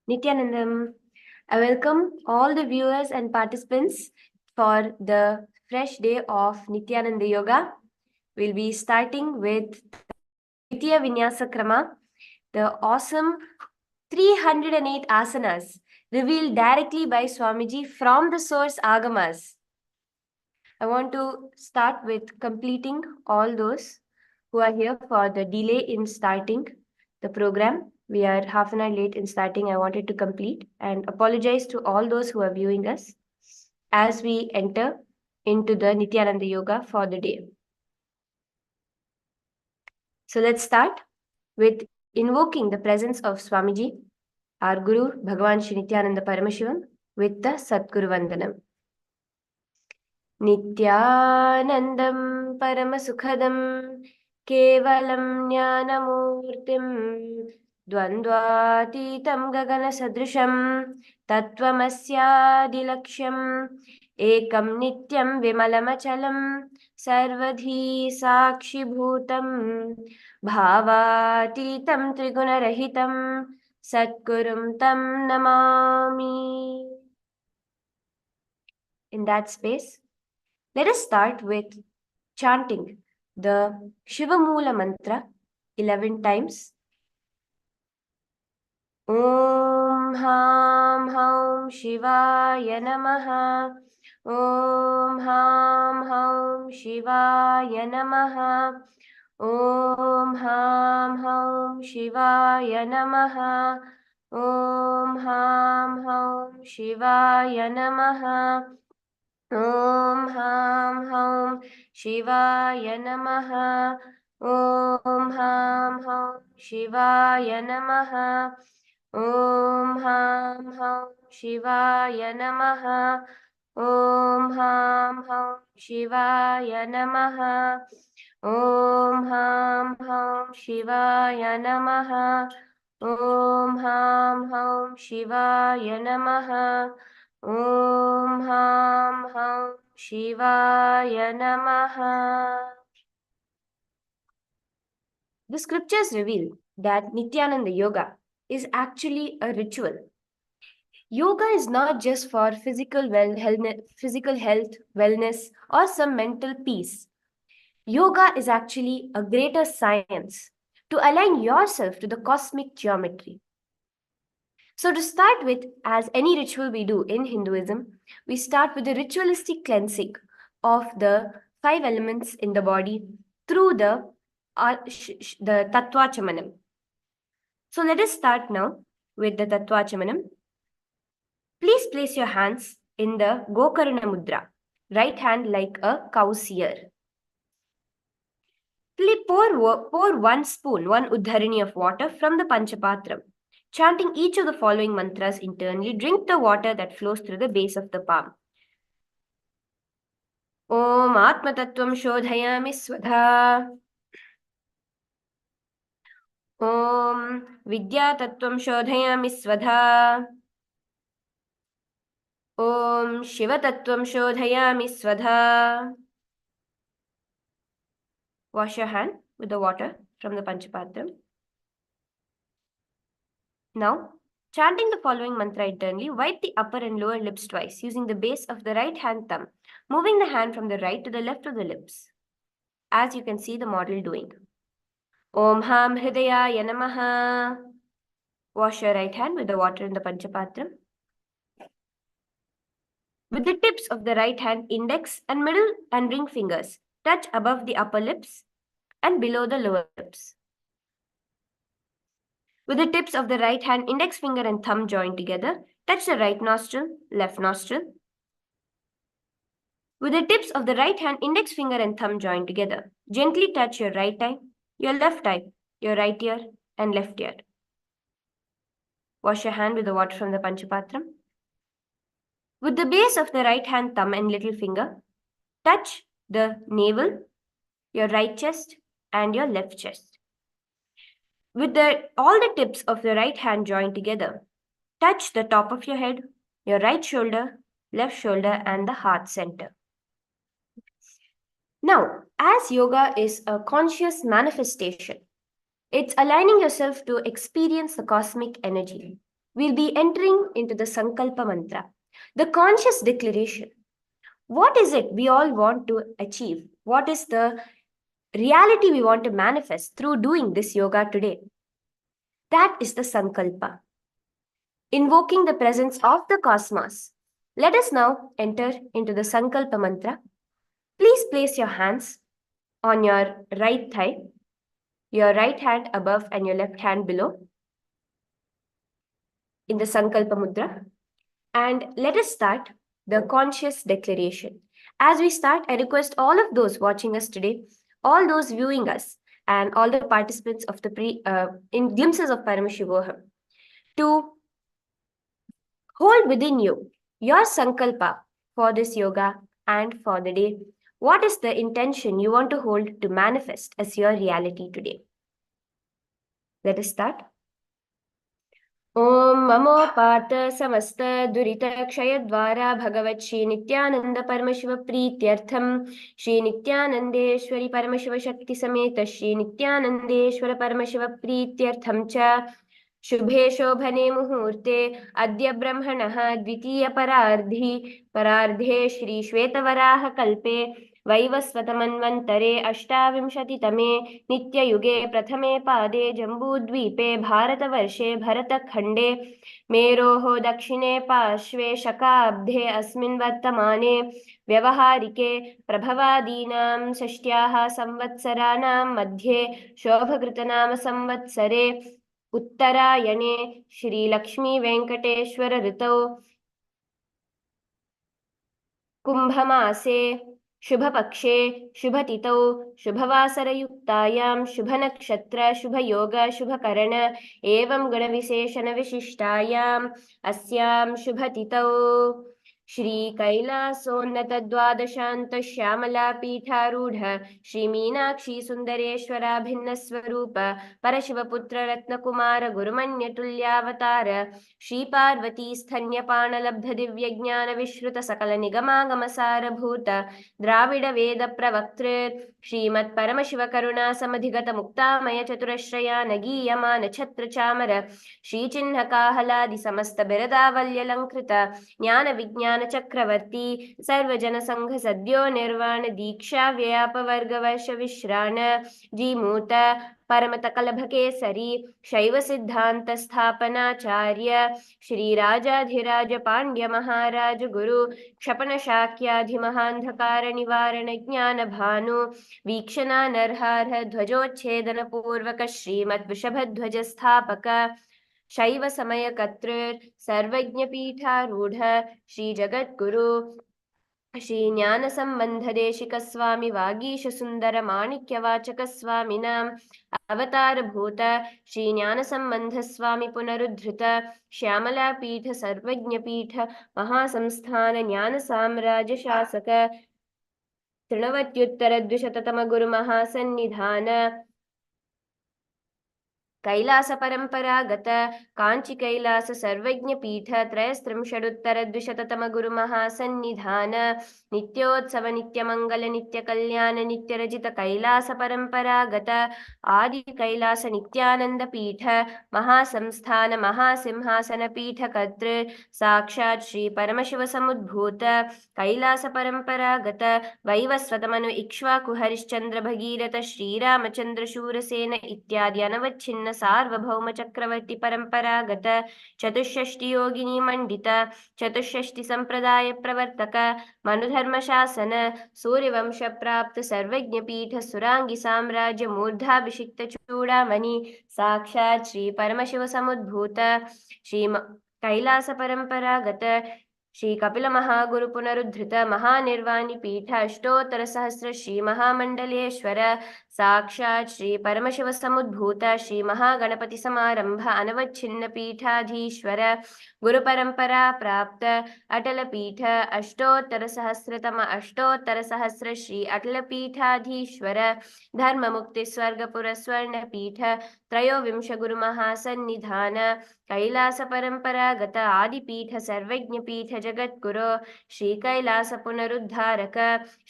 Nithyanandam, I welcome all the viewers and participants for the fresh day of Nithyananda Yoga. We'll be starting with Dvitiya Vinyasa Krama, the awesome 308 asanas revealed directly by Swamiji from the source Agamas. I want to start with completing all those who are here for the delay in starting the program. We are half an hour late in starting. I wanted to complete and apologize to all those who are viewing us as we enter into the Nithyananda Yoga for the day. So let's start with invoking the presence of Swamiji, our Guru, Bhagavan Shri Nithyananda Paramashivoham, with the Satguru Vandanam. Nithyanandam Paramasukhadam Kevalam Jnanamurtim Dvandvatitam Gaganasadrisham Tattvamasyaadilaksham Ekam Nityam Vimalamachalam Sarvadhi Sakshibhutam Bhavatitam Trigunarahitam Satgurum Tam Namami. In that space, let us start with chanting the Shivamula mantra 11 times. Om Ham Ham Shivaya Namaha. Om Ham Ham Shivaya Namaha. Om Ham Ham Shivaya Namaha. Om Ham Ham Shivaya Namaha. Om Ham Ham Shivaya Namaha. Om Ham Ham Shivaya Namaha. Om Ham Ham Shivaya Namaha. Om Ham Ham Shivaya Namaha. Om Ham Ham Shivaya Namaha. Om Ham Ham Shivaya Namaha. Om Ham Ham Shivaya Namaha. The scriptures reveal that Nithyananda Yoga is actually a ritual. Yoga is not just for physical health, wellness, or some mental peace. Yoga is actually a greater science to align yourself to the cosmic geometry. So to start with, as any ritual we do in Hinduism, we start with the ritualistic cleansing of the 5 elements in the body through the Tattva Chamanam. So let us start now with the Tattva Chamanam. Please place your hands in the Gokarna Mudra, right hand like a cow's ear. Please pour 1 spoon, 1 uddharini of water from the Panchapatram. Chanting each of the following mantras internally, drink the water that flows through the base of the palm. Om Atma Tattvam Shodhayami Swadha. Om Vidya Tattvam Shodhayami Swadha. Om Shiva Tattvam Shodhayami Swadha. Wash your hand with the water from the Panchapatram. Now, chanting the following mantra internally, wipe the upper and lower lips twice using the base of the right hand thumb, moving the hand from the right to the left of the lips, as you can see the model doing. Om Ham Hridayaya Namaha. Wash your right hand with the water in the Panchapatram. With the tips of the right hand, index and middle and ring fingers touch above the upper lips and below the lower lips. With the tips of the right hand, index finger and thumb joined together, touch the right nostril, left nostril. With the tips of the right hand, index finger and thumb joined together, gently touch your right eye, your left eye, your right ear and left ear. Wash your hand with the water from the Panchapatram. With the base of the right hand thumb and little finger, touch the navel, your right chest and your left chest. With all the tips of the right hand joined together, touch the top of your head, your right shoulder, left shoulder and the heart center. Now, as yoga is a conscious manifestation, it's aligning yourself to experience the cosmic energy. We'll be entering into the Sankalpa Mantra, the conscious declaration. What is it we all want to achieve? What is the reality we want to manifest through doing this yoga today? That is the Sankalpa. Invoking the presence of the cosmos. Let us now enter into the Sankalpa Mantra. Please place your hands on your right thigh, your right hand above and your left hand below in the Sankalpa Mudra. And let us start the conscious declaration. As we start, I request all of those watching us today, all those viewing us, and all the participants of the in glimpses of Paramashivoham to hold within you your sankalpa for this yoga and for the day. What is the intention you want to hold to manifest as your reality today? Let us start. ओम ममोपात समस्त दुरित क्षय द्वारा भगवत श्री नित्यानंद परमशिव प्रीत्यर्थम श्री नित्यानंदेश्वरी परमशिव शक्ति समेत श्री नित्यानंदेश्वर परमशिव प्रीत्यर्थम च शुभे शोभने मुहूर्ते अद्य ब्रह्मणः द्वितीय परार्धे श्री श्वेतवराह कल्पे वैवस्वतमन्वन्तरे अष्टाविंशतितमे नित्ययुगे प्रथमे पादे जम्बूद्वीपे भारतवर्षे भरतखण्डे मेरोः दक्षिणे पार्श्वे शकाब्धे अस्मिन् वर्तमाने व्यवहारिके प्रभवादीनां षष्ट्याः संवत्सराणां मध्ये शोभकृतनाम संवत्सरे उत्तरायणे श्रीलक्ष्मी वेङ्कटेश्वर ऋतौ कुम्भमासे शुभपक्षे शुभतिथौ शुभवासरयुक्तायां शुभनक्षत्र शुभयोग शुभकरण एवं गुणविशेषणविशिष्टायाम् अस्यां शुभतिथौ श्रीकैलासोन्नतद्वादशान्त श्यामलापीठारूढ श्रीमीनाक्षी सुन्दरेश्वराभिन्नस्वरूप परशिवपुत्र रत्नकुमार गुरुमन्यतुल्यावतार श्रीपार्वती स्तन्यपाणलब्ध दिव्यज्ञानविश्रुत सकलनिगमागमसारभूत द्राविड वेद प्रवक्तृ श्रीमत्परमशिवकरुणा समधिगत मुक्तामय चतुरश्रया नगीयमान छत्र चामर श्रीचिह्नकाहलादि समस्त बिरदावल्यलङ्कृत ज्ञान विज्ञान चक्रवर्ती सर्वजन संघ सद्यो निर्वाण दीक्षा व्यापवर्गवर्ष विश्राण जीमूत परमतकलभकेसरी शैव सिद्धांत स्थापनाचार्य श्रीराजाधिराज पांड्य महाराज गुरु क्षपण शाक्याधिमहांधकार निवारण ज्ञान भानु वीक्षणा नरहार ध्वजोच्छेदन पूर्वक श्रीमद् वृषभध्वज स्थापक शैव समय कर्तृ सर्वज्ञ पीठारूढ़ श्री जगद्गुरु श्री ज्ञान संबंध देशिक स्वामी वागीश सुंदर माणिक्यवाचक स्वामिनां अवतार भूत श्री ज्ञान संबंध स्वामी पुनरुद्धृत श्यामला पीठ सर्वज्ञ पीठ महासंस्थान ज्ञान साम्राज्य शासक तृणवत्युत्तर द्विशततम गुरु महासन्निधान कैलास परंपरागत कांची कैलास सर्वज्ञ पीठ त्रयस्त्रिंशदुत्तर द्विशततम गुरु महासन्निधान नित्योत्सव नित्यमंगल नित्य कल्याण नित्य रजित कैलास परंपरागत आदि कैलास नित्यानंद पीठ महासंस्थान महासिंहासन पीठ कर्तृ साक्षात् श्री परमशिव समुद्भूत कैलास परंपरागत वैवस्वतमनु इक्ष्वाकु हरिश्चंद्र भगीरथ श्रीरामचंद्र शूरसेन इत्यादि अनवच्छिन्न सार्वभौम चक्रवर्ती परंपरागत चतुष्षष्टि योगिनी मंडित चतुष्षष्टि संप्रदाय प्रवर्तक मनुधर्म शासन सूर्यवंश प्राप्त सर्वज्ञ पीठ सुरांगी साम्राज्य मूर्धाभिषिक्त चूड़ामणि साक्षात् श्री परमशिव समुद्भूत श्री कैलास परंपरागत श्री कपिल महागुरु पुनरुद्धृत महानिर्वाणी पीठ अष्टोत्तर सहस्र श्री महामंडलेश्वर साक्षात् श्री परमशिव समुद्भूत श्री महागणपति समारंभ अनवच्छिन्न पीठाधीश्वर गुरु परंपरा प्राप्त अटल पीठ अष्टोत्तर सहस्र श्री अटल पीठाधीश्वर धर्म मुक्ति स्वर्गपुर स्वर्ण पीठ त्रयोविंश गुरु महासन्निधान कैलास परंपरागत आदिपीठ सर्वज्ञ पीठ जगद्गुरो श्रीकैलास पुनरुद्धारक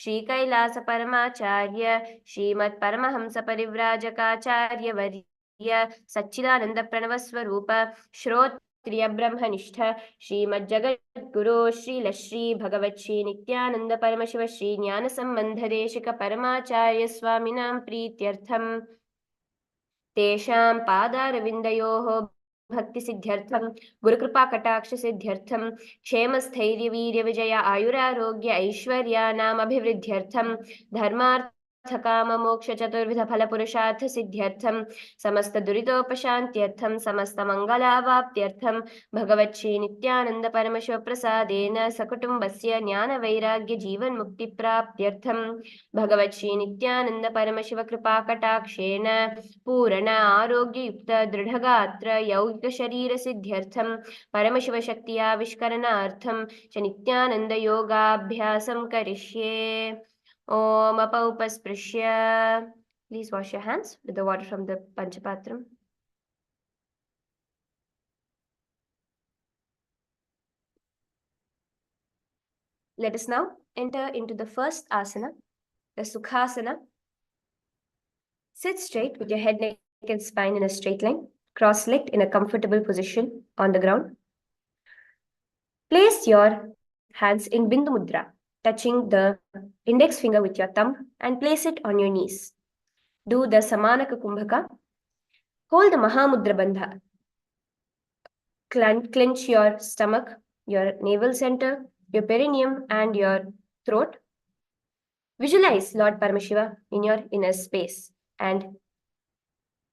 श्रीकैलास परमाचार्य श्रीमत्परमहंस परिव्राजकाचार्य वर्य सच्चिदानंद प्रणव स्वरूप श्रोत्रिय ब्रह्मनिष्ठ श्रीमज्जगद्गुरो श्रीलश्री भगवत् श्री नित्यानंद परमशिव श्री ज्ञान संबंध देशिक परमाचार्य स्वामिनां प्रीत्यर्थम तेषां पादारविन्दयोः भक्तिसिद्ध्यर्थं गुरुकृपाकटाक्षसिद्ध्यर्थं क्षेमस्थैर्यवीर्यविजय आयुरारोग्य ऐश्वर्याणामभिवृद्ध्यर्थं धर्मार्थकाममोक्षचतुर्विधफलपुरुषार्थसिद्ध्यर्थं समस्तदुरितोपशान्त्यर्थं समस्तमङ्गलावाप्त्यर्थं भगवत् श्रीनित्यानन्दपरमशिवप्रसादेन सकुटुम्बस्य ज्ञानवैराग्यजीवन्मुक्तिप्राप्त्यर्थं भगवत् श्रीनित्यानन्दपरमशिवकृपाकटाक्षेण पूर्ण आरोग्ययुक्त दृढगात्र यौगिकशरीरसिद्ध्यर्थं परमशिवशक्ति आविष्करणार्थं च नित्यानन्दयोगाभ्यासं करिष्ये ॐ अपौपस्पृश्य please wash your hands with the water from the panchapatram. Let us now enter into the first asana, the sukhasana. Sit straight with your head, neck, and spine in a straight line, cross-legged in a comfortable position on the ground. Place your hands in Bindu Mudra, touching the index finger with your thumb and place it on your knees. Do the Samanaka Kumbhaka. Hold the Mahamudra Bandha. Clench your stomach, your navel center, your perineum, and your throat. Visualize Lord Paramashiva in your inner space and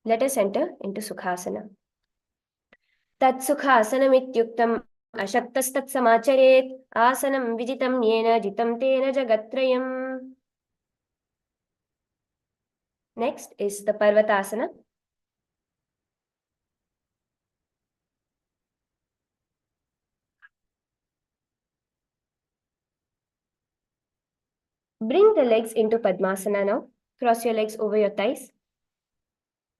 let us enter into Sukhasana. Tat Sukhasanam ityuktam ashaktastat asanam vijitam yena jitam tena jagatrayam. Next is the Parvatasana. Bring the legs into Padmasana now. Cross your legs over your thighs.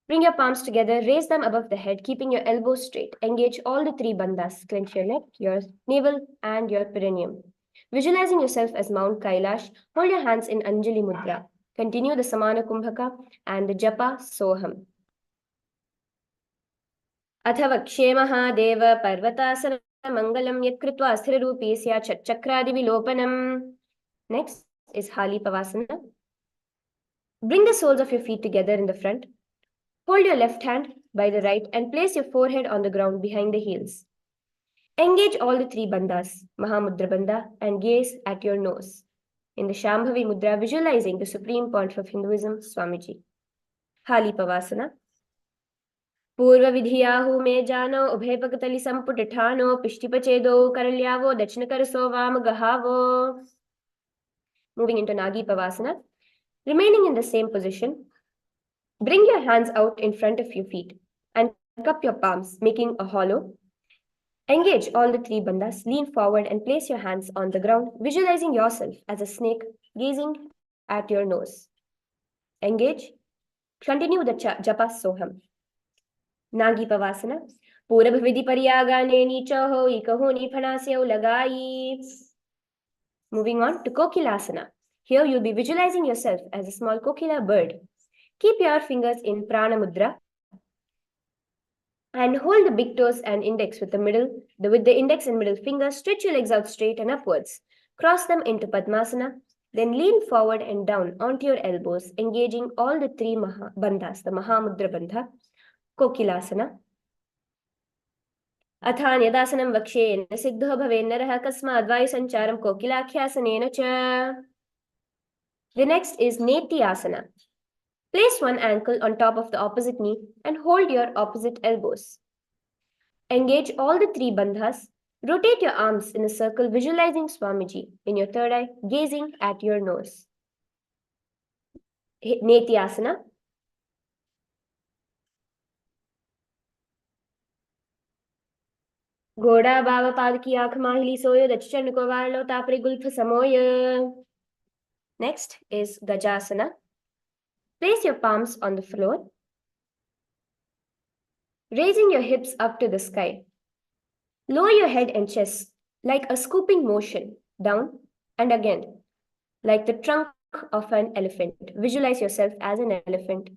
Bring your palms together, raise them above the head, keeping your elbows straight. Engage all the three bandhas. Clench your neck, your navel, and your perineum. Visualizing yourself as Mount Kailash, hold your hands in Anjali Mudra. Continue the Samana Kumbhaka and the Japa Soham. Atha Mahadev Parvatasana Mangalam Yatkritva Asthirarupi Sya Chakradi Vilopanam. Next is Hali Pavasana. Bring the soles of your feet together in the front. Hold your left hand by the right and place your forehead on the ground behind the heels. Engage all the three bandhas, Mahamudra Bandha, and gaze at your nose. In the Shambhavi Mudra, visualizing the supreme point of Hinduism, Swamiji. Hali Pavasana. Purva Vidhiyahu me jano ubhe pakatali samputithano pishtipachedo karalyavo dachinakaraso vam gahavo. Moving into Nagi Pavasana. Remaining in the same position, bring your hands out in front of your feet and cup your palms, making a hollow. Engage all the three bandhas, lean forward and place your hands on the ground, visualizing yourself as a snake gazing at your nose. Engage. Continue the Japa Soham. Nagi Pavasana. Purabh Vidhi Pariyagane Nichaho Ikaho Niphanasyo Lagai. Moving on to Kokilasana. Here you'll be visualizing yourself as a small kokila bird. Keep your fingers in Prana Mudra and hold the big toes and index with the index and middle fingers. Stretch your legs out straight and upwards. Cross them into Padmasana. Then lean forward and down onto your elbows, engaging all the three bandhas, the Mahamudra Bandha, Kokilasana. Athan Yadasanam Vakshen Siddho Bhavenaraha Kasma Advayu Sancharam Kokilakhyasana cha. The next is Nithyananda. Place one ankle on top of the opposite knee and hold your opposite elbows. Engage all the three bandhas. Rotate your arms in a circle, visualizing Swamiji in your third eye, gazing at your nose. Nithyananda. Goda Baba Padki Akh Mahili Soyo Dachchan Kovarlo Tapri Gulfa Samoya. Next is Gajasana. Place your palms on the floor, raising your hips up to the sky. Lower your head and chest like a scooping motion, down and again, like the trunk of an elephant. Visualize yourself as an elephant.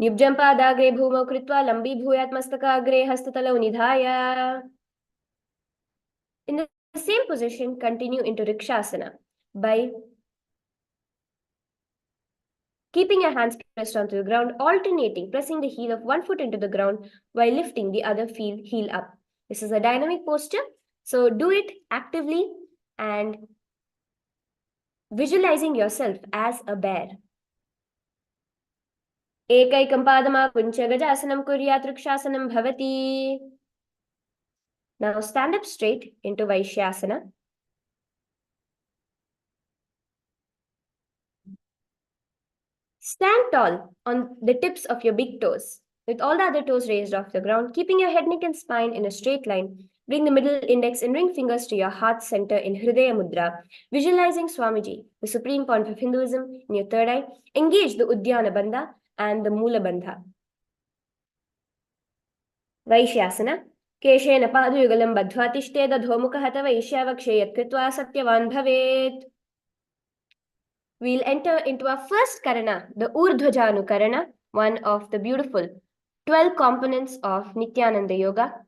Nibjam padagre bhumau kritva lambi bhuyat mastakaagre hastatalau nidhaya. In the same position, continue into Rikshasana by keeping your hands pressed onto the ground, alternating, pressing the heel of one foot into the ground while lifting the other heel up. This is a dynamic posture, so do it actively and visualizing yourself as a bear. Ekaikam padamakuncha gajasanam kuryat Rikshasana bhavati. Now stand up straight into Vaishyasana. Stand tall on the tips of your big toes, with all the other toes raised off the ground, keeping your head, neck, and spine in a straight line. Bring the middle index and ring fingers to your heart center in Hridaya Mudra, visualizing Swamiji, the supreme point of Hinduism, in your third eye. Engage the Udyana Bandha and the Mula Bandha. Vaishyasana. केशेन पादयुगलं बद्ध्वा तिष्ठेद धोमुखः तव ईशावक्षे यत्कृत्वा सत्यवान् भवेत्. We'll enter into our first karana, the Urdhvajanu karana, one of the beautiful 12 components of Nithyananda Yoga.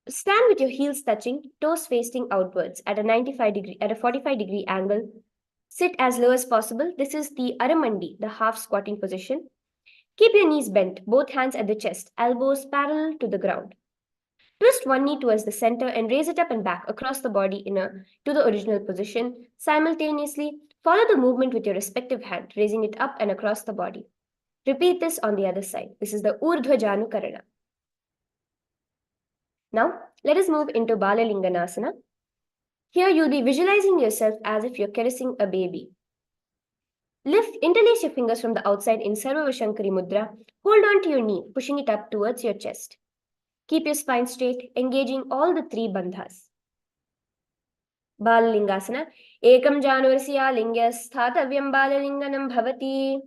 Stand with your heels touching, toes facing outwards at a 45-degree angle. Sit as low as possible. This is the Aramandi, the half squatting position. Keep your knees bent, both hands at the chest, elbows parallel to the ground. Twist one knee towards the center and raise it up and back across the body to the original position. Simultaneously, follow the movement with your respective hand, raising it up and across the body. Repeat this on the other side. This is the Urdhvajanu Karana. Now, let us move into Balalinganasana. Here, you'll be visualizing yourself as if you're caressing a baby. Interlace your fingers from the outside in Sarvavashankari Mudra. Hold on to your knee, pushing it up towards your chest. Keep your spine straight, engaging all the three bandhas. Balalingasana. Ekam janurasya lingya sthathavyam balalinganam bhavati.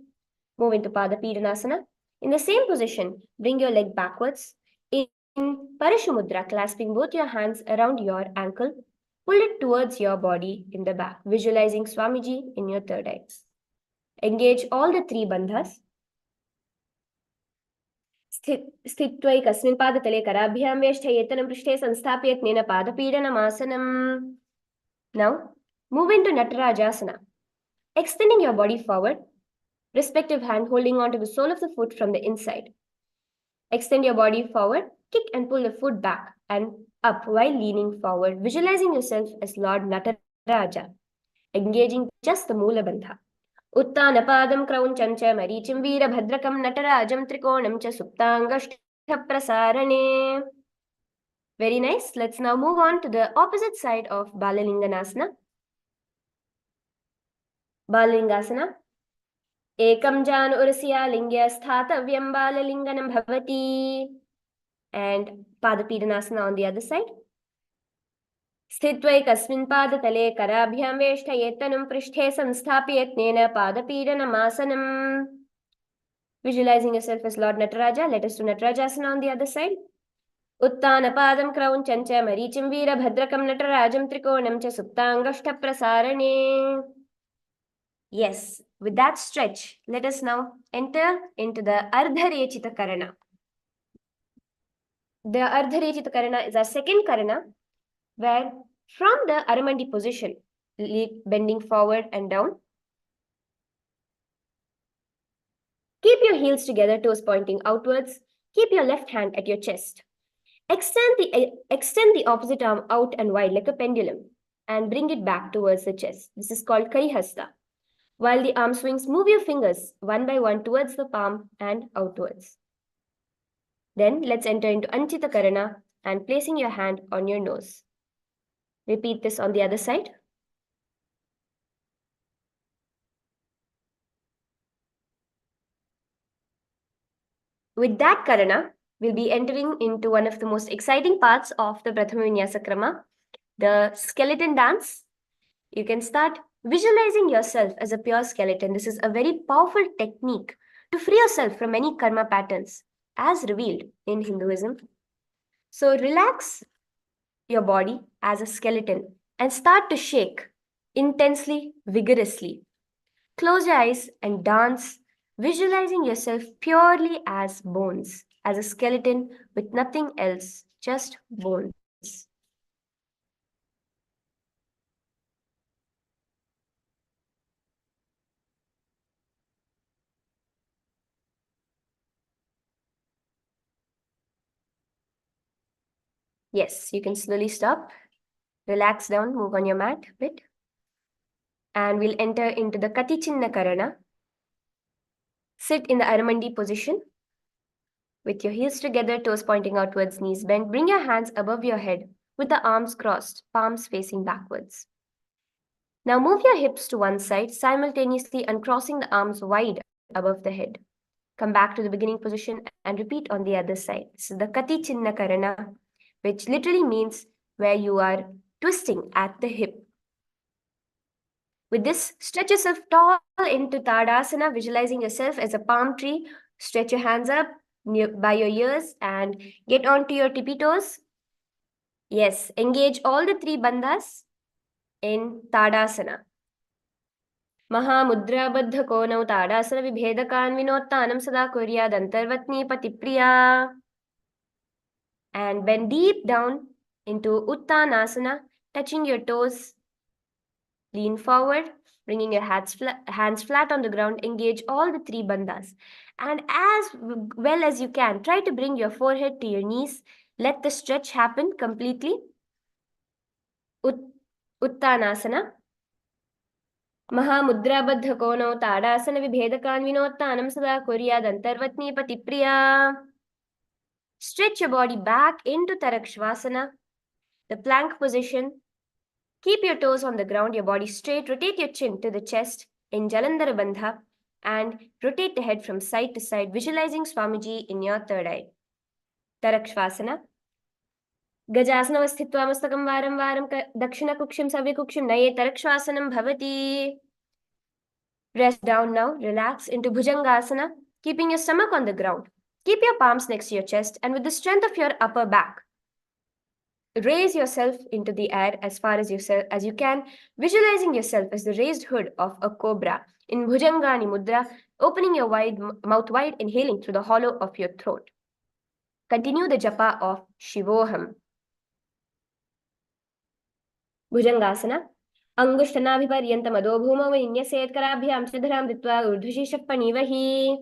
Move into Padapidanasana. In the same position, bring your leg backwards. In Parashumudra, clasping both your hands around your ankle, pull it towards your body in the back, visualizing Swamiji in your third eye. Engage all the three bandhas. स्थित्वैकस्मिन् पादतले कराभ्यां वेष्ठयेतनं पृष्ठे संस्थाप्येन पादपीडनमासनम्. Now, move into Natarajasana. Extending your body forward, respective hand holding on to the sole of the foot from the inside. Extend your body forward, kick and pull the foot back and up while leaning forward, visualizing yourself as Lord Nataraja, engaging just the Mula Bandha. Uttanapadam krauncham cha marichim veerabhadrakam natarajam trikonam cha suptangashthaprasarane. Very nice. Let's now move on to the opposite side of Balalinganasana. Balalingasana. Ekam jan urasya lingya sthathavyam balalinganam bhavati. And Padapidanasana on the other side. स्थित्वैकस्मिन् पादतले कराभ्यां वेष्ठयेत्तनं पृष्ठे संस्थाप्येन पादपीडनमासनम्. Visualizing yourself as Lord Nataraja, let us do Natarajasana on the other side. Uttanapadam krauncham cha marichim veerabhadrakam natarajam trikonam cha suptangashthaprasarane. Yes, with that stretch, let us now enter into the Ardharechita Karana. The Ardharechita Karana is our second Karana, where from the Aramandi position, bending forward and down, keep your heels together, toes pointing outwards. Keep your left hand at your chest. Extend the opposite arm out and wide like a pendulum and bring it back towards the chest. This is called Karihasta. While the arm swings, move your fingers one by one towards the palm and outwards. Then let's enter into Anchita Karana and placing your hand on your nose. Repeat this on the other side. With that Karana, we'll be entering into one of the most exciting parts of the Prathama Vinyasa Krama, the skeleton dance. You can start visualizing yourself as a pure skeleton. This is a very powerful technique to free yourself from any karma patterns. as revealed in Hinduism. So relax your body as a skeleton and start to shake intensely, vigorously. Close your eyes and dance, visualizing yourself purely as bones, as a skeleton with nothing else, just bones. Yes, you can slowly stop, relax down, move on your mat a bit. And we'll enter into the Kati Chinna Karana. Sit in the Aramandi position with your heels together, toes pointing outwards, knees bent. Bring your hands above your head with the arms crossed, palms facing backwards. Now move your hips to one side, simultaneously uncrossing the arms wide above the head. Come back to the beginning position and repeat on the other side. This is the Kati Chinna Karana, which literally means where you are twisting at the hip. With this, stretch yourself tall into Tadasana, visualizing yourself as a palm tree. Stretch your hands up by your ears and get onto your tippy toes. Yes, engage all the three bandhas in Tadasana. महामुद्राबद्धकोनौ ताडासनविभेदकान्विनोत्तानं सदा कुर्यादन्तर्वत्नी पतिप्रिया. And bend deep down into Uttanasana, touching your toes. Lean forward, bringing your hands flat on the ground. Engage all the three bandhas. And as well as you can, try to bring your forehead to your knees. Let the stretch happen completely. Uttanasana. महामुद्राबद्धकोनौ ताडासनविभेदकान्विनोत्तानं सदा कुर्यादन्तर्वत्नी पतिप्रिया. Stretch your body back into Tarakshvasana, the plank position. Keep your toes on the ground, your body straight. Rotate your chin to the chest in Jalandhara Bandha and rotate the head from side to side, visualizing Swamiji in your third eye. Tarakshvasana. Gajasana sthitva mastakam varam varam dakshina kukshim savyakukshim naye tarakshvasanam bhavati. Rest down now, relax into Bhujangasana, keeping your stomach on the ground. Keep your palms next to your chest and with the strength of your upper back, raise yourself into the air as far as you can, visualizing yourself as the raised hood of a cobra in Bhujangani Mudra, opening your mouth wide, inhaling through the hollow of your throat. Continue the japa of Shivoham. Bhujangasana. Angushtanabhiparyantam adho bhumau vinyasyetkaraabhyam siddharam ditva urdhvishishah panivahi.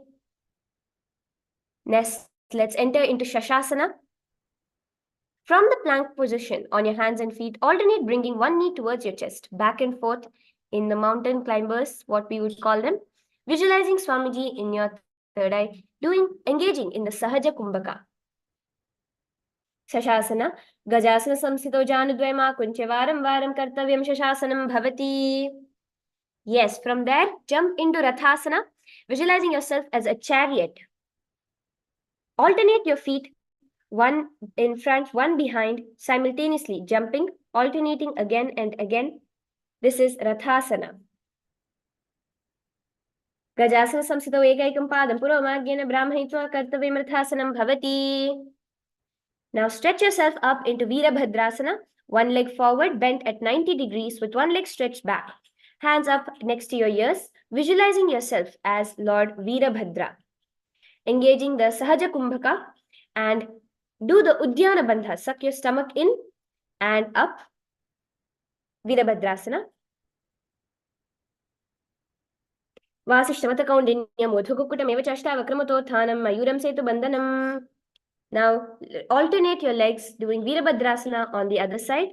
Next, let's enter into Shashasana. From the plank position on your hands and feet, alternate bringing one knee towards your chest, back and forth in the mountain climbers, what we would call them. Visualizing Swamiji in your third eye, engaging in the Sahaja Kumbhaka. Shashasana. Gajasana samsito janudvayama kunche varam varam kartavyam shashasanam bhavati. Yes, from there, jump into Rathasana, visualizing yourself as a chariot. Alternate your feet, one in front, one behind, simultaneously jumping, alternating again and again. This is Rathasana. Gajasana samsito ekaikam padam puromagyena brahmahitva kartavyam Rathasanam bhavati. Now stretch yourself up into Virabhadrasana, one leg forward, bent at 90 degrees with one leg stretched back. Hands up next to your ears, visualizing yourself as Lord Virabhadra. Engaging the Sahaja Kumbhaka and do the Udyana Bandha. Suck your stomach in and up. Virabhadrasana. Vasishtamatakoundinyam udhukukutam eva chashtavakramotothanam mayuram setu bandhanam. Now, alternate your legs doing Virabhadrasana on the other side.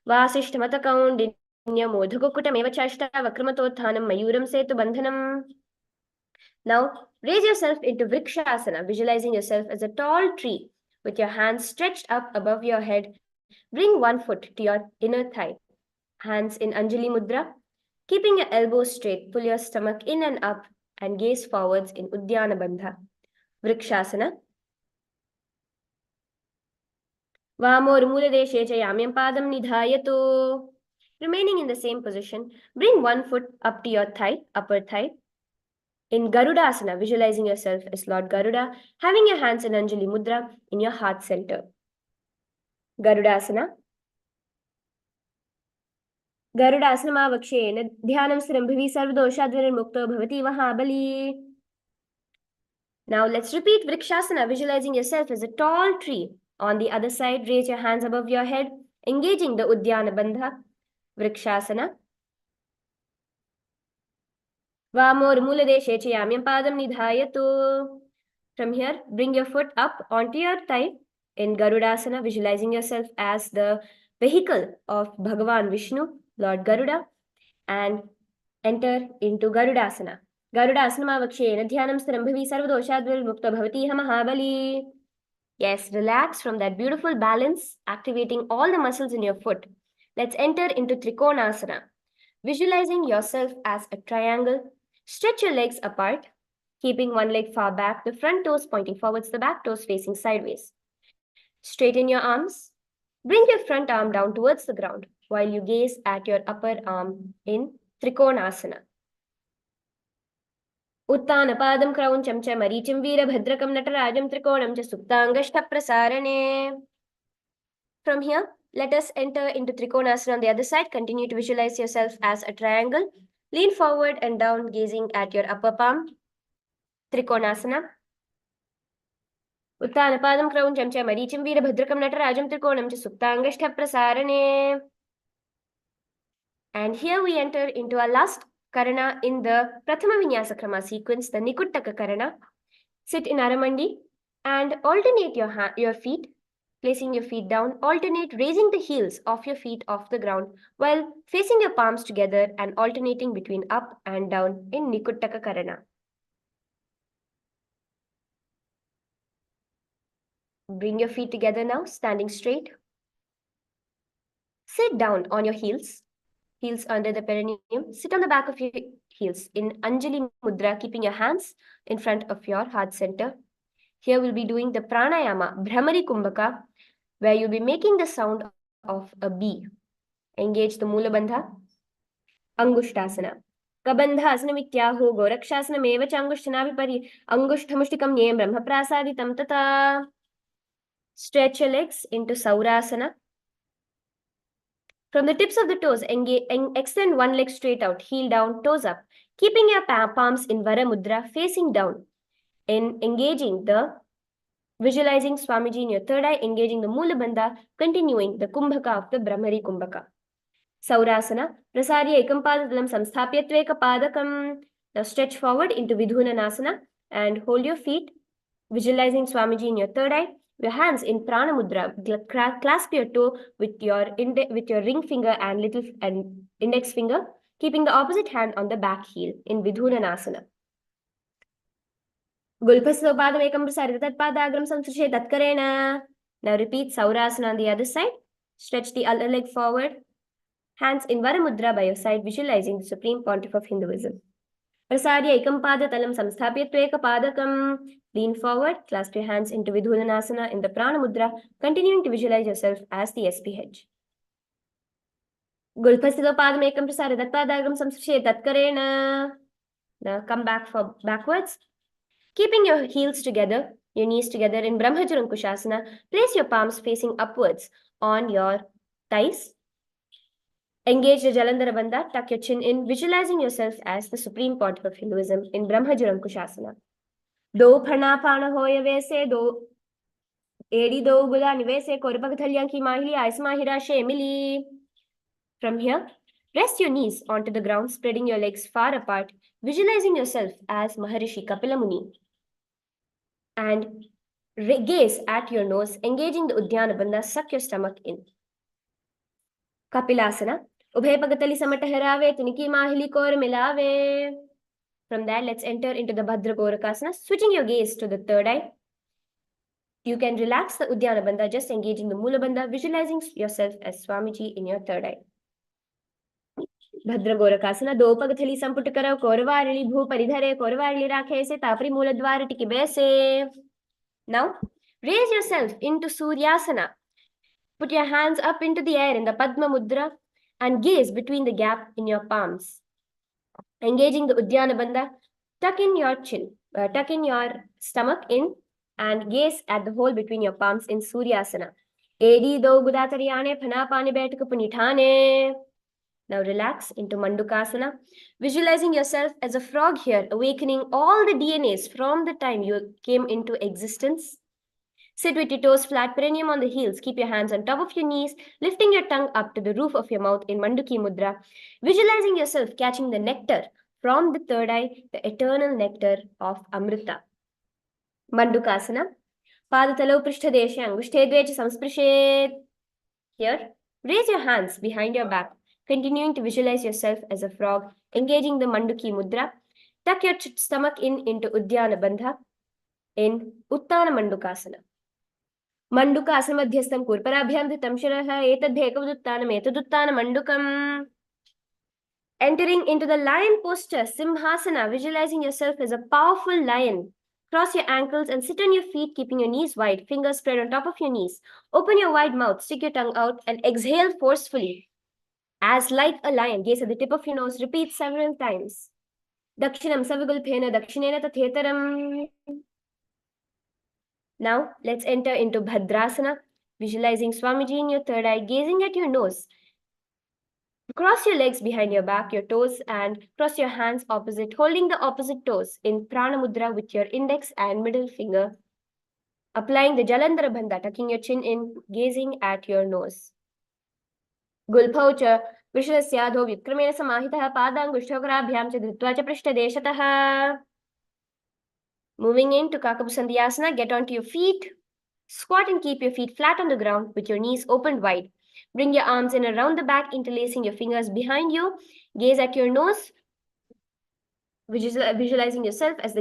Vasishtamatakoundinyam udhukukutam eva chashtavakramotothanam mayuram setu bandhanam. Now, raise yourself into Vrikshasana, visualizing yourself as a tall tree with your hands stretched up above your head. Bring one foot to your inner thigh. Hands in Anjali Mudra. Keeping your elbows straight, pull your stomach in and up and gaze forwards in Udyana Bandha. Vrikshasana. Vamormooladeshe chayamyam padam nidhayato. Remaining in the same position, bring one foot up to your thigh, upper thigh. In Garudasana, visualizing yourself as Lord Garuda, having your hands in Anjali Mudra in your heart center. Garudasana. Garudasana dhyanam srambhavi sarvadoshaadvirirmukto bhavati vahabali. Now let's repeat Vrikshasana, visualizing yourself as a tall tree. On the other side, raise your hands above your head, engaging the Udyana Bandha. Vrikshasana. Vamormuladeshe chayamyam padam nidhayato. From here, bring your foot up onto your thigh in Garudasana, visualizing yourself as the vehicle of Bhagavan Vishnu, Lord Garuda, and enter into Garudasana. Garudasana dhyanam sarambhavi sarvadoshadvirirmukta bhavati mahabali. Yes, relax from that beautiful balance, activating all the muscles in your foot. Let's enter into Trikonasana. Visualizing yourself as a triangle, stretch your legs apart, keeping one leg far back, the front toes pointing forwards, the back toes facing sideways. Straighten your arms. Bring your front arm down towards the ground while you gaze at your upper arm in Trikonasana. Uttanapadam krauncham cha maricham veerabhadrakam natarajam trikonam cha suptangashta prasarane. From here, let us enter into Trikonasana on the other side. Continue to visualize yourself as a triangle. Lean forward and down, gazing at your upper palm. Trikonasana. Uttanapadam krauncham cha maricham veerabhadrakam natarajam trikonam cha suptangashta prasarane. And here we enter into our last Karana in the Prathama Vinyasa Krama sequence, the Nikuttaka Karana. Sit in Aramandi and alternate your feet, placing your feet down, alternate raising the heels of your feet off the ground while facing your palms together and alternating between up and down in Nikuttaka Karana. Bring your feet together now, standing straight. Sit down on your heels under the perineum. Sit on the back of your heels in Anjali Mudra, keeping your hands in front of your heart center. Here we'll be doing the pranayama, Bhramari Kumbhaka, where you'll be making the sound of a bee. Engage the Mula Bandha. Angushtasana. Kabandhasana mityaho gorakshasana meva changushtanavipari angushtamushtikam nyem brahma prasaditam tata. Stretch your legs into Saurasana. From the tips of the toes, extend one leg straight out, heel down, toes up, keeping your palms in Vara Mudra facing down. In engaging the visualizing Swamiji in your third eye, engaging the Mula Bandha, continuing the Kumbhaka of the Brahmari Kumbhaka. Saurasana, Prasarya Ekampadalam Samsthapya Tveka Padakam. Now stretch forward into Vidhunanasana and hold your feet, visualizing Swamiji in your third eye. Your hands in Prana Mudra, clasp your toe with your ring finger and index finger, keeping the opposite hand on the back heel in Vidhunanasana. Gulpasopadam ekam prasarita tatpadagram samsrishe tatkarena. Now repeat Saurasana on the other side. Stretch the other leg forward. Hands in Vara Mudra by your side, visualizing the Supreme Pontiff of Hinduism. Prasarya ekam padatalam samsthapya tveka padakam. Lean forward, clasp your hands into Vidhunanasana in the Prana Mudra, continuing to visualize yourself as the SPH. Gulphasthito padam ekam prasarya tatpadagram samsrishe tatkarena. Now come backwards. Keeping your heels together, your knees together in Brahmajarankushasana, place your palms facing upwards on your thighs. Engage the Jalandhara Bandha, tuck your chin in, visualizing yourself as the Supreme Pontiff of Hinduism in Brahmajarankushasana. Do Pranapana Hoya Vese, do Edi do Gula Nivese, Korpakathalyanki Mahili, Aismahira Shemili. From here, rest your knees onto the ground, spreading your legs far apart, visualizing yourself as Maharishi Kapila Muni. And gaze at your nose, engaging the Udyana Bandha, suck your stomach in. Kapilasana. Ubhay pagatali samatahirave, tuniki mahili kor milave. From there, let's enter into the Bhadra Gorakasana, switching your gaze to the third eye. You can relax the Udyana Bandha, just engaging the Mula Bandha, visualizing yourself as Swamiji in your third eye. Bhadra Gorakasana, do pagathali samputakara, korvarili bhu paridhare, korvarili rakhe se, tapri Mula Dwara tiki bese. Now, raise yourself into Suryasana. Put your hands up into the air in the Padma Mudra and gaze between the gap in your palms. Engaging the Udyana Bandha, Tuck in your chin, tuck in your stomach in and gaze at the hole between your palms in Suryasana. Edi do gudatariyane phanapani betuku punithane. Now relax into Mandukasana, visualizing yourself as a frog here, awakening all the DNAs from the time you came into existence. Sit with your toes flat, perineum on the heels. Keep your hands on top of your knees, lifting your tongue up to the roof of your mouth in Manduki Mudra, visualizing yourself catching the nectar from the third eye, the eternal nectar of Amrita. Mandukasana. Padatalo Prishtadeshe Angushthedve Samsprishet. Here, raise your hands behind your back, continuing to visualize yourself as a frog, engaging the Manduki Mudra. Tuck your stomach in into Udyana Bandha in Uttana Mandukasana. Mandukasana madhyastham kurparabhyam dhitam shirah etadhekavaduttanam etaduttanam mandukam. Entering into the lion posture, Simhasana, visualizing yourself as a powerful lion. Cross your ankles and sit on your feet, keeping your knees wide, fingers spread on top of your knees. Open your wide mouth, stick your tongue out, and exhale forcefully. As like a lion, gaze at the tip of your nose, repeat several times. Dakshinam savigulphena dakshinena tathetaram. Now, let's enter into Bhadrasana, visualizing Swamiji in your third eye, gazing at your nose. Cross your legs behind your back, your toes, and cross your hands opposite, holding the opposite toes in Prana Mudra with your index and middle finger. Applying the Jalandhara Bandha, tucking your chin in, gazing at your nose. Gulphau cha Vishasyaadho Vikramena Samahitah Padangushthokrabhyam cha Dhritva cha Prishtadeshatah. Moving into Kakabusandhyasana, get onto your feet. Squat and keep your feet flat on the ground with your knees opened wide. Bring your arms in around the back, interlacing your fingers behind you. Gaze at your nose, visualizing yourself as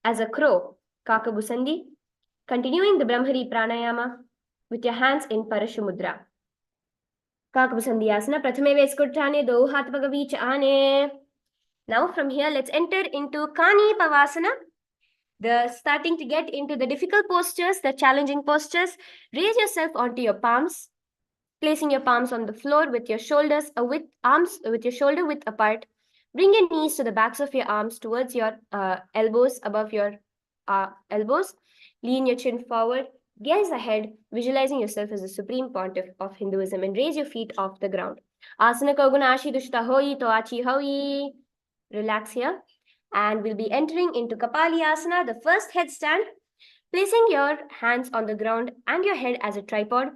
as a crow, Kakabusandhi. Continuing the Brahmari Pranayama with your hands in Parashumudra. Kakabusandhyasana, Prathame Veskuttane, Do Hatpagavich Ane. Now from here, let's enter into Kani Pavasana. Starting to get into the difficult postures, the challenging postures. Raise yourself onto your palms, placing your palms on the floor with your shoulders with your shoulder width apart. Bring your knees to the backs of your arms towards your elbows, above your elbows. Lean your chin forward. Gaze ahead, visualizing yourself as the supreme pontiff of Hinduism, and raise your feet off the ground. Asana Koguna Ashi Dushta Hoi Toachi Hoi. Relax here. And we'll be entering into Kapalyasana, the first headstand. Placing your hands on the ground and your head as a tripod,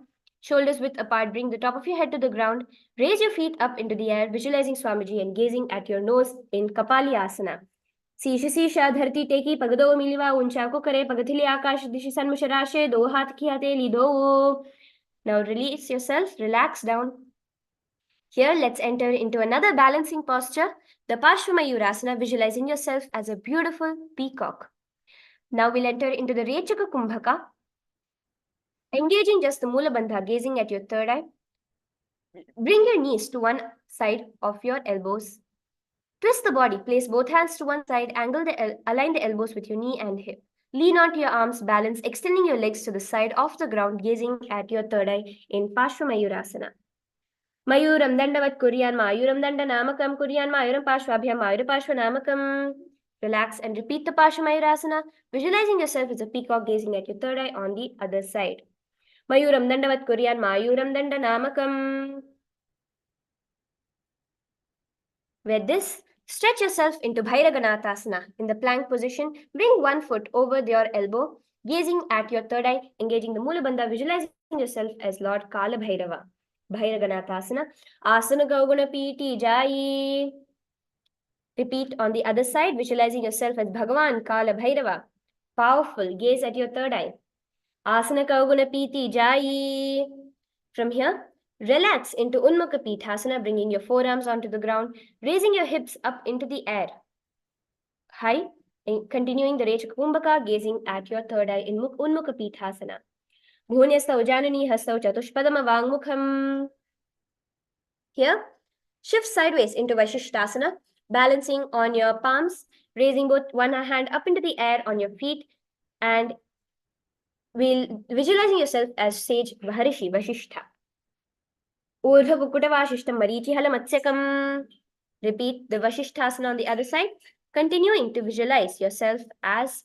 shoulders width apart, bring the top of your head to the ground. Raise your feet up into the air, visualizing Swamiji and gazing at your nose in Kapalyasana. Sisha Sisha Dharti Teki Pagado Miliva Unchaku Kare Pagatili Akash Dishi Sanmusharashe Do Hat Kihate Lido. Now release yourself, relax down. Here, let's enter into another balancing posture, the Parshvamayurasana, visualizing yourself as a beautiful peacock. Now we'll enter into the Rechaka Kumbhaka, engaging just the Mula Bandha, gazing at your third eye. Bring your knees to one side of your elbows. Twist the body, place both hands to one side, align the elbows with your knee and hip. Lean onto your arms, balance, extending your legs to the side of the ground, gazing at your third eye in Parshvamayurasana. Mayuram Dandavat Kuryan Mayuram Danda Namakam Kuryan Mayuram Pashvabhyam Mayura Pashva Namakam. Relax and repeat the Parshvamayurasana, visualizing yourself as a peacock gazing at your third eye on the other side. Mayuram Dandavat Kuryan Mayuram Danda Namakam. With this, stretch yourself into Bhairaganathasana. In the plank position, bring one foot over your elbow, gazing at your third eye, engaging the Mula Bandha, visualizing yourself as Lord Kala Bhairava. Bhairaganathasana. Asana Gauguna Piti Jayi. Repeat on the other side, visualizing yourself as Bhagavan Kala Bhairava. Powerful. Gaze at your third eye. Asana Kauguna Piti Jayi. From here, relax into Unmukha Pithasana, bringing your forearms onto the ground, raising your hips up into the air. High. Continuing the Rechaka Kumbhaka, gazing at your third eye in Unmukha Pithasana. Bhunyastha Ujanani Hastau Chatushpadama Vangmukham. Here, shift sideways into Vasishthasana, balancing on your palms, raising both one hand up into the air on your feet, and visualizing yourself as sage Maharishi Vasishtha. Urdhva Kukkuta Vasishtham Marichi Hala Matsyakam. Repeat the Vasishthasana on the other side. continuing to visualize yourself as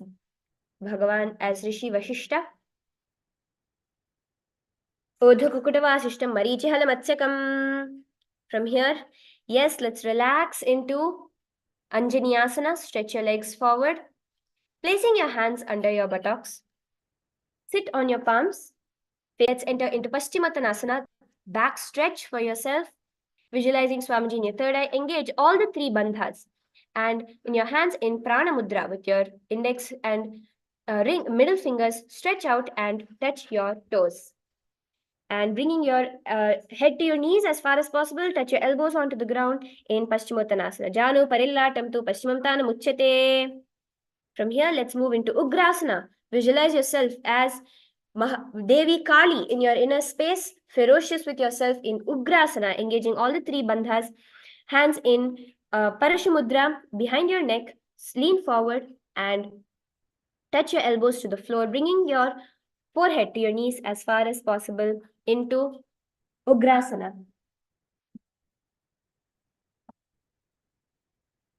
Bhagavan, as Rishi Vashishta. Odhakukutavasishtam Marichihalamatsakam. From here, yes, let's relax into Anjaneyasana. Stretch your legs forward, placing your hands under your buttocks. Sit on your palms. Let's enter into Paschimottanasana. Back stretch for yourself. Visualizing Swamiji in your third eye. Engage all the three bandhas. And in your hands in Prana Mudra with your index and middle fingers, stretch out and touch your toes. And bringing your head to your knees as far as possible, touch your elbows onto the ground in Paschimottanasana. Janu Parillatam tu Paschimamtanam Uchyate. From here, let's move into Ugrasana. Visualize yourself as Devi Kali in your inner space, ferocious with yourself in Ugrasana, engaging all the three bandhas, hands in Parashamudra behind your neck, lean forward and touch your elbows to the floor, bringing your forehead to your knees as far as possible into Ugrasana.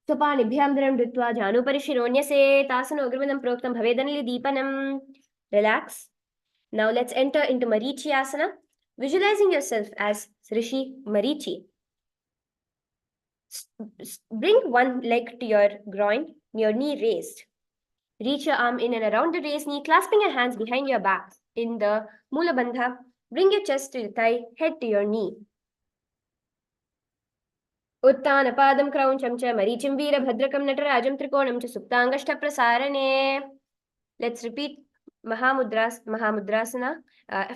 Sopanibhyam dharam dhritva janupariशिरोन्यसे tasana ugramadam proktam bhavedanili deepanam. Relax. Now let's enter into Marichiyasana, visualizing yourself as Rishi Marichi. Bring one leg to your groin, your knee raised. Reach your arm in and around the raised knee, clasping your hands behind your back in the Mula Bandha. Bring your chest to your thigh, head to your knee. Uttana padam krauncham cha marichim veera bhadrakam natarajam trikonam cha suptangashta prasarane. Let's repeat Mahamudrasana.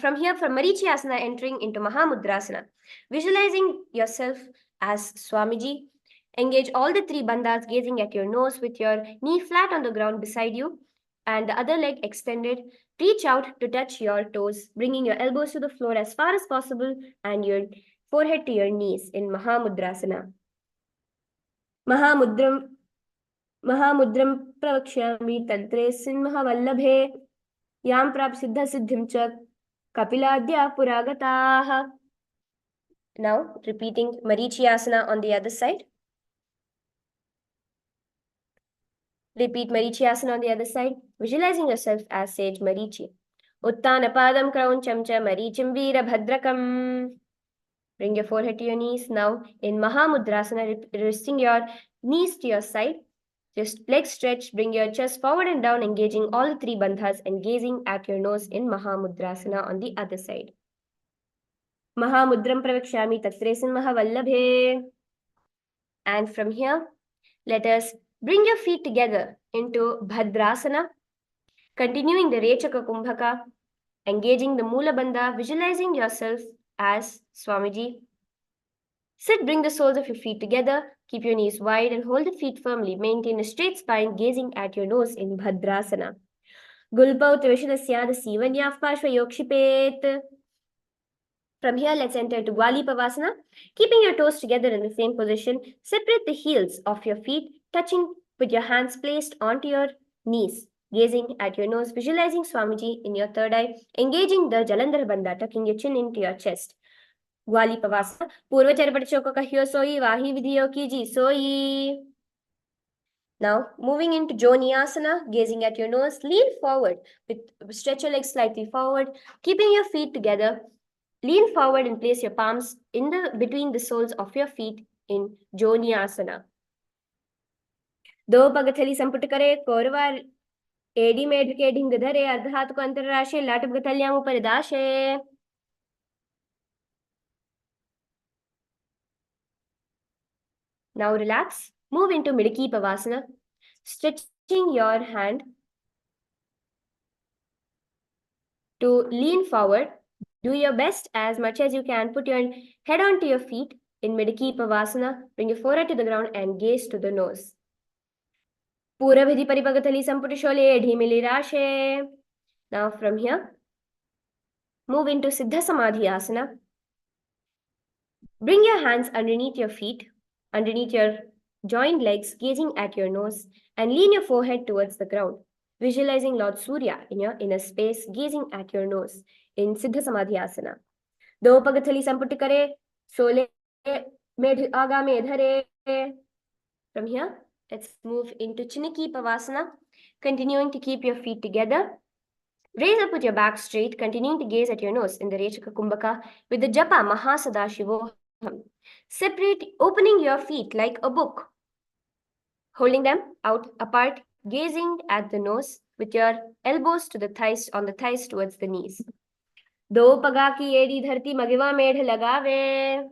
From here, from Marichiyasana, entering into Mahamudrasana. Visualizing yourself as Swamiji. Engage all the three bandhas, gazing at your nose with your knee flat on the ground beside you and the other leg extended. Reach out to touch your toes, bringing your elbows to the floor as far as possible and your forehead to your knees in Mahamudrasana. Mahamudram pravakshami tantre sinmahavallabe yam prap siddha siddhim cha kapiladya puragataha. Now repeating Marichiyasana on the other side. Repeat Marichiyasana on the other side, visualizing yourself as sage Marichi. Uttana padam krauncham cha marichim veera bhadrakam. Bring your forehead to your knees. Now in Mahamudrasana, resting your knees to your side. Just leg stretch, bring your chest forward and down, engaging all the three bandhas and gazing at your nose in Mahamudrasana on the other side. Mahamudram pravakshami tatresin mahavallabhe. And from here, let us bring your feet together into Bhadrasana, continuing the Rechaka Kumbhaka, engaging the Mula Bandha, visualizing yourself as Swamiji. Sit, bring the soles of your feet together, keep your knees wide and hold the feet firmly. Maintain a straight spine, gazing at your nose in Bhadrasana. Gulpau Tvishadasyada Sivanyaf Pashva Yokshipet. From here, let's enter to Gwali Pavasana. Keeping your toes together in the same position, separate the heels of your feet, touching with your hands placed onto your knees. Gazing at your nose, visualizing Swamiji in your third eye, engaging the Jalandhar Bandha, tucking your chin into your chest. Gwali Pavasana. Purva Charapatichoko Kahyo Soi, Vahi Vidhiyo Kiji Soi. Now, moving into Joniyasana, gazing at your nose, lean forward, stretch your legs slightly forward, keeping your feet together. Lean forward and place your palms in between the soles of your feet in Joniyasana. Do pagathali samputakare korvar edi medhike dhingadhare ardhatu antarashe latapgathalyamu paridashe. Now relax. Move into Midiki Pavasana. Stretching your hand to lean forward. Do your best as much as you can. Put your head onto your feet in Midiki Pavasana. Bring your forehead to the ground and gaze to the nose. Pura Vidhi Paripagatali Samputishole Dhimili Rashe. Now from here, move into Siddha Samadhi Asana. Bring your hands underneath your feet, underneath your joined legs, gazing at your nose, and lean your forehead towards the ground. Visualizing Lord Surya in your inner space, gazing at your nose in Siddha Samadhi Asana. Do pagathali samputikare, sole medh agame dhare. From here, Let's move into Chiniki Pavasana, continuing to keep your feet together. Raise up with your back straight, continuing to gaze at your nose in the Rechaka Kumbhaka with the Japa Mahasadashivoham. Separate, opening your feet like a book, holding them out apart, gazing at the nose with your elbows to the thighs on the thighs towards the knees. दो पगा की एड़ी धरती मगिवा मेढ़ लगावे.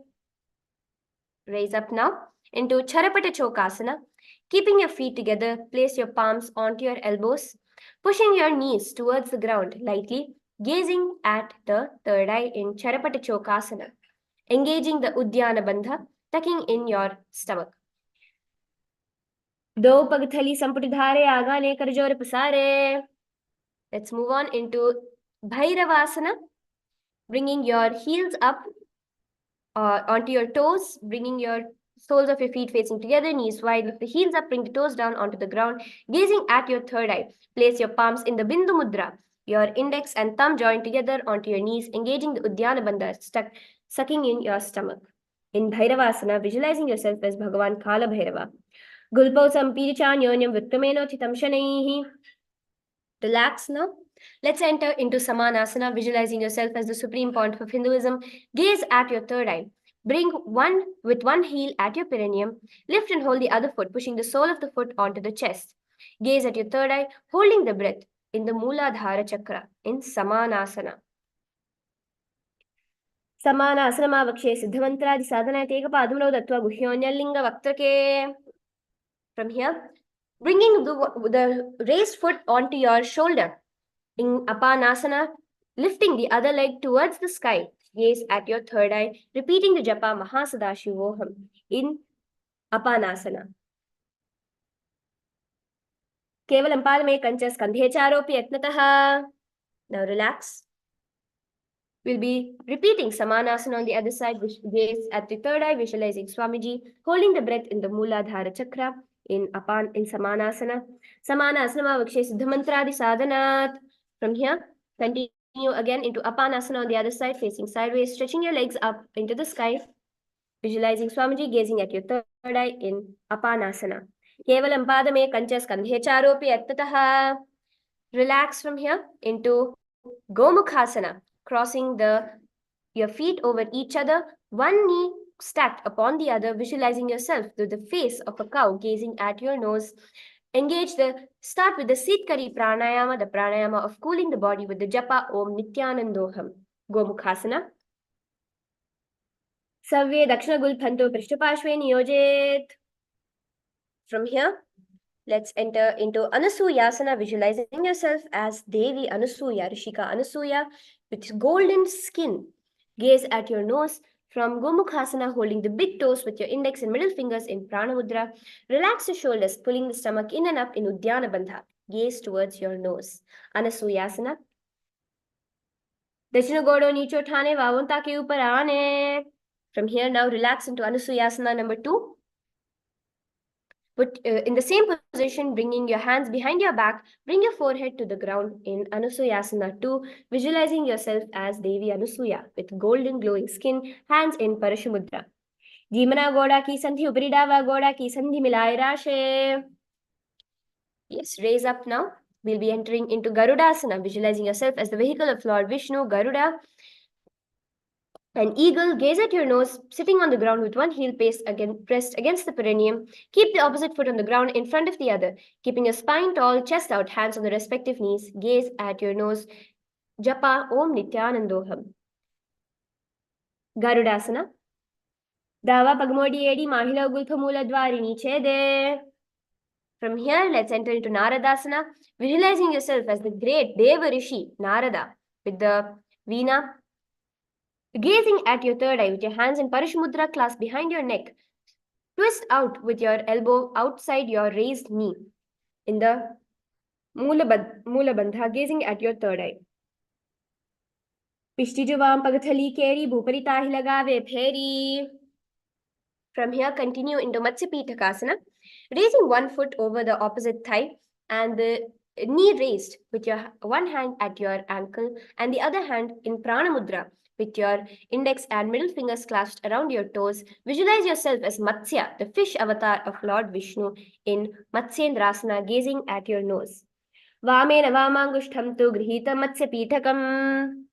Raise up now into Charapata Chokasana. Keeping your feet together, place your palms onto your elbows, pushing your knees towards the ground lightly, gazing at the third eye in Charapata Chokasana, engaging the Uddiyana Bandha, tucking in your stomach. दो पग थली संपुट धारे आगाने करजोर पसारे. Let's move on into Bhairavasana, bringing your heels up onto your toes, bringing your soles of your feet facing together, knees wide, lift the heels up, bring the toes down onto the ground, gazing at your third eye. Place your palms in the Bindu Mudra, your index and thumb joined together onto your knees, engaging the Uddiyana Bandha, sucking in your stomach. In Bhairavasana, visualizing yourself as Bhagavan Kala Bhairava. Gulpau sampiricha nyonyam vittameno chitam shanaihi. Relax now. Let's enter into Samanasana, visualizing yourself as the supreme point of Hinduism. Gaze at your third eye. Bring one with one heel at your perineum. Lift and hold the other foot, pushing the sole of the foot onto the chest. Gaze at your third eye, holding the breath in the Mooladhara Chakra in Samanasana. Samanasana Siddhamantradi Sadhana Tekapadamro Dattva Guhyonyalinga Vaktrake. From here, bringing the raised foot onto your shoulder. In Apanasana, lifting the other leg towards the sky. Gaze at your third eye, repeating the Japa Mahasadashivoham in Apanasana. Kevalam Palame Kanchas Kandhecharopi Yatnataha. Now relax. We'll be repeating Samanasana on the other side, gaze at the third eye, visualizing Swamiji, holding the breath in the Mooladhara Chakra in Samanasana. Samanasana Vakshe Siddhamantradi Sadhanat. From here, continue again into Apanasana on the other side, facing sideways, stretching your legs up into the sky, visualizing Swamiji, gazing at your third eye in Apanasana. Kevalam Padame Kanchas Kandhecharopi Attataha. Relax from here into Gomukhasana, crossing your feet over each other, one knee stacked upon the other, visualizing yourself through the face of a cow, gazing at your nose. Start with the Sitkari Pranayama, the pranayama of cooling the body with the Japa Om Nithyanandoham. Gomukhasana. Savve Dakshina Gulphanto Prishtapashve Niyojit. From here, let's enter into Anasuyasana, visualizing yourself as Devi Anasuya, Rishika Anasuya, with golden skin. Gaze at your nose from Gomukhasana, holding the big toes with your index and middle fingers in Prana Mudra. Relax your shoulders, pulling the stomach in and up in Uddiyana Bandha. Gaze towards your nose. Anasuyasana. Dachina Godo Nicho Thane Vavunta ke upar aane. From here, now relax into Anasuyasana number 2. Put in the same position, bringing your hands behind your back, bring your forehead to the ground in Anusuyasana 2, visualizing yourself as Devi Anusuya with golden glowing skin, hands in Parashamudra. Jimana Goda ki sandhi uparidava Goda ki sandhi milai rashe. Yes, raise up now. We'll be entering into Garudasana, visualizing yourself as the vehicle of Lord Vishnu, Garuda. An eagle, gaze at your nose, sitting on the ground with one heel pressed against the perineum. Keep the opposite foot on the ground in front of the other, keeping your spine tall, chest out, hands on the respective knees. Gaze at your nose. Japa Om Nithyanandoham. Garudasana. Dava Pagmodi Edi Mahila Gulpamula Dwarini Chede. From here, let's enter into Naradasana, visualizing yourself as the great Deva Rishi, Narada, with the Veena. Gazing at your third eye with your hands in Parashmudra clasped behind your neck. Twist out with your elbow outside your raised knee in the Moola Bandha, gazing at your third eye. Pishtijuvam Pagathali Keri Bhupari Tahilagave Pheri. From here, continue into Matsyapitakasana, raising one foot over the opposite thigh and the knee raised with your one hand at your ankle and the other hand in Prana Mudra with your index and middle fingers clasped around your toes. Visualize yourself as Matsya, the fish avatar of Lord Vishnu, in Matsyendrasana, gazing at your nose. Vamena vamangushtham tu grihita matsya pitakam.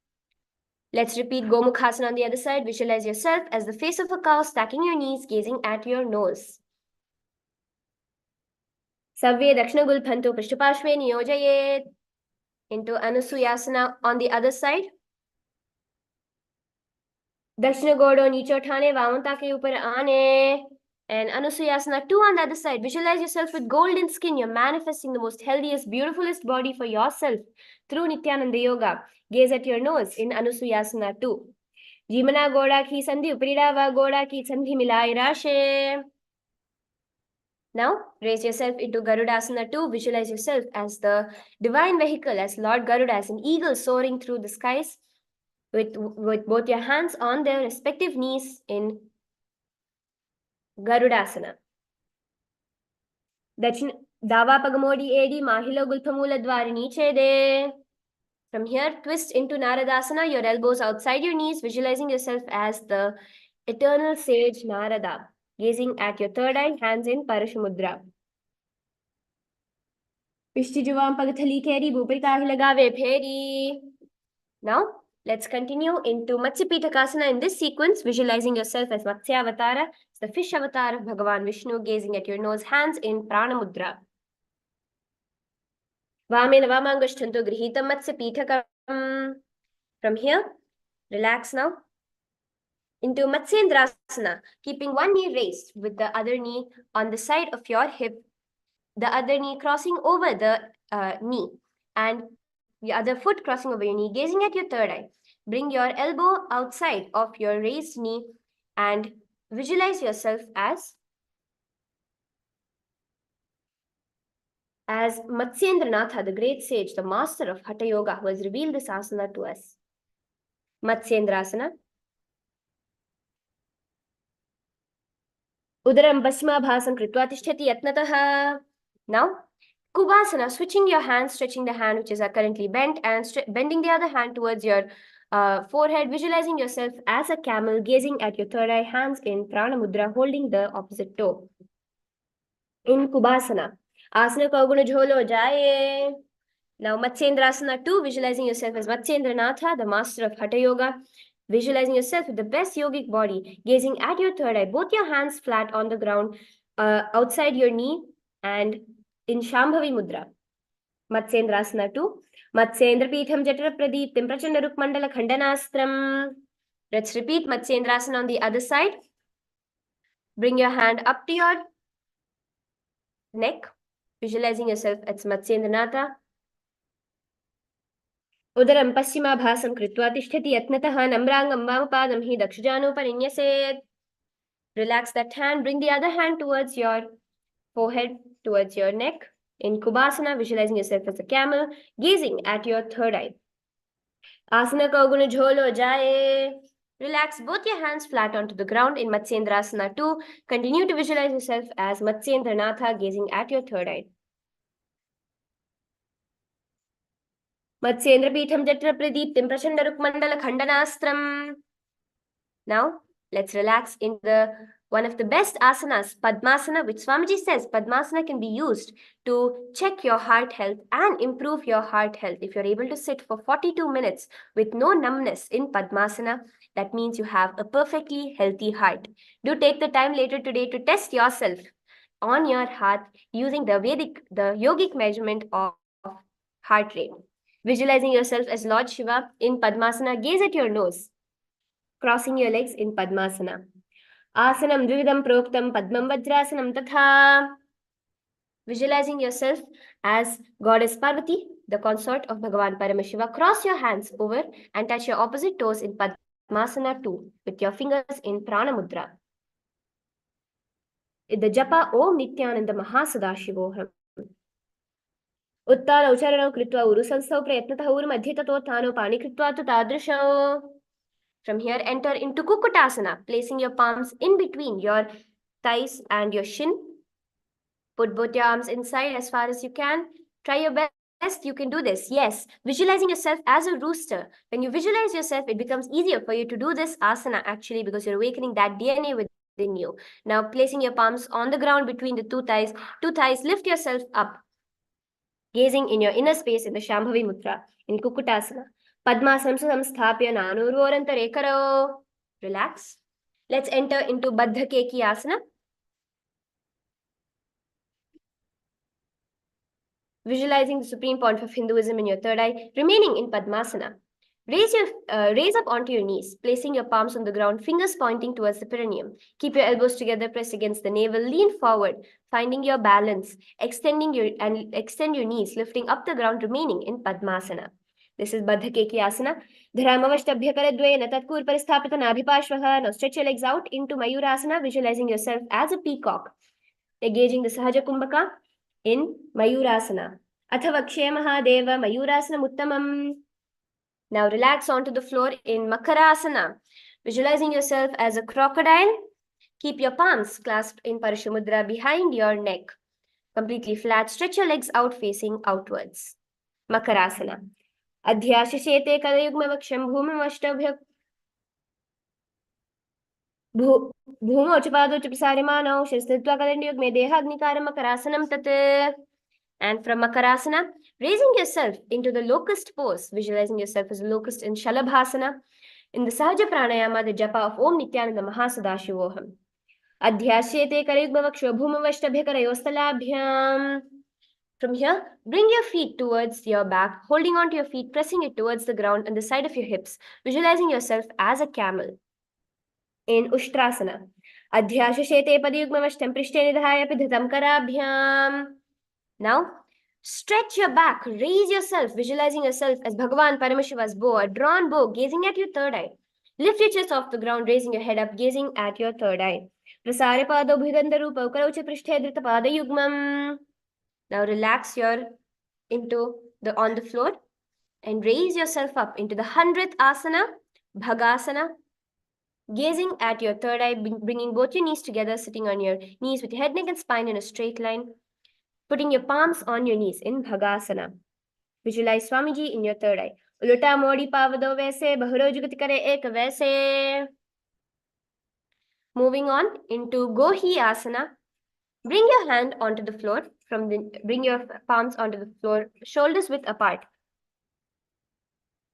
Let's repeat Gomukhasana on the other side. Visualize yourself as the face of a cow, stacking your knees, gazing at your nose. Savve Dakshinagulbhantu Prishtapashve Niyojayet. Into Anusuyasana on the other side. Dakshina Godo Nicho Thane Vamanta ke upar aane. And Anusuyasana 2 on the other side. Visualize yourself with golden skin. You're manifesting the most healthiest, beautifulest body for yourself through Nithyananda Yoga. Gaze at your nose in Anusuyasana 2. Jimana Goda ki sandhi upridava Goda ki sandhi milai rashe. Now, raise yourself into Garudasana 2. Visualize yourself as the divine vehicle, as Lord Garuda, as an eagle soaring through the skies with both your hands on their respective knees in Garudasana. Dava Pagamodi Edi Mahilo Gulpamula Dwarini Chede. From here, twist into Naradasana, your elbows outside your knees, visualizing yourself as the eternal sage Narada, gazing at your third eye, hands in Parashamudra. Pishtijuvam Pagathali Keri Bupika Hilagave Peri. Now, let's continue into Matsyapitakasana in this sequence, visualizing yourself as Matsya Avatara, the fish avatar of Bhagavan Vishnu, gazing at your nose, hands in Pranamudra. Vamena Vamangushtantu Grihitam Matsyapitakam. From here, relax now. Into Matsyendrasana, keeping one knee raised with the other knee on the side of your hip, the other knee crossing over the knee, and the other foot crossing over your knee, gazing at your third eye. Bring your elbow outside of your raised knee and visualize yourself as Matsyendranatha, the great sage, the master of Hatha Yoga, who has revealed this asana to us. Matsyendrasana. Udaram Basmabhasam Kritva Tishtati Yatnataha. Now, Kubasana, switching your hands, stretching the hand which is currently bent and bending the other hand towards your forehead, visualizing yourself as a camel, gazing at your third eye, hands in Prana Mudra, holding the opposite toe. In Kubasana, Asana Kauguna Jholo Jaye. Now, Matsyendrasana 2, visualizing yourself as Matsyendranath, the master of Hatha Yoga, visualizing yourself with the best yogic body, gazing at your third eye, both your hands flat on the ground, outside your knee, and in Shambhavi Mudra. Matsyendrasana 2. Matsyendra Pitham Jatra Pradiptim Prachanda Rukmandala Khandanastram. Let's repeat Matsyendrasana on the other side. Bring your hand up to your neck, visualizing yourself as Matsyendranatha. Udaram Paschimabhasam Kritva Tishtati Yatnataha Namrangam Vamapadam Hi Dakshajanoparinyaset. Relax that hand. Bring the other hand towards your forehead, towards your neck. In Kubasana, visualizing yourself as a camel, gazing at your third eye. Asana Kauguna Jholo Jaye. Relax both your hands flat onto the ground in Matsyendrasana 2. Continue to visualize yourself as Matsyendranatha, gazing at your third eye. Matsyendra Pitham Jatra Pradiptim Prachanda Rukmandala Khandanastram. Now, let's relax in one of the best asanas, Padmasana, which Swamiji says Padmasana can be used to check your heart health and improve your heart health. If you're able to sit for 42 minutes with no numbness in Padmasana, that means you have a perfectly healthy heart. Do take the time later today to test yourself on your heart using the yogic measurement of heart rate. Visualizing yourself as Lord Shiva in Padmasana, gaze at your nose, crossing your legs in Padmasana. Asanam Dvividam Proktam Padmam Vajrasanam Tatha. Visualizing yourself as Goddess Parvati, the consort of Bhagavan Paramashiva. Cross your hands over and touch your opposite toes in Padmasana 2 with your fingers in Prana Mudra. The Japa Om Nithyananda Mahasadashivoham. Uttara Ucharanam Kritva Uru Sansthav Prayatnatah Uru Madhya Tatotthano Pani Kritva Tu Tadrisho. From here, enter into Kukutasana, placing your palms in between your thighs and your shin. Put both your arms inside as far as you can. Try your best best you can do this. Yes, visualizing yourself as a rooster. When you visualize yourself, it becomes easier for you to do this asana actually because you're awakening that DNA within you. Now, placing your palms on the ground between the two thighs, lift yourself up, gazing in your inner space in the Shambhavi Mudra, in Kukutasana. Padmasanam samsthapya nanurvorantare karo. Relax. Let's enter into Baddha Keki Asana. Visualizing the supreme point of Hinduism in your third eye, remaining in Padmasana. Raise up onto your knees, placing your palms on the ground, fingers pointing towards the perineum. Keep your elbows together, press against the navel, lean forward, finding your balance, extend your knees, lifting up the ground, remaining in Padmasana. This is Baddha Keki Asana. Dharamavashtabhyakaradvayena tatkur paristapita nabhipashvaha. Now stretch your legs out into Mayurasana, visualizing yourself as a peacock. Engaging the Sahaja Kumbhaka in Mayurasana. Athava Kshemaha Mayurasana Uttamam. Now relax onto the floor in Makarasana. Visualizing yourself as a crocodile. Keep your palms clasped in Parashamudra behind your neck. Completely flat. Stretch your legs out facing outwards. Makarasana. Adhyashishete Kalayugmavaksham Bhumavashtabhya Bhumo Chapado Chapisarimano Shistitva Kalendiyug Medehagnikara Makarasanam Tate. And from Makarasana, raising yourself into the locust pose, visualizing yourself as a locust in Shalabhasana. In the Sahaja Pranayama, the japa of Om Nithyananda Mahasudashivoham. Adhyasyete Karigmavaksho Bhumavashtabhyakarayostalabhyam. From here, bring your feet towards your back, holding onto your feet, pressing it towards the ground and the side of your hips, visualizing yourself as a camel. In Ushtrasana. Adhyashashete Padiyugmavashtam Prishte Nidhaya Pidhatam Karabhyam. Now, stretch your back, raise yourself, visualizing yourself as Bhagavan Paramashiva's bow, a drawn bow, gazing at your third eye. Lift your chest off the ground, raising your head up, gazing at your third eye. Prasare pado bhigandarupa ukaraucha prishthe drita pada yugmam. Now relax your on the floor and raise yourself up into the 100th asana, Bhagasana. Gazing at your third eye, bringing both your knees together, sitting on your knees with your head, neck, and spine in a straight line. Putting your palms on your knees in Bhagasana. Visualize Swamiji in your third eye. Uluta modi pavado vaise, bahuro jugati kare ek vaise. Moving on into Gohi Asana. Bring your hand onto the floor. Bring your palms onto the floor, shoulders width apart.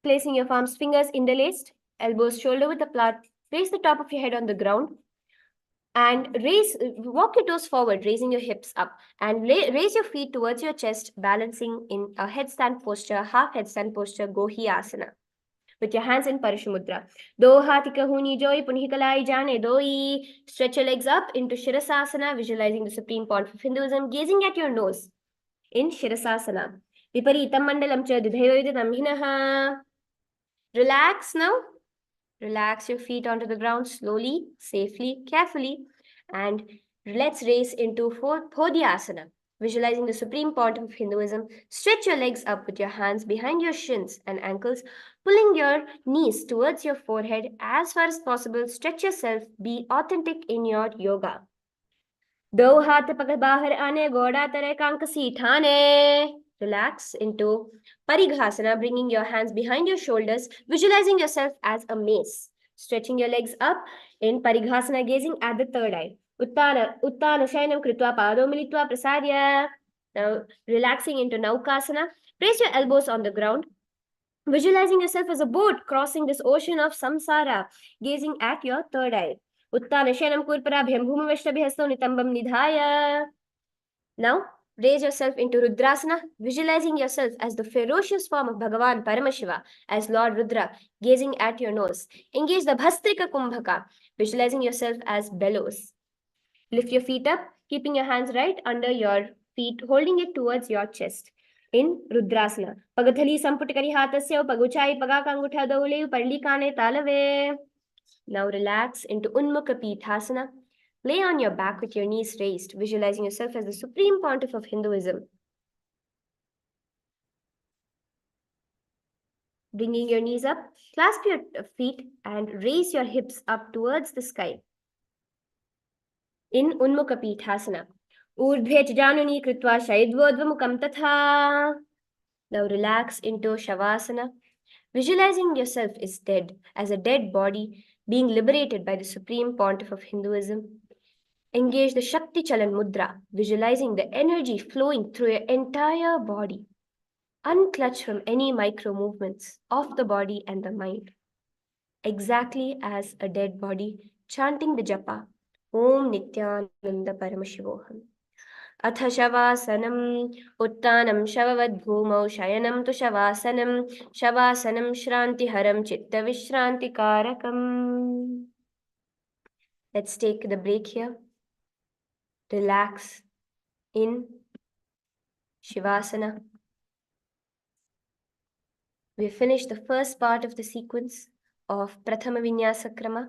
Placing your palms, fingers interlaced, elbows shoulder width apart. Place the top of your head on the ground. And walk your toes forward, raising your hips up. And raise your feet towards your chest, balancing in a headstand posture, half headstand posture, Gohi Asana. With your hands in Parishamudra. Do hati kahuni joy, punhikalai jane doi. Stretch your legs up into Shirasasana, visualizing the supreme point of Hinduism, gazing at your nose in Shirasasana. Viparitam mandalam cha didhayoidatam hinaha. Relax now. Relax your feet onto the ground slowly, safely, carefully. And let's raise into Podhyasana. Visualizing the supreme point of Hinduism, stretch your legs up with your hands behind your shins and ankles, pulling your knees towards your forehead as far as possible. Stretch yourself. Be authentic in your yoga. Do haath pag bahar aane, goda tere kank seethane. Relax into Parighasana, bringing your hands behind your shoulders, visualizing yourself as a mace. Stretching your legs up in Parighasana, gazing at the third eye. Uttana Shayanam Kritva Pado Militva Prasarya. Now relaxing into Naukasana. Place your elbows on the ground. Visualizing yourself as a boat crossing this ocean of samsara, gazing at your third eye. Uttana Shayanam Kurparabhyam Bhumavashtabhyasto Nitambam Nidhaya. Now, raise yourself into Rudrasana, visualizing yourself as the ferocious form of Bhagavan Paramashiva, as Lord Rudra, gazing at your nose. Engage the Bhastrika Kumbhaka, visualizing yourself as bellows. Lift your feet up, keeping your hands right under your feet, holding it towards your chest. In Rudrasana. Pagathali Samputikari Hatasya, Paguchai, Pagakangutha Daule, Parlikane Talave. Now relax into Unmukha Pithasana. Lay on your back with your knees raised, visualizing yourself as the supreme pontiff of Hinduism. Bringing your knees up, clasp your feet and raise your hips up towards the sky. In Unmukha Pithasana. Urdhve Januni Kritva Shaidvodvamukam Tatha. Now relax into Shavasana, visualizing yourself is dead, as a dead body being liberated by the supreme pontiff of Hinduism. Engage the Shakti Chalan Mudra, visualizing the energy flowing through your entire body. Unclutch from any micro movements of the body and the mind. Exactly as a dead body, chanting the japa, Om Nithyananda Paramashivoham. अथ शवासनम् उत्तानं शववद्भूमौ शयनं तु शवासनं श्रान्तिहरं चित्तविश्रान्तिकारकम्. Let's take the break here. Relax in Shivasana. We finished the first part of the sequence of Prathama Vinyasa Krama.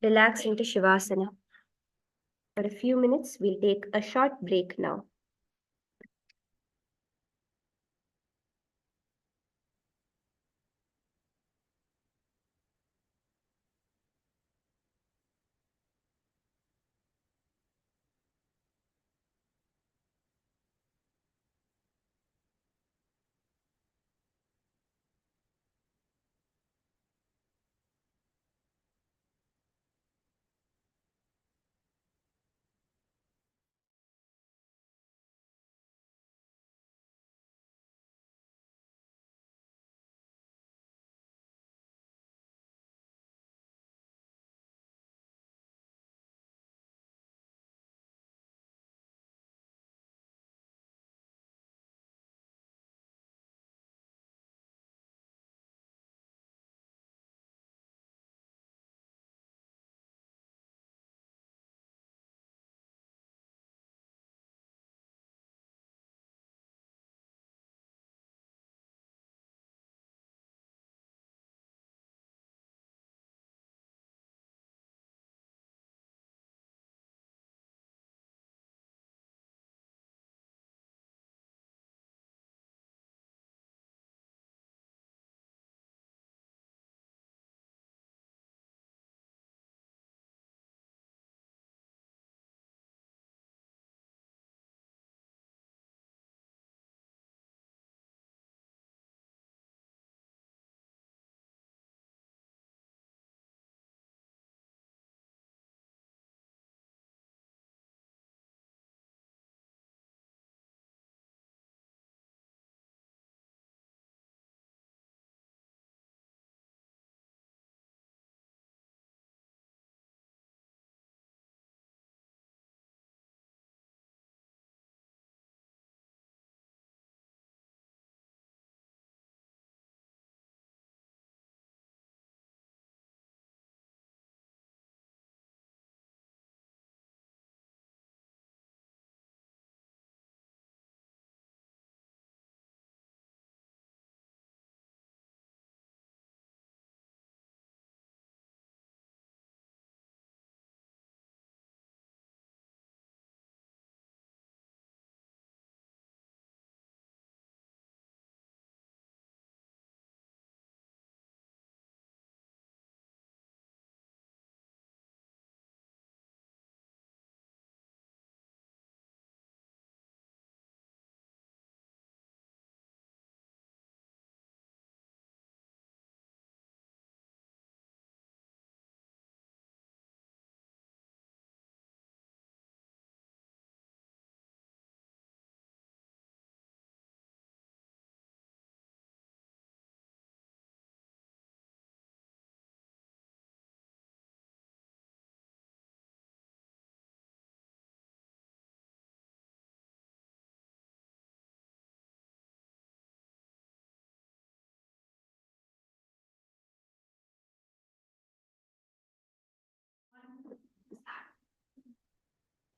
Relax into Shivasana. For a few minutes, we'll take a short break now.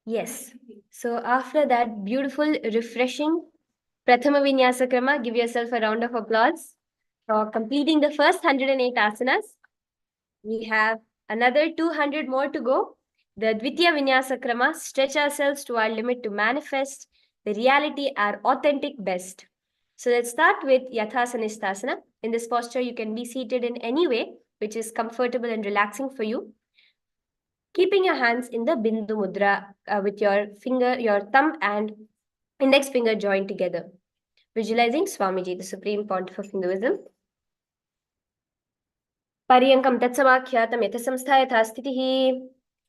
Yes. So after that beautiful, refreshing Prathama Vinyasa Krama, give yourself a round of applause for completing the first 108 asanas. We have another 200 more to go. The Dvitiya Vinyasa Krama, stretch ourselves to our limit to manifest the reality, our authentic best. So let's start with Yathasanisthasana. In this posture, you can be seated in any way which is comfortable and relaxing for you. Keeping your hands in the Bindu Mudra with your thumb and index finger joined together. Visualizing Swamiji, the Supreme Pontiff of Hinduism. Paryankam Tatsavakhyatam Yatha Samsthayatha Sthitihi.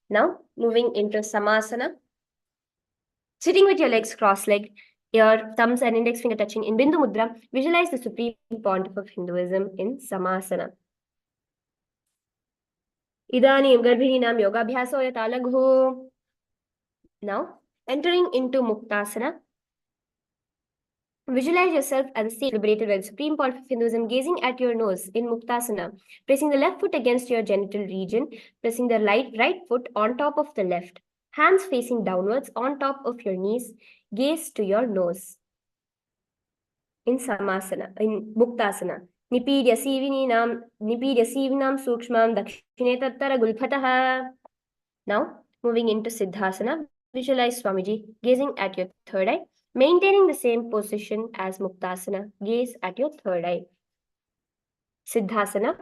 Now, moving into Samasana. Sitting with your legs cross-legged, your thumbs and index finger touching in Bindu Mudra, visualize the Supreme Pontiff of Hinduism in Samasana. Idanim Garbhinam Yogabhyaso Yata Laghu. Now, entering into Muktasana. Visualize yourself as a state liberated by the Supreme Pontiff of Hinduism, gazing at your nose in Muktasana, placing the left foot against your genital region, pressing the right foot on top of the left, hands facing downwards on top of your knees, gaze to your nose. In Samasana, in Muktasana. Nipidya sivinam sukshmam dakshine tattara gulphataha. Now, moving into Siddhasana, visualize Swamiji gazing at your third eye, maintaining the same position as Muktasana. Gaze at your third eye. Siddhasana.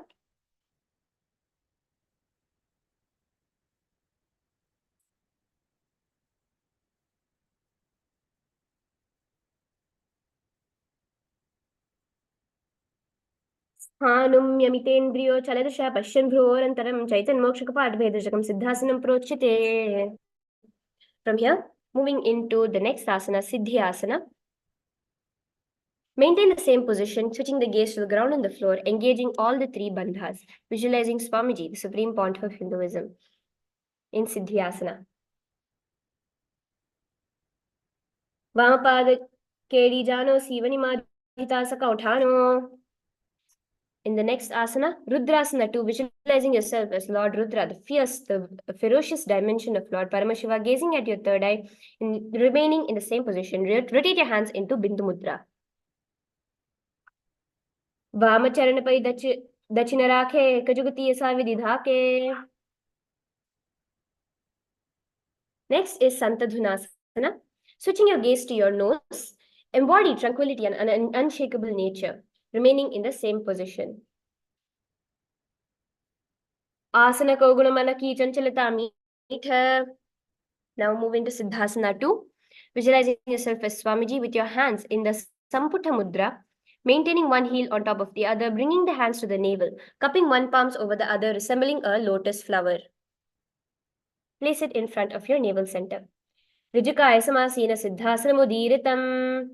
Hanum yamitendriyo chaladasha pashyan bhrorantaram chaitanmokshakapadbhedajakam Siddhasanam prochite. From here, moving into the next asana, Siddhyasana. Maintain the same position, switching the gaze to the ground and the floor, engaging all the three bandhas, visualizing Swamiji, the Supreme Pontiff of Hinduism, in Siddhyasana. Vamapad Kedi Jano Sivani Madhita Sakauthano. In the next asana, Rudrasana 2, visualizing yourself as Lord Rudra, the ferocious dimension of Lord Paramashiva, gazing at your third eye, and remaining in the same position. Rotate your hands into Bindu Mudra. Vamacharanapari Dachinarake Kajugati Savididhake. Next is Santadhunasana. Switching your gaze to your nose, embody tranquility and an unshakable nature, remaining in the same position. Asana Kogunamanaki Chanchalata Meetha. Now moving to Siddhasana 2. Visualizing yourself as Swamiji with your hands in the Samputha Mudra, maintaining one heel on top of the other, bringing the hands to the navel, cupping one palm over the other, resembling a lotus flower. Place it in front of your navel center. Rijukaya Samasena Siddhasana Mudiritam.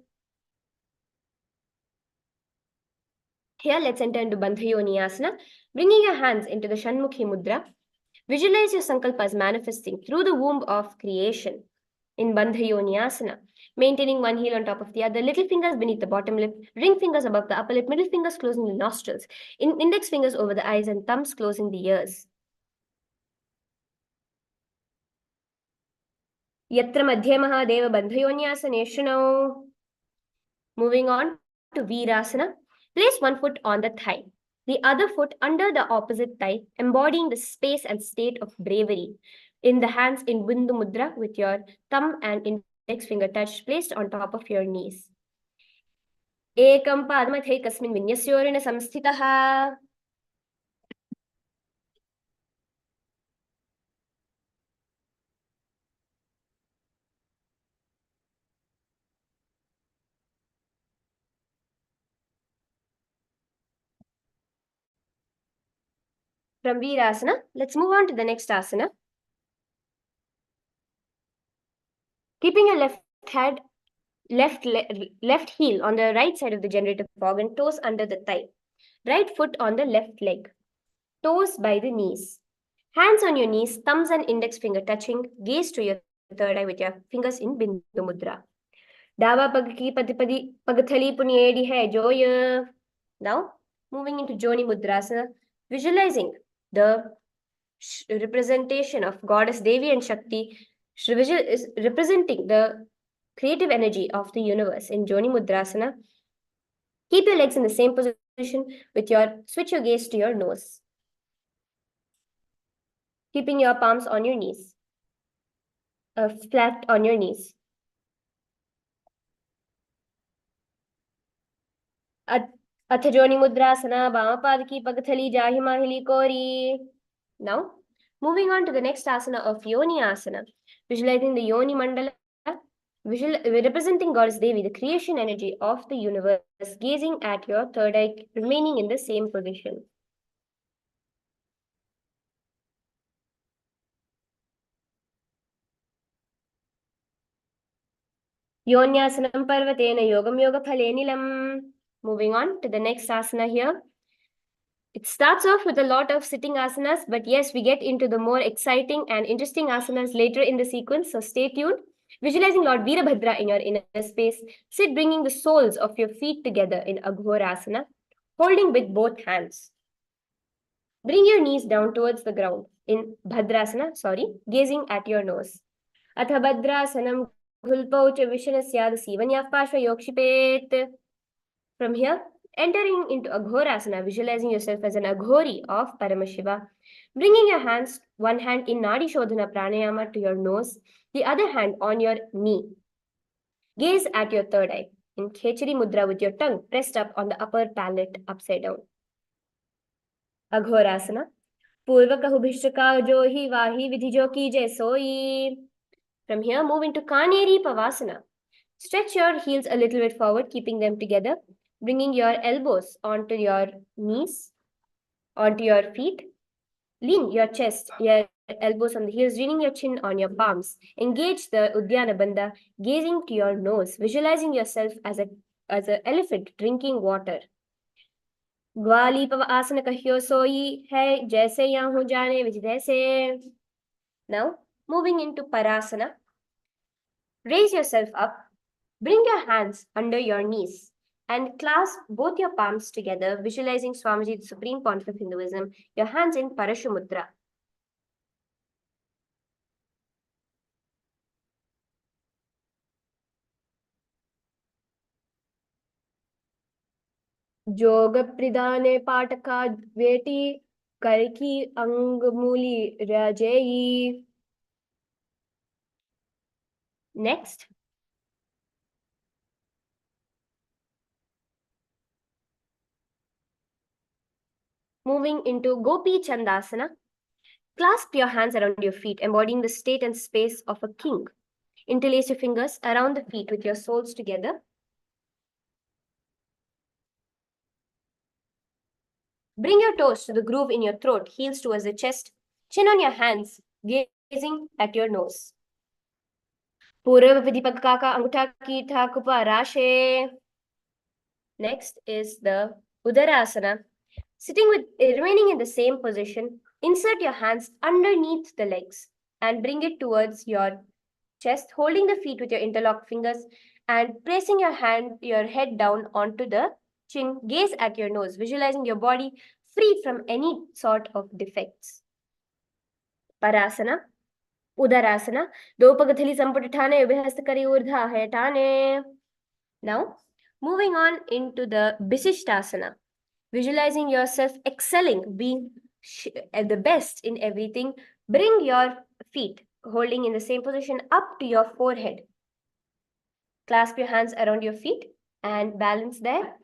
Here, let's enter into Bandhayoniyasana, bringing your hands into the Shanmukhi Mudra. Visualize your sankalpas manifesting through the womb of creation in Bandhayoniyasana, maintaining one heel on top of the other, little fingers beneath the bottom lip, ring fingers above the upper lip, middle fingers closing the nostrils, index fingers over the eyes, and thumbs closing the ears. Yatra Madhya Mahadeva Bandhayoniyasane Shunau. Moving on to Virasana, place one foot on the thigh, the other foot under the opposite thigh, embodying the space and state of bravery. In the hands in Bindu Mudra with your thumb and index finger touched, placed on top of your knees. Ekam padmathe kasmin vinyasyorina samsthitaha. From Virasana, let's move on to the next asana. Keeping your left heel on the right side of the generative organ, toes under the thigh, right foot on the left leg, toes by the knees. Hands on your knees, thumbs and index finger touching, gaze to your third eye with your fingers in Bindu Mudra. Dava pag ki pagathali punyedi hai joya. Now, moving into Joni Mudrasana, visualizing the representation of Goddess Devi and Shakti, is representing the creative energy of the universe in Joni Mudrasana. Keep your legs in the same position with switch your gaze to your nose. Keeping your palms on your knees, flat on your knees. Athajoni Mudrasana, Bamapad ki Pagathali Jahi Mahili Kori. Now, Moving on to the next asana of Yoni Asana, visualizing the Yoni Mandala, representing Goddess Devi, the creation energy of the universe, gazing at your third eye, remaining in the same position. Yonyasanam parvatena yogam yoga phalenilam. Moving on to the next asana here. It starts off with a lot of sitting asanas, but yes, we get into the more exciting and interesting asanas later in the sequence, so stay tuned. Visualizing Lord Veerabhadra in your inner space, sit bringing the soles of your feet together in Aghorasana, holding with both hands. Bring your knees down towards the ground in Bhadrasana, gazing at your nose. Atha Bhadrasanam Ghulpau cha Vishanasya Sivanyah Pashva Yokshipet. From here, entering into Aghorasana, visualizing yourself as an Aghori of Paramashiva, bringing your hands, one hand in Nadi Shodhana Pranayama to your nose, the other hand on your knee. Gaze at your third eye in Khechari Mudra with your tongue pressed up on the upper palate upside down. Aghorasana. Purvaka hubhishtaka johi vahi vidhijo ki jai soi. From here, move into Kaneri Pavasana. Stretch your heels a little bit forward, keeping them together, bringing your elbows onto your knees, onto your feet. Lean your chest, your elbows on the heels, leaning your chin on your palms. Engage the Udyana Bandha, gazing to your nose, visualizing yourself as an elephant drinking water. ग्वाली पव आसन कहियो सोई है जैसे यहाँ हो जाने विच जैसे. Now, moving into Parasana. Raise yourself up. Bring your hands under your knees and clasp both your palms together, visualizing Swamiji, the Supreme Pontiff of Hinduism, your hands in Parashumudra. जोग प्रिदाने पाटका वेटी करकी अंगमूली रजेई. Next. Moving into Gopi Chandasana. Clasp your hands around your feet, embodying the state and space of a king. Interlace your fingers around the feet with your soles together. Bring your toes to the groove in your throat, heels towards the chest, chin on your hands, gazing at your nose. Purva Vidipaka Angutha Kita Kupa Rashe. Next is the Udarasana. Sitting with remaining in the same position, insert your hands underneath the legs and bring it towards your chest, holding the feet with your interlocked fingers and placing your head down onto the chin. Gaze at your nose, visualizing your body free from any sort of defects. Parasana, Udarasana, Dopagathali Samputithane, Vihastakari Urdha Hetane. Now, moving on into the Visishtasana. Visualizing yourself excelling, being the best in everything. Bring your feet, holding in the same position, up to your forehead. Clasp your hands around your feet and balance there.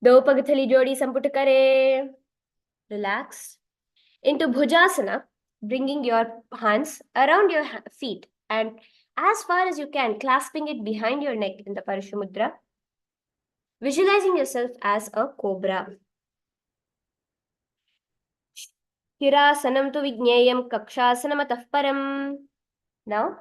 Do pagathali jodi samput kare. Relax. Into Bhujasana, bringing your hands around your feet and as far as you can, clasping it behind your neck in the Parashumudra. Visualizing yourself as a cobra. Hirasanam tu vijneyam kakshasanam atah param. Now,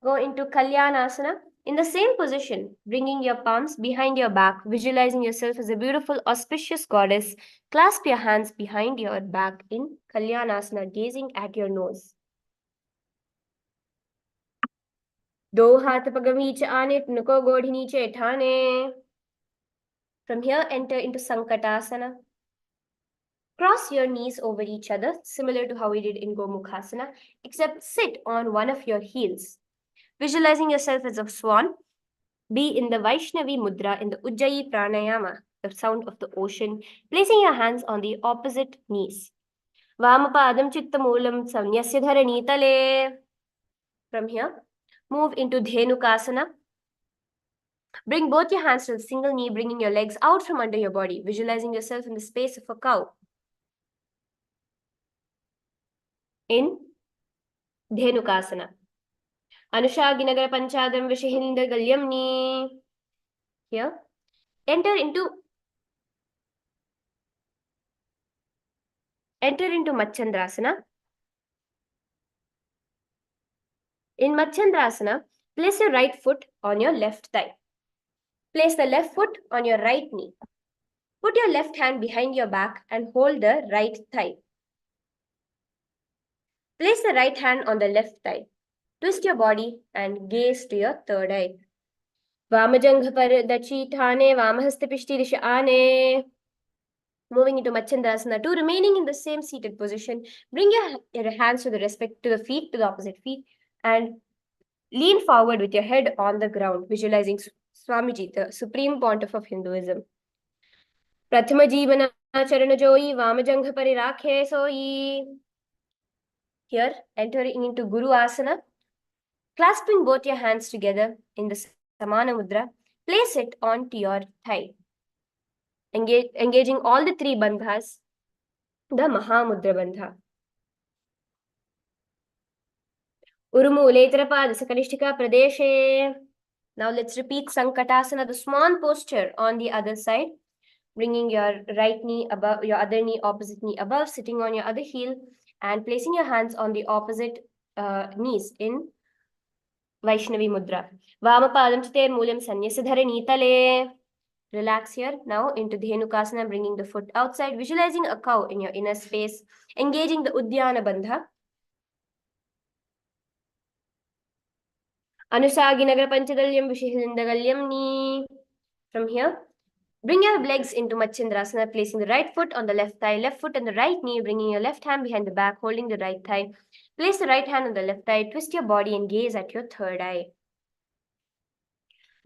go into Kalyanasana. In the same position, bringing your palms behind your back, visualizing yourself as a beautiful, auspicious goddess. Clasp your hands behind your back in Kalyanasana, gazing at your nose. Do haath pag niche aane, nuko godhi niche thane. From here, enter into Sankatasana. Cross your knees over each other, similar to how we did in Gomukhasana, except sit on one of your heels. Visualizing yourself as a swan, be in the Vaishnavi Mudra in the Ujjayi Pranayama, the sound of the ocean, placing your hands on the opposite knees. Vamapadam Chittamulam Samnyasya Dharani Tale. From here, move into Dhenukasana. Bring both your hands to the single knee, bringing your legs out from under your body, visualizing yourself in the space of a cow. in Dhenukasana. Anushaginagar Panchadam Vishihinda Galyamni. Here, enter into Machandrasana. In Machandrasana, place your right foot on your left thigh. Place the left foot on your right knee. Put your left hand behind your back and hold the right thigh. Place the right hand on the left thigh. Twist your body and gaze to your third eye. Vamajangha Paradachi Thane Vamahasta Pishti Disha Ane. Moving into Machandrasana 2, remaining in the same seated position. Bring your hands to the feet, to the opposite feet, and lean forward with your head on the ground, visualizing Swamiji, the supreme pontiff of Hinduism. Prathama Jivana Charana Joyi Vamajangha Parirakhe Soyi. Here, entering into Guru Asana, clasping both your hands together in the Samana Mudra, place it onto your thigh. Engaging all the three bandhas, the Mahamudra Bandha. Urumuletrapada Sakanishtika Pradeshe. Now let's repeat Sankatasana, the swan posture on the other side. Bringing your right knee above, your other knee, opposite knee above, sitting on your other heel, and placing your hands on the opposite knees in Vaishnavi Mudra. Vamapadam Chiter Mulyam Sanyasadhare Nitale. Relax here. Now into Dhenukasana, bringing the foot outside, visualizing a cow in your inner space, engaging the Udyana Bandha. Anusaginagar Panchadalyam Vishihindaгаlyam Ni. From here, bring your legs into Machandrasana, placing the right foot on the left thigh, left foot on the right knee, bringing your left hand behind the back, holding the right thigh. Place the right hand on the left thigh, twist your body and gaze at your third eye.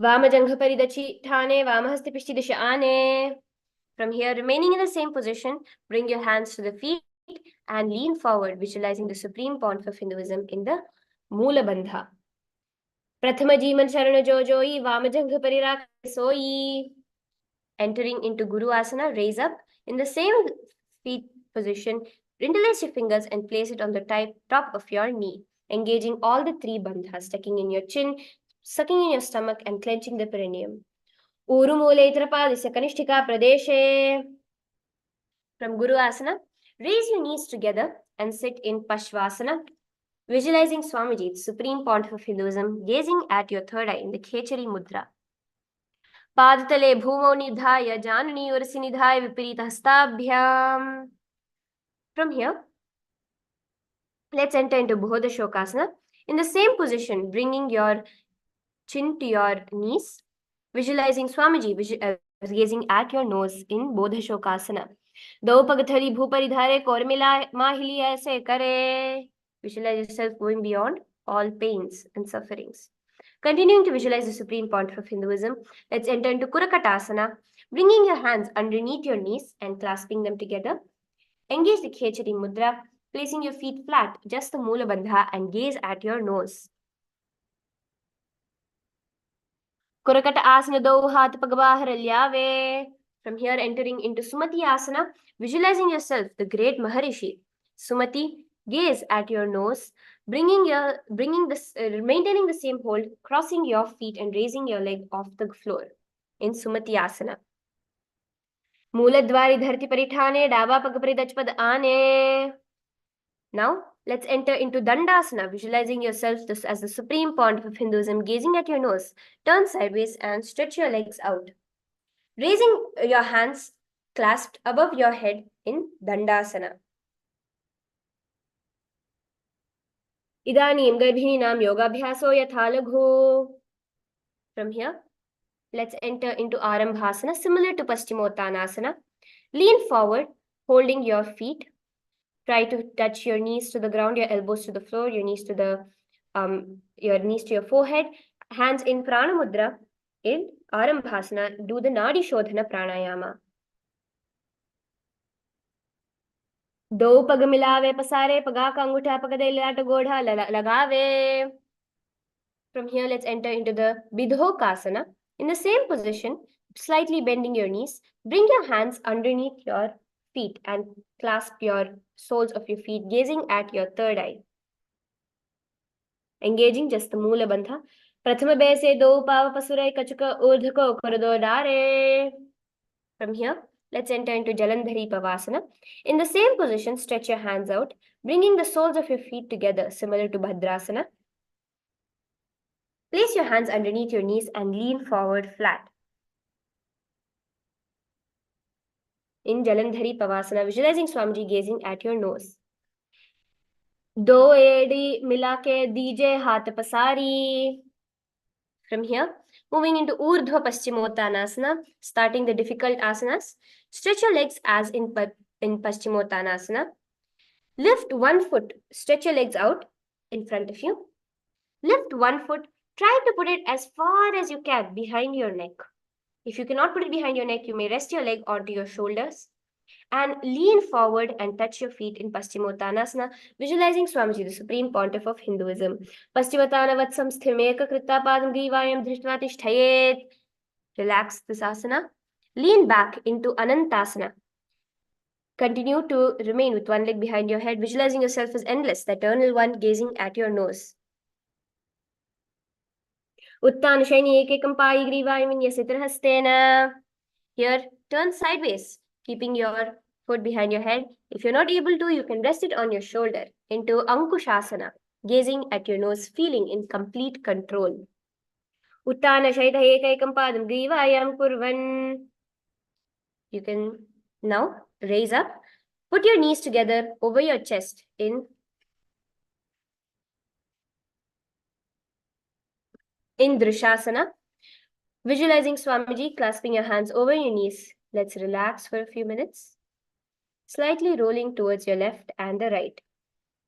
Vamajangha Paridachi Thane Vamahasti Pishti Disha Ane. From here, remaining in the same position, bring your hands to the feet and lean forward, visualizing the supreme pontiff of Hinduism in the Mula Bandha. Prathama Jiman Sharana Jojoyi Vamajangha Parirak Soyi. Entering into Guru Asana, raise up in the same feet position, interlace your fingers and place it on the top of your knee, engaging all the three bandhas, tucking in your chin, sucking in your stomach and clenching the perineum. Urumuletrapadisya Kanishtika Pradeshe. From Guru Asana, raise your knees together and sit in Pashvasana, visualizing Swamiji, the supreme pontiff of Hinduism, gazing at your third eye in the Khechari Mudra. Padatale Bhumo Nidhaya Janani Urasi Nidhaya Viparita Hastabhyam. From here, let's enter into Bodha Shokasana. In the same position, bringing your chin to your knees, visualizing Swamiji, gazing at your nose in Bodha Shokasana. Do Pagathali Bhuparidhare Kormila Mahili Aise Kare. Visualize yourself going beyond all pains and sufferings. Continuing to visualize the supreme pontiff of Hinduism, let's enter into Kurakatasana, bringing your hands underneath your knees and clasping them together. Engage the Khechari Mudra, placing your feet flat, just the Mula Bandha, and gaze at your nose. Kurakata Asana Do Hat Pagabaharalyave. From here, entering into Sumati Asana, visualizing yourself, the great Maharishi. Sumati, gaze at your nose, maintaining the same hold, crossing your feet and raising your leg off the floor in Sumati Asana. Mooladwari Dharti Parithane, Dava Pagapridachpad Ane. Now, let's enter into Dandasana, visualizing yourself as the supreme pontiff of Hinduism, gazing at your nose. Turn sideways and stretch your legs out. Raising your hands clasped above your head in Dandasana. Idanim Garbhininam Yogabhyaso Yatha Laghu. From here, let's enter into Arambhasana, similar to Paschimottanasana. Lean forward, holding your feet. Try to touch your knees to the ground, your elbows to the floor, your knees to your forehead. Hands in Prana Mudra. In Arambhasana, do the Nadi Shodhana Pranayama. Do pag milave pasare, paga ka angutha pagade lata godha lagave. From here, let's enter into the Bidhokasana. In the same position, slightly bending your knees, bring your hands underneath your feet and clasp your soles of your feet, gazing at your third eye. Engaging just the Moola Bandha. Prathama Bese do Pava Pasurai Kachuka Urdhako Korado Dare. From here, let's enter into Jalandhari Pavasana. In the same position, stretch your hands out, bringing the soles of your feet together, similar to Bhadrasana. Place your hands underneath your knees and lean forward flat. In Jalandhari Pavasana, visualizing Swamiji gazing at your nose. Do edi milake dije hath pasari. From here, moving into Urdhva Paschimottanasana, starting the difficult asanas. Stretch your legs as in Paschimottanasana. Lift one foot, stretch your legs out in front of you. Lift one foot, try to put it as far as you can behind your neck. If you cannot put it behind your neck, you may rest your leg onto your shoulders and lean forward and touch your feet in Paschimottanasana, visualizing Swamiji, the Supreme Pontiff of Hinduism. Paschimottanavad samsthimeka krittapadam grivayam drishtva tishtayet. Relax this asana. Lean back into Anantasana. Continue to remain with one leg behind your head, visualizing yourself as endless, the eternal one gazing at your nose. Uttana Shaini Ekekam Pai Grivayam Vinyasitrahastena. Here, turn sideways, keeping your foot behind your head. If you're not able to, you can rest it on your shoulder into Ankushasana, gazing at your nose, feeling in complete control. Uttana Shaita Ekekam Padam Grivayam Kurvan. You can now raise up. Put your knees together over your chest in Drishasana. Visualizing Swamiji clasping your hands over your knees. Let's relax for a few minutes. Slightly rolling towards your left and the right.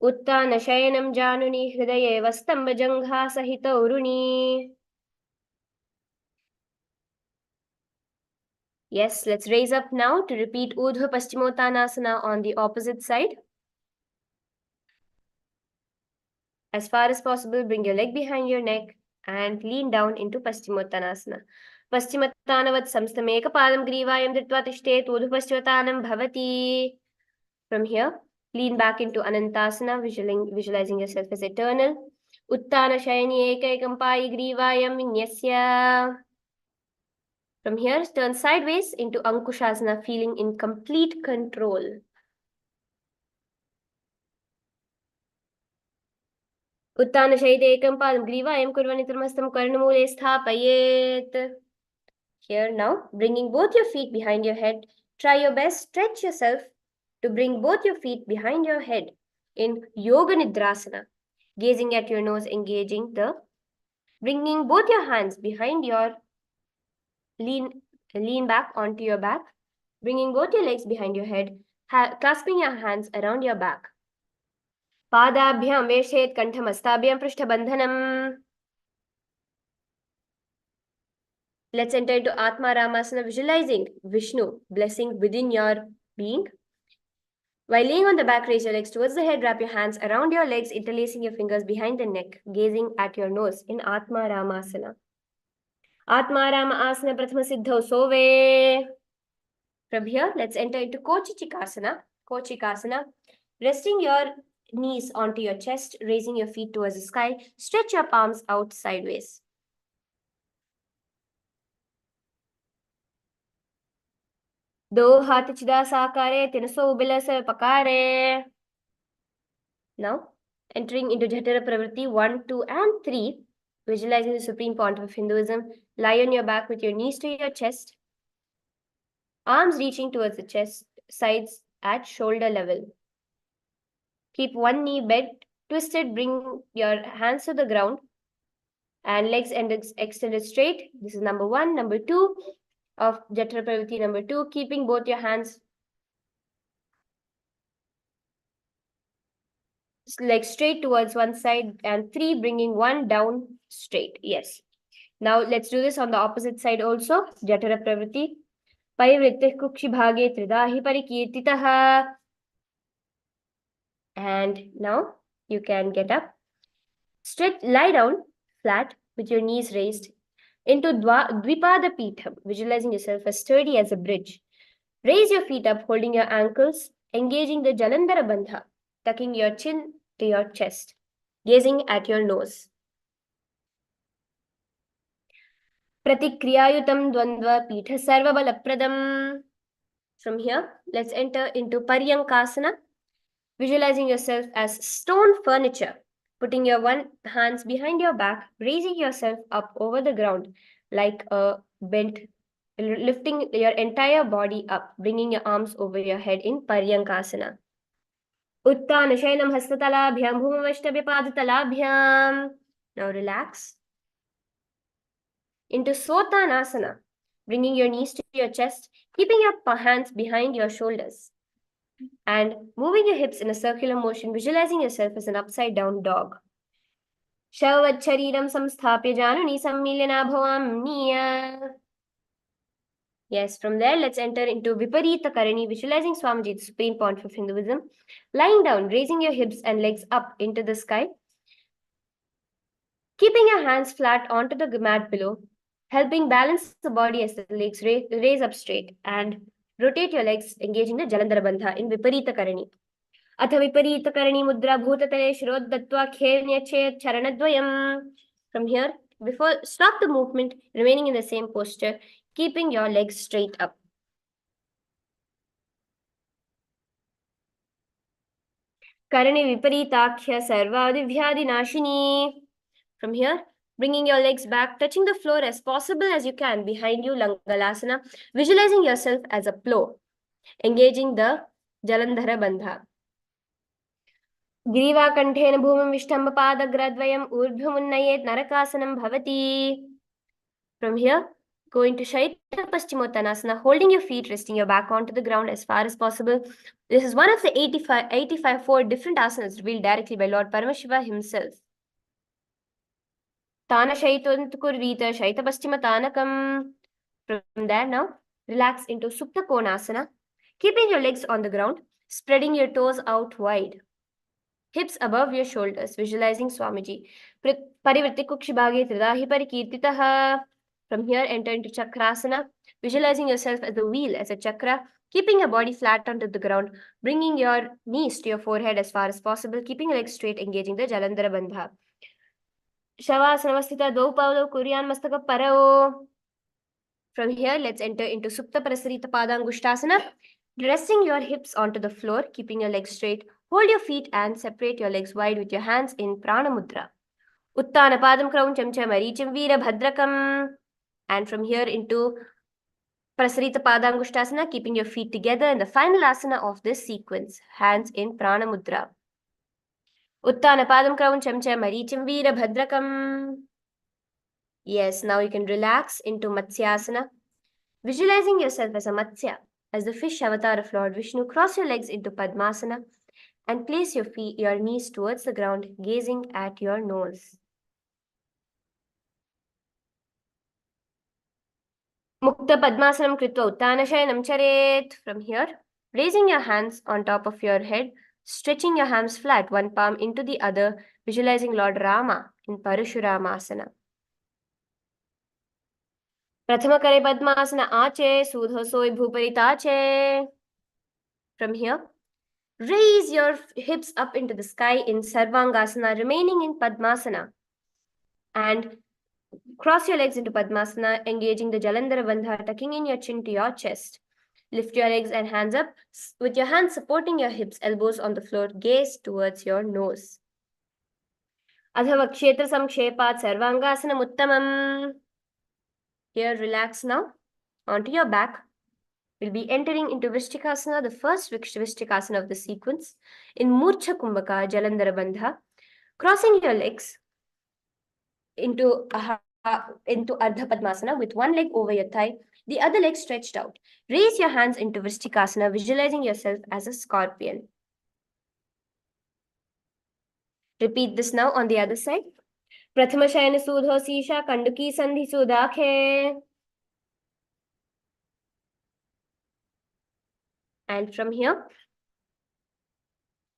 Uttana Shayanam Januni Hridaye Vastamba Jangha Sahita Uruni. Yes, let's raise up now to repeat Urdhva Paschimottanasana on the opposite side. As far as possible, bring your leg behind your neck and lean down into Paschimottanasana. Paschimottanavad samstameka padam grivayam dhritva tishtet Urdhva Paschimottanam bhavati. From here, lean back into Anantasana, visualizing yourself as eternal. Uttana Shayani Ekaikam Pai Grivayam Vinyasya. From here, turn sideways into Ankushasana, feeling in complete control. Uttana Shaite Ekam Padam Grivayam Kurvanitramastam Karnamule Sthapayet. Here now, bringing both your feet behind your head, try your best, stretch yourself to bring both your feet behind your head in Yoga Nidrasana, gazing at your nose, engaging bringing both your hands behind your lean back onto your back, bringing both your legs behind your head, clasping your hands around your back. Padabhyam veshet kanthamastabhyam prishtabandhanam. Let's enter into Atma Ramasana, visualizing Vishnu blessing within your being. While laying on the back, raise your legs towards the head, wrap your hands around your legs, interlacing your fingers behind the neck, gazing at your nose in Atma Ramasana. Atma Rama Asana Prathama Siddho Sove. From here, let's enter into Kochichikasana. Kochikasana. Resting your knees onto your chest, raising your feet towards the sky. Stretch your palms out sideways. Do hath chida sakare tinaso ubilasa pakare. Now, entering into Jatara Pravritti 1, 2, and 3, visualizing the Supreme Pontiff of Hinduism. Lie on your back with your knees to your chest, arms reaching towards the chest, sides at shoulder level. Keep one knee bent, twisted, bring your hands to the ground, and legs extended straight. This is number 1. Number 2 of Jatara Pravritti number 2, keeping both your hands legs straight towards one side, and 3, bringing one down straight. Yes. Now let's do this on the opposite side also. Jatara Pravritti. Parivrittih kukshi bhage tridahi parikirtitaha. And now you can get up. Lie down flat with your knees raised into Dvipada Pitham, visualizing yourself as sturdy as a bridge. Raise your feet up, holding your ankles, engaging the Jalandhara Bandha, tucking your chin to your chest, gazing at your nose. Pratikriyayutam Dvandva Pitha Sarvabala-pradam. From here, let's enter into Paryankasana, visualizing yourself as stone furniture, putting your one hands behind your back, raising yourself up over the ground like a bent, lifting your entire body up, bringing your arms over your head in Paryankasana. Uttanashayam hastatalabhyam bhumavashtabhyapadatalabyam. Now relax into Sotanasana, bringing your knees to your chest, keeping your hands behind your shoulders, and moving your hips in a circular motion, visualizing yourself as an upside down dog. Shavachariram samsthapya januni sammilya bhavamniya. Yes, from there, let's enter into Viparita Karani, visualizing Swamiji, the supreme point of Hinduism. Lying down, raising your hips and legs up into the sky, keeping your hands flat onto the mat below, helping balance the body as the legs raise up straight, and rotate your legs, engaging the Jalandhara Bandha in Viparita Karani. अथ विपरीतकरणी मुद्रा भूततले शिरोद्धत्वा खेल्यचेत् charanadvayam. From here, before stop the movement, remaining in the same posture, keeping your legs straight up. Karani viparitakhya sarvadivyadinashini. From here, bringing your legs back, touching the floor as possible as you can behind you, Langalasana, visualizing yourself as a plow, engaging the Jalandhara Bandha. ग्रीवाकण्ठेन भूमिं विष्टम्भपादग्रद्वयम् ऊर्ध्वमुन्नयेत् नरकासनं भवति. From here, go into Shaita Paschimottanasana, holding your feet, resting your back onto the ground as far as possible. This is one of the 84 different asanas revealed directly by Lord Paramashiva himself. Tana Shaitantukurvita Shaita Paschimotanakam. From there now, relax into Supta Konasana, keeping your legs on the ground, spreading your toes out wide. Hips above your shoulders, visualizing Swamiji. Parivritti Kukshibhage Tridahi Parikirtitaha. From here, enter into Chakrasana, visualizing yourself as a wheel, as a chakra, keeping your body flat onto the ground, bringing your knees to your forehead as far as possible, keeping your legs straight, engaging the Jalandhara Bandha. Shavasana Dvau Paulo Kuryan Mastaka Parao. From here, let's enter into Supta Prasarita Padangushtasana, resting your hips onto the floor, keeping your legs straight. Hold your feet and separate your legs wide with your hands in Prana Mudra. Uttana Padam Krauncham Maricham Veera Bhadrakam. And from here into Prasarita Padangushtasana, keeping your feet together in the final asana of this sequence, hands in Prana Mudra. Uttana Padam Krauncham Maricham Veera Bhadrakam. Yes, now you can relax into Matsyasana, visualizing yourself as a Matsya, as the fish avatar of Lord Vishnu. Cross your legs into Padmasana and place your knees towards the ground, gazing at your nose. Mukta Padmasanam Kritva Uttanashayanam Charet. From here, raising your hands on top of your head, stretching your hands flat, one palm into the other, visualizing Lord Rama in Parashuramasana. Prathama Kare Padmasana Ache, Sudha Soi Bhuparitache. From here, raise your hips up into the sky in Sarvangasana, remaining in Padmasana. And cross your legs into Padmasana, engaging the Jalandhara Bandha, tucking in your chin to your chest. Lift your legs and hands up, with your hands supporting your hips, elbows on the floor, gaze towards your nose. Adhava Kshetra Samkshepat Sarvangasana Uttamam. Here, relax now. Onto your back. We'll be entering into Vrishtikasana, the first Vrishtikasana of the sequence, in Murcha Kumbhaka, Jalandhara Bandha, crossing your legs into Ardha Padmasana with one leg over your thigh, the other leg stretched out. Raise your hands into Vrishtikasana, visualizing yourself as a scorpion. Repeat this now on the other side. Prathama Shayana Sudho Sisha Kanduki Sandhi Sudakhe. And from here,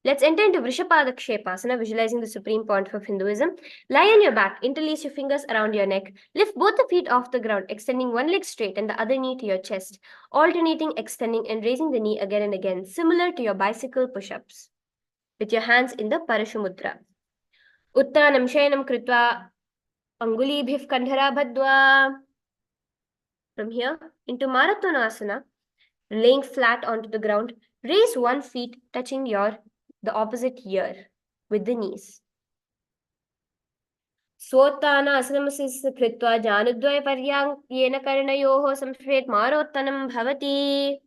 Let's enter into Vrishapadakshepasana, visualizing the supreme point of Hinduism. Lie on your back, interlace your fingers around your neck, lift both the feet off the ground, extending one leg straight and the other knee to your chest, alternating, extending, and raising the knee again and again, similar to your bicycle push-ups. With your hands in the Parashumudra. Uttanam shayanam kritva angulibhiv kandhara bhadva. From here, into Marathonasana, laying flat onto the ground, raise one foot touching the opposite ear with the knees. Swottanasanamasya kritva janudvaya paryayena karnayoho samshvet marottanam bhavati.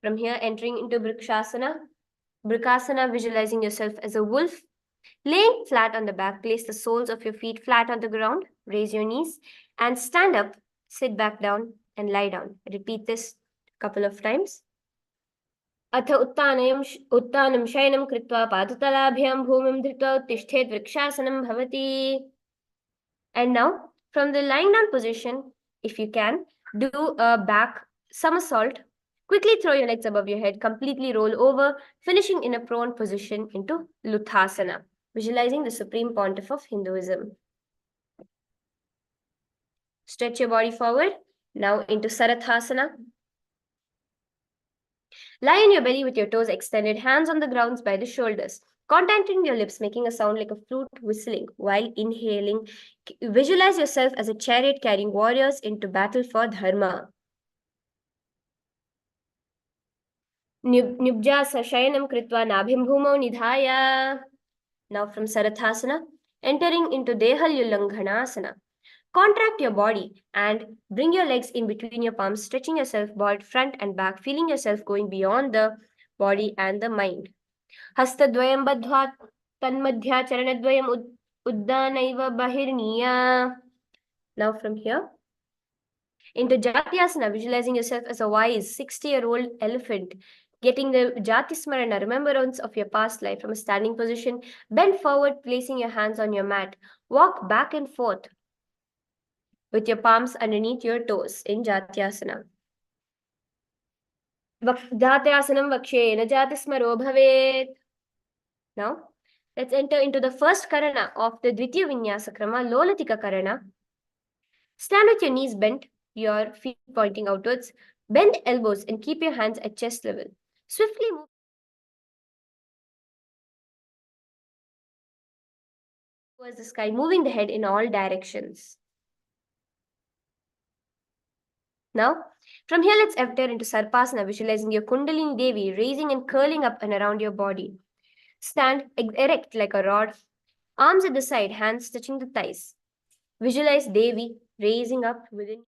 From here, entering into Brikasana, visualizing yourself as a wolf. Laying flat on the back, place the soles of your feet flat on the ground, raise your knees, and stand up, sit back down, and lie down. Repeat this a couple of times. अथ उत्तानं शयनं कृत्वा पादतलाभ्यां भूमिं धृत्वा उत्तिष्ठेत् वृक्षासनं भवति. And now, from the lying down position, if you can, do a back somersault. Quickly throw your legs above your head, completely roll over, finishing in a prone position into Luthasana, visualizing the supreme pontiff of Hinduism. Stretch your body forward. Now into Sarathasana. Lie on your belly with your toes extended, hands on the ground by the shoulders. Contacting your lips, making a sound like a flute whistling while inhaling. Visualize yourself as a chariot carrying warriors into battle for dharma. Nubja shayanam kritva nabhim bhumau nidhaya. Now from Sarathasana, entering into Dehalyulanghanasana. Contract your body and bring your legs in between your palms, stretching yourself both front and back, feeling yourself going beyond the body and the mind. Hastadvayam badhva tanmadhya charanadvayam uddanaiva bahirniya. Now from here, into Jatyasana, visualizing yourself as a wise 60-year-old elephant, getting the Jati Smarana, remembrance of your past life from a standing position. Bend forward, placing your hands on your mat. Walk back and forth with your palms underneath your toes in Jatyasana. Jatyasanam vakshena jatismaro bhavet. Now, let's enter into the first karana of the Dvitiya Vinyasa Krama, Lolatika Karana. Stand with your knees bent, your feet pointing outwards. Bend the elbows and keep your hands at chest level. Swiftly move towards the sky, moving the head in all directions. Now, from here, let's enter into Sarpasana, visualizing your Kundalini Devi raising and curling up and around your body. Stand erect like a rod, arms at the side, hands touching the thighs. Visualize Devi raising up within.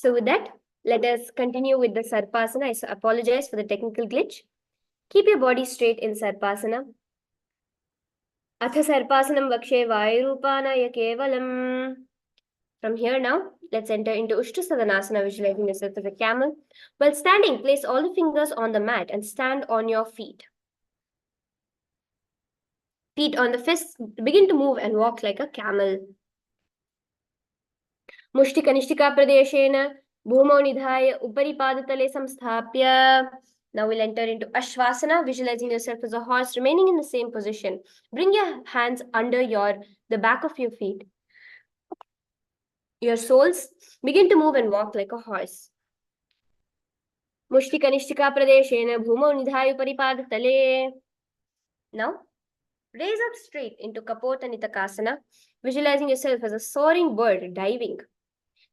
So with that, let us continue with the Sarpasana. I apologize for the technical glitch. Keep your body straight in Sarpasana. अथ सर्पासनं वक्षे वायुरूपानाय केवलम्. From here now, let's enter into Ushtrasadanasana, visualizing yourself as a camel. While standing, place all the fingers on the mat and stand on your feet. Feet on the fists, begin to move and walk like a camel. मुष्टिकनिष्ठिकाप्रदेशेन भूमौ निधाय उपरि पादतले संस्थाप्य. Now we'll enter into Ashvasana, visualizing yourself as a horse, remaining in the same position. Bring your hands under the back of your feet. Your soles begin to move and walk like a horse. मुष्टिकनिष्ठिकाप्रदेशेन भूमौ निधाय उपरि पादतले. Now raise up straight into Kapota Nitakasana, visualizing yourself as a soaring bird diving.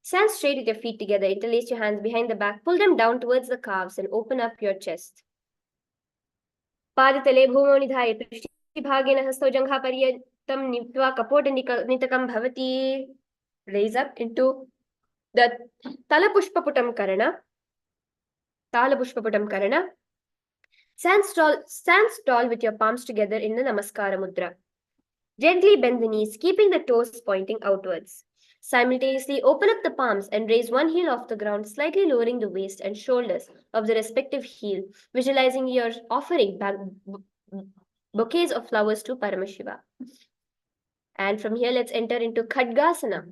Stand straight with your feet together, interlace your hands behind the back, pull them down towards the calves and open up your chest. Padatale bhumo nidhaya prishtibhagena hasto jangha paryantam nitva kapota nitakam bhavati. Raise up into the Talapushpaputam Karana. Stand tall with your palms together in the Namaskara Mudra. Gently bend the knees, keeping the toes pointing outwards. Simultaneously, open up the palms and raise one heel off the ground, slightly lowering the waist and shoulders of the respective heel, visualizing your offering bouquets of flowers to Paramashiva. And from here, let's enter into Khadgasana.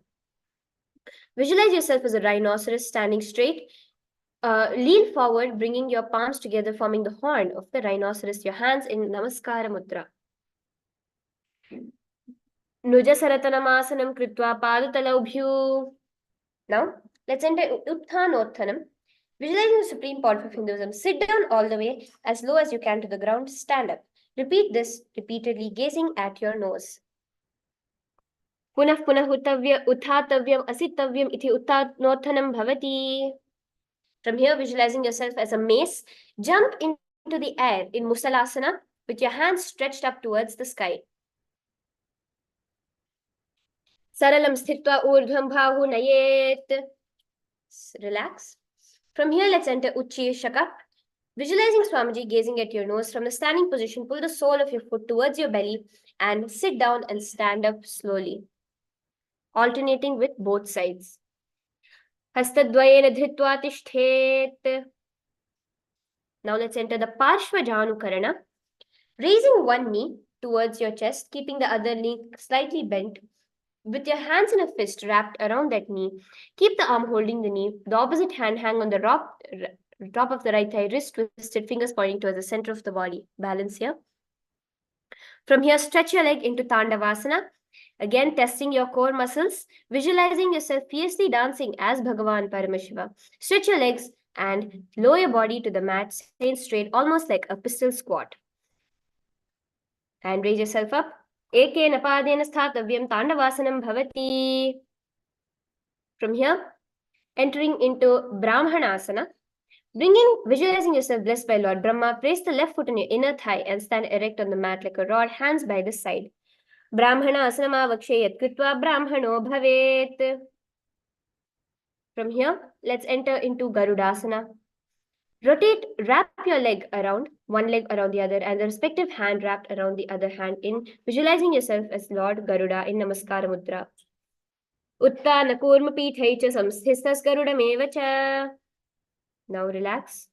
Visualize yourself as a rhinoceros standing straight. Lean forward, bringing your palms together, forming the horn of the rhinoceros, your hands in Namaskara Mudra. Nujasaratanamasanam kritva padatalaubhyu. Now, let's enter Uttanottanam. Visualizing the supreme point of Hinduism. Sit down all the way, as low as you can to the ground. Stand up. Repeat this repeatedly, gazing at your nose. Punah punah uthatavyam asitavyam iti uttanottanam bhavati. From here, visualizing yourself as a mace, jump into the air in Musalasana with your hands stretched up towards the sky. Saralam sthitva urdhvam bhahu nayet. Relax. From here, let's enter Uchi Shaka. Visualizing Swamiji gazing at your nose from the standing position, pull the sole of your foot towards your belly and sit down and stand up slowly, alternating with both sides. Hastadvayena dhritva tishthet. Now let's enter the Parshvajanu Karana. Raising one knee towards your chest, keeping the other knee slightly bent. With your hands in a fist wrapped around that knee, keep the arm holding the knee. The opposite hand hang on the top of the right thigh, wrist twisted, fingers pointing towards the center of the body. Balance here. From here, stretch your leg into Tandavasana. Again, testing your core muscles, visualizing yourself fiercely dancing as Bhagavan Paramashiva. Stretch your legs and lower your body to the mat, staying straight, almost like a pistol squat. And raise yourself up. Ekena padena sthathavyam Tandavasanam bhavati. From here, entering into Brahmanasana. Visualizing yourself blessed by Lord Brahma, place the left foot on your inner thigh and stand erect on the mat like a rod, hands by the side. Brahmana asanama vakshayat kritva brahmano bhavet. From here, let's enter into Garudasana. Wrap your leg around, one leg around the other, and the respective hand wrapped around the other hand in visualizing yourself as Lord Garuda in Namaskara Mudra. Uttana kurma pithai cha samsthistas garudameva cha. Now relax.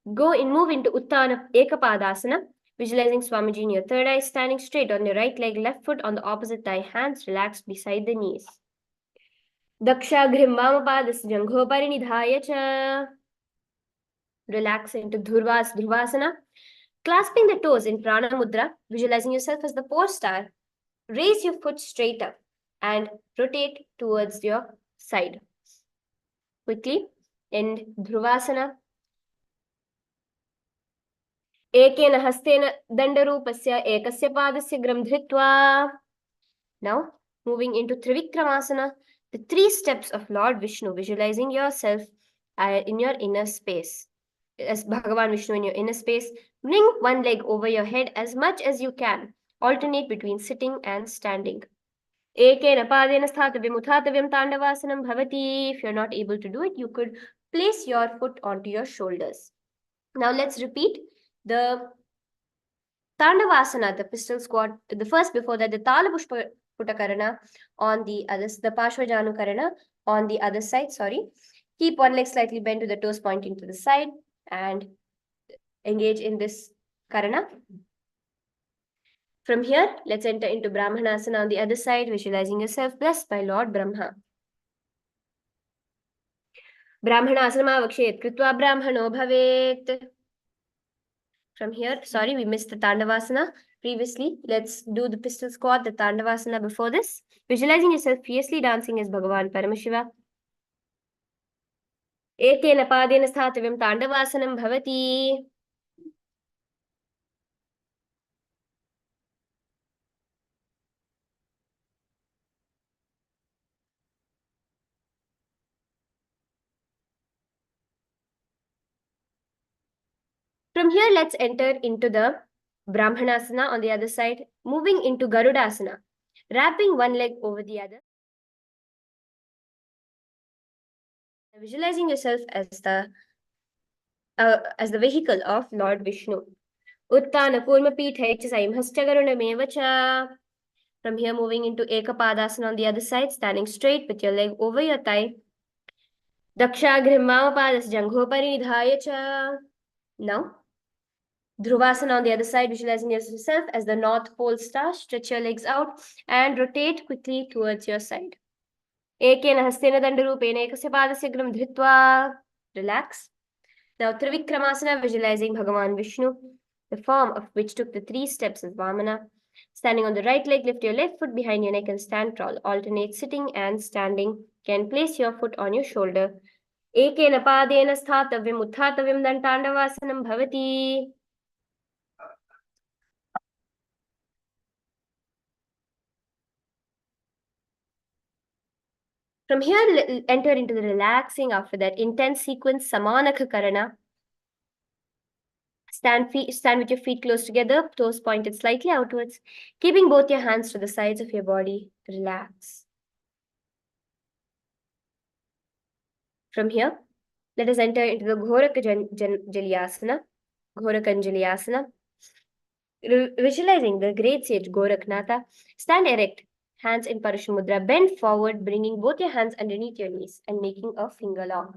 Move into Uttana Ekapadasana, visualizing Swamiji in your third eye, standing straight on your right leg, left foot on the opposite thigh, hands relaxed beside the knees. Daksha Grimvamapadas Jangho Parinidhaya cha. Relax into Dhruvasana. Clasping the toes in Prana Mudra, visualizing yourself as the 4-star. Raise your foot straight up and rotate towards your side. Quickly, in Dhruvasana. Ekena hastena dandarupasya ekasya padasya gram dhritva. Now, moving into Trivikramasana, the 3 steps of Lord Vishnu, visualizing yourself in your inner space. As Bhagavan Vishnu in your inner space, bring one leg over your head as much as you can. Alternate between sitting and standing. Ekena padena sthatavim uthatavim tandawasanam bhavati. If you're not able to do it, you could place your foot onto your shoulders. Now let's repeat the Tandavasana, the pistol squat, the first before that, the Talapushpa Putakarana on the other, the Pashvajanu Karana on the other side, sorry. Keep one leg slightly bent with the toes pointing to the side and engage in this Karana. From here, let's enter into Brahmanasana on the other side, visualizing yourself blessed by Lord Brahma. Brahmanasana kritva brahmano bhavet. From here, sorry, we missed the Tandavasana previously. Let's do the pistol squat, the Tandavasana before this. Visualizing yourself fiercely dancing as Bhagavan Paramashiva. Ekena padena sthatavim Tandavasanam bhavati. From here, let's enter into the Brahmanasana on the other side, moving into Garudasana, wrapping one leg over the other. Visualizing yourself as the vehicle of Lord Vishnu. Uttana kurma pithe cha saimhascha garunameva cha. From here, moving into Ekapadasana on the other side, standing straight with your leg over your thigh. Dakshagrimapadas janghopari nidhaya cha. Now, Dhruvasana on the other side, visualizing yourself as the North Pole star. Stretch your legs out and rotate quickly towards your side. Ekena hastena dandarupena ekasya padasya gram dhritva. Relax. Now, Trivikramasana, visualizing Bhagavan Vishnu, the form of which took the 3 steps as Vamana. Standing on the right leg, lift your left foot behind your neck and stand tall. Alternate sitting and standing. Can place your foot on your shoulder. Ekena padena sthatavim uthatavim dantandavasanam bhavati. From here, enter into the relaxing after that intense sequence, Samanaka Karana. Stand with your feet close together, toes pointed slightly outwards, keeping both your hands to the sides of your body. Relax. From here, let us enter into the Ghorakanjalyasana. Visualizing the great sage Goraknatha, stand erect, hands in Parashumudra, bend forward, bringing both your hands underneath your knees and making a finger lock.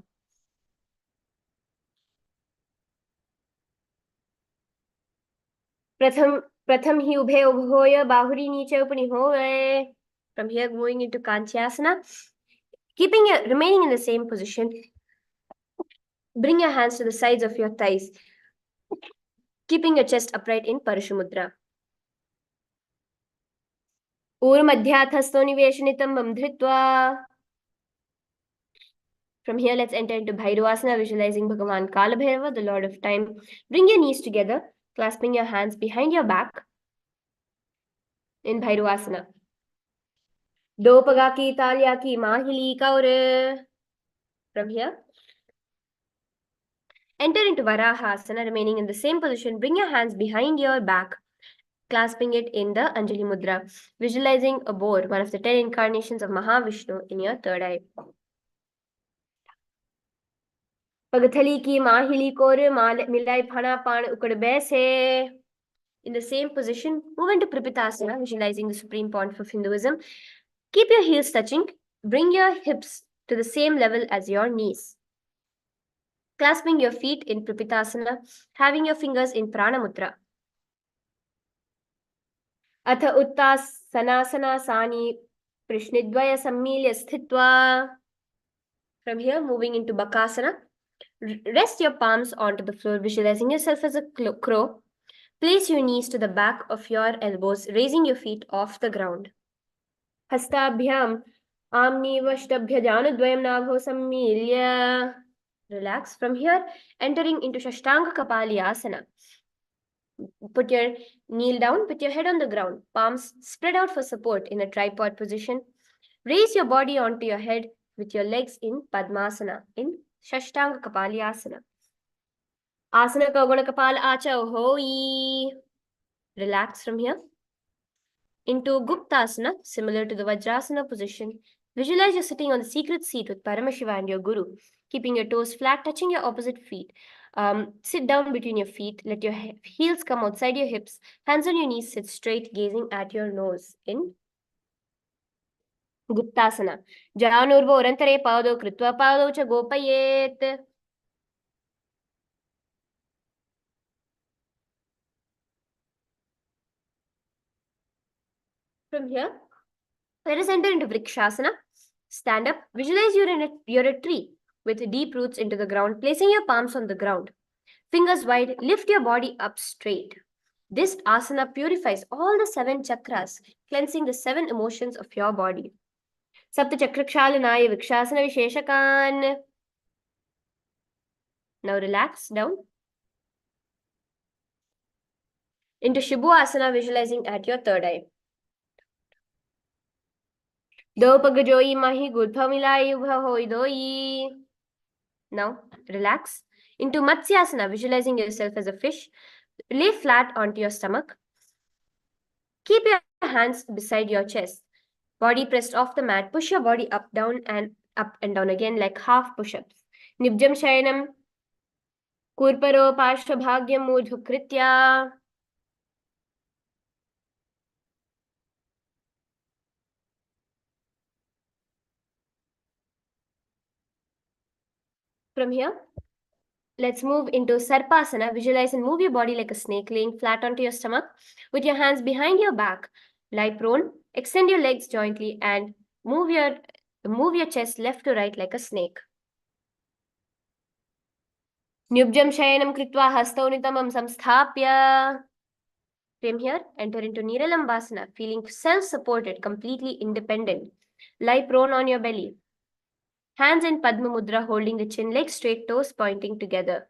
Pratham hi ubhe ubhoya bahuri niche upanihoye. From here, moving into Kanchyasana, remaining in the same position. Bring your hands to the sides of your thighs, keeping your chest upright in Parashumudra. Urmadhyathasto niveshanitam bamdhritva. From here, let's enter into Bhairavasana, visualizing Bhagavan Kalabhairava, the Lord of Time. Bring your knees together, clasping your hands behind your back in Bhairavasana. Dopagaki talyaki mahili kaure. From here, enter into Varahasana, remaining in the same position. Bring your hands behind your back, clasping it in the Anjali Mudra, visualizing a boar, one of the 10 incarnations of Mahavishnu, in your third eye. Pagathali ki mahili kore milai phana pan ukad baise. In the same position, move into Prapitasana, visualizing the supreme point of Hinduism. Keep your heels touching. Bring your hips to the same level as your knees. Clasping your feet in Prapitasana, having your fingers in Prana Mudra. Atha uttanasana sani prishnidvaya sammilya sthitva. From here, moving into Bakasana. Rest your palms onto the floor, visualizing yourself as a crow. Place your knees to the back of your elbows, raising your feet off the ground. Hastabhyam amnivashtabhya janudvayam nabho sammilya. Relax. From here, entering into Shashtanga Kapalyasana. Kneel down, put your head on the ground, palms spread out for support in a tripod position. Raise your body onto your head with your legs in Padmasana, in Shashtanga Kapalyasana. Asana Kaugana Kapal Acha Hoi. Relax from here. into Guptasana, similar to the Vajrasana position. Visualize you're sitting on the secret seat with Paramashiva and your Guru, keeping your toes flat, touching your opposite feet. Sit down between your feet, let your heels come outside your hips, hands on your knees, sit straight, gazing at your nose in Guptasana. Janurvorantare pado kritva pado cha gopayet. From here, let us enter into Vrikshasana. Stand up. Visualize you're a tree with deep roots into the ground, placing your palms on the ground. Fingers wide, lift your body up straight. This asana purifies all the 7 chakras, cleansing the 7 emotions of your body. Sapta chakrakshalanaya vikshasana visheshakan. Now relax down. Into Shibhu asana, visualizing at your third eye. Dopagajoyi mahi gudpamilayi ubhahoidoi. Now relax. Into Matsyasana, visualizing yourself as a fish. Lay flat onto your stomach. Keep your hands beside your chest. Body pressed off the mat. Push your body up and down again like half push-ups. Nibjam shayanam. Kurparo parshvabhagyam mudhukritya. From here, let's move into Sarpasana. Visualize and move your body like a snake, laying flat onto your stomach with your hands behind your back. Lie prone, extend your legs jointly and move your chest left to right like a snake. Nyubjam shayanam kritva hastau nitamam samsthapya. From here, enter into Niralambasana, feeling self-supported, completely independent. Lie prone on your belly. Hands in Padma Mudra, holding the chin, legs straight, toes pointing together.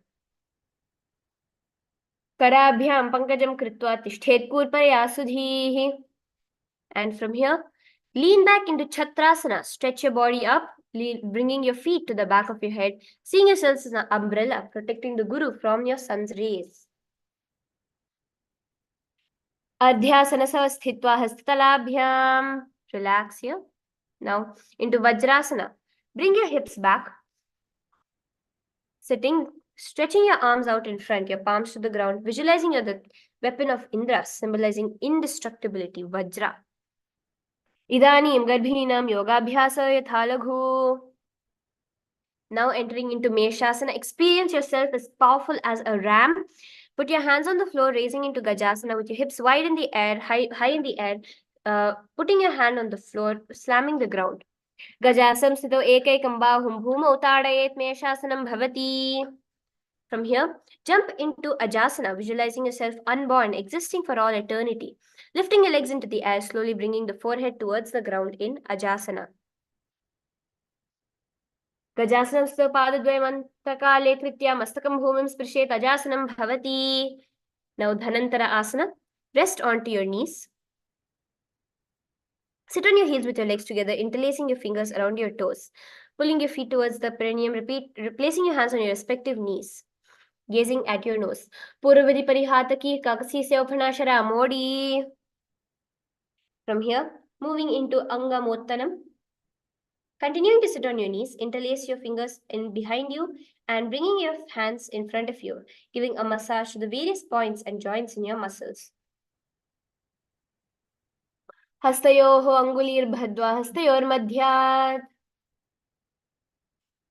Karabhyam pankajam kritva tishthet kurpaya sudhihi. And from here, lean back into Chatrasana. Stretch your body up, bringing your feet to the back of your head, seeing yourself as an umbrella, protecting the Guru from your sun's rays. Adhyasana sthitva hastatalabhyam. Relax here. Now into Vajrasana. Bring your hips back. Sitting, stretching your arms out in front, your palms to the ground, visualizing you're the weapon of Indra, symbolizing indestructibility, Vajra. Idanim garbhinam yogabhyasa yathalaghu. Now entering into Meshasana, experience yourself as powerful as a ram. Put your hands on the floor, raising into Gajasana with your hips wide in the air, high in the air, putting your hand on the floor, slamming the ground. Gajasam sthito ekaikam bahum bhumau tadayet Meshasanam bhavati. From here, jump into Ajasana, visualizing yourself unborn, existing for all eternity. Lifting your legs into the air, slowly bringing the forehead towards the ground in Ajasana. Gajasanam padadvayamantakaale kritya mastakam bhumim sprishet ajasanam bhavati. Now Dhanantara asana. Rest onto your knees. Sit on your heels with your legs together, interlacing your fingers around your toes. Pulling your feet towards the perineum. Replacing your hands on your respective knees. Gazing at your nose. Purvadi parihataki kakasi seophanashara modi. From here, moving into Angamottanam. Continuing to sit on your knees, interlace your fingers in behind you and bringing your hands in front of you, giving a massage to the various points and joints in your muscles. Hastayoho angulir bhadva hastayor madhyat.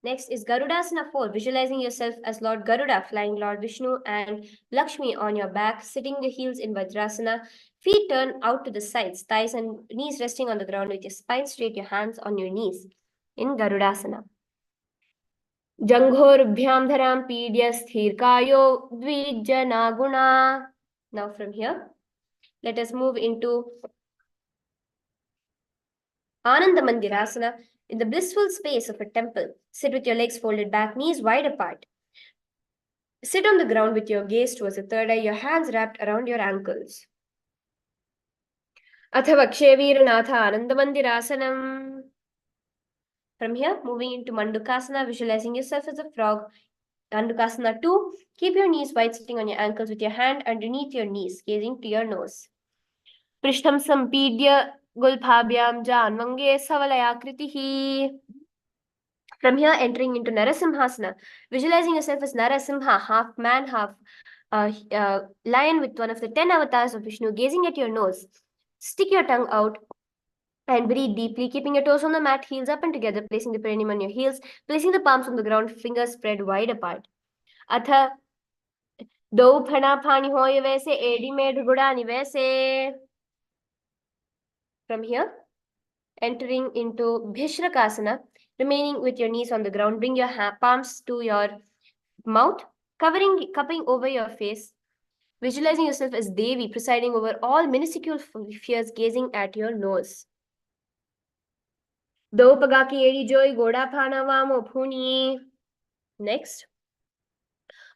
Next is Garudasana 4, visualizing yourself as Lord Garuda, flying Lord Vishnu and Lakshmi on your back, sitting the heels in Vajrasana, feet turned out to the sides, thighs and knees resting on the ground with your spine straight, your hands on your knees in Garudasana. Janghorubhyam dharam pidya sthirkayo dvijana. Now from here, let us move into Ananda Mandirasana. In the blissful space of a temple, sit with your legs folded back, knees wide apart. Sit on the ground with your gaze towards the third eye, your hands wrapped around your ankles. Athava Ksheviranatha Ananda Mandirasanam. From here, moving into Mandukasana, visualizing yourself as a frog. Mandukasana 2, keep your knees wide, sitting on your ankles with your hand underneath your knees, gazing to your nose. पृष्ठं सम्पीड्य गुल्फाभ्यां जान्वङ्गे सवलयाकृतिः. From here, entering into Narasimhasana, visualizing yourself as Narasimha, half man, half lion, with one of the 10 avatars of Vishnu gazing at your nose. Stick your tongue out and breathe deeply, keeping your toes on the mat, heels up and together, placing the perineum on your heels, placing the palms on the ground, fingers spread wide apart. Atha दो फणा फानी होय वैसे AD में गुड़ानी वैसे. From here, entering into Bhishrakasana, remaining with your knees on the ground, bring your palms to your mouth, cupping over your face, visualizing yourself as Devi, presiding over all minuscule fears, gazing at your nose. Do pagaki eri joy goda phana vamo phuni. Next,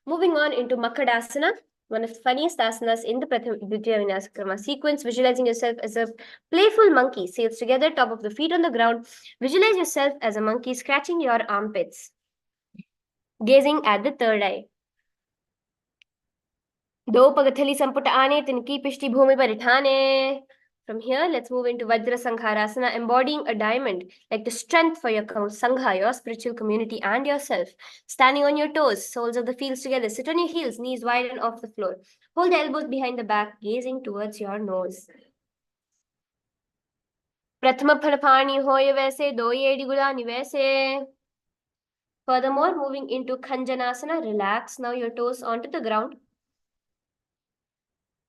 moving on into Makadasana, one of the funniest asanas in the Dvitiya Vinyasakrama sequence. Visualizing yourself as a playful monkey, sails together, top of the feet on the ground. Visualize yourself as a monkey scratching your armpits, gazing at the third eye. दो पगथली संपुट आने तिनकी पिष्टि भूमि पर इठाने. From here, let's move into Vajra Sangharasana, embodying a diamond, like the strength for your Sangha, your spiritual community, and yourself. Standing on your toes, soles of the feet together, sit on your heels, knees wide and off the floor. Hold the elbows behind the back, gazing towards your nose. Prathama Phalapani hoye vaise, do yedi gulani vaise. Furthermore, moving into Khanjanasana, relax now your toes onto the ground.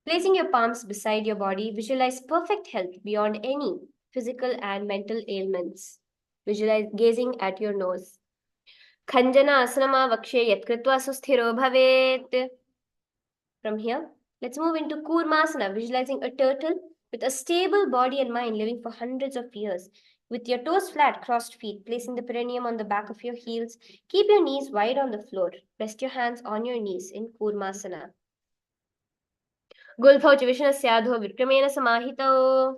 Placing your palms beside your body, visualize perfect health beyond any physical and mental ailments. Visualize gazing at your nose. Khanjana asanama vakshe yat kritva susthiro bhavet. From here, let's move into Kurmasana, visualizing a turtle with a stable body and mind living for hundreds of years. With your toes flat, crossed feet, placing the perineum on the back of your heels, keep your knees wide on the floor. Rest your hands on your knees in Kurmasana. Gulphauch Vishnasyaadho Vikramena Samahito.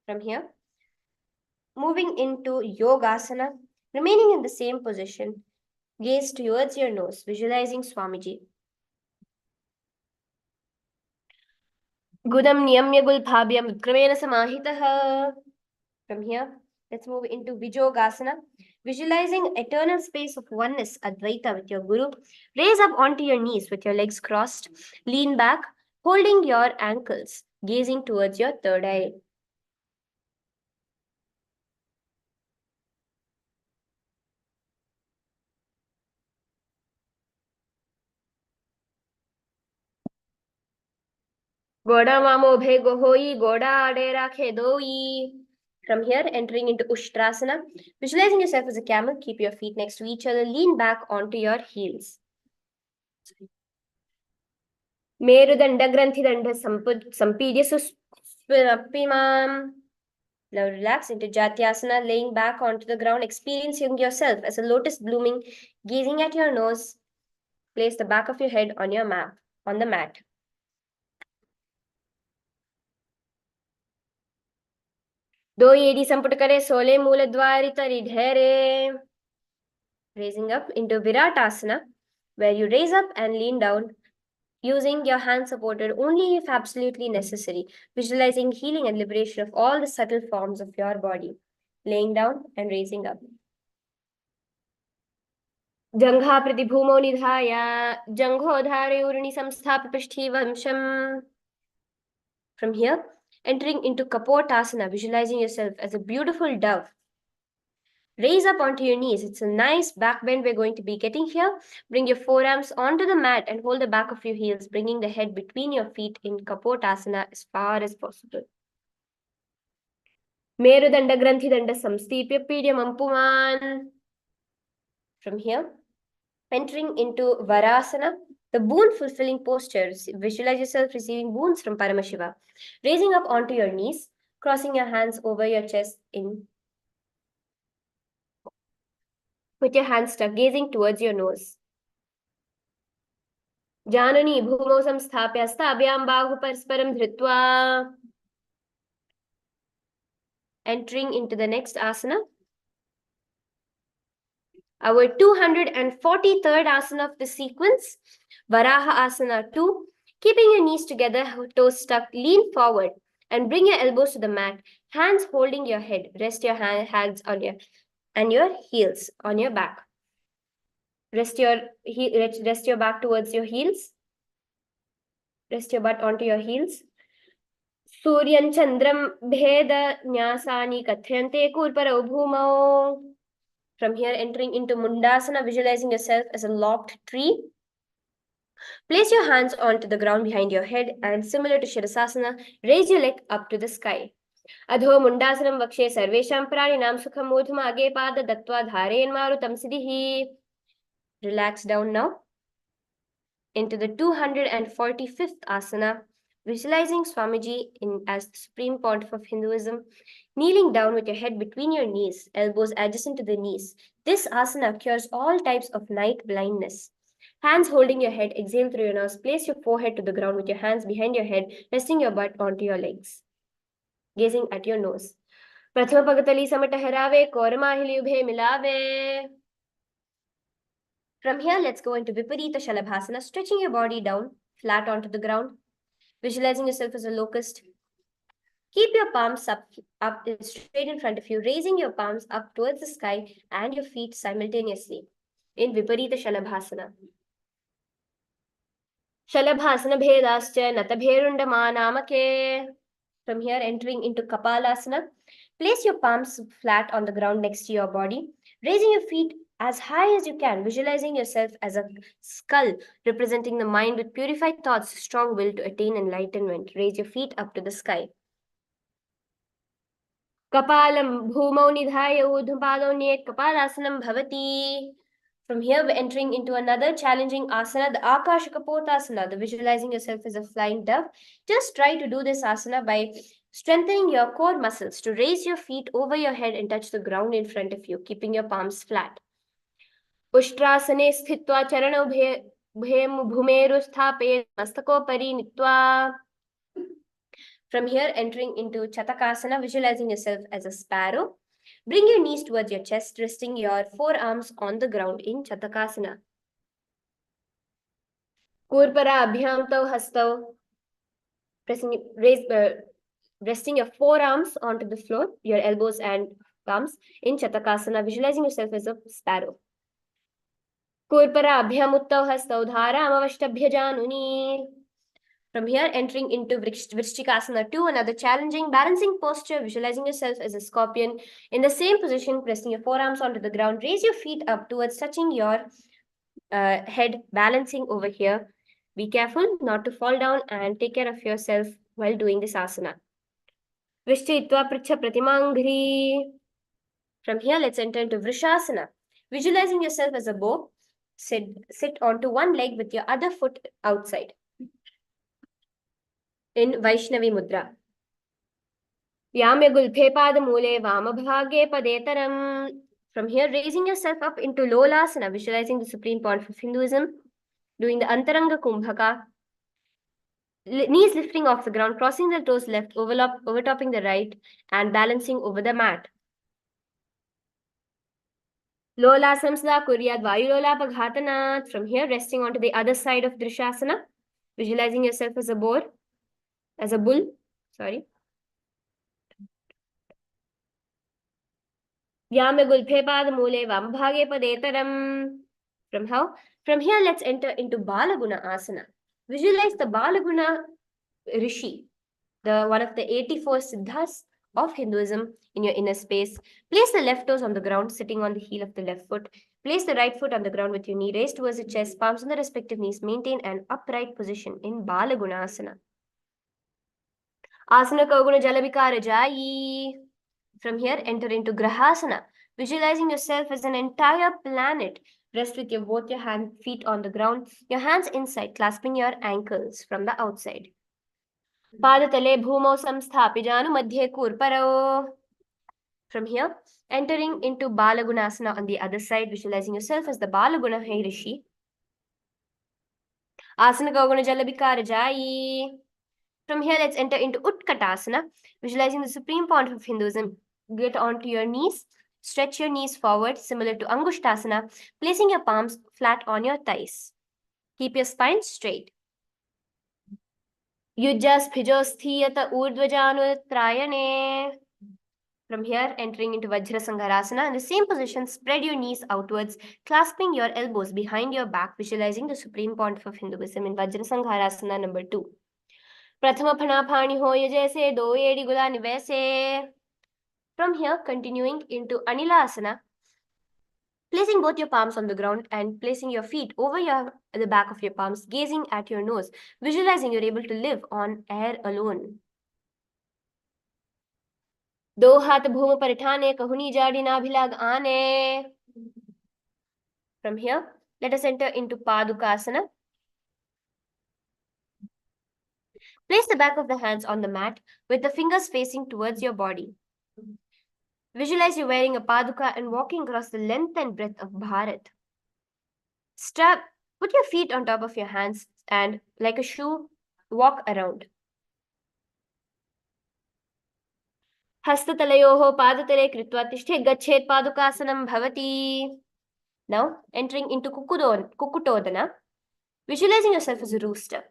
From here, moving into Yogasana, remaining in the same position, gaze towards your nose, visualizing Swamiji. Gudam Niyamya Gulphabhyam Vikramena Samahitaha. From here, let's move into Vijogasana, visualizing eternal space of oneness, Advaita, with your Guru. Raise up onto your knees with your legs crossed, lean back, holding your ankles, gazing towards your third eye. Goda mamo bhego hoi, goda adera khedoi. From here, entering into Ushtrasana, visualizing yourself as a camel, keep your feet next to each other, lean back onto your heels. Merudanda Granthidanda Sampidya Suspirapimam. Now relax into Jatyasana, laying back onto the ground, experiencing yourself as a lotus blooming, gazing at your nose. Place the back of your head on your mat, on the mat. Do yedi samputakare sole mooladwari tari dhere. Raising up into Viratasana, where you raise up and lean down, using your hands supported only if absolutely necessary, visualizing healing and liberation of all the subtle forms of your body, laying down and raising up. Jangha pratibhumo nidhaya, jangho dhare urni samsthapi pishthivamsham. From here, entering into Kapotasana, visualizing yourself as a beautiful dove. Raise up onto your knees. It's a nice back bend we're going to be getting here. Bring your forearms onto the mat and hold the back of your heels, bringing the head between your feet in Kapotasana as far as possible. Merudanda Granthidanda Samstipya Pidyam Ampuman. From here, entering into Varasana, the boon-fulfilling posture. Visualize yourself receiving boons from Paramashiva. Raising up onto your knees, crossing your hands over your chest with your hands stuck, gazing towards your nose. Janani bhumo samsthapya stabhyam bahu parsparam dhritva. Entering into the next asana. Our 243rd asana of the sequence, Varaha Asana 2. Keeping your knees together, toes stuck, lean forward and bring your elbows to the mat, hands holding your head. Rest your hands on your heels on your back. Rest your back towards your heels. Rest your butt onto your heels. Suryan Chandram Bheda Nyasani Kathyante Kurparau Bhumau. From here, entering into Mundasana, visualizing yourself as a locked tree. Place your hands onto the ground behind your head and similar to Shirasasana, raise your leg up to the sky. Adho Mundasanam Vakshe Sarvesham Praninam Sukham Udhma Age Pada Dattva Dhareyan Marutam Siddhihi. Relax down now into the 245th asana, visualizing Swamiji as the supreme pontiff of Hinduism, kneeling down with your head between your knees, elbows adjacent to the knees. This asana cures all types of night blindness. Hands holding your head, exhale through your nose. Place your forehead to the ground with your hands behind your head, resting your butt onto your legs, gazing at your nose. Prathama pagatali samata harave, kormahili ubhe milave. From here, let's go into Viparita Shalabhasana, stretching your body down, flat onto the ground, visualizing yourself as a locust. Keep your palms up straight in front of you, raising your palms up towards the sky and your feet simultaneously in Viparita Shalabhasana. Shalabhasana Bhedascha Natabherundamanamake. From here, entering into Kapalasana, place your palms flat on the ground next to your body, raising your feet as high as you can, visualizing yourself as a skull representing the mind with purified thoughts, strong will to attain enlightenment. Raise your feet up to the sky. Kapalam bhumau nidhaya udhupadonyet kapalasanam bhavati. From here, we're entering into another challenging asana, the Akashakapotasana, the visualizing yourself as a flying dove. Just try to do this asana by strengthening your core muscles to raise your feet over your head and touch the ground in front of you, keeping your palms flat. Ushtrasane sthitva charano bhumeru sthapet mastakopari nitva. From here, entering into Chatakasana, visualizing yourself as a sparrow. Bring your knees towards your chest, resting your forearms on the ground in Chatakasana. Kurpara Abhyam Tau Hastau. Resting your forearms onto the floor, your elbows and palms in Chatakasana, visualizing yourself as a sparrow. Kurpara Abhyam Uttau Hastau Dharam Avashtabhya Januni. From here, entering into Vrishchikasana 2, another challenging balancing posture, visualizing yourself as a scorpion. In the same position, pressing your forearms onto the ground, raise your feet up towards touching your head, balancing over here. Be careful not to fall down and take care of yourself while doing this asana. Vishtitva Pricha Pratimangri. From here, let's enter into Vrishasana. Visualizing yourself as a bow, sit onto one leg with your other foot outside in Vaishnavi Mudra. Yamya Gulphe Padamule Vamabhage Padetaram. From here, raising yourself up into Lolasana, visualizing the supreme pontiff of Hinduism, doing the Antaranga Kumbhaka. Knees lifting off the ground, crossing the toes left, overtopping the right, and balancing over the mat. Lola Samsla Kuryad Vayulola Paghatanat. From here, resting onto the other side of Drishasana, visualizing yourself as a bull. Yame Gulphe Padamule Vambhage Padetaram. From here, let's enter into Balaguna Asana. Visualize the Balaguna Rishi, one of the 84 Siddhas of Hinduism in your inner space. Place the left toes on the ground, sitting on the heel of the left foot. Place the right foot on the ground with your knee raised towards the chest, palms on the respective knees. Maintain an upright position in Balaguna Asana. Asana Kaguna Jalabikara Jayi. From here, enter into Grahasana, visualizing yourself as an entire planet. Rest with both your feet on the ground, your hands inside, clasping your ankles from the outside. Padatale bhumau samsthapijanu madhye kurparao. From here, entering into Balagunasana on the other side, visualizing yourself as the Balaguna Rishi. Asana Kaguna Jalabikara Jayi. From here, let's enter into Utkatasana, visualizing the supreme pontiff of Hinduism. Get onto your knees, stretch your knees forward, similar to Angushtasana, placing your palms flat on your thighs. Keep your spine straight. Yujjasphijoस्थीयत urdhvajanutrayane. From here, entering into Vajrasangarasana. In the same position, spread your knees outwards, clasping your elbows behind your back, visualizing the supreme pontiff of Hinduism in Vajrasangarasana number 2. Prathama Phanapani hoye jaise, do yedi gulani vaise. From here, continuing into Anilasana, placing both your palms on the ground and placing your feet over the back of your palms, gazing at your nose, visualizing you're able to live on air alone. दो हाथ भूमि पर ठाने कहूनी जाड़ी नाभिलाग आने. From here, let us enter into Padukasana. Place the back of the hands on the mat with the fingers facing towards your body. Visualize you wearing a Paduka and walking across the length and breadth of Bharat. Put your feet on top of your hands and, like a shoe, walk around. Hastatalayoho padatale kritva tishte gachet padukasanam bhavati. Now, entering into Kukutodana, visualizing yourself as a rooster,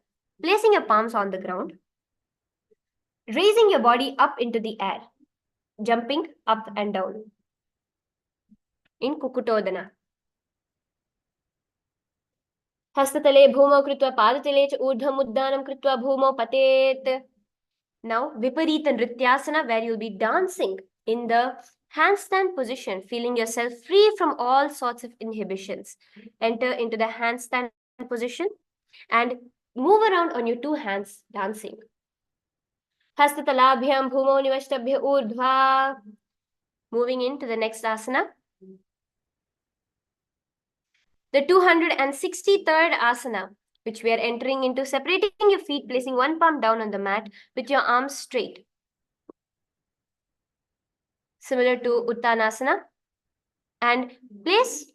placing your palms on the ground, raising your body up into the air, jumping up and down in Kukutodana. Hastatale bhumau kritva padatale cha urdhvam uddhanam kritva bhumau patet. Now, Viparita Nrityasana, where you'll be dancing in the handstand position, feeling yourself free from all sorts of inhibitions. Enter into the handstand position and move around on your two hands, dancing. Hastatalabhyam bhumau nivashtabhya urdhva. Moving into the next asana. The 263rd asana, which we are entering into, separating your feet, placing one palm down on the mat with your arms straight. Similar to Uttanasana. And place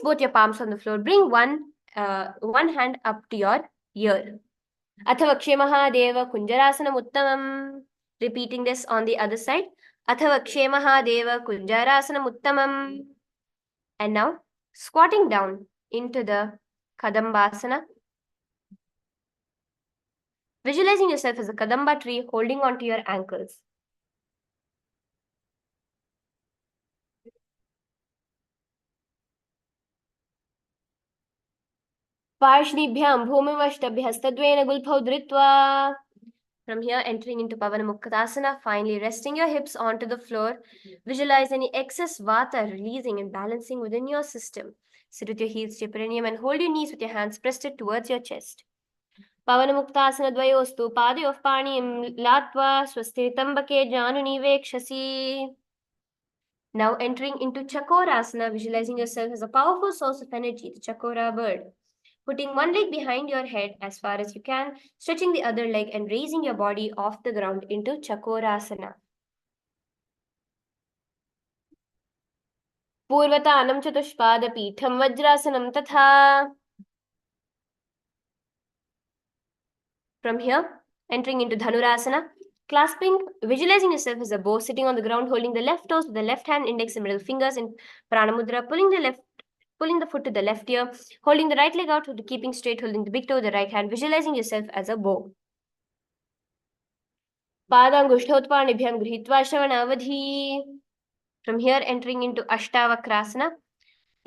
both your palms on the floor. Bring one hand up to your ear. Athavakshe Mahadeva Kunjarasanam Uttamam. Repeating this on the other side. Athavakshe Mahadeva Kunjarasanam Uttamam. And now, squatting down into the Kadambasana. Visualizing yourself as a Kadamba tree holding onto your ankles. Parshnibhyam bhumivashtabhyastadvena gulphau dhritva. From here, entering into Pavanamuktasana, finally resting your hips onto the floor. Visualize any excess vata releasing and balancing within your system. Sit with your heels to your perineum and hold your knees with your hands pressed towards your chest. Pavanamuktasana dvayostu padayof panim latva swastitambake januni vekshasi. Now entering into Chakorasana, visualizing yourself as a powerful source of energy, the Chakora bird. Putting one leg behind your head as far as you can, stretching the other leg and raising your body off the ground into Chakorasana. Purvatanam Chatushpada Pitham Vajrasanam Tatha. From here, entering into Dhanurasana, visualizing yourself as a bow, sitting on the ground, holding the left toes with the left hand, index and middle fingers in Pranamudra, pulling the foot to the left ear, holding the right leg out, keeping straight, holding the big toe with the right hand, visualizing yourself as a bow. Padangushtotpanibhyam grihitva shravanavadhi. From here, entering into Ashtavakrasana.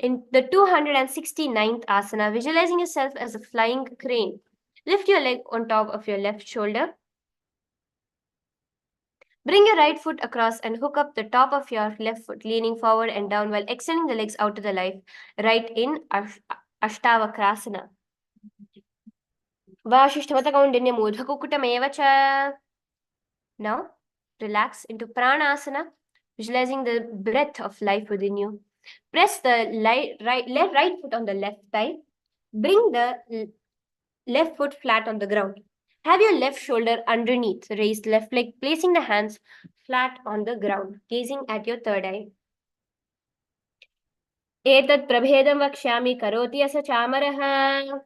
In the 269th asana, visualizing yourself as a flying crane. Lift your leg on top of your left shoulder. Bring your right foot across and hook up the top of your left foot, leaning forward and down while extending the legs out to the right in Ashtavakrasana. Vashishthamatakoundinyam urdhvakukutameva. Now, relax into Pranasana, visualizing the breath of life within you. Press the right foot on the left thigh. Bring the left foot flat on the ground. Have your left shoulder underneath, raised left leg, placing the hands flat on the ground, gazing at your third eye. Etat prabhedam vakshyami karoti asa chamaraha.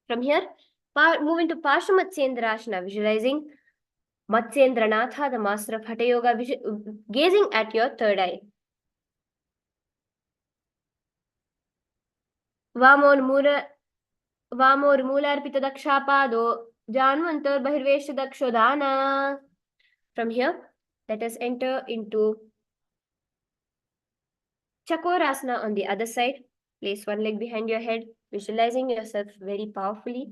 From here, move into Parshamatsendrasana, visualizing Matsyendranatha, the master of Hatha Yoga, gazing at your third eye. Vamon Mura Vamormoolarpitadakshapado Janvantar From here, let us enter into Chakorasana on the other side. Place one leg behind your head, visualizing yourself very powerfully.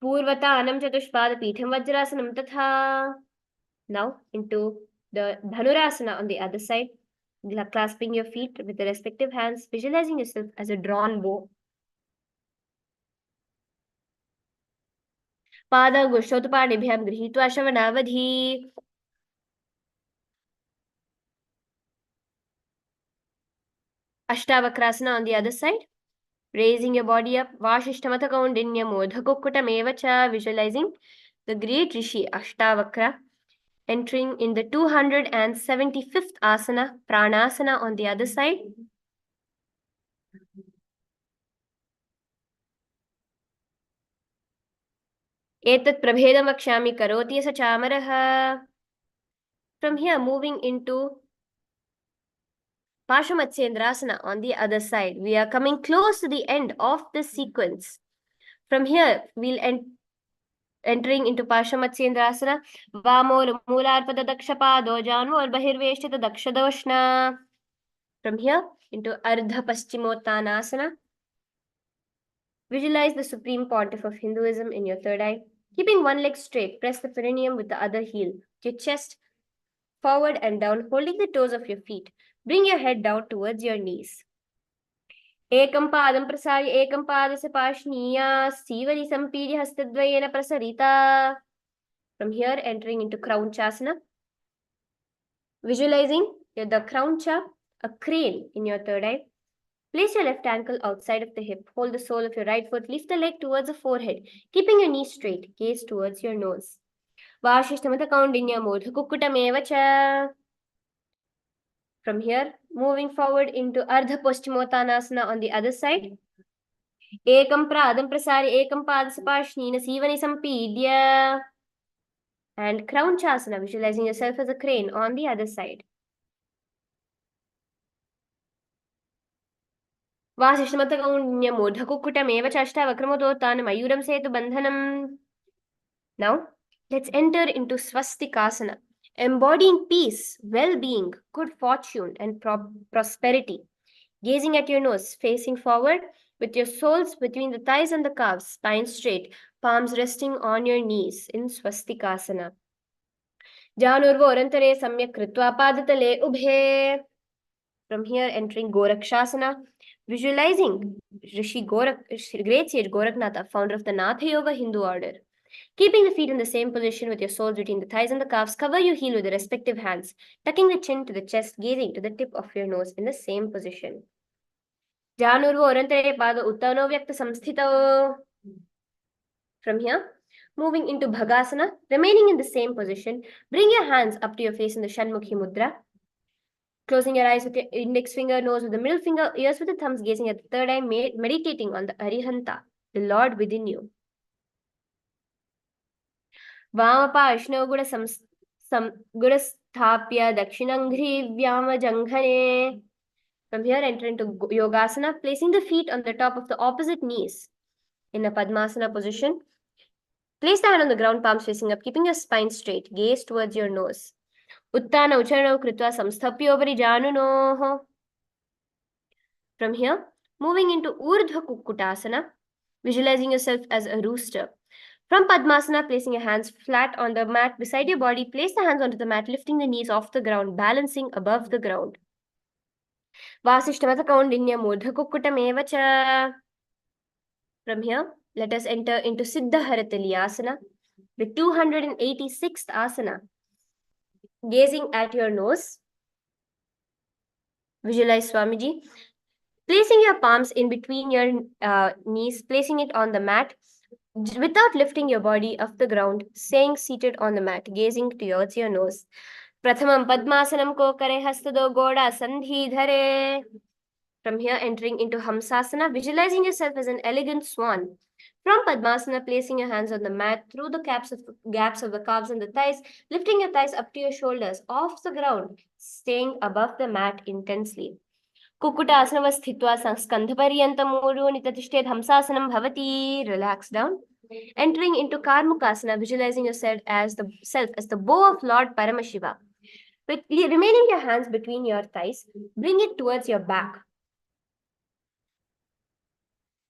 Purvatanam Chatushpadapitham Vajrasanam Tatha. Now into the Dhanurasana on the other side, clasping your feet with the respective hands, visualizing yourself as a drawn bow. Padagushotupanibyam grihitva shavanavadhi. Ashtavakrasana on the other side, raising your body up. Vashishtamata kaundinya modhakukkutam visualizing the great Rishi Ashtavakra entering in the 275th asana, Pranasana on the other side. Etat prabhedam vakshami karoti sa chamaraha. From here, moving into Pashamatsendrasana on the other side. We are coming close to the end of this sequence. From here, we'll entering into Pashamatsendrasana. Vamor Moolarpada Dakshapado Janvor Bahirveshtita Dakshadoshna. From here, into Ardha Paschimottanasana. Visualize the supreme pontiff of Hinduism in your third eye. Keeping one leg straight, press the perineum with the other heel to your chest, forward and down, holding the toes of your feet. Bring your head down towards your knees. Ekam padam prasarya ekam padasya pashniya sivani sampirya hastadvayena prasarita. From here, entering into Crown Chasana. Visualizing the Crown Cha, a crane in your third eye. Place your left ankle outside of the hip. Hold the sole of your right foot. Lift the leg towards the forehead. Keeping your knees straight. Gaze towards your nose. Vashishtamata kaundinya modhakukkutameva cha. From here, moving forward into Ardha Paschimottanasana on the other side. Ekam pradam prasari ekam padasapashnina sivani sampidya. And Crown Chasana, visualizing yourself as a crane on the other side. Vasishtamatakunya modhakukkutameva chashtavakramodottanam ayuram setu bandhanam. Now, let's enter into Swastikasana, embodying peace, well-being, good fortune, and prosperity. Gazing at your nose, facing forward, with your soles between the thighs and the calves, spine straight, palms resting on your knees in Swastikasana. Janurvo orantare samyak kritva padatale ubhe. From here, entering Gorakshasana, visualizing Rishi great sage Goraknatha, founder of the Natha Yoga Hindu order. Keeping the feet in the same position with your soles between the thighs and the calves, cover your heel with the respective hands, tucking the chin to the chest, gazing to the tip of your nose in the same position. Janurvo orantare pada uttano vyakta samsthito. From here, moving into Bhagasana, remaining in the same position, bring your hands up to your face in the Shanmukhi Mudra. Closing your eyes with your index finger, nose with the middle finger, ears with the thumbs, gazing at the third eye, meditating on the Arihanta, the Lord within you. Vamapa Gudasthapya Dakshinangri Vyama Janghane. From here, enter into Yogasana, placing the feet on the top of the opposite knees in a Padmasana position. Place the hand on the ground, palms facing up, keeping your spine straight. Gaze towards your nose. Uttana Ucharana Kritva Samsthapyopari Janunoho. From here, moving into Urdhva Kukkutasana, visualizing yourself as a rooster. From Padmasana, placing your hands flat on the mat beside your body, place the hands onto the mat, lifting the knees off the ground, balancing above the ground. Vasishtamata kaundinya modhakukkutameva cha. From here, let us enter into Siddha Haratali Asana, the 286th asana. Gazing at your nose, visualize Swamiji. Placing your palms in between your knees, placing it on the mat, without lifting your body off the ground, staying seated on the mat, gazing towards your nose. Prathamam Padmasanam Kokare Hastado Goda Sandhi Dhare. From here, entering into Hamsasana, visualizing yourself as an elegant swan. From Padmasana, placing your hands on the mat through the gaps of the calves and the thighs, lifting your thighs up to your shoulders, off the ground, staying above the mat intensely. कुक्कुटासनव स्थित्वा स्कन्धपर्यन्तं निततिष्ठेत् हंसासनं भवति. Relax down. Entering into Karmukasana, visualizing yourself as the bow of Lord Paramashiva. With remaining your hands between your thighs, bring it towards your back.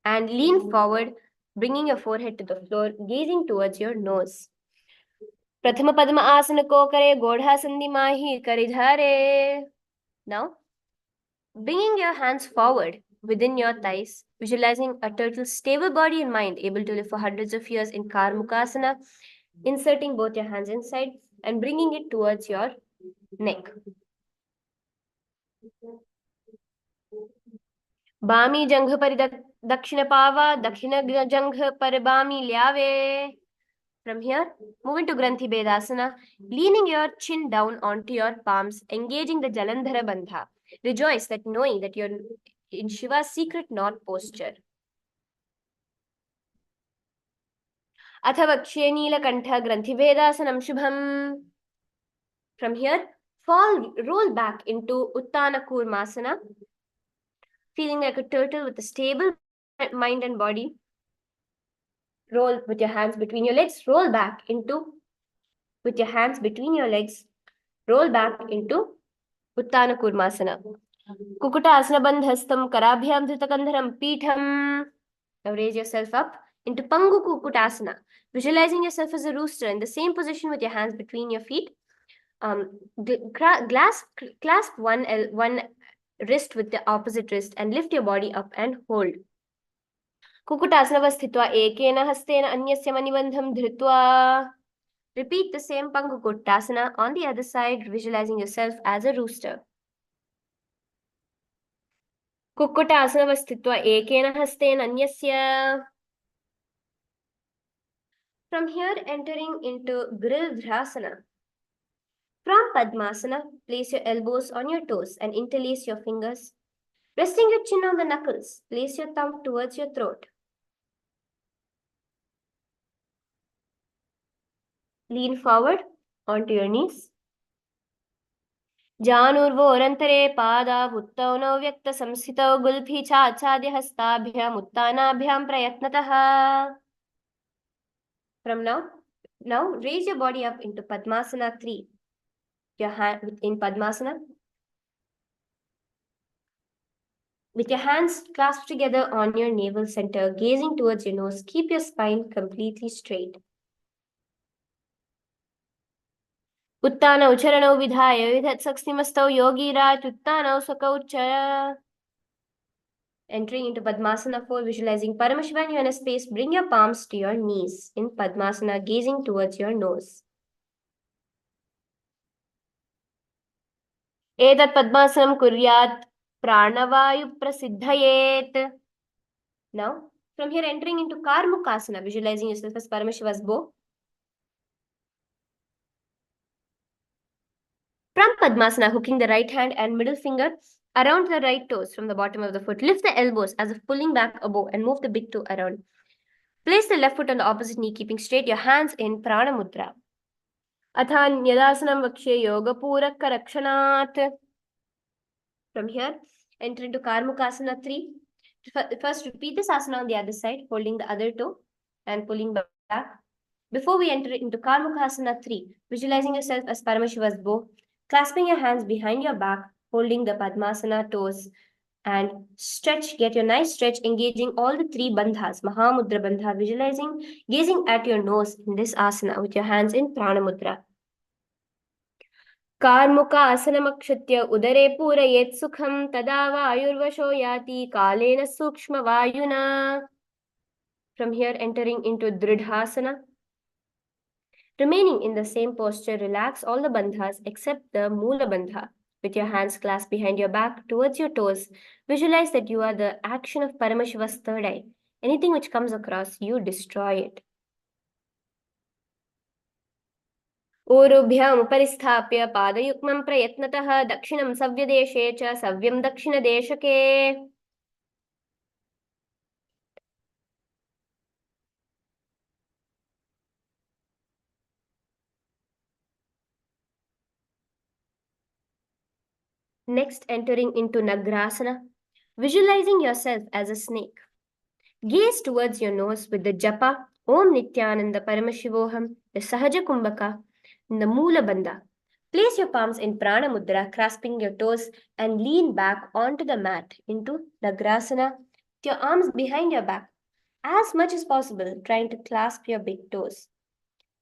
And lean forward, bringing your forehead to the floor, gazing towards your nose. Prathama Padma Asana ko kare, Godha Sandhi Mahi Karidhare. Now, bringing your hands forward within your thighs, visualizing a turtle's stable body and mind, able to live for hundreds of years in Karmukasana, inserting both your hands inside and bringing it towards your neck. Bami Jangha Dakshina Pava, Dakshina Jangha Paribami Lyave. From here, move into Granthi Bedasana, leaning your chin down onto your palms, engaging the Jalandhara Bandha. Rejoice that knowing that you're in Shiva's secret knot posture. Athavakshye Neelakantha Granthi Vedasanam Shubham. From here, roll back into Uttana Kurmasana, feeling like a turtle with a stable mind and body. Roll with your hands between your legs, roll back into, with your hands between your legs, roll back into Uttana Kurmasana. Kukuta Asana Bandhastam Karabhyam Dhritakandharam Peetham. Now raise yourself up into Pangu Kukutasana, visualizing yourself as a rooster in the same position with your hands between your feet. Clasp one wrist with the opposite wrist and lift your body up and hold. Kukutasana sthitva ekena hastena anyasya manibandham dhritva. Repeat the same Pangukuttasana on the other side, visualizing yourself as a rooster. Kukutasana sthitva ekena hastena anyasya. From here, entering into Grildhrasana. From Padmasana, place your elbows on your toes and interlace your fingers. Resting your chin on the knuckles, place your thumb towards your throat. Lean forward onto your knees. Janurvorantare pada vuttau vyakta samsithau gulbhi chachadya hastabhyam uttanabhyam prayatnataha. From now raise your body up into Padmasana 3. Your hand in Padmasana. With your hands clasped together on your navel center, gazing towards your nose, keep your spine completely straight. Uttana Ucharanau Vidhaya Vidhat Saksnimastau Yogi Raj Uttanau Sakauchara. Entering into Padmasana 4, visualizing Paramashiva in your space, bring your palms to your knees in Padmasana, gazing towards your nose. Etat Padmasanam Kuryat Pranavayu Prasiddhayet. Now, from here, entering into Karmukasana, visualizing yourself as Paramashiva's bow. From Padmasana, hooking the right hand and middle finger around the right toes from the bottom of the foot. Lift the elbows as if pulling back a bow and move the big toe around. Place the left foot on the opposite knee, keeping straight your hands in Prana Mudra. Athan Yadasanam Vakshe Yoga Puraka Rakshanat. From here, enter into Karmukasana 3. First, repeat this asana on the other side, holding the other toe and pulling back. Before we enter into Karmukasana 3, visualizing yourself as Paramashiva's bow, clasping your hands behind your back, holding the Padmasana toes, and stretch, get your nice stretch, engaging all the 3 bandhas, Mahamudra Bandha, visualizing, gazing at your nose in this asana with your hands in Prana Mudra. Karmuka asanamakshitya udare purayet sukham tada vayurvasho yati kalena sukshma vayuna. From here, entering into Dridhasana. Remaining in the same posture, relax all the bandhas except the Mula Bandha. With your hands clasped behind your back towards your toes, visualize that you are the action of Paramashiva's third eye. Anything which comes across, you destroy it. ऊरुभ्याम् उपरिस्थाप्य पादयुग्मं प्रयत्नतः दक्षिणं सव्यदेशे च सव्यं दक्षिणदेशके. Next, entering into Nagrasana, visualizing yourself as a snake. Gaze towards your nose with the japa, Om Nithyananda Paramashivoham, the Sahaja Kumbhaka, and the Moola Bandha. Place your palms in Prana Mudra, grasping your toes, and lean back onto the mat into Nagrasana with your arms behind your back, as much as possible, trying to clasp your big toes.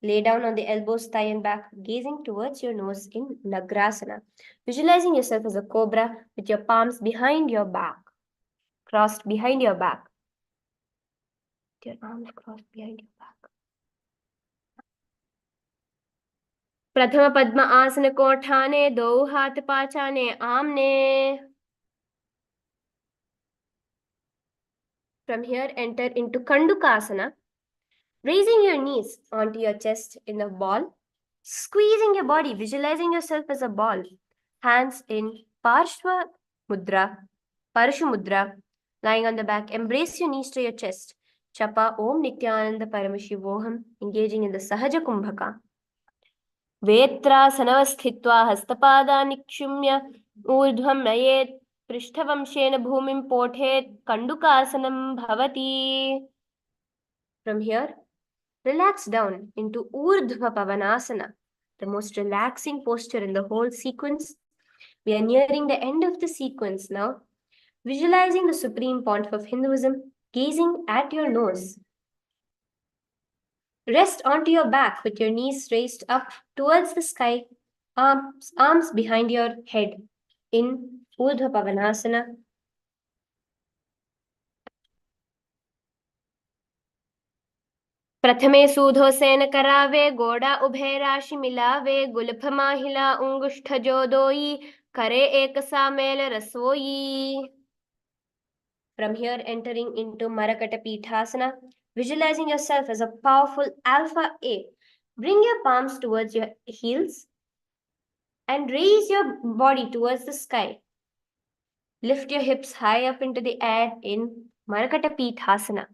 Lay down on the elbows, thigh, and back, gazing towards your nose in Nagrasana, visualizing yourself as a cobra with your palms behind your back, crossed behind your back. Your arms crossed behind your back. प्रथम पद्म आसन को उठाने, दो हाथ पाछाने आमने. From here, enter into Kandukasana, raising your knees onto your chest in a ball, squeezing your body, visualizing yourself as a ball. Hands in Parshva Mudra, Parashu Mudra, lying on the back. Embrace your knees to your chest. Chapa Om Nithyananda Paramashivoham, engaging in the Sahaja Kumbhaka. वेत्रासनवस्थित्वा हस्तपादानि निक्षुम्य ऊर्ध्वं नयेत् पृष्ठवंशेन भूमिं पोठेत् कण्डुकासनं भवति. From here, relax down into Urdhva Pavanasana, the most relaxing posture in the whole sequence. We are nearing the end of the sequence now. Visualizing the supreme pontiff of Hinduism, gazing at your nose. Rest onto your back with your knees raised up towards the sky, arms behind your head in Urdhva Pavanasana. प्रथमे सूधो सेन करावे, गोड़ा उभय राशि मिलावे, Gulf माहिला उंगुष्ठ जो दोई, करे एक सा मेल रसोई. From here, entering into Marakata Pithasana, visualizing yourself as a powerful alpha ape. Bring your palms towards your heels and raise your body towards the sky. Lift your hips high up into the air in Marakata Pithasana.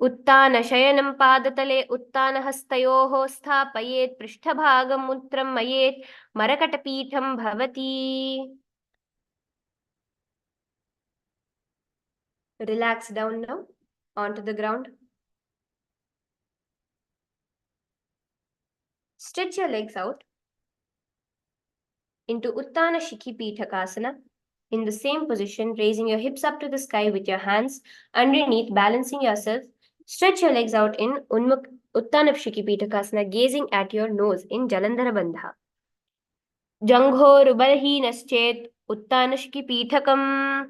Uttana Shayanam Padatale Uttana Hastayoho Sthapayet Prishthabhagam Mutram Mayet Marakata Pitham Bhavati. Relax down now onto the ground. Stretch your legs out into Uttana Shikhi Pithakasana. In the same position, raising your hips up to the sky with your hands underneath, balancing yourself. Stretch your legs out in Uttana Shikhi Pithakasana, gazing at your nose in Jalandhara Bandha. Jangho Rubalhinaschet Uttana Shikhi Pithakam.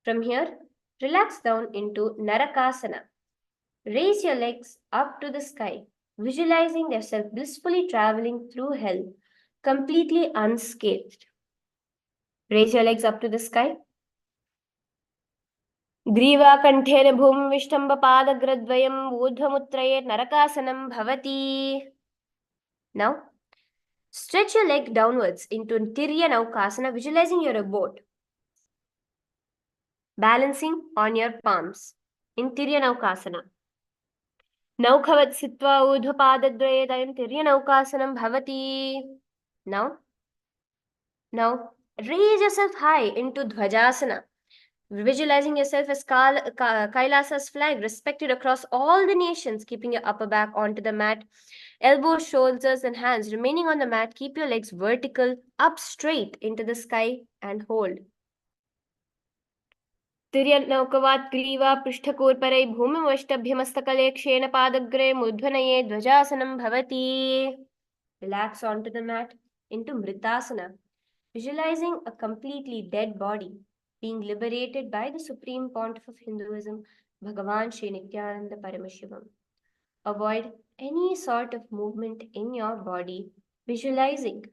From here, relax down into Narakasana. Raise your legs up to the sky, visualizing yourself blissfully traveling through hell, completely unscathed. Raise your legs up to the sky. Griva kanthena bhumi vishtamba padagradvayam urdhvamutrayet narakasanam bhavati. Now, stretch your leg downwards into Tiryanavkasana, visualizing you're a boat. Balancing on your palms in Tiryanavkasana. Naukhavat sitva urdhvapadadvayet Tiryanavkasanam bhavati. Now, raise yourself high into Dhvajasana, visualizing yourself as Kailasa's flag, respected across all the nations, keeping your upper back onto the mat, elbows, shoulders, and hands remaining on the mat. Keep your legs vertical, up straight into the sky, and hold. Tiryanaukavat griva prishtakurparai bhumimvastabhyamastakalee kshena padagre mudhvanaye dhvajasanam bhavati. Relax onto the mat into Mritasana, visualizing a completely dead body being liberated by the supreme pontiff of Hinduism, Bhagavan Sri Nithyananda Paramashivam. Avoid any sort of movement in your body, visualizing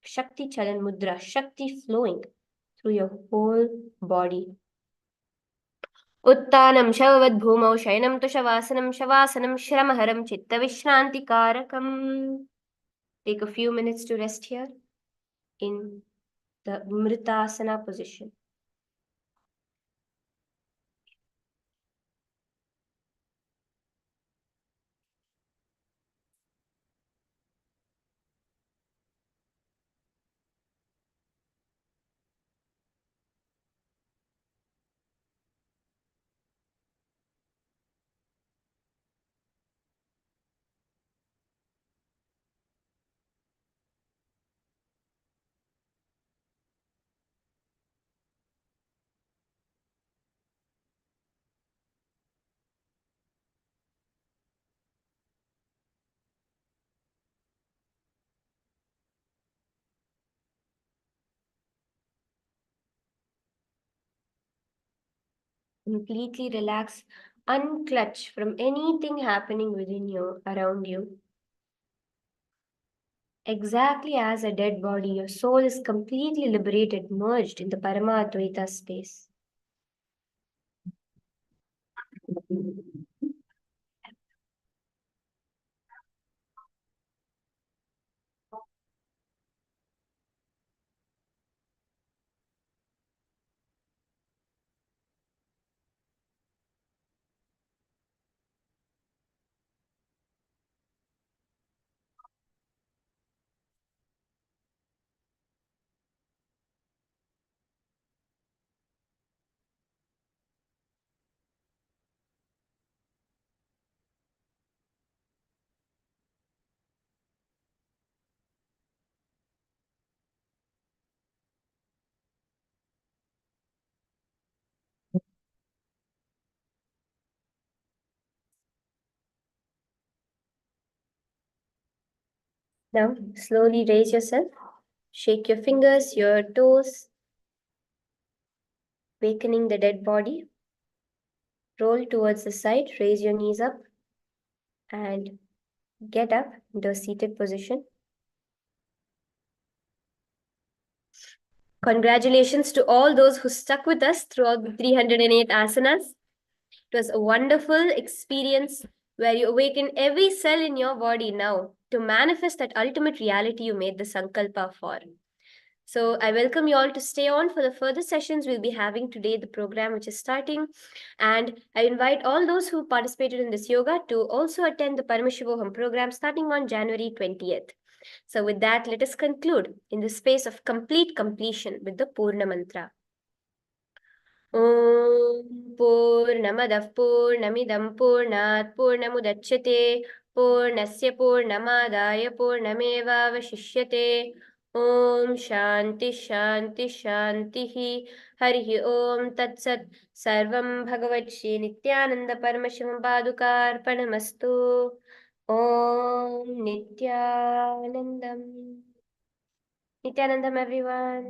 Shakti Chalan Mudra, Shakti flowing through your whole body. Uttanam Shavavad Bhumau Shayanam Tushavasanam Shavasanam Shramaharam Chitta Vishrantikarakam. Take a few minutes to rest here in the Mritasana position. Completely relax, unclutch from anything happening within you, around you. Exactly as a dead body, your soul is completely liberated, merged in the Paramadvaita space. Now, slowly raise yourself, shake your fingers, your toes, wakening the dead body. Roll towards the side, raise your knees up, and get up into a seated position. Congratulations to all those who stuck with us throughout the 308 asanas. It was a wonderful experience where you awaken every cell in your body now to manifest that ultimate reality you made the sankalpa for. So I welcome you all to stay on for the further sessions we'll be having today, the program which is starting. And I invite all those who participated in this yoga to also attend the Paramashivoham program starting on January 20th. So with that, let us conclude in the space of complete completion with the Purna Mantra. ॐ पूर्णमदः पूर्णमिदं पूर्णात् पूर्णमुदच्यते पूर्णस्य पूर्णमादाय पूर्णमेवावशिष्यते ॐ शान्ति शान्ति शान्तिः हरिः ॐ तत्सत् सर्वं भगवत् नित्यानन्द परमशिवपादुकार्पणमस्तु ॐ नित्यानन्दम् everyone.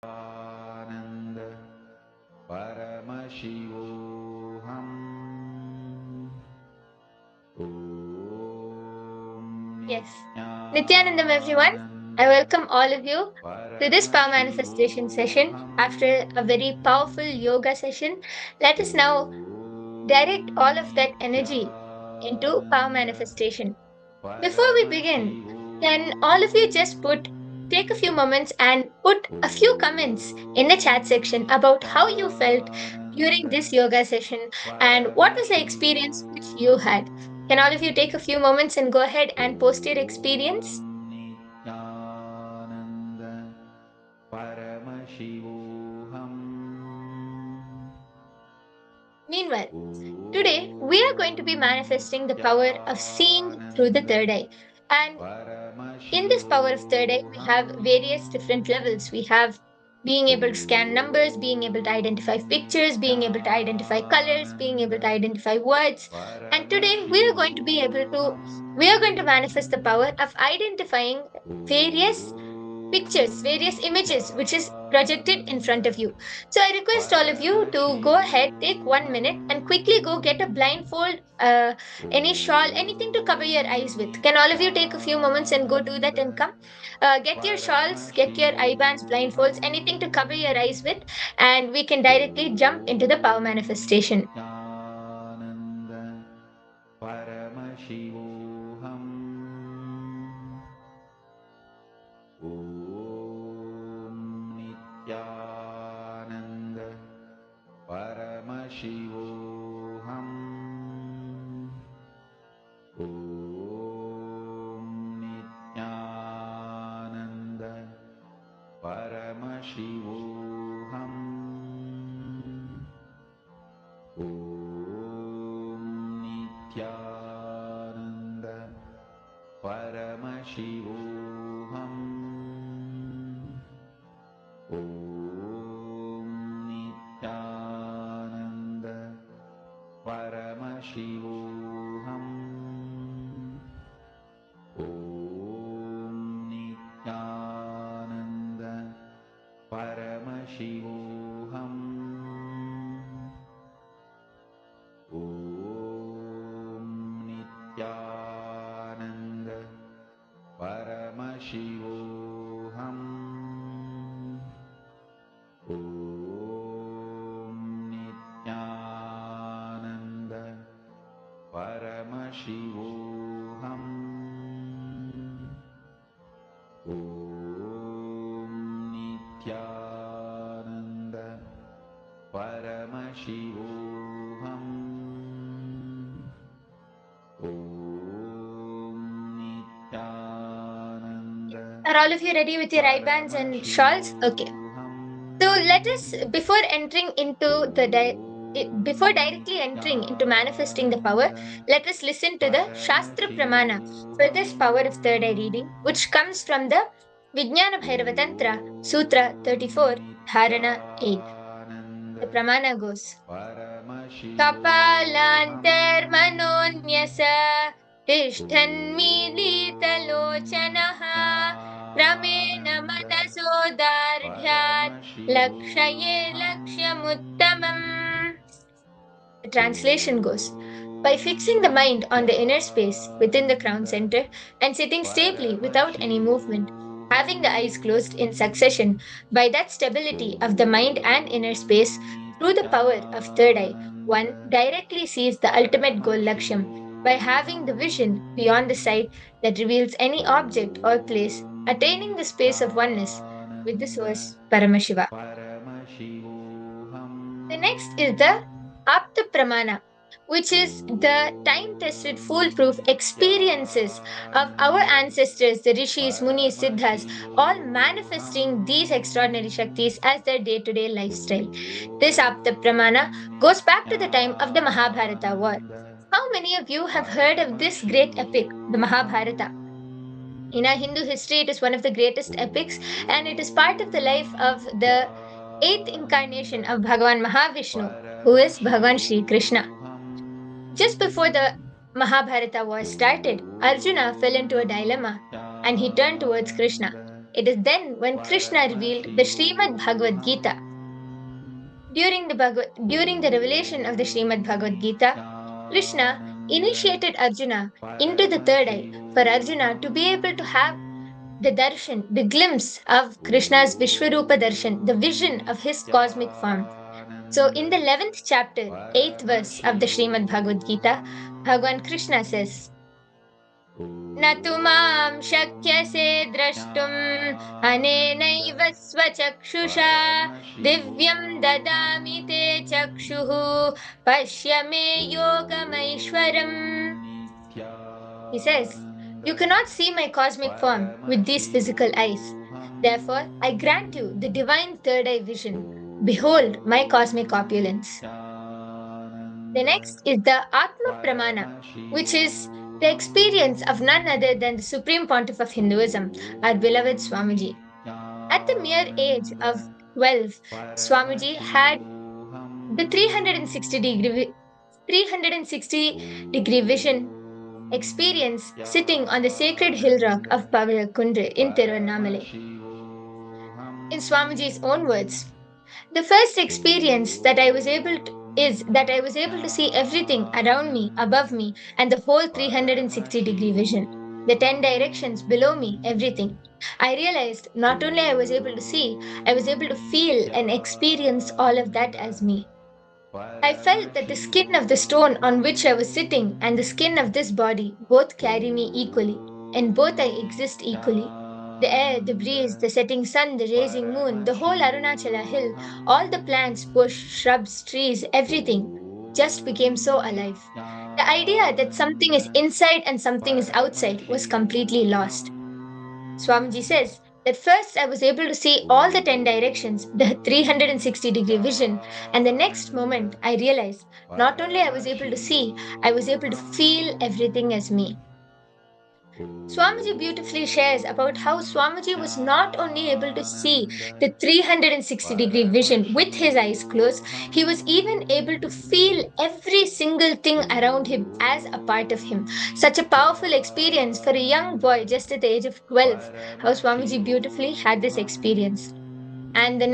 Nityananda Paramashivoham Om Yes. Nithyanandam, everyone. I Nityananda welcome all of you to this power manifestation session. Paramashivoham After a very powerful yoga session, let us now direct all of that energy into power Nityananda manifestation. Before we begin, can all of you just take a few moments and put a few comments in the chat section about how you felt during Nityananda this yoga session and what was the experience which you had? Can all of you take a few moments and go ahead and post your experience? Nityananda Paramashivoham Meanwhile, today we are going to be Om manifesting the power of seeing through the Nityananda third eye. And in this power of third eye, we Paramashivoham have various different levels. We have being able to scan numbers, being able to identify pictures, being able to identify colors, being able to Nityananda identify words. And today we are going to manifest the power of identifying various pictures, various images which is projected in front of you. So I request all of you to go ahead, take 1 minute, and quickly go get a blindfold, any shawl, anything to cover your eyes with. Can all of you take a few moments and go do that and come? Get your shawls, get your eye bands, blindfolds, anything to cover your eyes with, and we can directly jump into the power manifestation. Nityananda Paramashivoham Om Nityananda Paramashivoham Om Nityananda Paramashivoham Om Nityananda Paramashivoham Om Nityananda Paramashivoham Om Nityananda Paramashivoham Om Nityananda Paramashivoham Om Nityananda Paramashivoham Om Nityananda Paramashivoham Om Nityananda Are all of you ready with your eye bands and shawls? Okay. Paramashivoham So let us, before directly entering into manifesting the power, Nityananda let us listen to the Shastra Pramana for Paramashivoham this power of third eye reading, which comes from the Vijnana Bhairava Tantra, Sutra 34, Dharana 8. Nityananda The Pramana goes Paramashivoham कपालान्तर्मनोऽन्यस तिष्ठन्मीलितलोचनः क्रमेण Nityananda मनसो दार्ढ्यात् लक्षये लक्ष्यमुत्तमम्. The translation goes by fixing the mind on the inner space within the crown center and sitting stably without any movement, having the eyes closed in succession, by that stability of the mind and inner space, through the power of third eye, one directly sees the ultimate goal Laksham by having the vision beyond the sight that reveals any object or place, attaining the space of oneness with the source Paramashiva. Paramashivoham The next is the Apta Pramana, which is the time tested, foolproof experiences of our ancestors, the rishis, munis, siddhas, all manifesting these extraordinary Shaktis as their day to day lifestyle. This Apta Pramana goes back to the time of the Mahabharata war. How many of you have heard of this great epic, the Mahabharata? In our Hindu history, it is one of the greatest epics, and it is part of the life of the eighth incarnation of Bhagavan Mahavishnu, who is Bhagavan Shri Krishna. Just before the Mahabharata war started, Arjuna fell into a dilemma and he turned towards Krishna. It is then when Krishna revealed the Srimad Bhagavad Gita. During the revelation of the Srimad Bhagavad Gita, Krishna initiated Arjuna into the third eye for Arjuna to be able to have the darshan, the glimpse of Krishna's Vishwarupa darshan, the vision of his cosmic form. So, in the 11th chapter, 8th verse of the Srimad Bhagavad Gita, Bhagavan Krishna says, न तु मां शक्यसे द्रष्टुम् अनेनैव स्वचक्षुषा दिव्यं ददामि ते चक्षुः पश्य मे योगमैश्वरम्. He says, you cannot see my cosmic form with these physical eyes. Therefore, I grant you the divine third eye vision. Behold my cosmic opulence. The next is the Atma Pramana, which is the experience of none other than the Supreme Pontiff of Hinduism, our beloved Swamiji. At the mere age of 12, Swamiji had the 360 degree vision experience sitting on the sacred hill rock of Pavakundre in Tiruvannamalai. In Swamiji's own words, the first experience that I was able to is that I was able to see everything around me, above me, and the whole 360-degree vision. The 10 directions below me, everything. I realized not only I was able to see, I was able to feel and experience all of that as me. I felt that the skin of the stone on which I was sitting and the skin of this body both carry me equally, and both I exist equally. The air, the breeze, the setting sun, the rising moon, the whole Arunachala hill, all the plants, bush, shrubs, trees, everything just became so alive. The idea that something is inside and something is outside was completely lost. Swamiji says that first I was able to see all the 10 directions, the 360-degree vision, and the next moment I realized not only I was able to see, I was able to feel everything as me. Swamiji beautifully shares about how Swamiji was not only able to see the 360-degree vision with his eyes closed, he was even able to feel every single thing around him as a part of him. Such a powerful experience for a young boy just at the age of 12. How Swamiji beautifully had this experience. And the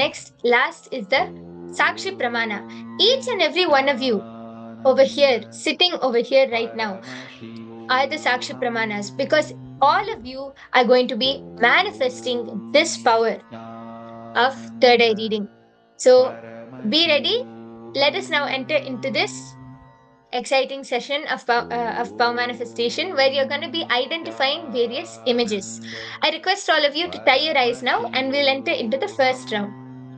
last is the Sakshi Pramana. Each and every one of you over here, sitting over here right now, are the Sakshi Pramanas because all of you are going to be manifesting this power of third eye reading. So be ready. Let us now enter into this exciting session of power manifestation where you're going to be identifying various images. I request all of you to tie your eyes now and we'll enter into the first round.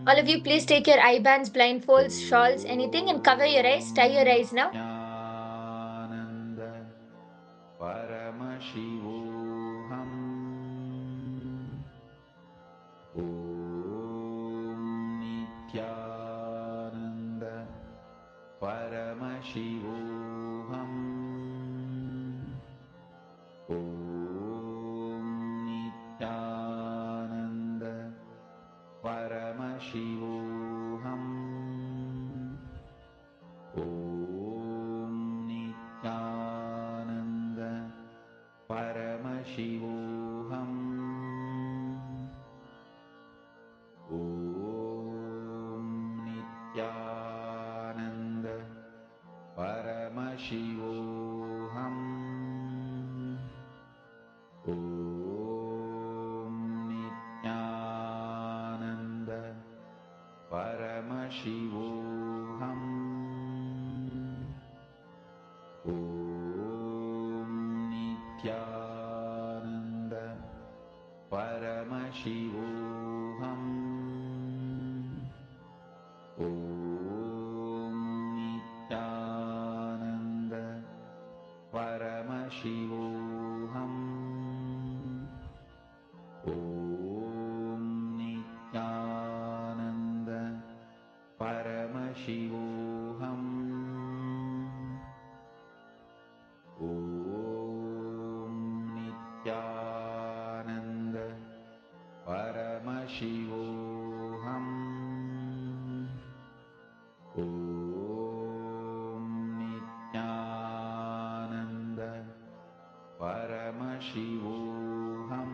All of you, please take your eye bands, blindfolds, shawls, anything, and cover your eyes. Tie your eyes now. Paramashivoham Om Nithyananda Paramashivoham Om Nithyananda Paramashivoham Om Nithyananda Paramashivoham Om Nithyananda Paramashivoham Om Nithyananda Paramashivoham Om Nithyananda Paramashivoham Om Nithyananda Paramashivoham Om Nithyananda Paramashivoham Om Nithyananda Paramashivoham Om Nithyananda Paramashivoham.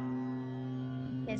Yes,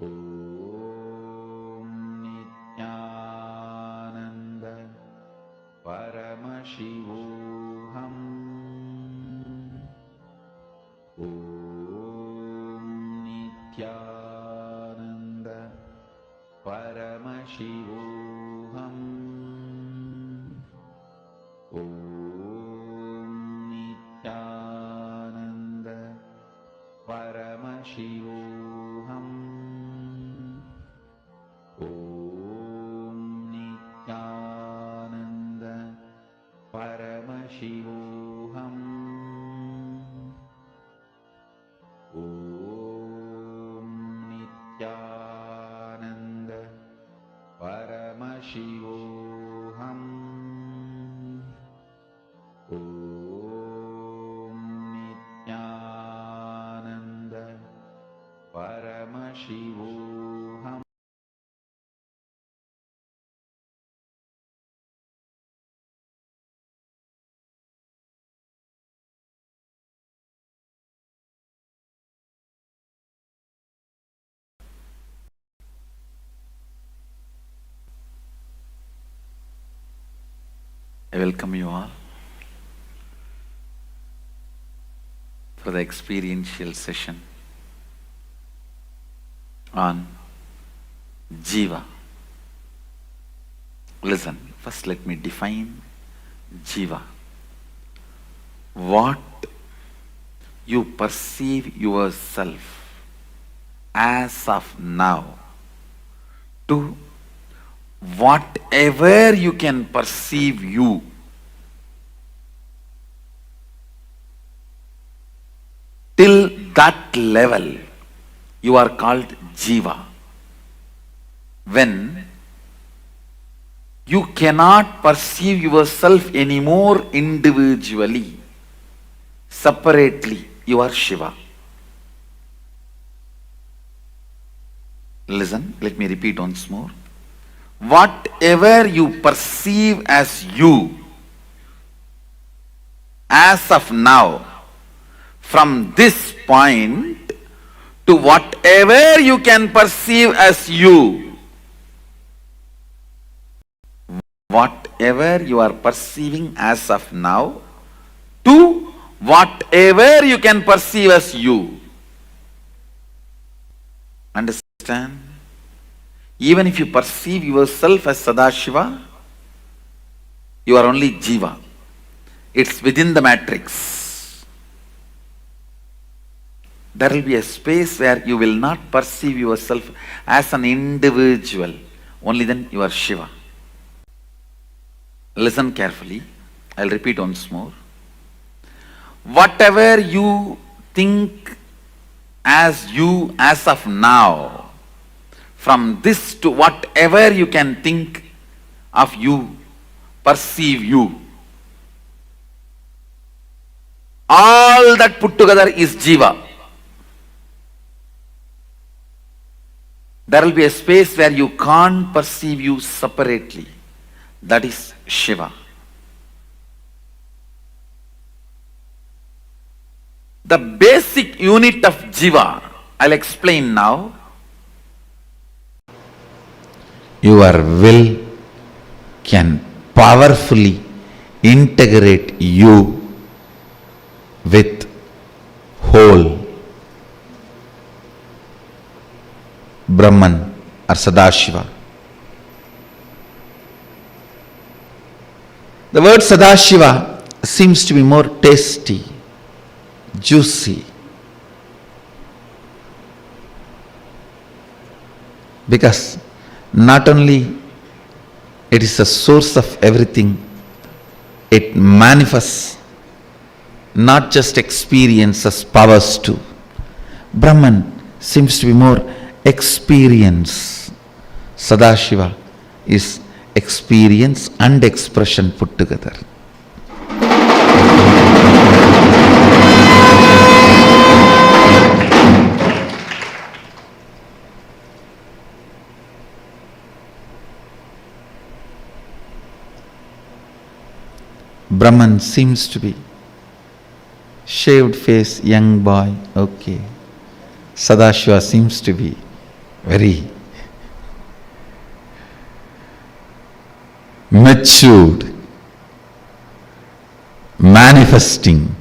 Om Nithyananda Paramashivoham. Om Nithyananda Paramashivoham. Om Nithyananda Paramashivoham. Om Nithyananda Paramashivoham. Om Nithyananda Paramashivoham. Om Nithyananda Paramashivoham. I welcome you all for the experiential session on Jiva. Listen, first let me define Jiva. What you perceive yourself as of now to whatever you can perceive you till that level you are called Jiva. When you cannot perceive yourself anymore individually, separately, you are Shiva. Listen, let me repeat once more. Whatever you perceive as you, as of now, from this point to whatever you can perceive as you, whatever you are perceiving as of now to whatever you can perceive as you. Understand? Even if you perceive yourself as Sadashiva, you are only Jiva. It's within the matrix. There will be a space where you will not perceive yourself as an individual. Only then you are Shiva. Listen carefully. I'll repeat once more. Whatever you think as you as of now, from this to whatever you can think of you, perceive you, all that put together is Jiva. There will be a space where you can't perceive you separately. That is Shiva. The basic unit of Jiva, I'll explain now. Your will can powerfully integrate you with whole Brahman or Sadashiva. The word Sadashiva seems to be more tasty, juicy, because not only it is the source of everything, it manifests not just experiences, powers too. Brahman seems to be more experience. Sadashiva is experience and expression put together. Brahman seems to be shaved face, young boy, okay. Sadashiva seems to be very matured, manifesting.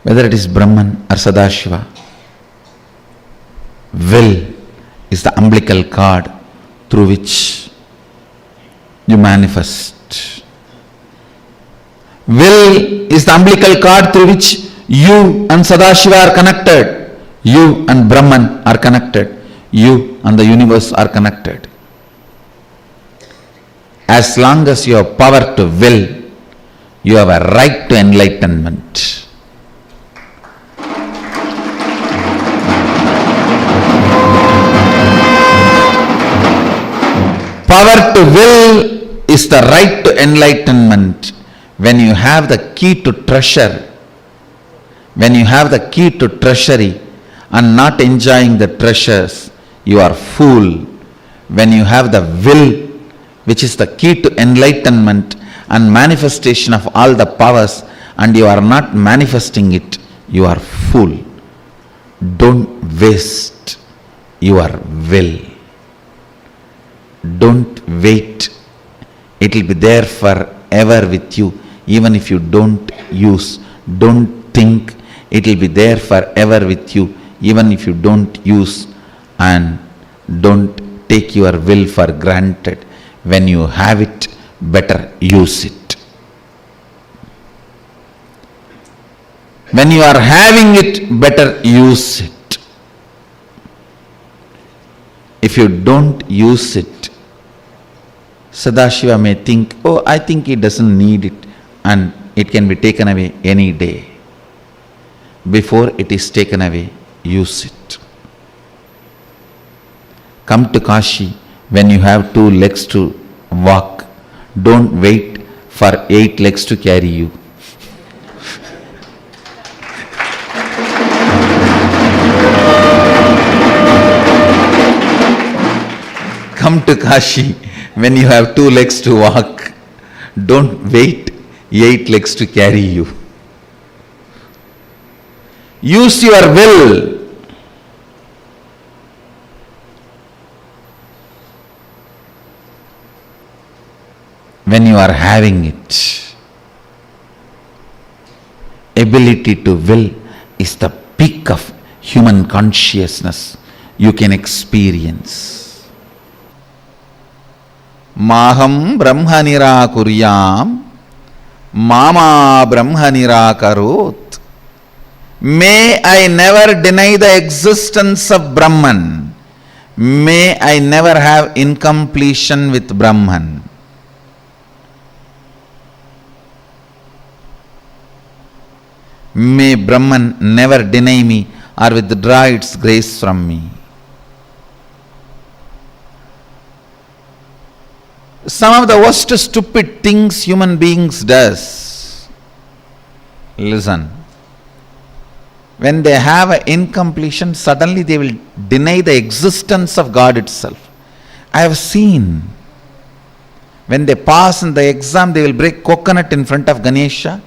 Whether it is Brahman or Sadashiva, will is the umbilical cord through which you manifest. Will is the umbilical cord through which you and Sadashiva are connected. You and Brahman are connected. You and the universe are connected. As long as you have power to will, you have a right to enlightenment. Power to will is the right to enlightenment. When you have the key to treasure, when you have the key to treasury and not enjoying the treasures, you are fool. When you have the will, which is the key to enlightenment and manifestation of all the powers, and you are not manifesting it, you are fool. Don't waste your will. Don't wait. It will be there forever with you, even if you don't use. Don't think. It will be there forever with you, even if you don't use. And don't take your will for granted. When you have it, better use it. When you are having it, better use it. If you don't use it, Sadashiva may think, oh, I think he doesn't need it, and it can be taken away any day. Before it is taken away, use it. Come to Kashi when you have 2 legs to walk. Don't wait for 8 legs to carry you. Come to Kashi when you have 2 legs to walk. Don't wait 8 legs to carry you. Use your will. When you are having it. Ability to will is the peak of human consciousness you can experience. Maham Brahma Nirakuryam Mama Brahma Nirakarot. May I never deny the existence of Brahman. May I never have incompletion with Brahman. May Brahman never deny me or withdraw its grace from me. Some of the worst stupid things human beings does. Listen. When they have an incompletion, suddenly they will deny the existence of God itself. I have seen. When they pass in the exam, they will break coconut in front of Ganesha.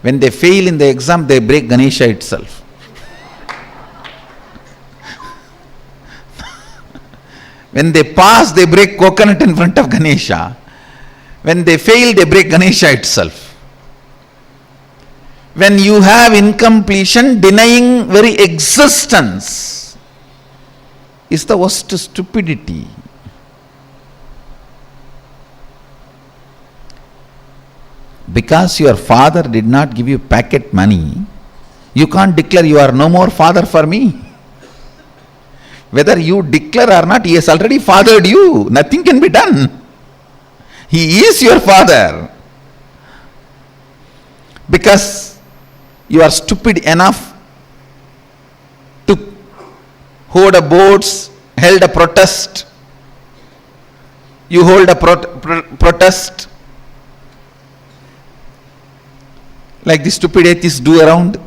When they fail in the exam, they break Ganesha itself. When they pass, they break coconut in front of Ganesha. When they fail, they break Ganesha itself. When you have incompletion, denying very existence is the worst stupidity. Because your father did not give you packet money, you can't declare you are no more father for me. Whether you declare or not, he has already fathered you. Nothing can be done. He is your father. Because you are stupid enough to hold a boards, held a protest. You hold a protest like the stupid atheists do around.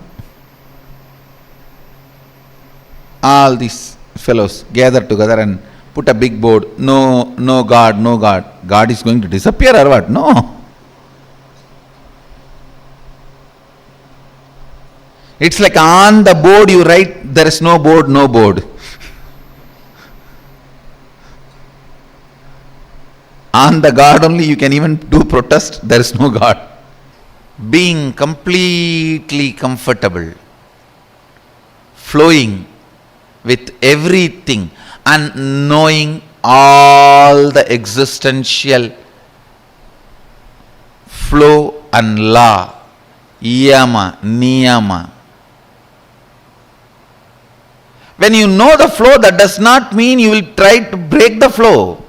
All these fellows gather together and put a big board, no, no God, no God. God is going to disappear or what? No. It's like on the board you write, there is no board, no board. On the God only you can even do protest, there is no God. Being completely comfortable, flowing with everything and knowing all the existential flow and law, yama, niyama. When you know the flow, that does not mean you will try to break the flow.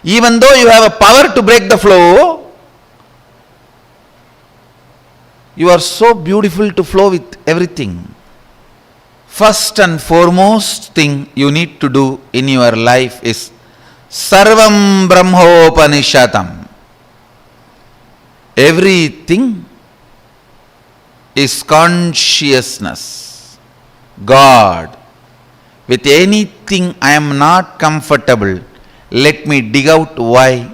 Even though you have a power to break the flow, you are so beautiful to flow with everything. First and foremost thing you need to do in your life is Sarvam Brahmopanishatam. Everything is consciousness. God. With anything I am not comfortable, let me dig out why.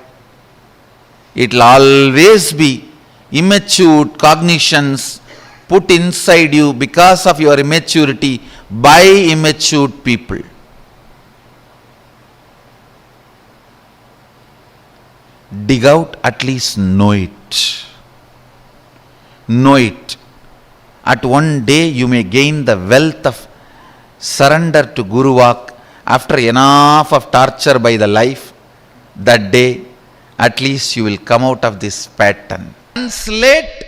It will always be immature cognitions put inside you because of your immaturity by immature people. Dig out, at least know it. Know it. At one day you may gain the wealth of surrender to Guru Vak after enough of torture by the life. That day, at least you will come out of this pattern. Translate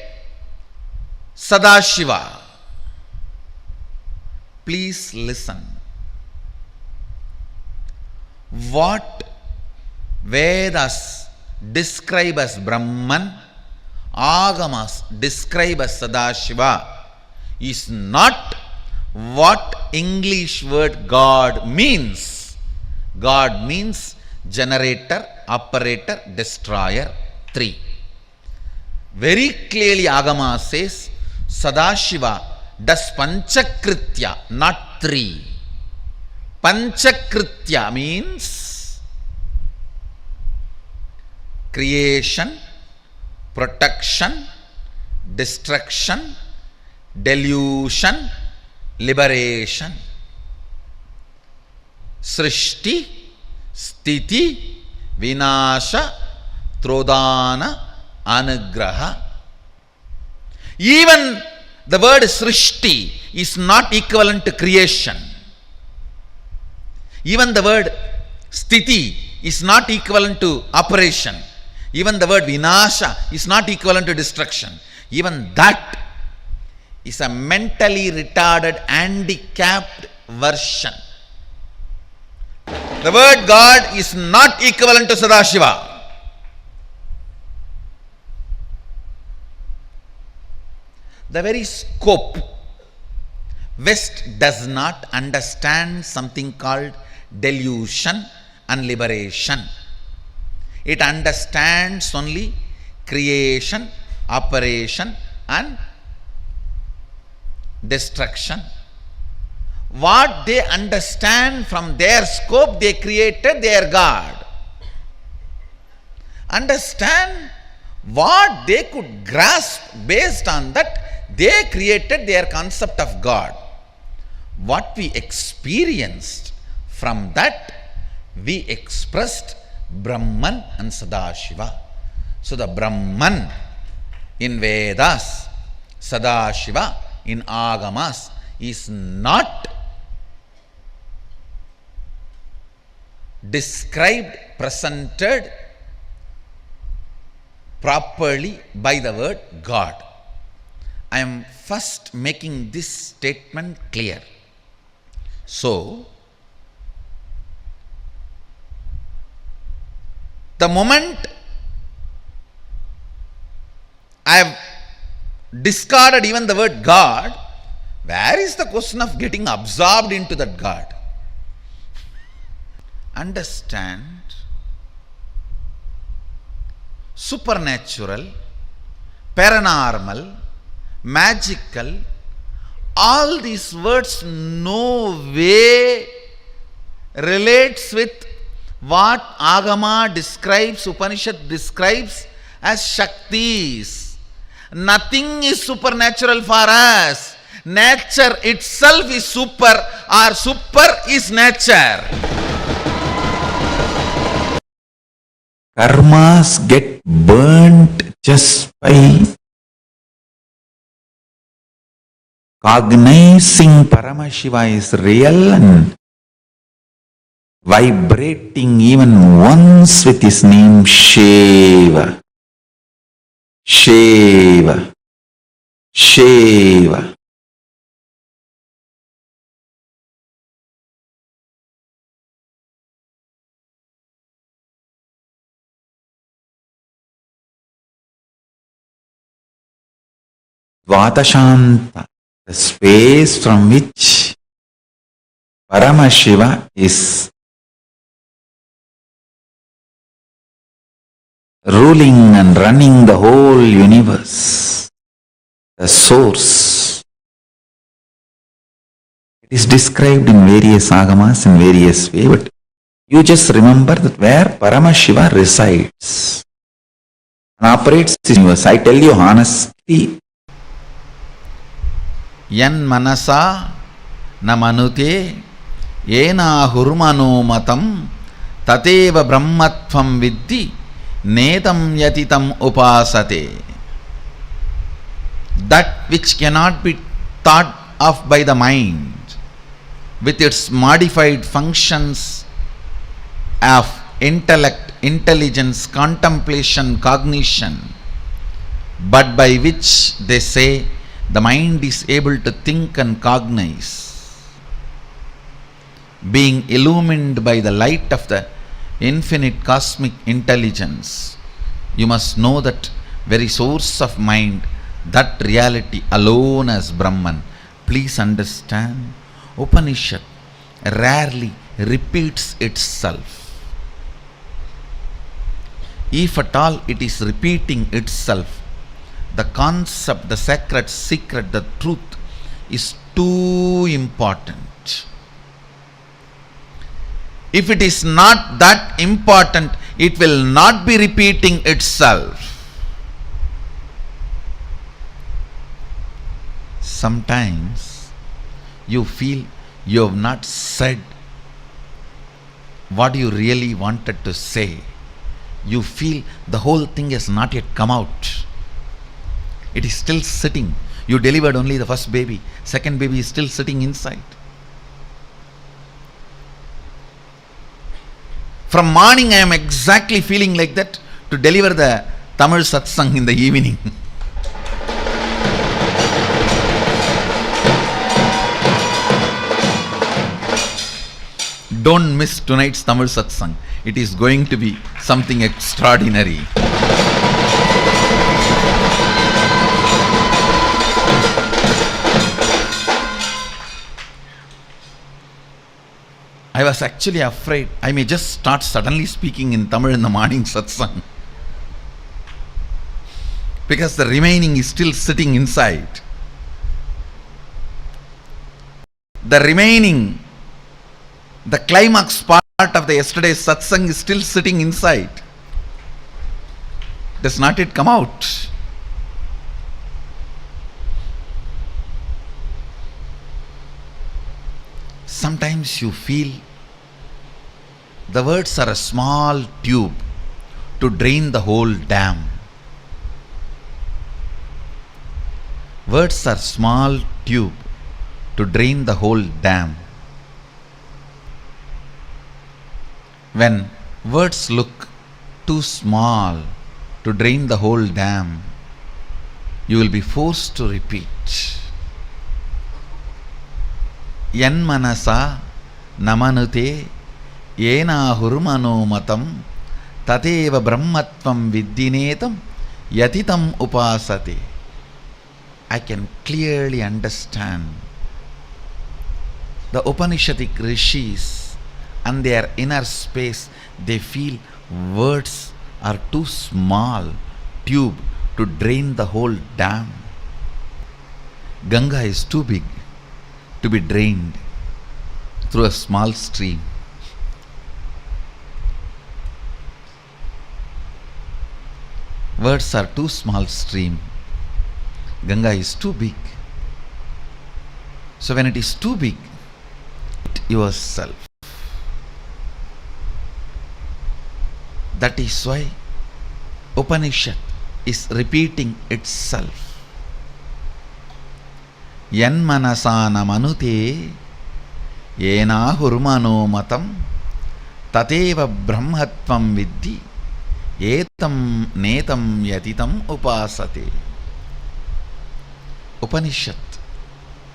Sadashiva. Please listen. What Vedas describe as Brahman, Agamas describe as Sadashiva, is not what English word God means. God means generator, operator, destroyer, three. Very clearly Agama says Sadashiva does Panchakritya, not three. Panchakritya means creation, protection, destruction, delusion, liberation. Srishti, Sthiti, Vinasha, Trodana, Anugraha. Even the word Srishti is not equivalent to creation. Even the word Sthiti is not equivalent to operation. Even the word Vinasha is not equivalent to destruction. Even that is a mentally retarded, handicapped version. The word God is not equivalent to Sadashiva. The very scope. West does not understand something called delusion and liberation. It understands only creation, operation and destruction. What they understand from their scope, they created their God. Understand what they could grasp, based on that they created their concept of God. What we experienced, from that we expressed Brahman and Sadashiva. So the Brahman in Vedas, Sadashiva in Agamas is not described, presented properly by the word God. I am first making this statement clear. So, the moment I have discarded even the word God, where is the question of getting absorbed into that God? Understand, supernatural, paranormal, magical, all these words no way relates with what Agama describes, Upanishad describes as Shaktis. Nothing is supernatural for us. Nature itself is super, or super is nature. Karmas get burnt just by cognizing Paramashiva is real and vibrating even once with his name Shiva. Shiva. Shiva. Dvatashanta, the space from which Paramashiva is ruling and running the whole universe, the source. It is described in various agamas in various ways, but you just remember that where Paramashiva resides and operates in the universe. I tell you honestly, Yan manasa namanute yena hurmano matam tateva brahmatvam viddi nedam yatitam upasate. That which cannot be thought of by the mind with its modified functions of intellect, intelligence, contemplation, cognition, but by which they say the mind is able to think and cognize, being illumined by the light of the infinite cosmic intelligence. You must know that very source of mind, that reality alone as Brahman. Please understand, Upanishad rarely repeats itself. If at all it is repeating itself, the concept, the sacred secret, the truth is too important. If it is not that important, it will not be repeating itself. Sometimes you feel you have not said what you really wanted to say. You feel the whole thing has not yet come out. It is still sitting. You delivered only the first baby. Second baby is still sitting inside. From morning I am exactly feeling like that to deliver the Tamil satsang in the evening. Don't miss tonight's Tamil satsang. It is going to be something extraordinary. I was actually afraid I may just start suddenly speaking in Tamil in the morning satsang, because the remaining is still sitting inside. The remaining, the climax part of the yesterday's satsang is still sitting inside. Does not it come out? Sometimes you feel the words are a small tube to drain the whole dam. Words are small tube to drain the whole dam. When words look too small to drain the whole dam, you will be forced to repeat. Yan manasa namanute yena hurmano matam tateva brahmatvam viddinetam yatitam upasate. I can clearly understand the Upanishadic rishis and their inner space. They feel words are too small tube to drain the whole dam. Ganga is too big. to be drained through a small stream. Words are too small stream. Ganga is too big. So when it is too big, it yourself. That is why Upanishad is repeating itself. Yan manasana manute yena hurmano matam tateva brahmatvam viddhi etam netam yatitam upasate. Upanishad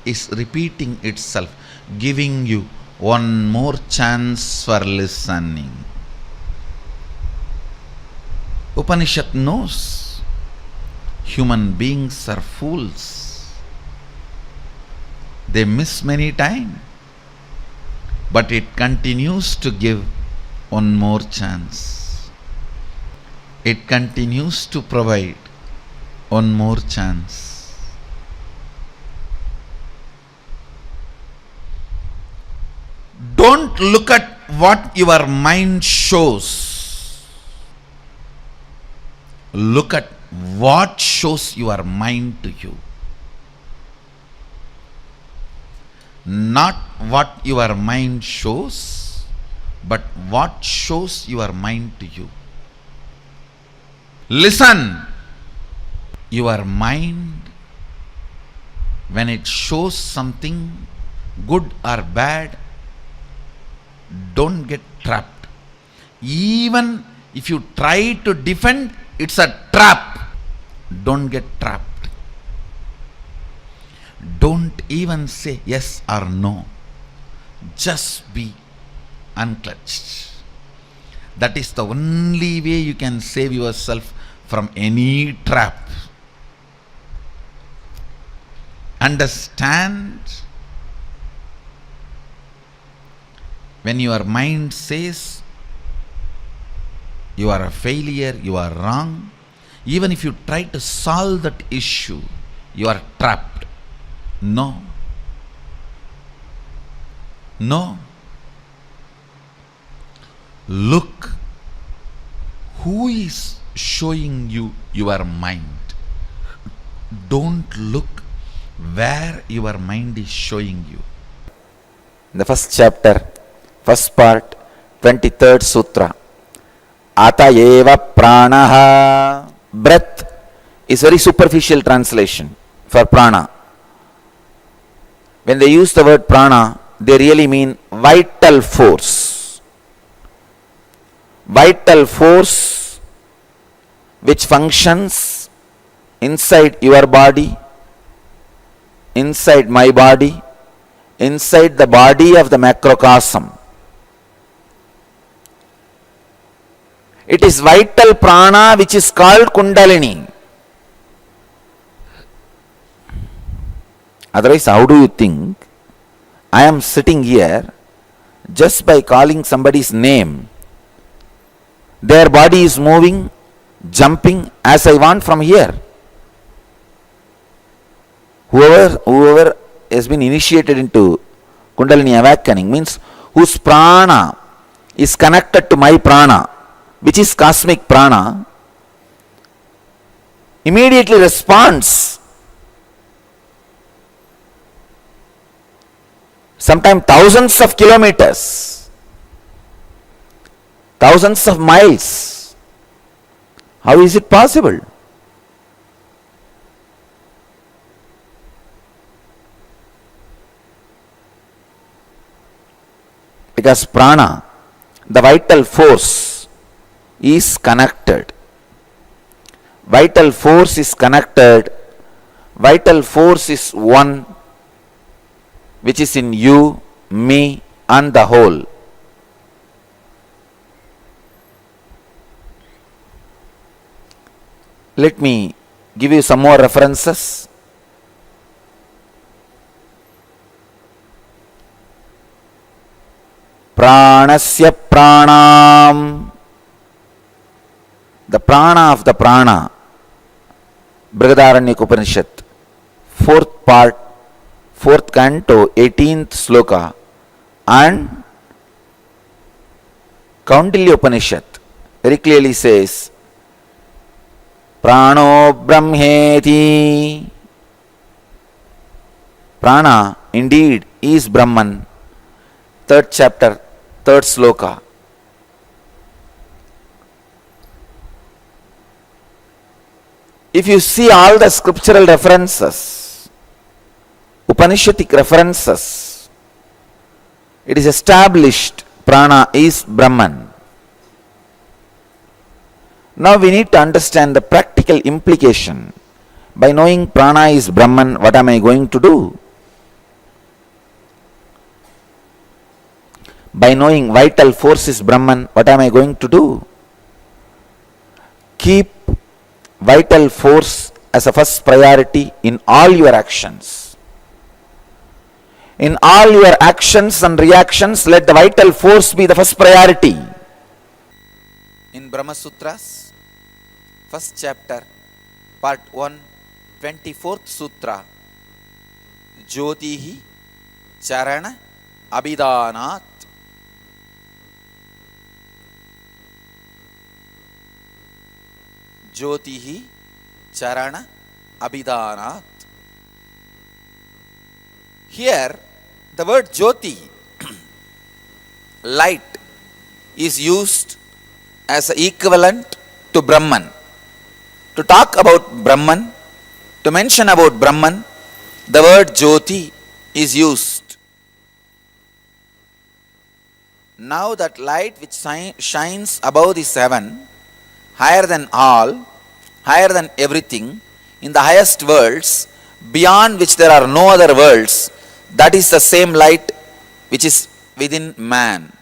is repeating itself, giving you one more chance for listening. Upanishad knows human beings are fools. They miss many times, but it continues to give one more chance. It continues to provide one more chance. Don't look at what your mind shows. Look at what shows your mind to you. Not what your mind shows, but what shows your mind to you. Listen. Your mind, when it shows something good or bad, don't get trapped. Even if you try to defend, it's a trap. Don't get trapped. Don't even say yes or no. Just be unclutched. That is the only way you can save yourself from any trap. Understand? When your mind says you are a failure, you are wrong, even if you try to solve that issue, you are trapped. No. No. Look who is showing you your mind. Don't look where your mind is showing you. In the first chapter, first part, 23rd sutra, Ata eva pranaha. Breath is very superficial translation for prana. When they use the word prana, they really mean vital force. Vital force which functions inside your body, inside my body, inside the body of the macrocosm. It is vital prana which is called Kundalini. Otherwise, how do you think I am sitting here just by calling somebody's name? Their body is moving, jumping as I want from here. Whoever has been initiated into Kundalini awakening means whose prana is connected to my prana, which is cosmic prana, immediately responds. Sometimes thousands of kilometers, thousands of miles. How is it possible? Because prana, the vital force, is connected. Vital force is connected. Vital force is one, which is in you, me, and the whole. Let me give you some more references. Pranasya pranam. The prana of the prana. Brihadaranyaka Upanishad, 4th part, 4th canto, 18th sloka, and Kaundilya Upanishad very clearly says, Prano Brahmeti. Prana indeed is Brahman. 3rd chapter, 3rd sloka. If you see all the scriptural references, Upanishadic references, it is established Prana is Brahman. Now we need to understand the practical implication. By knowing Prana is Brahman, what am I going to do? By knowing vital force is Brahman, what am I going to do? Keep vital force as a first priority in all your actions. In all your actions and reactions, let the vital force be the first priority. In Brahma Sutras, first chapter, part 1, 24th sutra, Jyotihi Charana Abhidanat. Jyotihi Charana Abhidanat. Here, the word Jyoti, light, is used as equivalent to Brahman. To talk about Brahman, to mention about Brahman, the word Jyoti is used. Now that light which shines above this heaven, higher than all, higher than everything, in the highest worlds, beyond which there are no other worlds, that is the same light which is within man.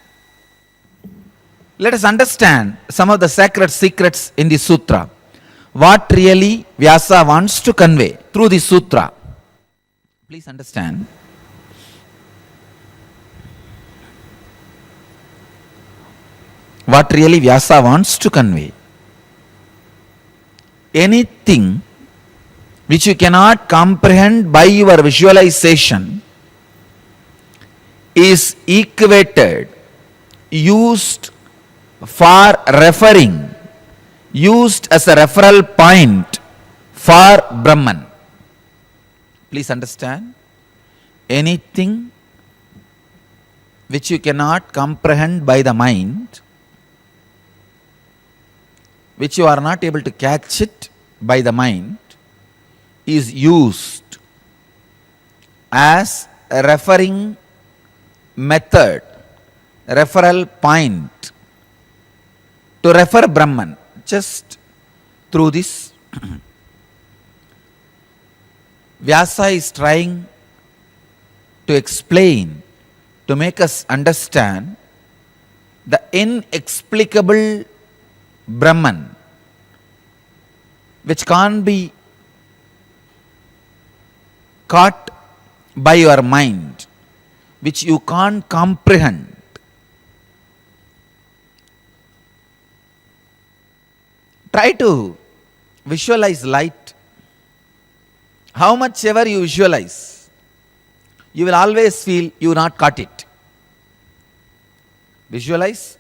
Let us understand some of the sacred secrets in the sutra. What really Vyasa wants to convey through the sutra. Please understand. What really Vyasa wants to convey. Anything which you cannot comprehend by your visualization is equated, used for referring, used as a referral point for Brahman. Please understand. Anything which you cannot comprehend by the mind, which you are not able to catch it by the mind, is used as a referring method, referral point to refer Brahman. Just through this, Vyasa is trying to explain, to make us understand the inexplicable Brahman, which can't be caught by your mind, which you can't comprehend. Try to visualize light. How much ever you visualize, you will always feel you not caught it. Visualize,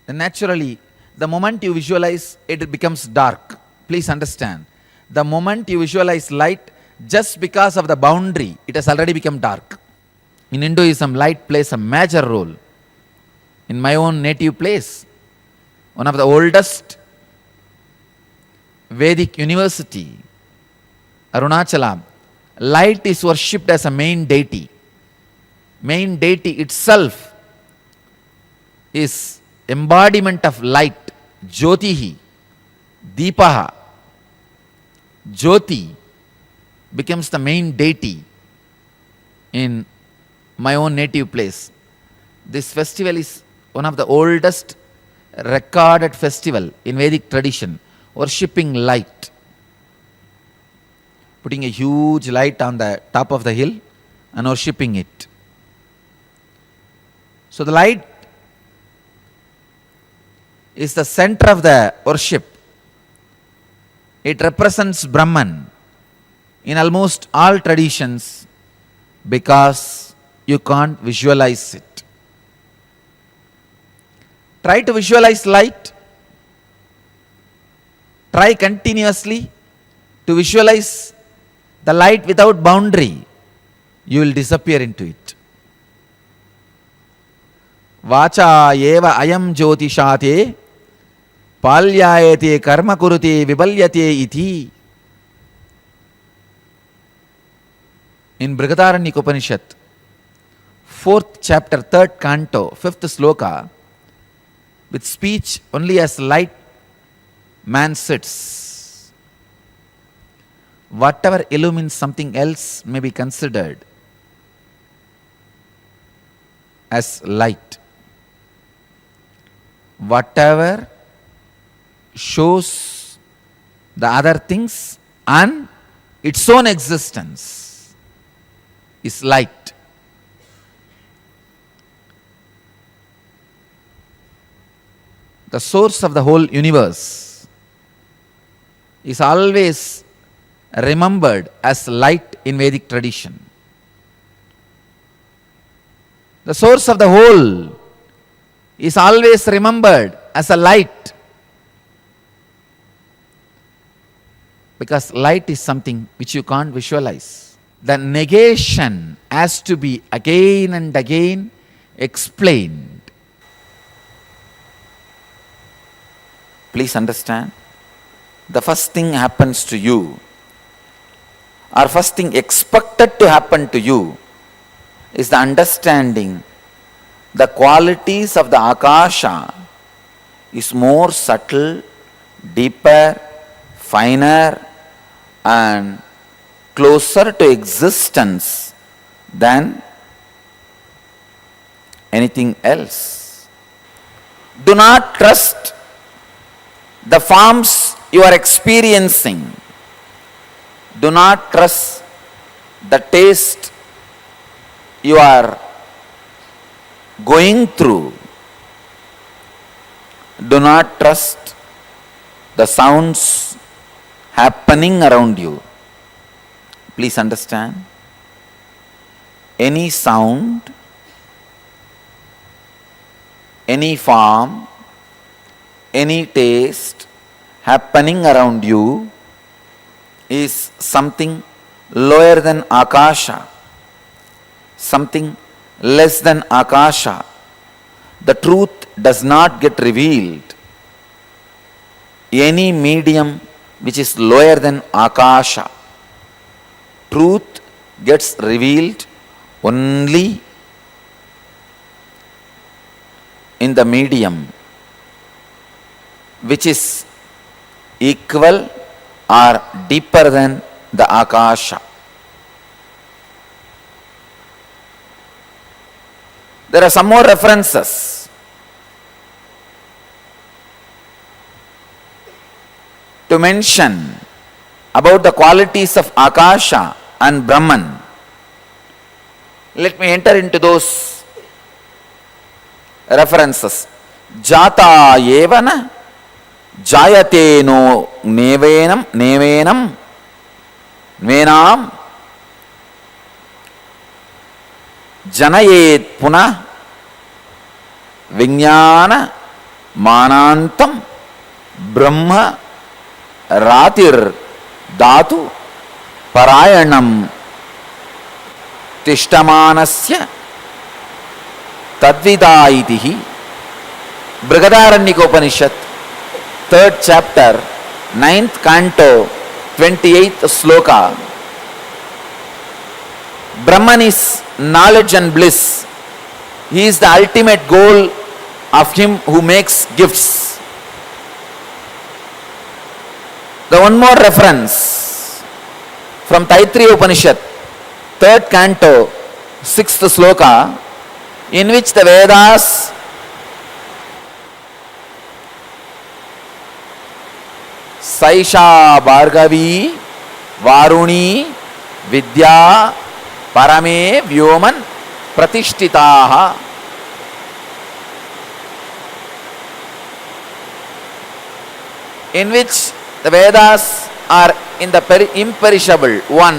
then naturally, the moment you visualize, it becomes dark. Please understand. The moment you visualize light, just because of the boundary, it has already become dark. In Hinduism, light plays a major role. In my own native place, one of the oldest Vedic university, Arunachala, light is worshipped as a main deity. Main deity itself is embodiment of light. Jyotihi, Deepaha, Jyoti becomes the main deity in my own native place. This festival is one of the oldest recorded festival in Vedic tradition, worshipping light. Putting a huge light on the top of the hill and worshipping it. So the light is the center of the worship. It represents Brahman. In almost all traditions, because you can't visualize it. Try to visualize light. Try continuously to visualize the light without boundary. You will disappear into it. Vacha eva ayam jyotishate palyayate karma kurute vibalyate iti. In Brihadaranyaka Upanishad, 4th chapter, 3rd canto, 5th sloka, with speech only as light, man sits. Whatever illumines something else may be considered as light. Whatever shows the other things and its own existence is light. The source of the whole universe is always remembered as light in Vedic tradition. The source of the whole is always remembered as a light, because light is something which you can't visualize. The negation has to be again and again explained. Please understand, the first thing happens to you, or first thing expected to happen to you, is the understanding the qualities of the Akasha is more subtle, deeper, finer, and closer to existence than anything else. Do not trust the forms you are experiencing. Do not trust the taste you are going through. Do not trust the sounds happening around you. Please understand, any sound, any form, any taste happening around you is something lower than Akasha, something less than Akasha. The truth does not get revealed. Any medium which is lower than Akasha, truth gets revealed only in the medium which is equal or deeper than the Akasha. There are some more references. To mention about the qualities of Akasha and Brahman. Let me enter into those references. Jata yevana jayate no nevenam venam janayet puna vinyana manantam brahma ratir dhatu parayanam tishtamanasya tadvida itihi. Brihadaranyaka Upanishad, 3rd chapter, 9th canto, 28th sloka. Brahman is knowledge and bliss. He is the ultimate goal of him who makes gifts. The one more reference from Taittiriya Upanishad, 3rd canto, 6th sloka, in which the Vedas Saisha Bhargavi Varuni Vidya Parame Vyoman Pratishtitaha. In which the Vedas are in the imperishable one,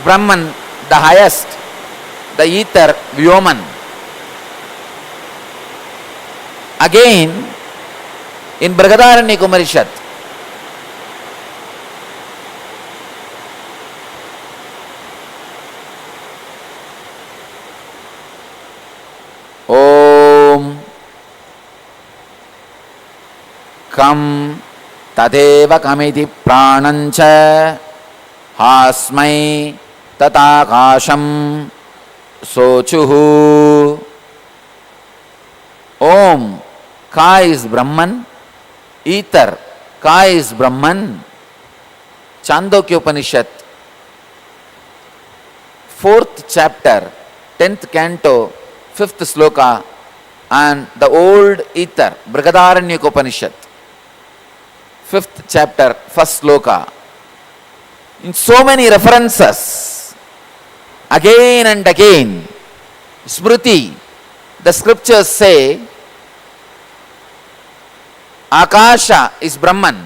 Brahman the highest, the ether, Vyoman. Again, in Brihadaranyaka Upanishad, Om Kam Tadeva Kamiti Pranancha Hasmai Tatakasham Sochuhu. Om, Ka is Brahman, ether, Ka is Brahman. Chandogya Upanishad, 4th chapter, 10th canto, 5th sloka, and the old ether, Brihadaranyaka Upanishad, 5th chapter, 1st sloka. In so many references, again and again, Smriti, the scriptures say, Akasha is Brahman.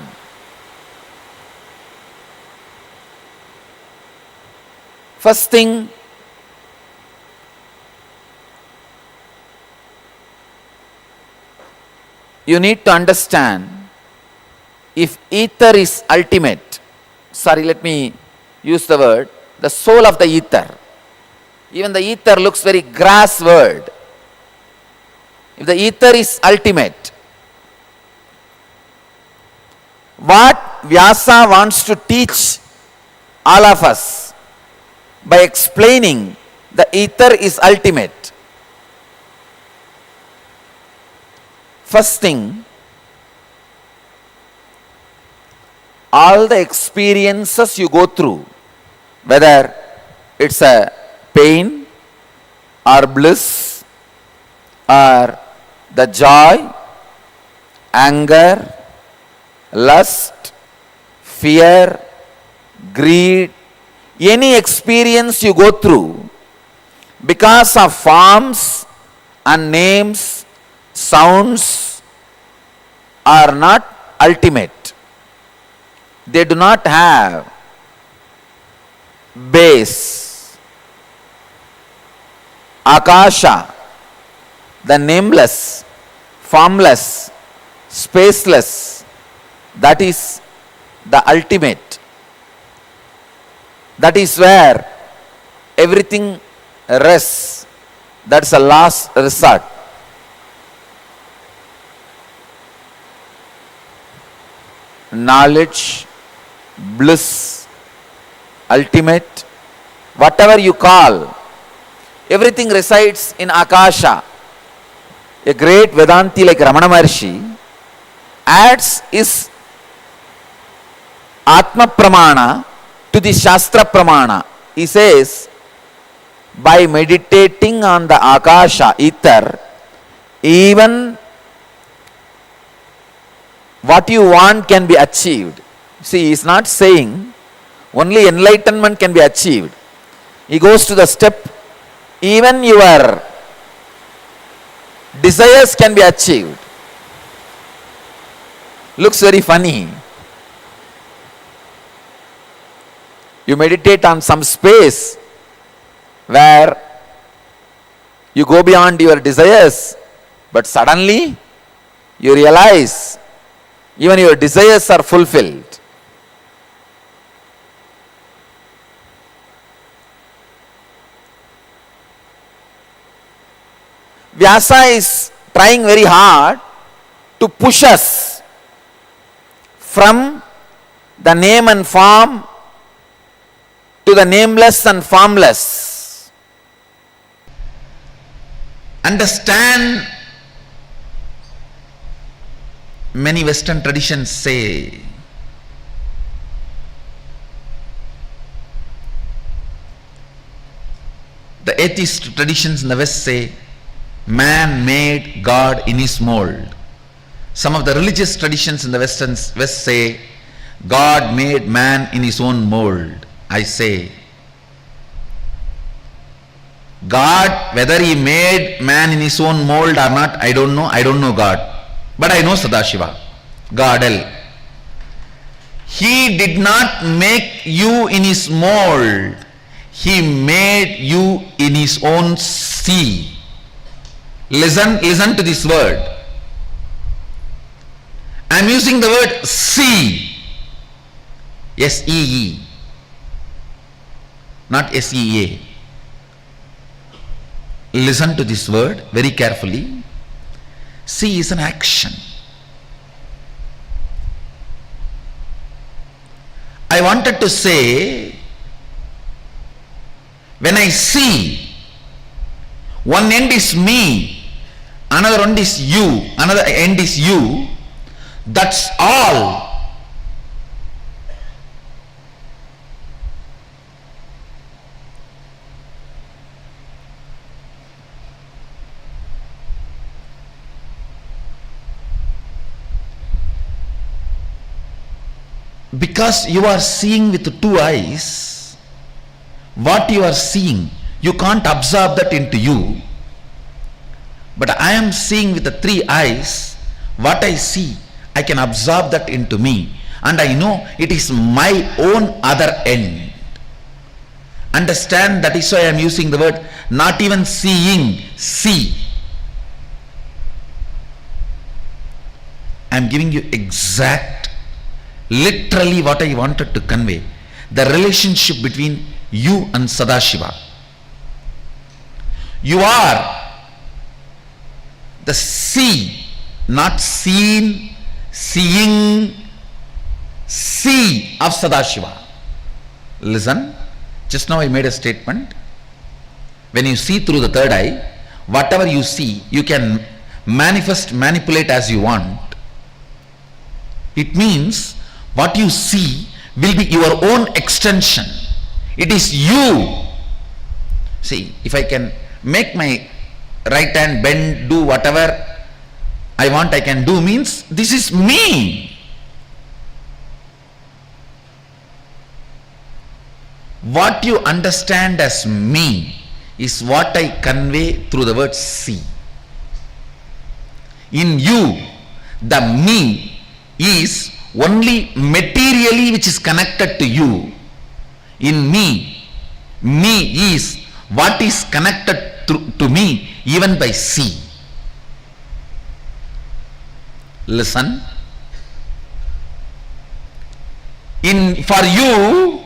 First thing, you need to understand, if ether is ultimate, sorry, let me use the word, the soul of the ether. Even the ether looks very grass word. If the ether is ultimate, what Vyasa wants to teach all of us by explaining the ether is ultimate. First thing, all the experiences you go through, whether it's a pain or bliss or the joy, anger, lust, fear, greed, any experience you go through, because of forms and names, sounds, are not ultimate. They do not have base. Akasha, the nameless, formless, spaceless, that is the ultimate. That is where everything rests. That's a last resort. Knowledge, bliss, ultimate, whatever you call, everything resides in Akasha. A great Vedanti like Ramana Maharshi adds his Atma Pramana to the Shastra Pramana. He says, by meditating on the Akasha, ether, even what you want can be achieved. See, he is not saying only enlightenment can be achieved. He goes to the step, even your desires can be achieved. Looks very funny. You meditate on some space where you go beyond your desires, but suddenly you realize even your desires are fulfilled. Vyasa is trying very hard to push us from the name and form to the nameless and formless. Understand, many Western traditions say the atheist traditions in the West say man made God in his mold. Some of the religious traditions in the West say God made man in his own mold. I say, God, whether he made man in his own mold or not, I don't know. I don't know God. But I know Sadashiva, Godel. He did not make you in his mold. He made you in his own sea. Listen to this word. I am using the word sea. S-E-E. Not S-E-A. Listen to this word very carefully. See is an action. I wanted to say, when I see, one end is me, another end is you, another end is you, that's all. Because you are seeing with two eyes, what you are seeing, you can't absorb that into you. But I am seeing with the three eyes, what I see, I can absorb that into me. And I know it is my own other end. Understand, that is why I am using the word not even seeing, see. I am giving you exact, literally what I wanted to convey. The relationship between you and Sadashiva. You are the see, not seen, seeing, see of Sadashiva. Listen, just now I made a statement. When you see through the third eye, whatever you see, you can manifest, manipulate as you want. It means what you see will be your own extension. It is you. See, if I can make my right hand bend, do whatever I want, I can do, means this is me. What you understand as me is what I convey through the word see. In you, the me is only materially which is connected to you. In me, me is what is connected to me even by see. Listen. For you,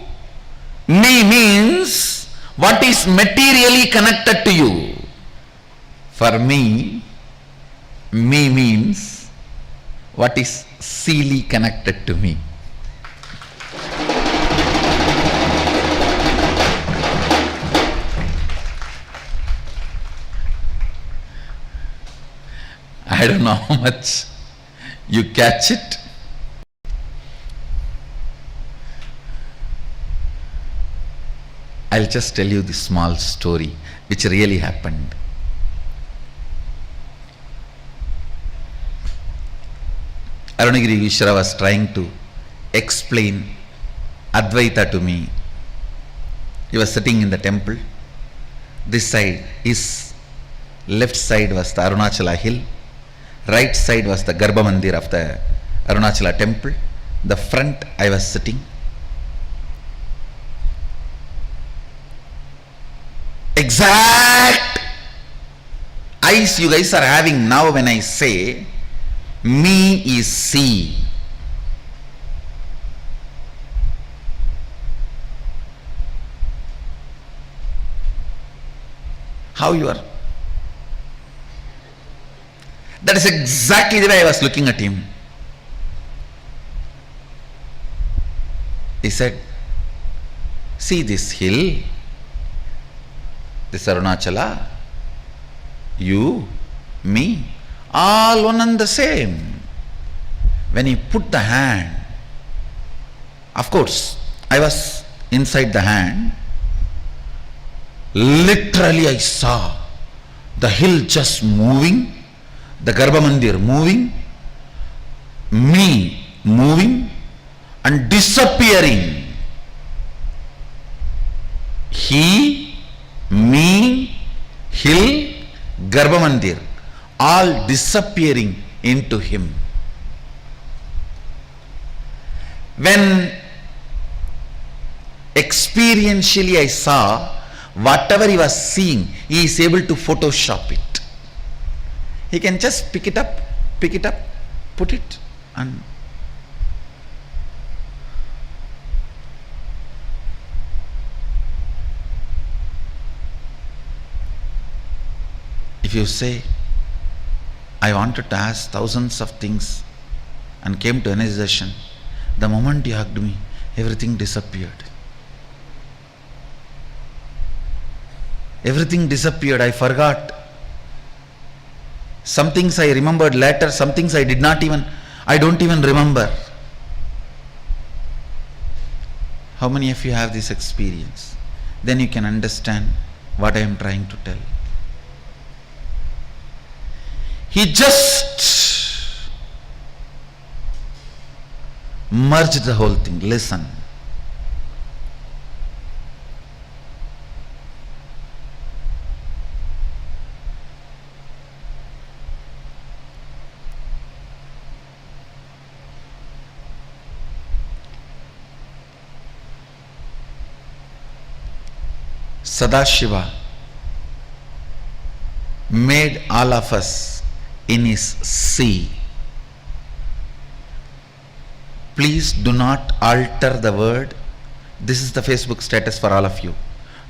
me means what is materially connected to you. For me, me means what is seely connected to me. I don't know how much you catch it. I'll just tell you this small story which really happened. Arunagiri Vishwara was trying to explain Advaita to me. He was sitting in the temple. This side, his left side was the Arunachala hill. Right side was the Garbha Mandir of the Arunachala temple. The front I was sitting. Exact eyes you guys are having now when I say me is see. How you are? That is exactly the way I was looking at him. He said, see this hill, this Arunachala, you, me, all one and the same. When he put the hand, of course, I was inside the hand. Literally I saw the hill just moving, the Garbha Mandir moving, me moving and disappearing. He, me, hill, Garbha Mandir, all disappearing into him. When Experientially, I saw whatever he was seeing, he is able to Photoshop it. He can just pick it up, put it, and if you say, I wanted to ask thousands of things and came to energization, the moment you hugged me, everything disappeared. Everything disappeared. I forgot. Some things I remembered later, some things I don't even remember. How many of you have this experience? Then you can understand what I am trying to tell. He just merged the whole thing. Listen. Sadashiva made all of us in his sea. Please do not alter the word. This is the Facebook status for all of you.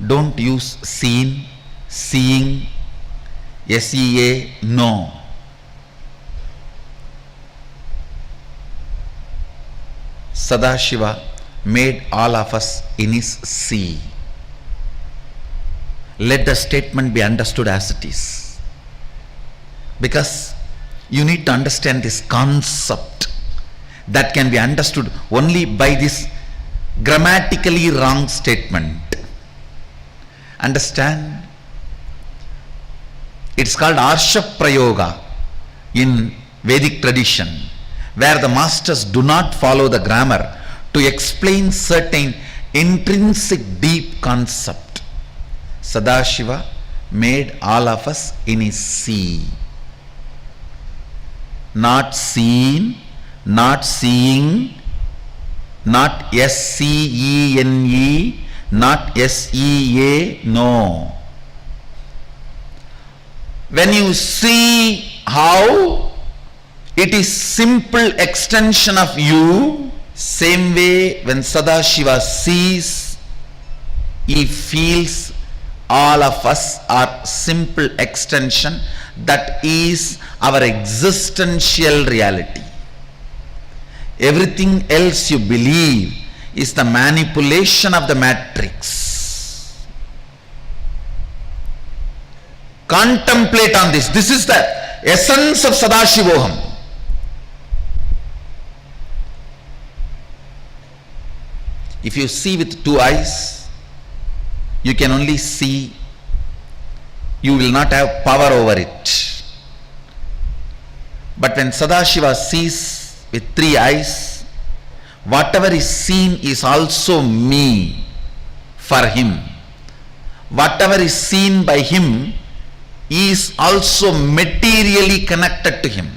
Don't use seen, seeing, SEA, no. Sadashiva made all of us in his sea. Let the statement be understood as it is. Because you need to understand this concept that can be understood only by this grammatically wrong statement. Understand? It's called Arsha Prayoga in Vedic tradition, where the masters do not follow the grammar to explain certain intrinsic deep concept. Sadashiva made all of us in his sea. Not seen, not seeing, not SCENE, not SEA, no. When you see how it is simple extension of you, same way when Sadashiva sees, he feels all of us are simple extension, that is our existential reality. Everything else you believe is the manipulation of the matrix. Contemplate on this. This is the essence of Sadashivoham. If you see with two eyes, you can only see, you will not have power over it. But when Sadashiva sees with three eyes, whatever is seen is also me for him. Whatever is seen by him is also materially connected to him.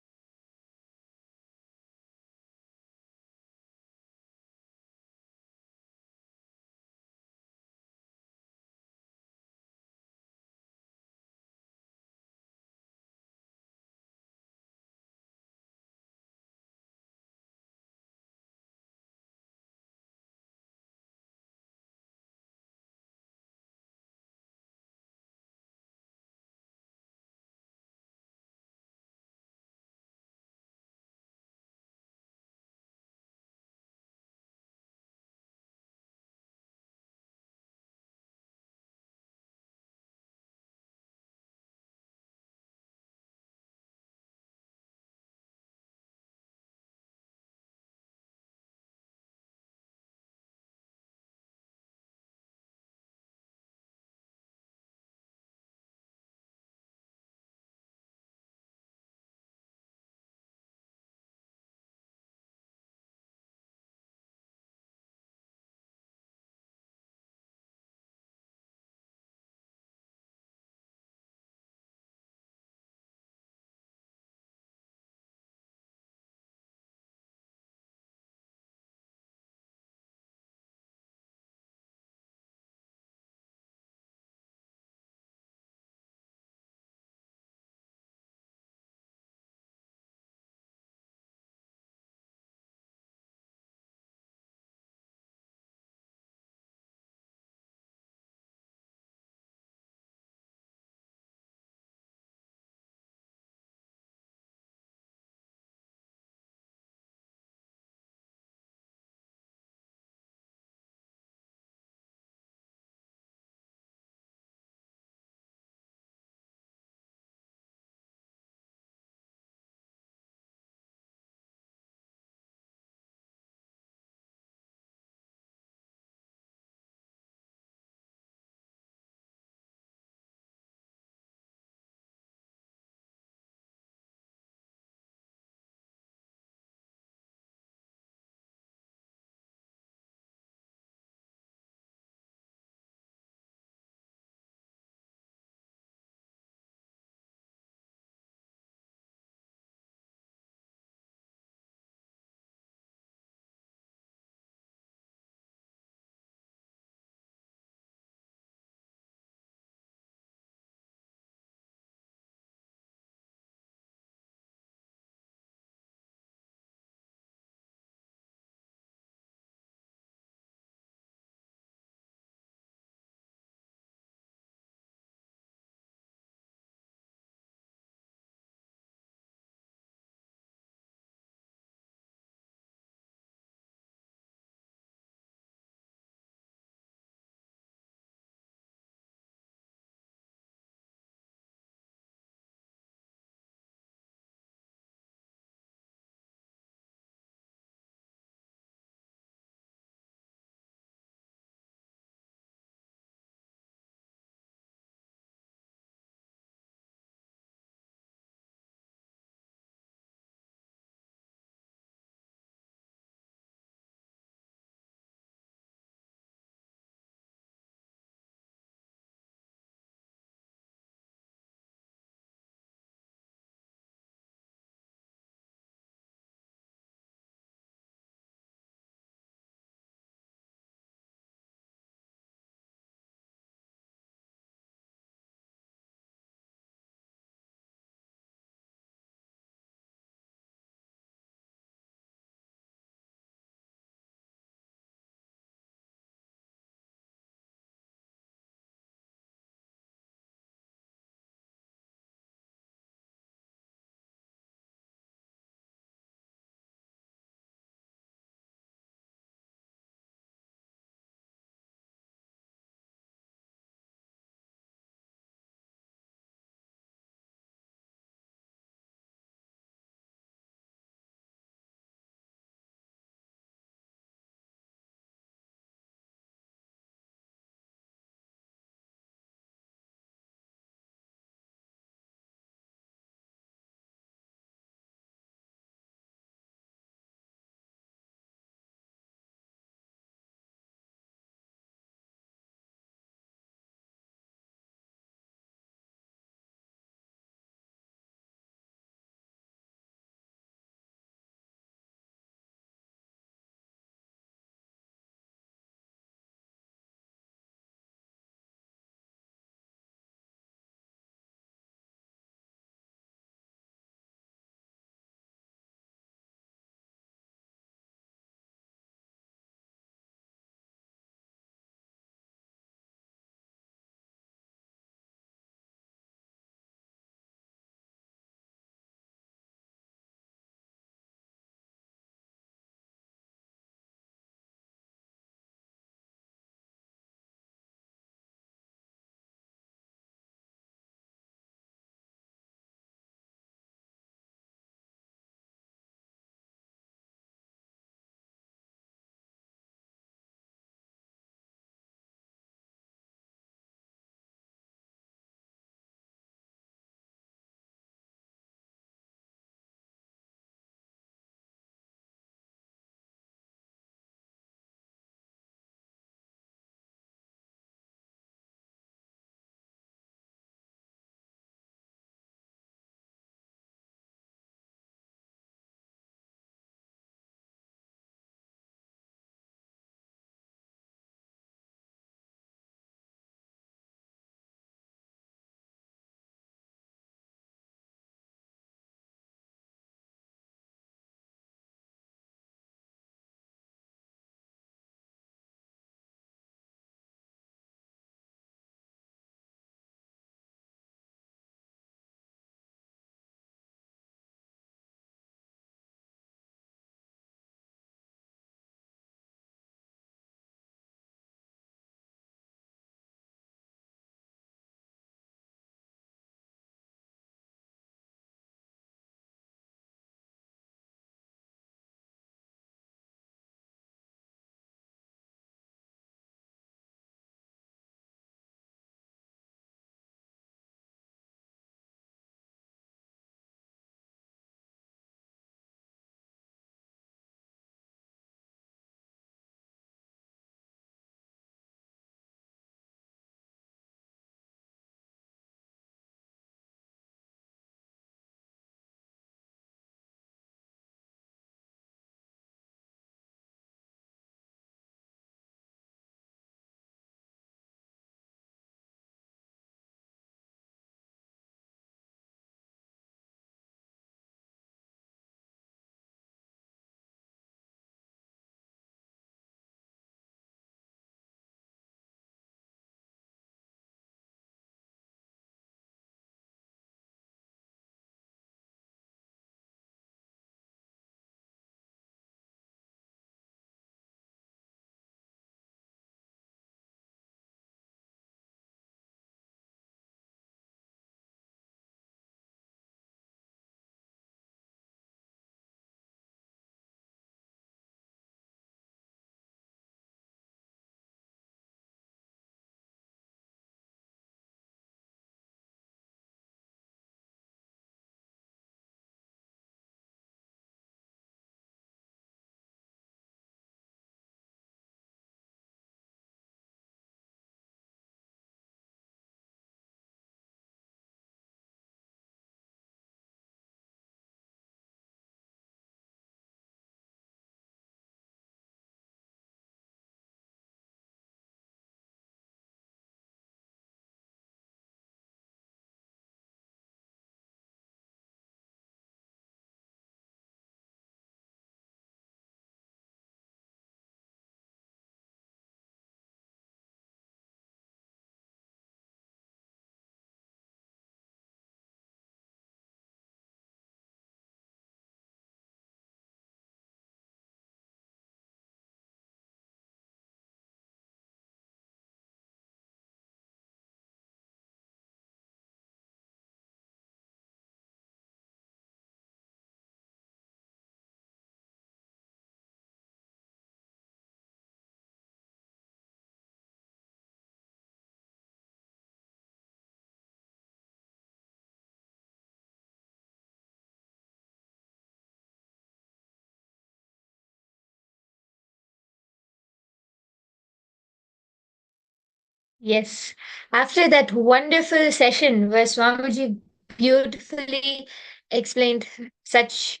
Yes. After that wonderful session where Swamiji beautifully explained such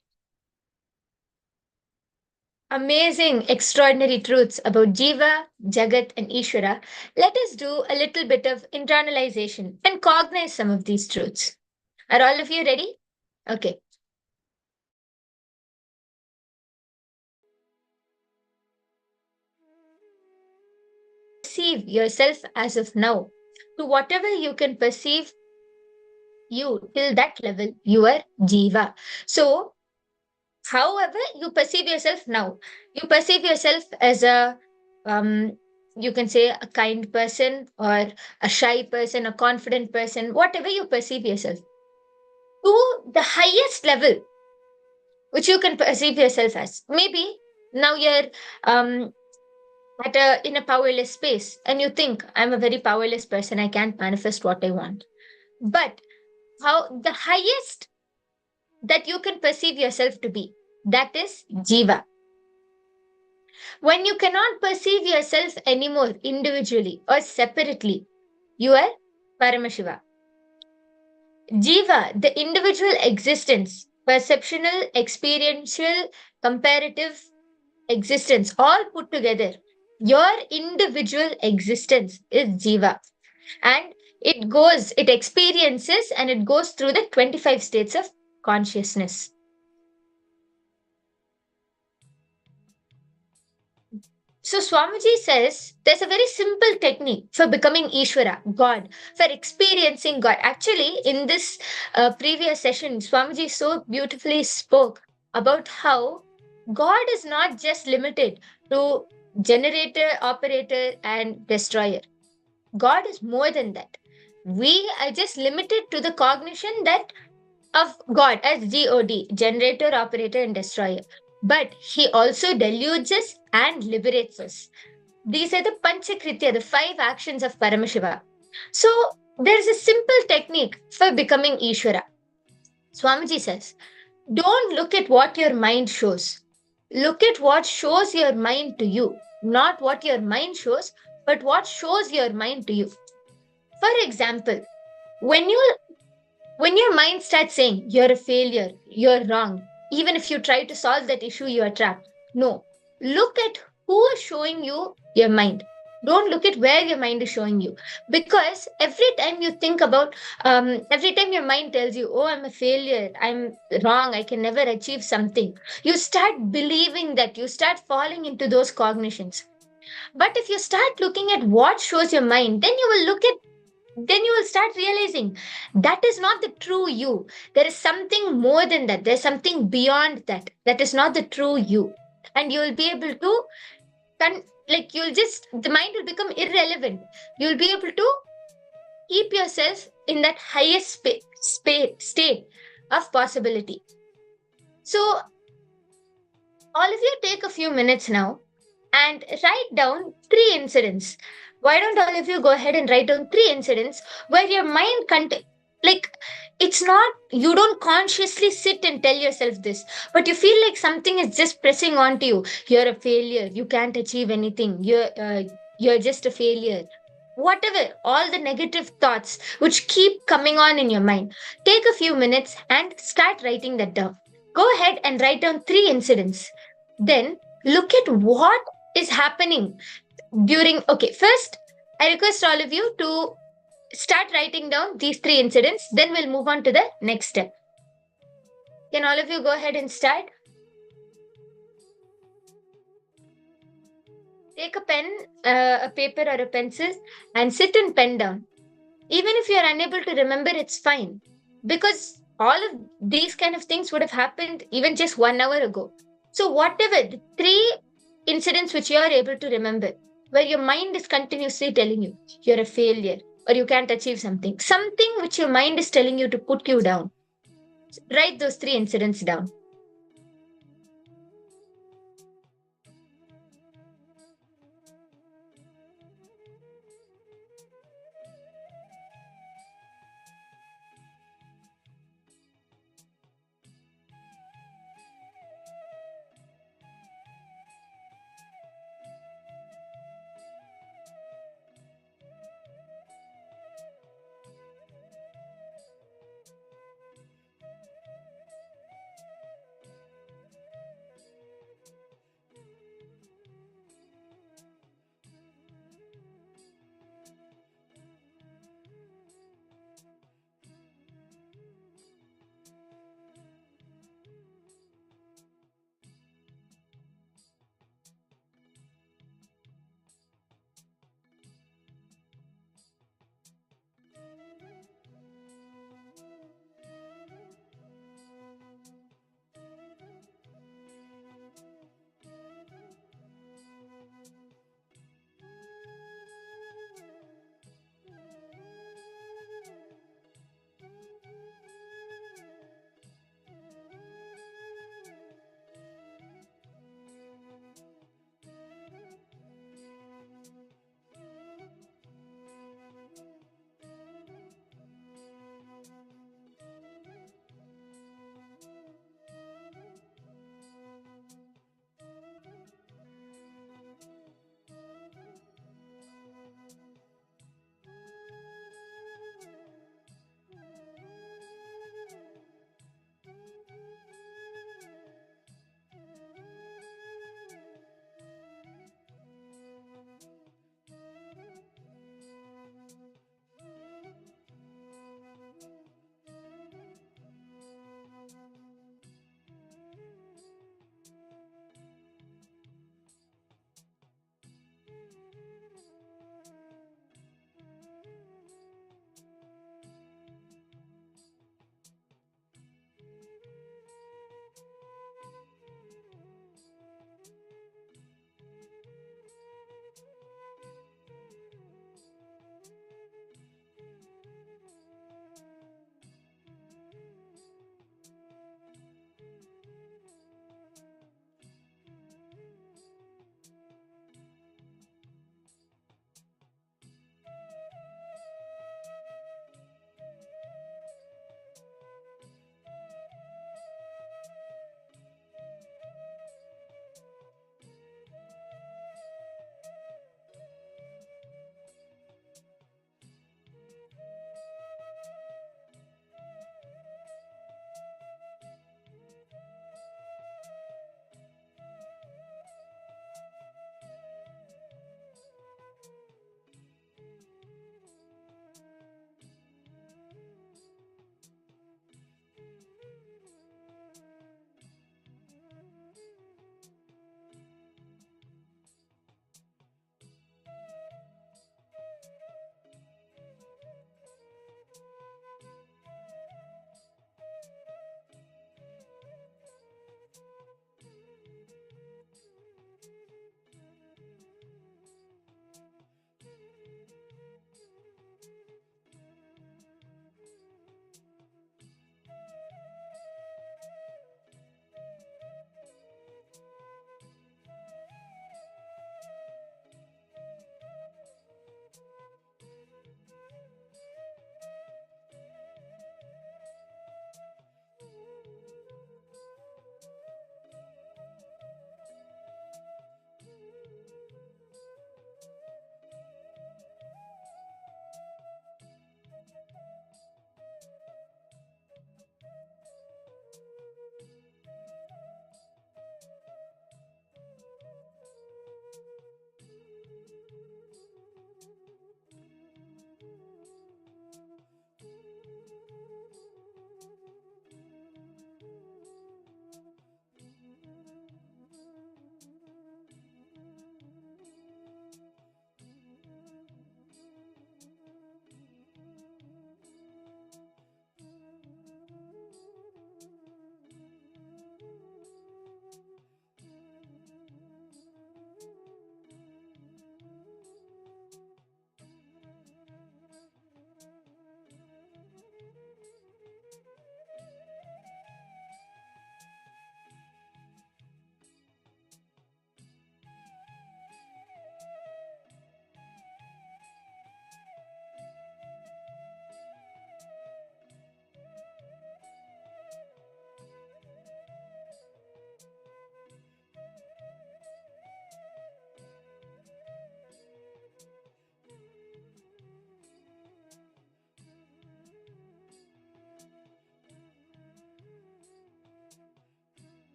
amazing, extraordinary truths about Jiva, Jagat, and Ishvara, let us do a little bit of internalization and cognize some of these truths. Are all of you ready? Okay. Perceive yourself as of now. To whatever you can perceive you till that level, you are Jiva. So, however you perceive yourself now, you perceive yourself as a um, you can say a kind person or a shy person, a confident person, whatever you perceive yourself to the highest level which you can perceive yourself as. Maybe now you're um, at a in a powerless space and you think I'm a very powerless person, I can't manifest what I want. But how the highest that you can perceive yourself to be, that is Jiva. When you cannot perceive yourself anymore individually or separately, you are Paramashiva. Jiva, the individual existence, perceptual, experiential, comparative existence, all put together. Your individual existence is Jiva. And it experiences and it goes through the 25 states of consciousness. So Swamiji says there's a very simple technique for becoming Ishvara, God, for experiencing God. Actually, in this previous session, Swamiji so beautifully spoke about how God is not just limited to generator, operator, and destroyer. God is more than that. We are just limited to the cognition that of God as God, generator, operator, and destroyer. But he also deludes us and liberates us. These are the Panchakritya, the five actions of Paramashiva. So there is a simple technique for becoming Ishvara. Swamiji says, don't look at what your mind shows. Look at what shows your mind to you. Not what your mind shows, but what shows your mind to you. For example, when you when your mind starts saying you're a failure, you're wrong, even if you try to solve that issue, you are trapped. No. Look at who is showing you your mind. Don't look at where your mind is showing you. Because every time you think about, every time your mind tells you, oh, I'm a failure, I'm wrong, I can never achieve something, you start believing that, you start falling into those cognitions. But if you start looking at what shows your mind, then you will start realizing that is not the true you. There is something more than that. There's something beyond that. That is not the true you. And you will be able to, the mind will become irrelevant. You'll be able to keep yourself in that highest state of possibility. So, all of you take a few minutes now and write down three incidents. Why don't all of you go ahead and write down three incidents where your mind like it's not, you don't consciously sit and tell yourself this, but you feel like something is just pressing onto you. You're a failure. You can't achieve anything. You're just a failure. Whatever, all the negative thoughts which keep coming on in your mind. Take a few minutes and start writing that down. Go ahead and write down three incidents. Then look at what is happening during. Okay, first, I request all of you to start writing down these three incidents. Then we'll move on to the next step. Can all of you go ahead and start? Take a pen, a paper, or a pencil and sit and pen down. Even if you're unable to remember, it's fine. Because all of these kind of things would have happened even just 1 hour ago. So, whatever the three incidents which you are able to remember, where your mind is continuously telling you you're a failure or you can't achieve something which your mind is telling you to put you down. Write those three incidents down.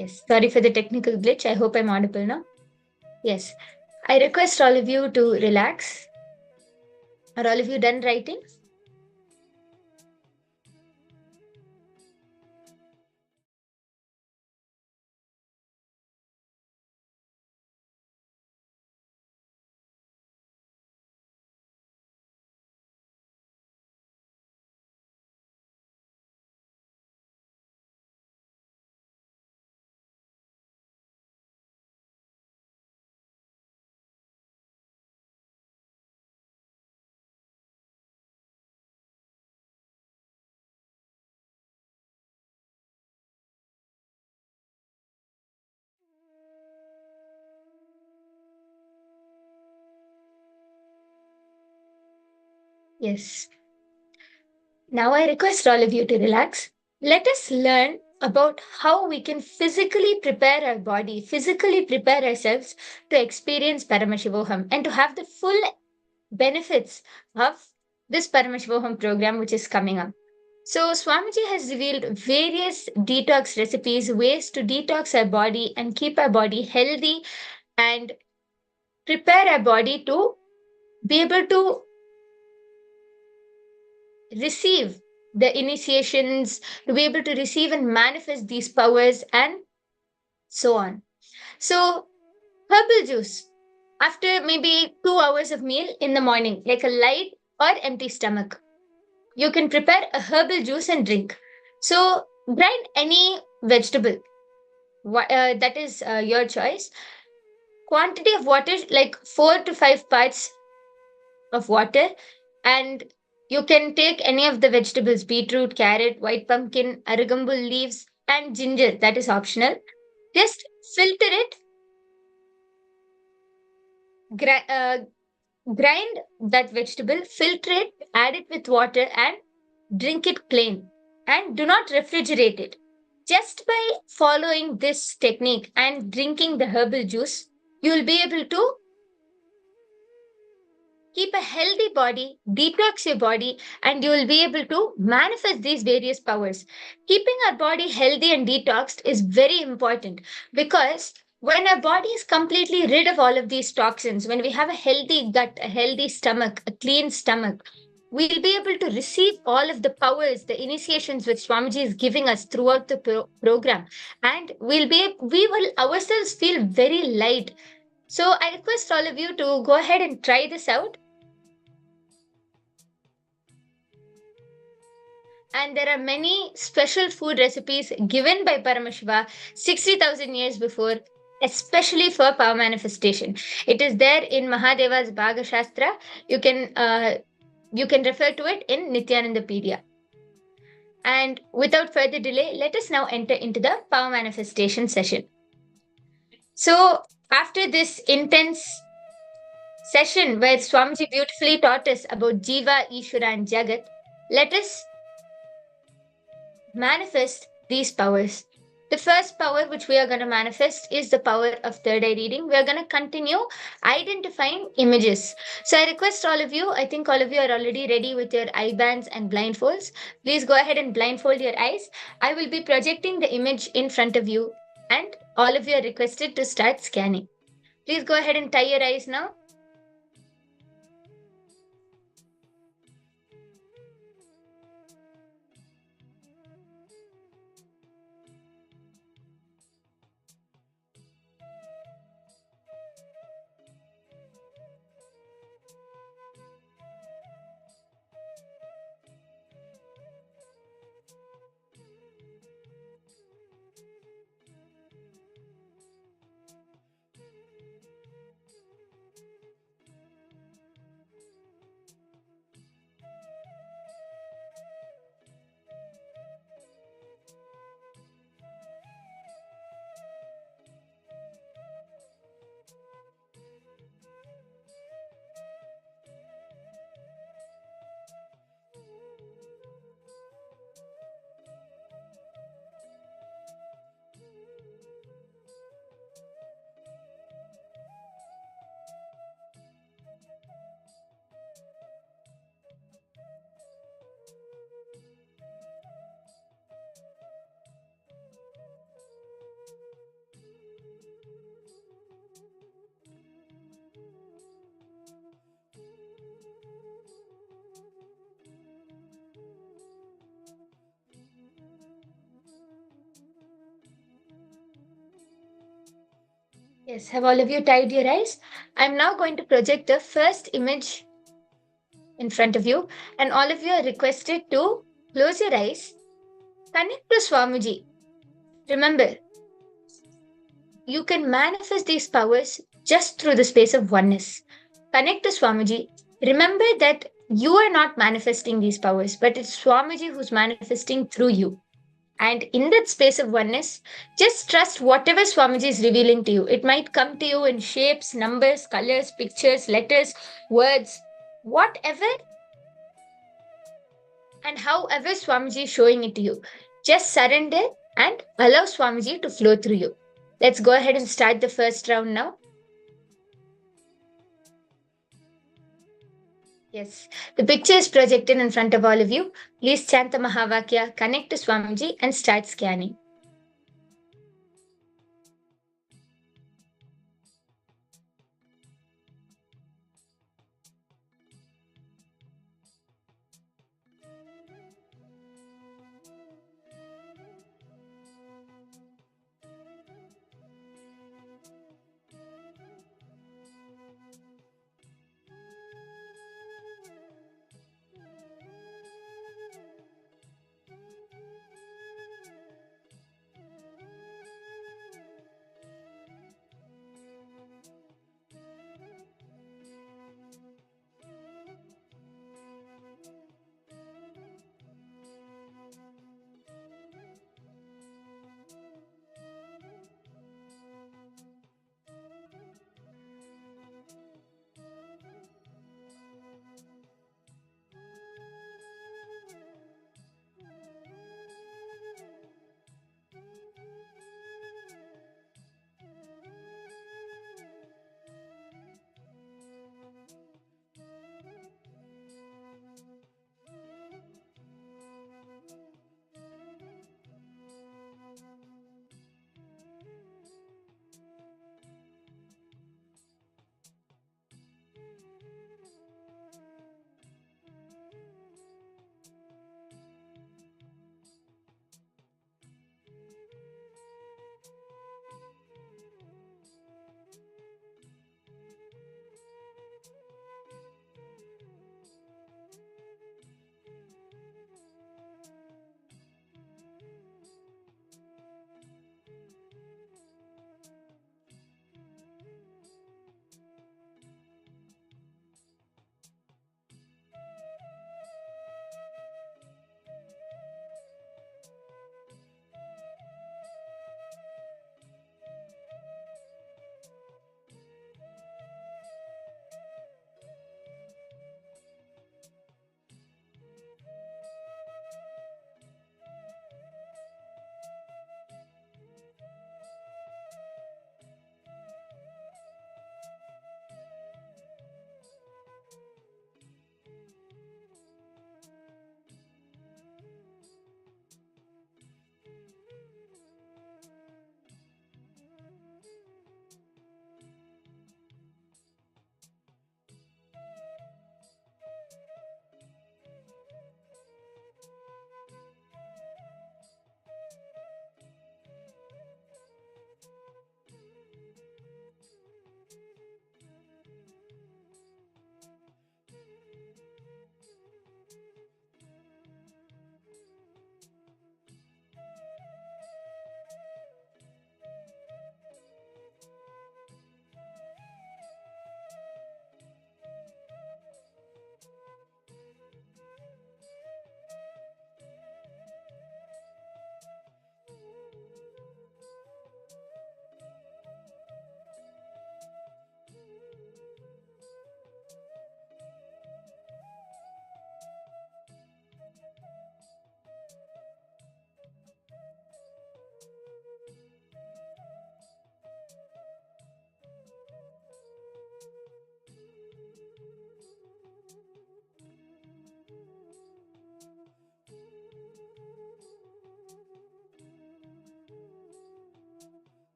Yes, sorry for the technical glitch. I hope I'm audible now. Yes, I request all of you to relax. Are all of you done writing? Yes. Now I request all of you to relax. Let us learn about how we can physically prepare our body, physically prepare ourselves to experience Paramashivoham and to have the full benefits of this Paramashivoham program which is coming up. So Swamiji has revealed various detox recipes, ways to detox our body and keep our body healthy and prepare our body to be able to receive the initiations, to be able to receive and manifest these powers, and so on. So, herbal juice after maybe 2 hours of meal in the morning, like a light or empty stomach, you can prepare a herbal juice and drink. So, grind any vegetable. That is your choice. Quantity of water like 4 to 5 parts of water, and you can take any of the vegetables: beetroot, carrot, white pumpkin, arugambul leaves, and ginger. That is optional. Just filter it, gri- uh, grind that vegetable, filter it, add it with water, and drink it plain. And do not refrigerate it. Just by following this technique and drinking the herbal juice, you will be able to keep a healthy body, detox your body, and you will be able to manifest these various powers. Keeping our body healthy and detoxed is very important because when our body is completely rid of all of these toxins, when we have a healthy gut, a healthy stomach, a clean stomach, we'll be able to receive all of the powers, the initiations which Swamiji is giving us throughout the program, and we will ourselves feel very light. So I request all of you to go ahead and try this out. And there are many special food recipes given by Paramashiva 60,000 years before, especially for power manifestation. It is there in Mahadeva's Bhaga Shastra. You can refer to it in Nithyanandapedia. And without further delay, let us now enter into the power manifestation session. So, after this intense session where Swamiji beautifully taught us about Jiva, Ishvara, and Jagat, let us manifest these powers. The first power which we are going to manifest is the power of third eye reading. We are going to continue identifying images. So I request all of you, I think all of you are already ready with your eye bands and blindfolds. Please go ahead and blindfold your eyes. I will be projecting the image in front of you, and all of you are requested to start scanning. Please go ahead and tie your eyes now. Yes, have all of you tied your eyes? I'm now going to project the first image in front of you, and all of you are requested to close your eyes, connect to Swamiji. Remember, you can manifest these powers just through the space of oneness. Connect to Swamiji. Remember that you are not manifesting these powers, but it's Swamiji who's manifesting through you. And in that space of oneness, just trust whatever Swamiji is revealing to you. It might come to you in shapes, numbers, colors, pictures, letters, words, whatever and however Swamiji is showing it to you. Just surrender and allow Swamiji to flow through you. Let's go ahead and start the first round now. Yes, the picture is projected in front of all of you. Please chant the Mahavakya, connect to Swamiji, and start scanning.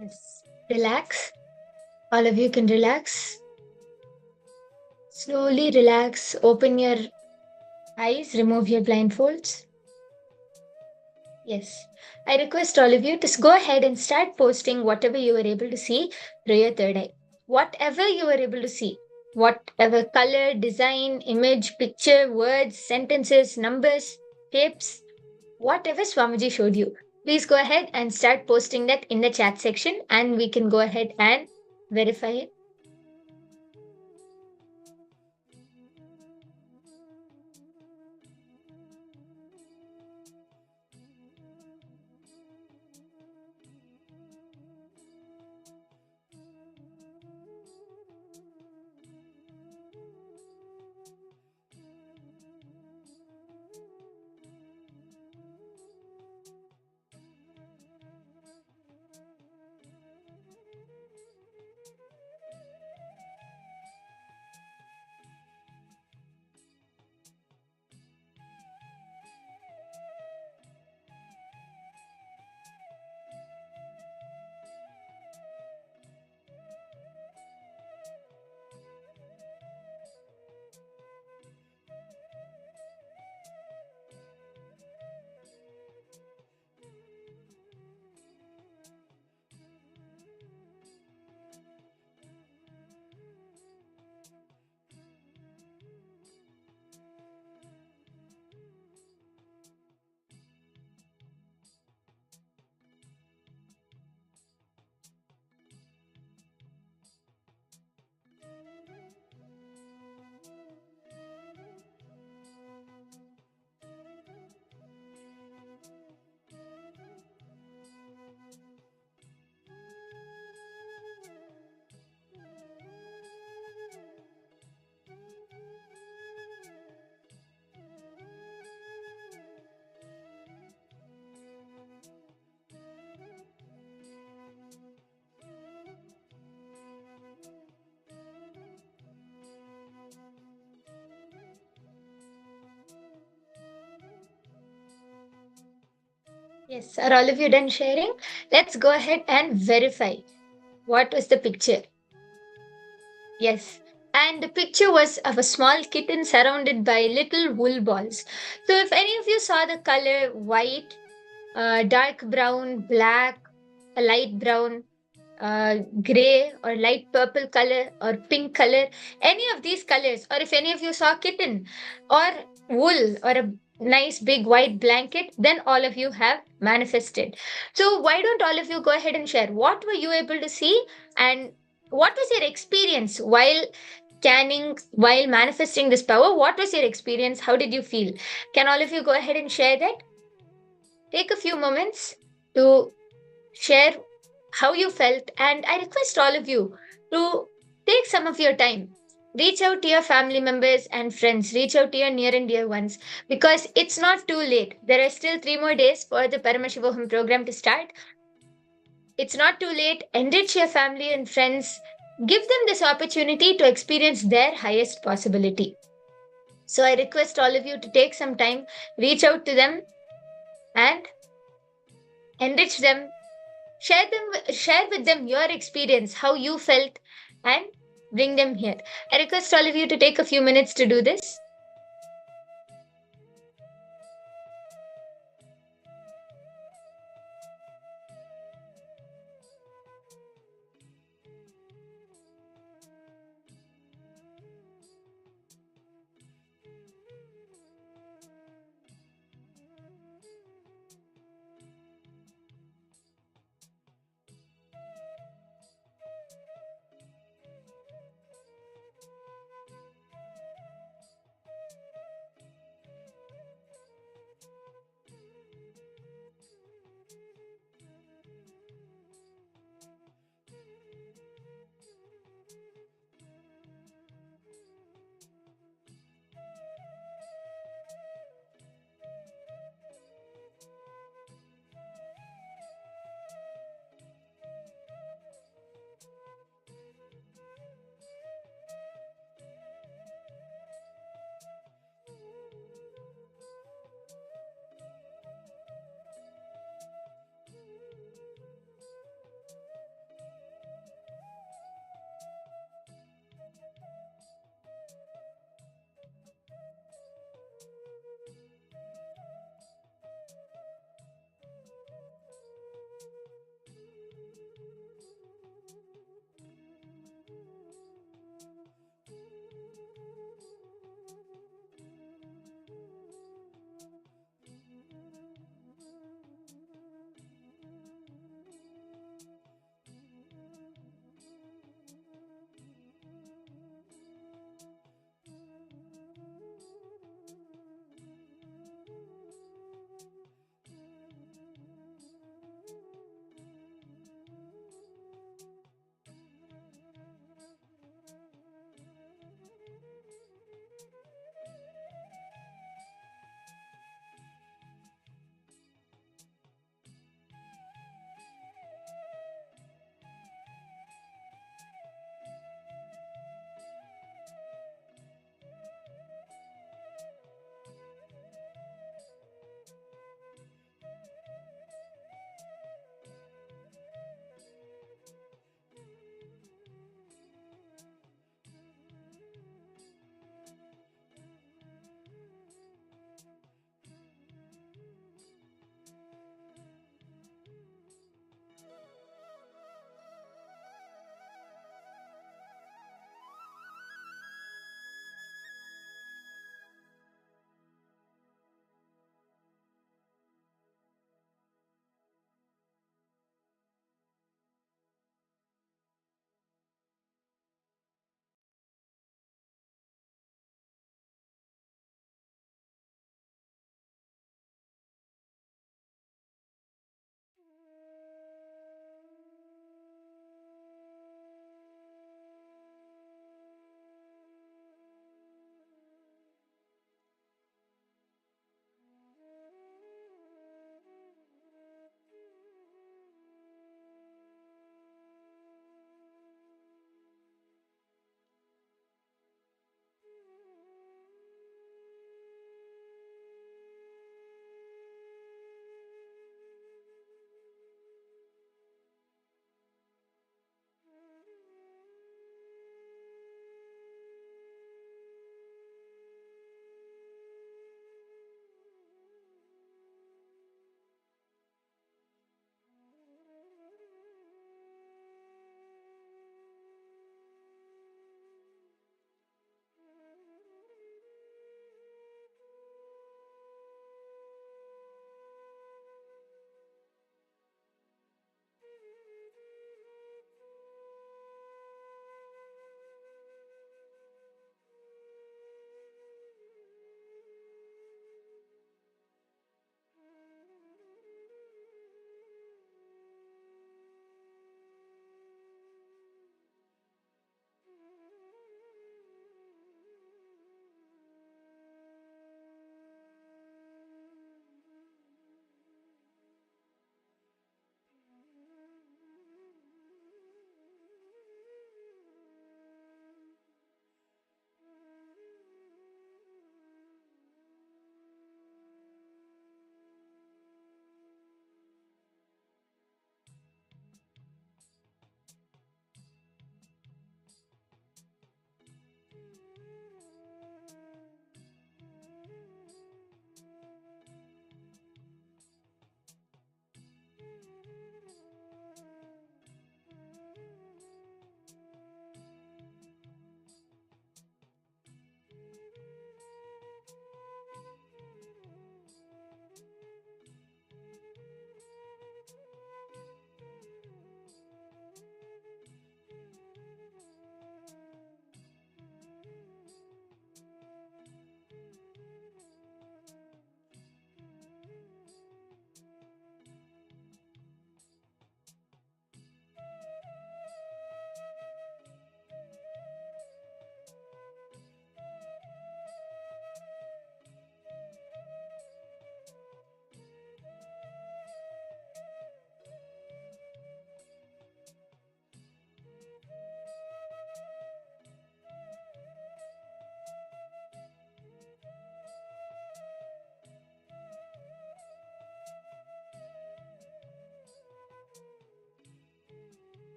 Yes. Relax. All of you can relax. Slowly relax. Open your eyes. Remove your blindfolds. Yes. I request all of you to go ahead and start posting whatever you were able to see through your third eye. Whatever you were able to see. Whatever color, design, image, picture, words, sentences, numbers, shapes, whatever Swamiji showed you. Please go ahead and start posting that in the chat section and we can go ahead and verify it. Yes, are all of you done sharing? Let's go ahead and verify what was the picture. Yes. And the picture was of a small kitten surrounded by little wool balls. So, if any of you saw the color white, dark brown, black, a light brown, gray, or light purple color, or pink color, any of these colors, or if any of you saw kitten, or wool, or a nice big white blanket, then all of you have manifested. So, why don't all of you go ahead and share what were you able to see and what was your experience while canning, while manifesting this power? What was your experience? How did you feel? Can all of you go ahead and share that? Take a few moments to share how you felt, and I request all of you to take some of your time. Reach out to your family members and friends, reach out to your near and dear ones because it's not too late. There are still 3 more days for the Paramashivoham program to start. It's not too late. Enrich your family and friends. Give them this opportunity to experience their highest possibility. So I request all of you to take some time, reach out to them, and enrich them. Share with them your experience, how you felt, and bring them here. I request all of you to take a few minutes to do this.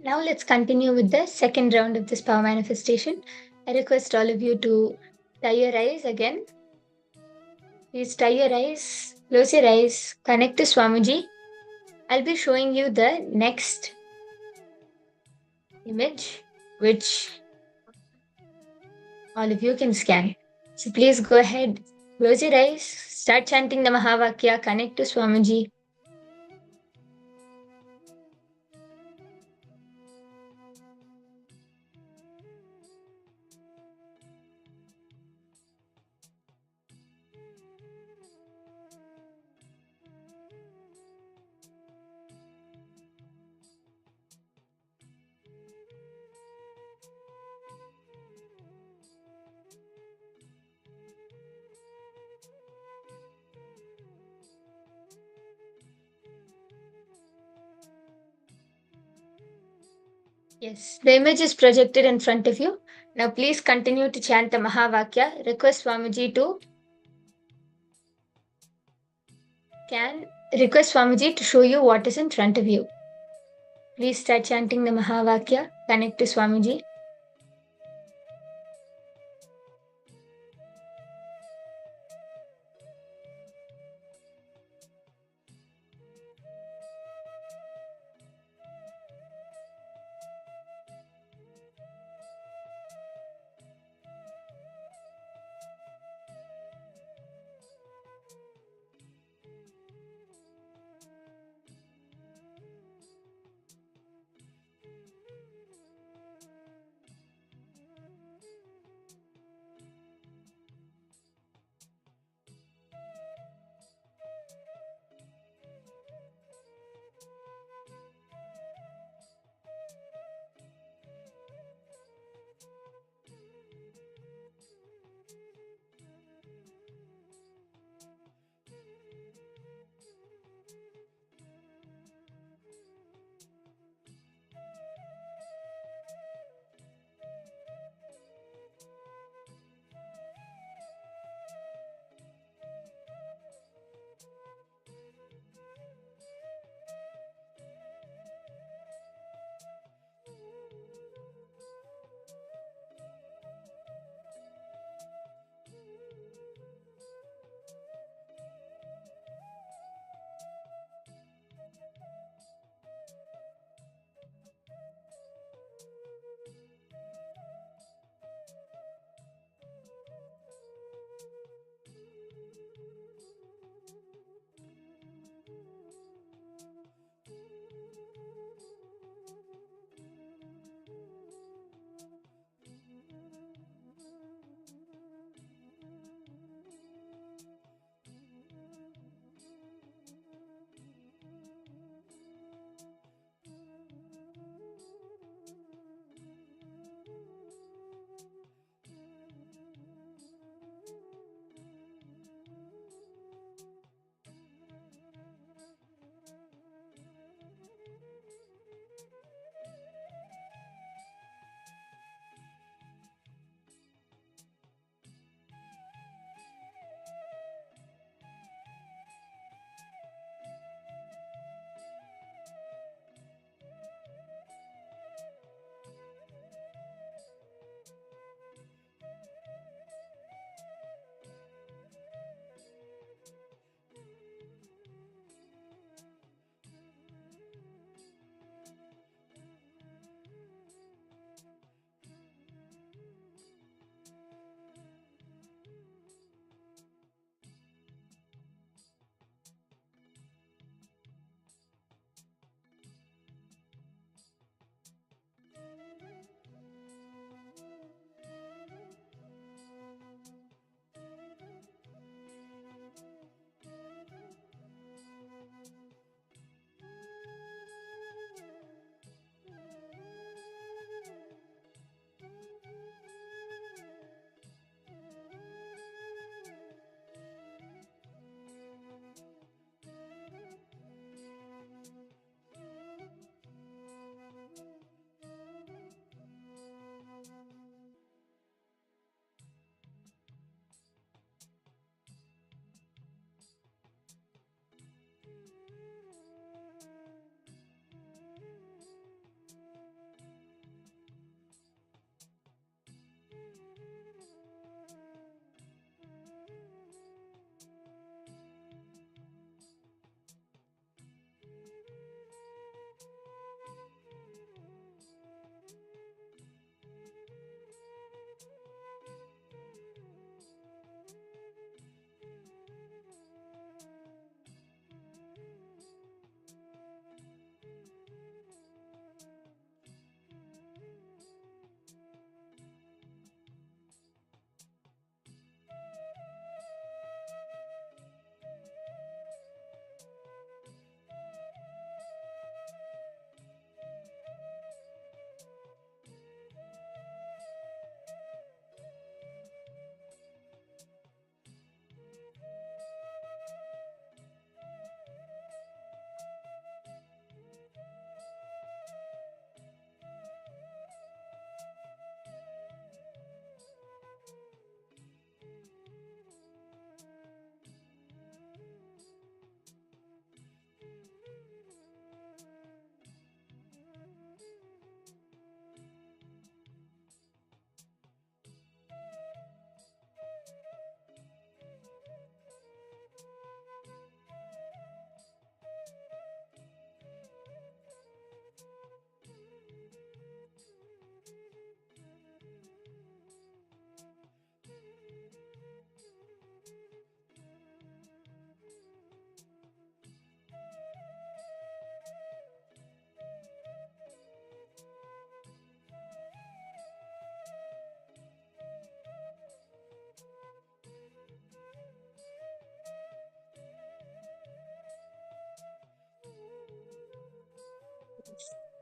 Now let's continue with the second round of this power manifestation. I request all of you to tie your eyes again. Please tie your eyes, close your eyes, connect to Swamiji. I'll be showing you the next image, which all of you can scan. So please go ahead, close your eyes, start chanting the Mahavakya, connect to Swamiji. Yes, the image is projected in front of you. Now please continue to chant the Mahavakya. Request Swamiji to request Swamiji to show you what is in front of you. Please start chanting the Mahavakya. Connect to Swamiji.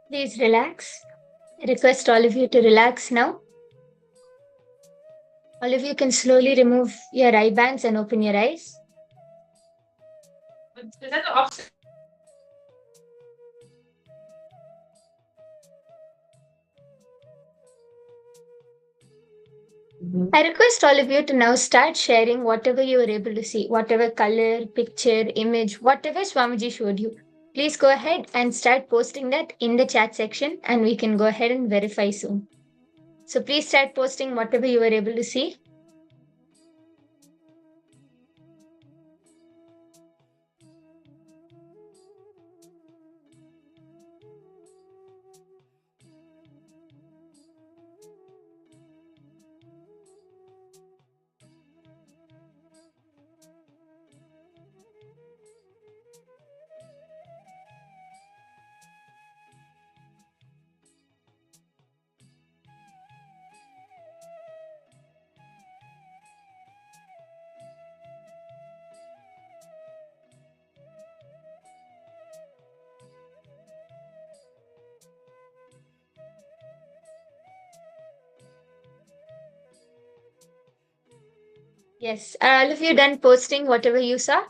Please relax. I request all of you to relax now. All of you can slowly remove your eye bands and open your eyes. I request all of you to now start sharing whatever you were able to see, whatever color, picture, image, whatever Swamiji showed you. Please go ahead and start posting that in the chat section and we can go ahead and verify soon. So please start posting whatever you were able to see. Yes, are all of you done posting whatever you saw?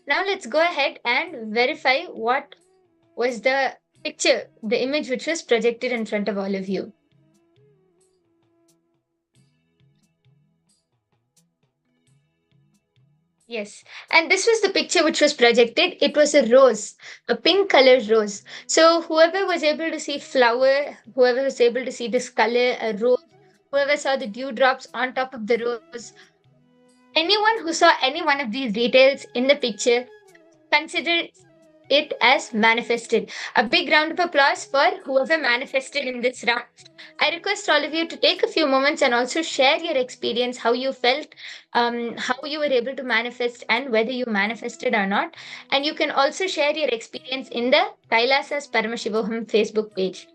Now let's go ahead and verify what was the picture, the image which was projected in front of all of you. Yes, and this was the picture which was projected. It was a rose, a pink colored rose. So whoever was able to see flower, whoever was able to see this color, a rose, whoever saw the dewdrops on top of the rose, anyone who saw any one of these details in the picture, consider it as manifested. A big round of applause for whoever manifested in this round. I request all of you to take a few moments and also share your experience, how you felt, how you were able to manifest, and whether you manifested or not. And you can also share your experience in the Kailasa's Paramashivoham Facebook page.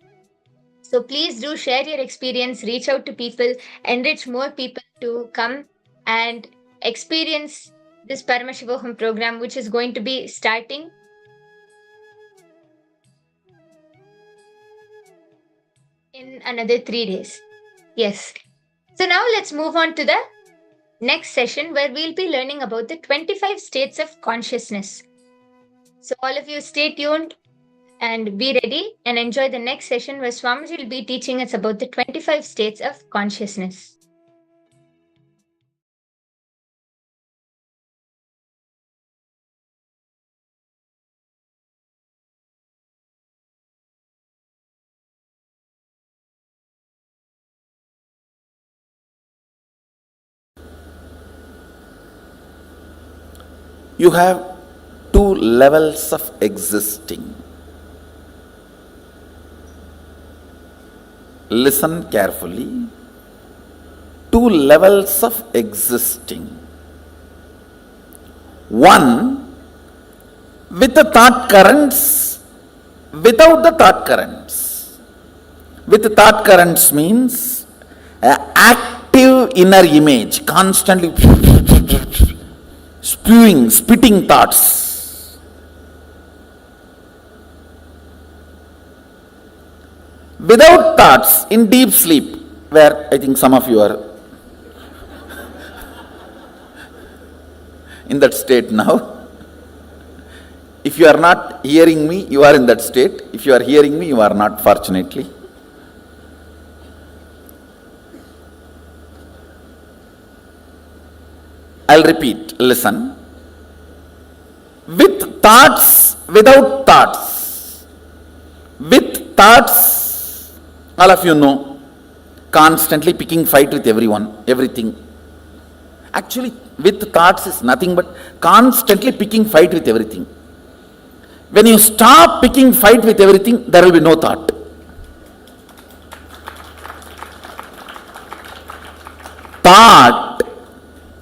So please do share your experience, reach out to people, enrich more people to come and experience this Paramashivoham program, which is going to be starting in another 3 days. Yes. So now let's move on to the next session where we'll be learning about the 25 states of consciousness. So all of you stay tuned and be ready and enjoy the next session where Swamiji will be teaching us about the 25 states of consciousness. You have two levels of existing. Listen carefully. Two levels of existing. One with the thought currents, without the thought currents. With the thought currents means active inner image, constantly spitting thoughts. Without thoughts, in deep sleep, where I think some of you are in that state now. If you are not hearing me, you are in that state. If you are hearing me, you are not, fortunately. I'll repeat, listen. With thoughts, without thoughts. With thoughts, all of you know, constantly picking fight with everyone, everything. Actually, with thoughts is nothing but constantly picking fight with everything. When you stop picking fight with everything, there will be no thought. Thought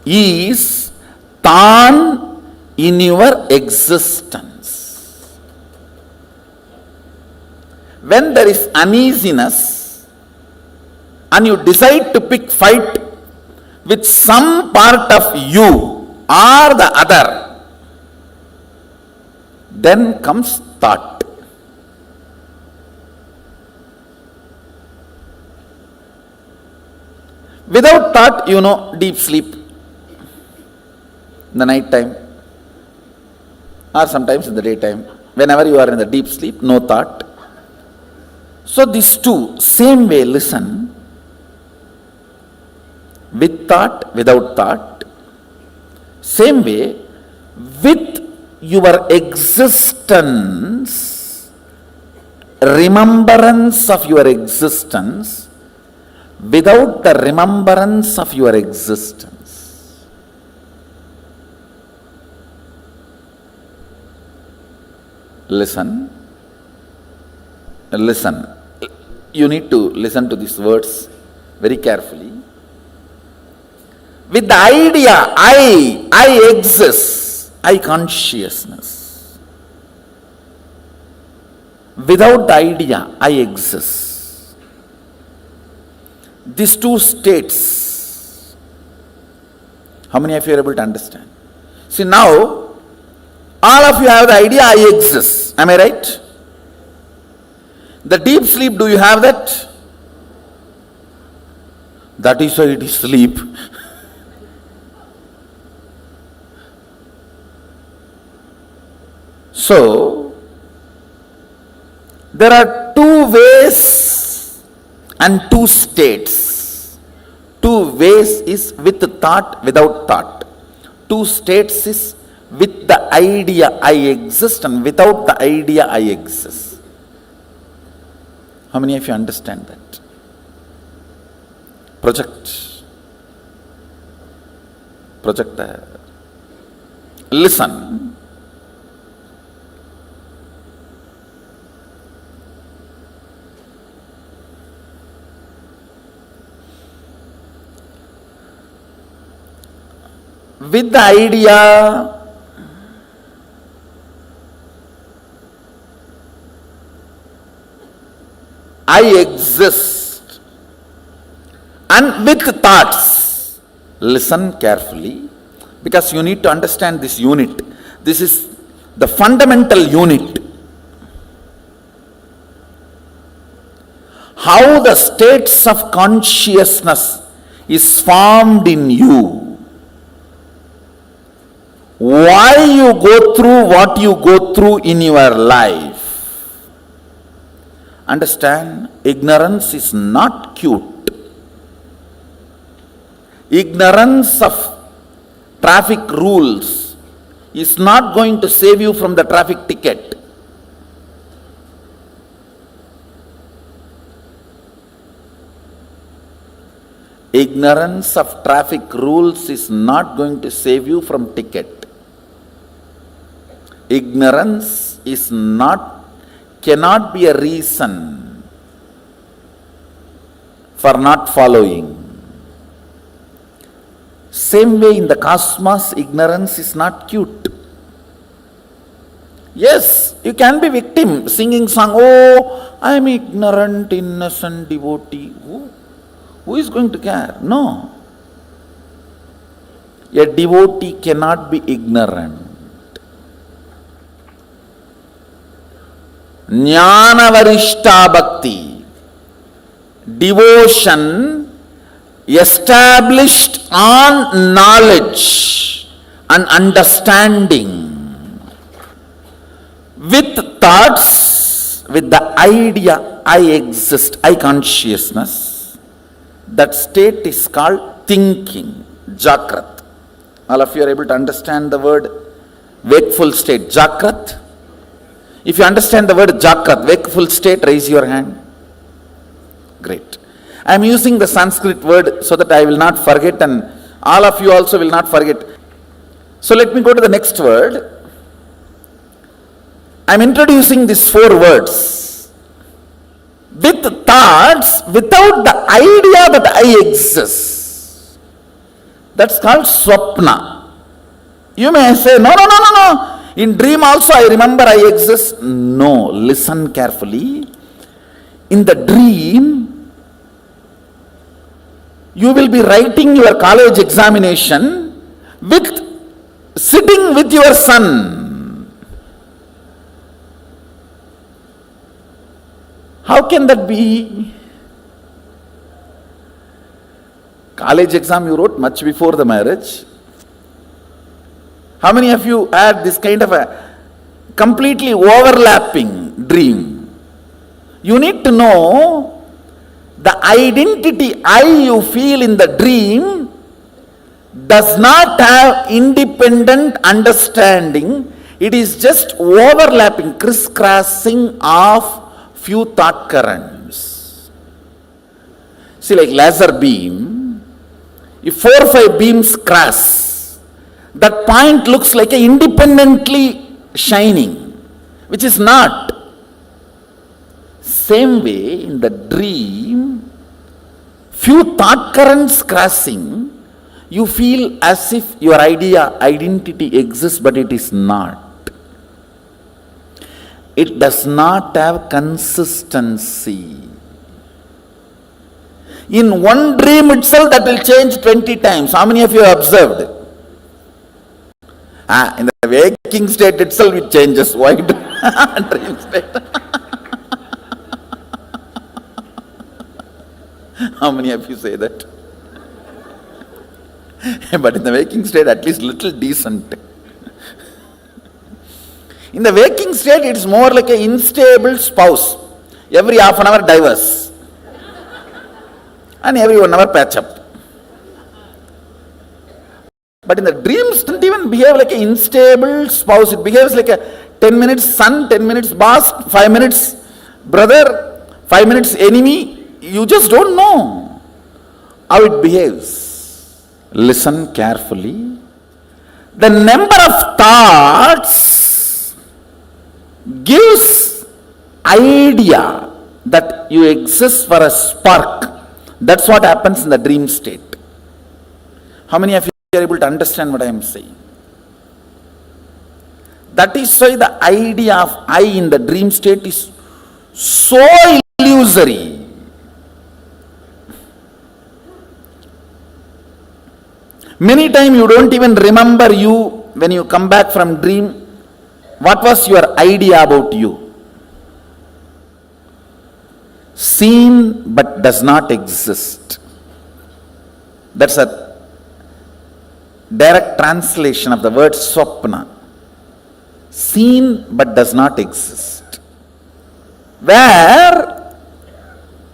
is Tan in your existence. When there is uneasiness and you decide to pick fight with some part of you or the other, then comes thought. Without thought, deep sleep in the night time or sometimes in the daytime. Whenever you are in the deep sleep, no thought. So these two, same way, listen. With thought, without thought. Same way, with your existence, remembrance of your existence, without the remembrance of your existence. Listen. Listen. You need to listen to these words very carefully. With the idea, I exist, I consciousness. Without the idea, I exist. These two states, how many of you are able to understand? See, now, all of you have the idea, I exist. Am I right? The deep sleep, do you have that? That is why it is sleep. So, there are two ways and two states. Two ways is with thought, without thought. Two states is with the idea I exist and without the idea I exist. How many of you understand that? Project there. Listen. With the idea, I exist, and with thoughts, listen carefully, because you need to understand this unit. This is the fundamental unit. How the states of consciousness is formed in you. Why you go through what you go through in your life. Understand, ignorance is not cute. Ignorance of traffic rules is not going to save you from the traffic ticket. Ignorance of traffic rules is not going to save you from ticket. Ignorance cannot be a reason for not following. Same way in the cosmos, ignorance is not cute. Yes, you can be victim, singing song, oh, I am ignorant, innocent devotee. Who is going to care? No. A devotee cannot be ignorant. Jnana varishta bhakti, devotion established on knowledge and understanding, with thoughts, with the idea I exist, I consciousness, that state is called thinking, Jakrat. All of you are able to understand the word wakeful state, Jakrat? If you understand the word Jakrat, wakeful state, raise your hand. Great. I am using the Sanskrit word so that I will not forget and all of you also will not forget. So let me go to the next word. I am introducing these 4 words. With thoughts, without the idea that I exist. That's called swapna. You may say, no. In dream also I remember I exist. No, listen carefully. In the dream, you will be writing your college examination sitting with your son. How can that be? college exam you wrote much before the marriage? How many of you had this kind of a completely overlapping dream? You need to know the identity I you feel in the dream does not have independent understanding. It is just overlapping, crisscrossing of few thought currents. See, like laser beam, if 4 or 5 beams cross, that point looks like a independently shining, which is not. Same way, in the dream, few thought currents crossing, you feel as if your identity exists, but it is not. It does not have consistency. In one dream itself, that will change 20 times. How many of you have observed? In the waking state itself, it changes. Why do dream state? How many of you say that? But in the waking state, at least little decent. In the waking state, it is more like an unstable spouse. Every half an hour divorce. And every 1 hour patch up. But in the dreams, it doesn't even behave like an unstable spouse. It behaves like a 10 minutes son, 10 minutes boss, 5 minutes brother, 5 minutes enemy. You just don't know how it behaves. Listen carefully. The number of thoughts gives idea that you exist for a spark. That's what happens in the dream state. How many of you are able to understand what I am saying? That is why the idea of I in the dream state is so illusory. Many times you don't even remember you when you come back from dream. What was your idea about you? Seen but does not exist. That's a direct translation of the word swapna. Seen but does not exist. Where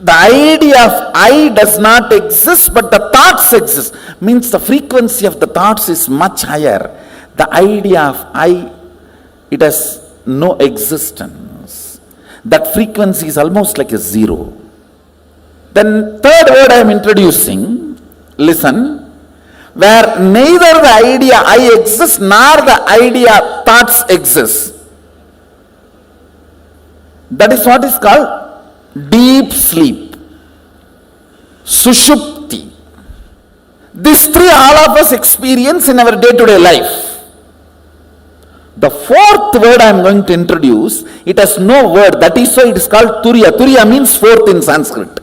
the idea of I does not exist, but the thoughts exist. Means the frequency of the thoughts is much higher. The idea of I, it has no existence. That frequency is almost like a zero. Then third word I am introducing, listen, where neither the idea I exists nor the idea thoughts exist. That is what is called deep sleep, sushupti. These three all of us experience in our day-to-day life. The fourth word I am going to introduce, it has no word. That is why it is called turiya. Turiya means fourth in Sanskrit.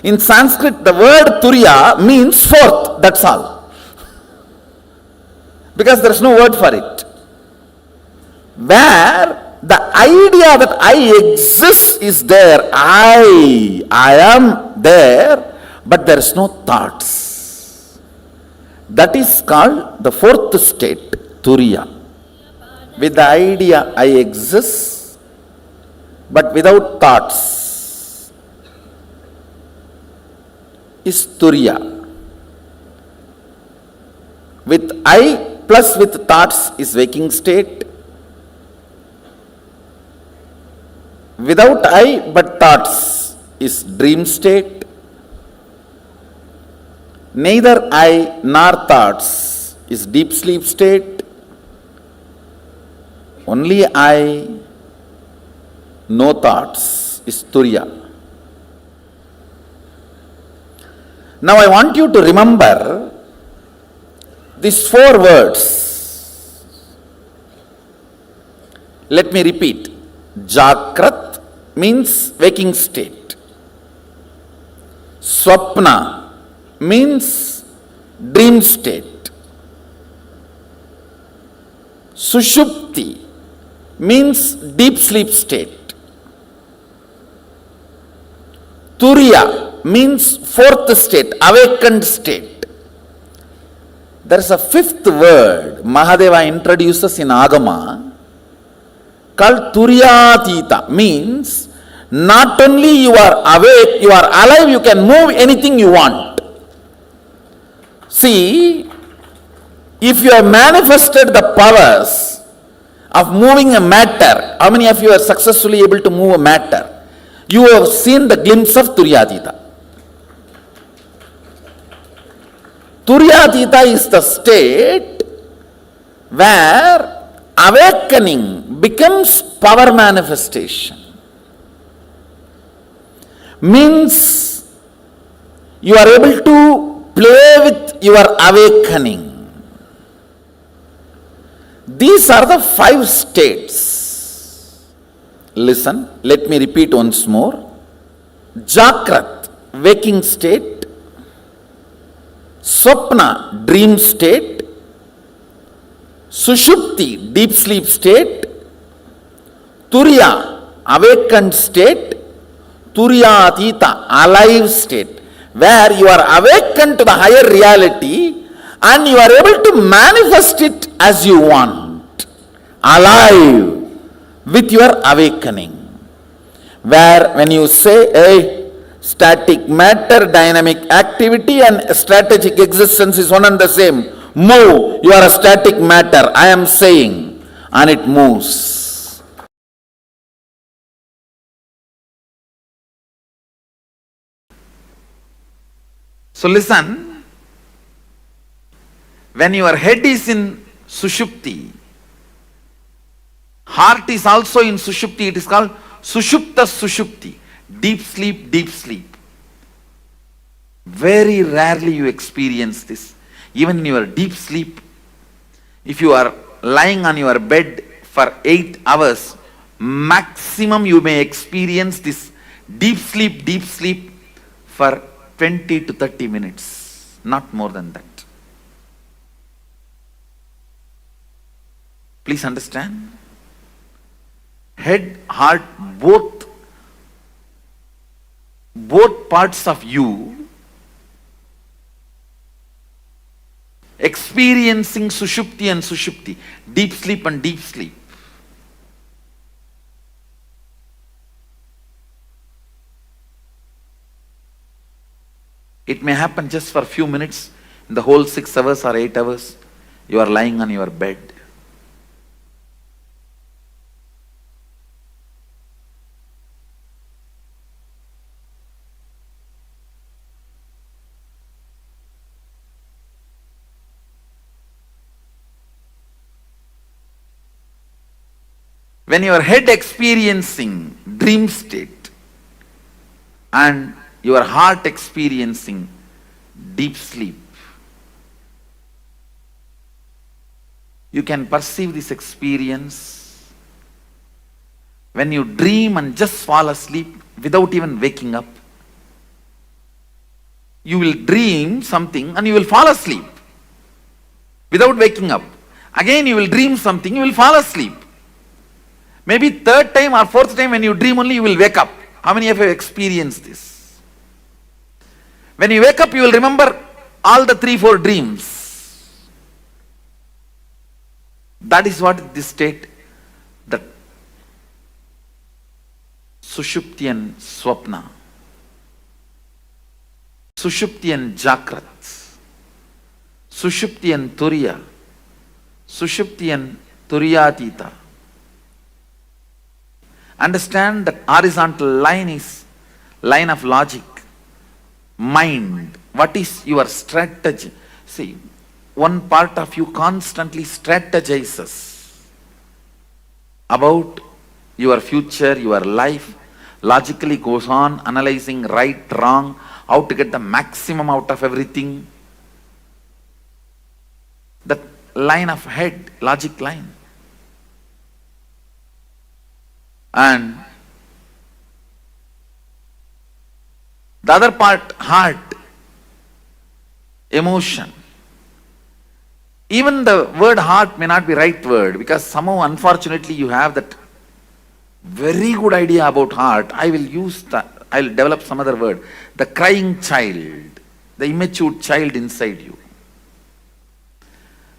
In Sanskrit, the word turiya means fourth. That's all. Because there is no word for it. Where the idea that I exist is there. I am there, but there is no thoughts. That is called the fourth state, turiya. With the idea I exist, but without thoughts, is turiya. With I plus with thoughts is waking state. Without I but thoughts is dream state. Neither I nor thoughts is deep sleep state. Only I, no thoughts, is turiya. Now I want you to remember these four words. Let me repeat. Jakrat means waking state. Swapna means dream state. Sushupti means deep sleep state. Turiya means fourth state, awakened state. There's a fifth word Mahadeva introduces in Agama called Turyatita, means not only you are awake, you are alive, you can move anything you want. See, if you have manifested the powers of moving a matter, how many of you are successfully able to move a matter? You have seen the glimpse of Turyatita. Turyatita is the state where awakening becomes power manifestation. Means you are able to play with your awakening. These are the 5 states. Listen, let me repeat once more. Jakrat, waking state. Swapna, dream state. Sushupti, deep sleep state. Turiya, awakened state. Turyatita, alive state, where you are awakened to the higher reality and you are able to manifest it as you want. Alive with your awakening. Where when you say, hey, static matter, dynamic activity and strategic existence is one and the same. Move, you are a static matter, I am saying, and it moves. So listen, when your head is in Sushupti, heart is also in Sushupti, it is called Sushupta Sushupti, deep sleep, deep sleep. Very rarely you experience this. Even in your deep sleep, if you are lying on your bed for 8 hours, maximum you may experience this deep sleep for 20 to 30 minutes, not more than that. Please understand. Head, heart, both parts of you experiencing Sushupti and Sushupti, deep sleep and deep sleep. It may happen just for a few minutes, in the whole 6 hours or 8 hours, you are lying on your bed. When your head experiencing dream state and your heart experiencing deep sleep, you can perceive this experience. When you dream and just fall asleep without even waking up, you will dream something and you will fall asleep without waking up. Again you will dream something, you will fall asleep. Maybe 3rd time or 4th time when you dream only you will wake up. How many of you have experienced this? When you wake up you will remember all the 3-4 dreams. That is what this state, that Sushupti and Swapna, Sushupti and Jakrat, Sushupti and Turiya, Sushupti and Turyatita. Understand that horizontal line is line of logic, mind. What is your strategy? See, one part of you constantly strategizes about your future, your life, logically goes on analyzing right, wrong, how to get the maximum out of everything. That line of head, logic line. And the other part, heart, emotion. Even the word heart may not be right word, because somehow unfortunately you have that very good idea about heart. I will develop some other word. The crying child, the immature child inside you.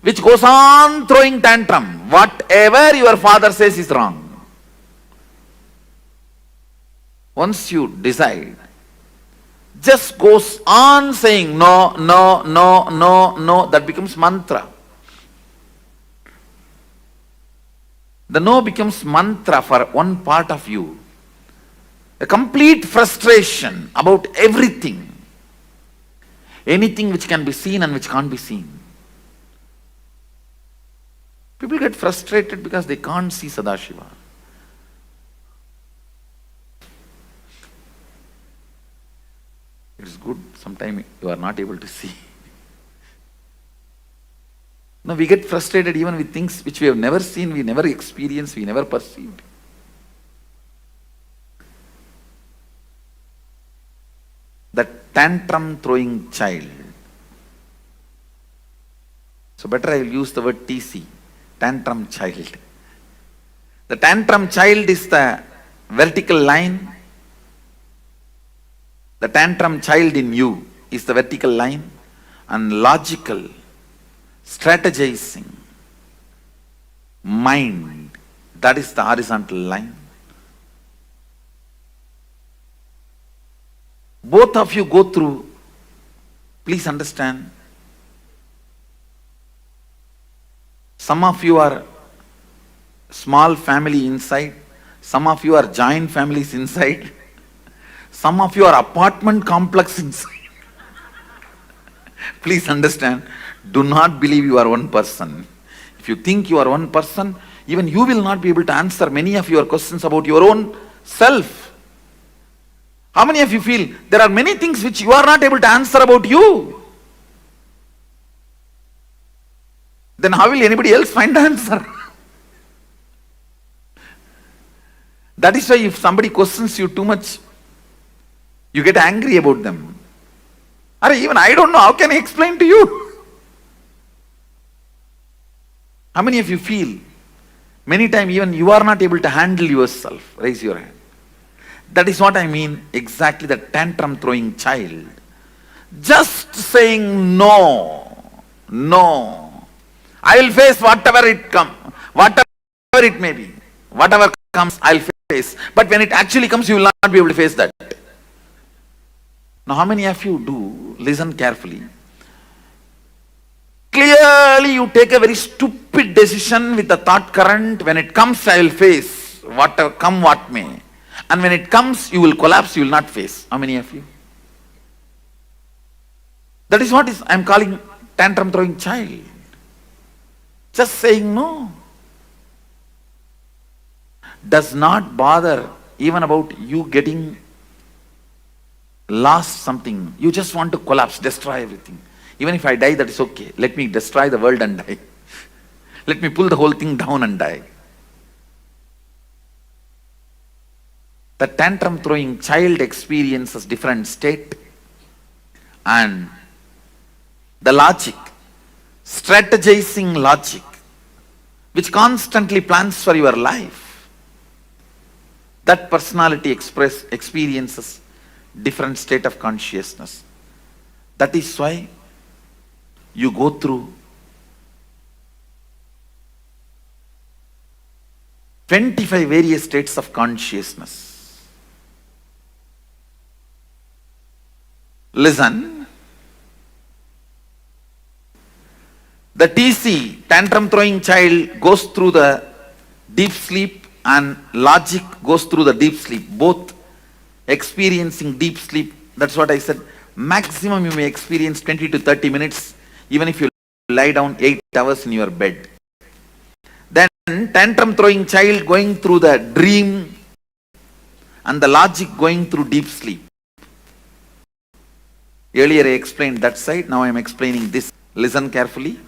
which goes on throwing tantrum. Whatever your father says is wrong. Once you decide, just goes on saying no, no, no, no, no, that becomes mantra. The no becomes mantra for one part of you. A complete frustration about everything. Anything which can be seen and which can't be seen. People get frustrated because they can't see Sadashiva. It is good, sometimes you are not able to see. No, we get frustrated even with things which we have never seen, we never experienced, we never perceived. The tantrum throwing child. So better I will use the word TC, tantrum child. The tantrum child is the vertical line. The tantrum child in you is the vertical line, and logical, strategizing mind, that is the horizontal line. Both of you go through, please understand, some of you are small family inside, some of you are giant families inside, some of you are apartment complex inside. Please understand, do not believe you are one person. If you think you are one person, even you will not be able to answer many of your questions about your own self. How many of you feel there are many things which you are not able to answer about you? Then how will anybody else find the answer? That is why if somebody questions you too much, you get angry about them. Or even I don't know, how can I explain to you? How many of you feel many times even you are not able to handle yourself? Raise your hand. That is what I mean, exactly the tantrum throwing child. Just saying no, no. I will face whatever it comes, whatever it may be. Whatever comes, I'll face. But when it actually comes, you will not be able to face that. Now how many of you do, listen carefully. Clearly you take a very stupid decision with the thought current, when it comes I will face, whatever come what may. And when it comes you will collapse, you will not face. How many of you? That is what I am calling tantrum throwing child. Just saying no. Does not bother even about you getting lost something. You just want to collapse, destroy everything. Even if I die, that is okay. Let me destroy the world and die. Let me pull the whole thing down and die. The tantrum throwing child experiences different state, and the logic, strategizing logic, which constantly plans for your life. That personality experiences different state of consciousness. That is why you go through 25 various states of consciousness. Listen. The TC, tantrum throwing child, goes through the deep sleep, and logic goes through the deep sleep. Both experiencing deep sleep. That's what I said. Maximum you may experience 20 to 30 minutes, even if you lie down 8 hours in your bed. Then tantrum throwing child going through the dream, and the logic going through deep sleep. Earlier I explained that side, now I am explaining this. Listen carefully.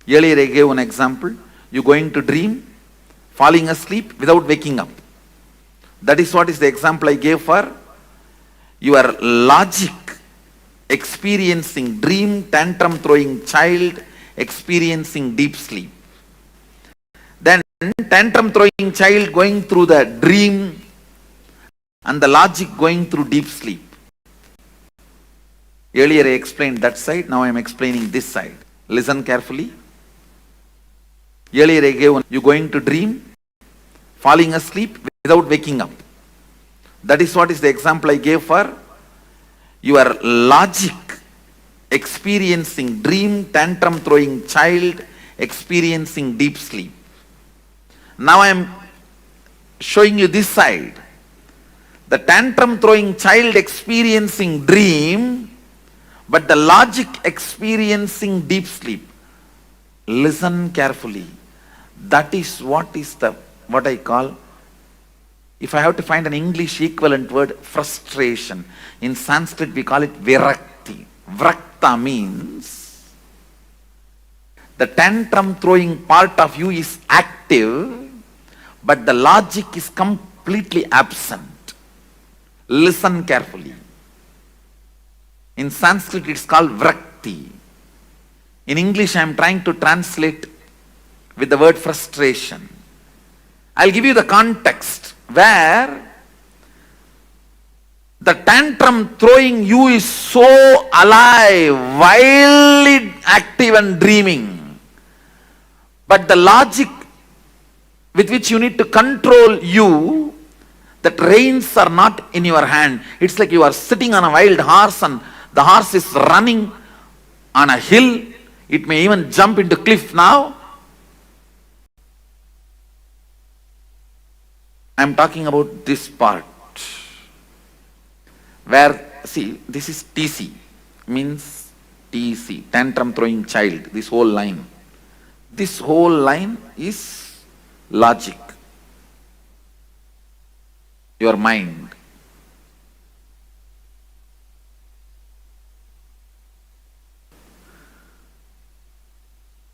Earlier I gave an example. You going to dream, falling asleep without waking up. That is what is the example I gave for your logic experiencing dream, tantrum throwing child experiencing deep sleep. Then tantrum throwing child going through the dream, and the logic going through deep sleep. Earlier I explained that side, now I am explaining this side. Listen carefully. Earlier I gave one. You going to dream, falling asleep without waking up. That is what is the example I gave for your logic experiencing dream, tantrum throwing child, experiencing deep sleep. Now I am showing you this side. The tantrum throwing child experiencing dream, but the logic experiencing deep sleep. Listen carefully. That is what I call, if I have to find an English equivalent word, frustration. In Sanskrit we call it virakti. Vrakta means the tantrum throwing part of you is active, but the logic is completely absent. Listen carefully. In Sanskrit it's called vrakti. In English I am trying to translate with the word frustration. I'll give you the context where the tantrum throwing you is so alive, wildly active and dreaming. But the logic with which you need to control you, that reins are not in your hand. It's like you are sitting on a wild horse and the horse is running on a hill. It may even jump into cliff now. I am talking about this part where, see, this is TC, means TC, tantrum throwing child, this whole line. This whole line is logic, your mind.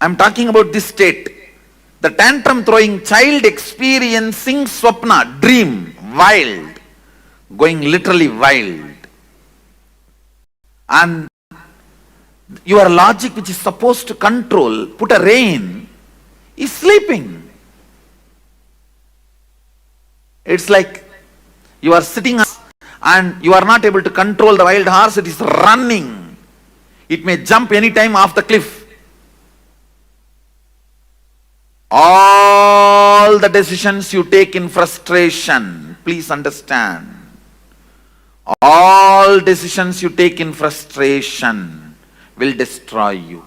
I am talking about this state. The tantrum throwing child experiencing swapna, dream, wild, going literally wild. And your logic, which is supposed to control, put a rein, is sleeping. It's like you are sitting and you are not able to control the wild horse, it is running. It may jump anytime off the cliff. All the decisions you take in frustration, please understand, all decisions you take in frustration will destroy you.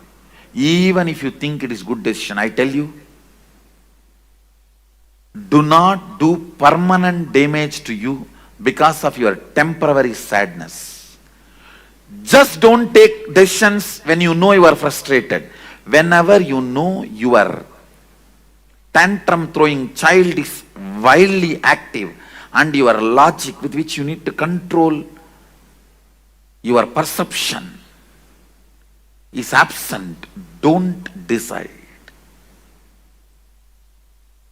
Even if you think it is good decision, I tell you, do not do permanent damage to you because of your temporary sadness. Just don't take decisions when you know you are frustrated. Whenever you know you are tantrum throwing child is wildly active and your logic with which you need to control your perception is absent, don't decide.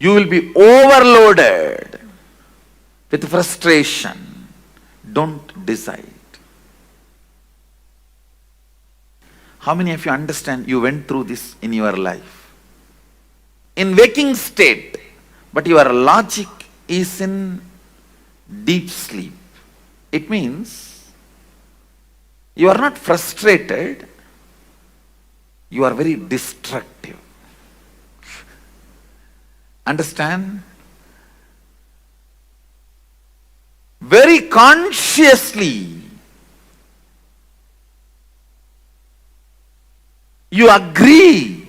You will be overloaded with frustration. Don't decide. How many of you understand you went through this in your life? In waking state, but your logic is in deep sleep. It means you are not frustrated, you are very destructive. Understand? Very consciously you agree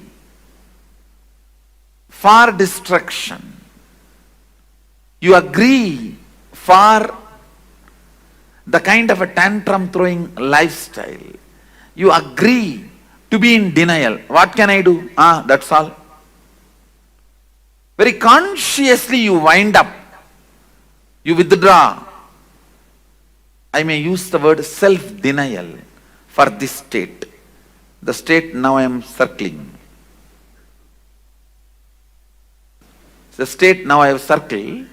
for destruction. You agree for the kind of a tantrum throwing lifestyle. You agree to be in denial. What can I do? That's all. Very consciously you wind up. You withdraw. I may use the word self-denial for this state. The state now I am circling. The state now I have circled,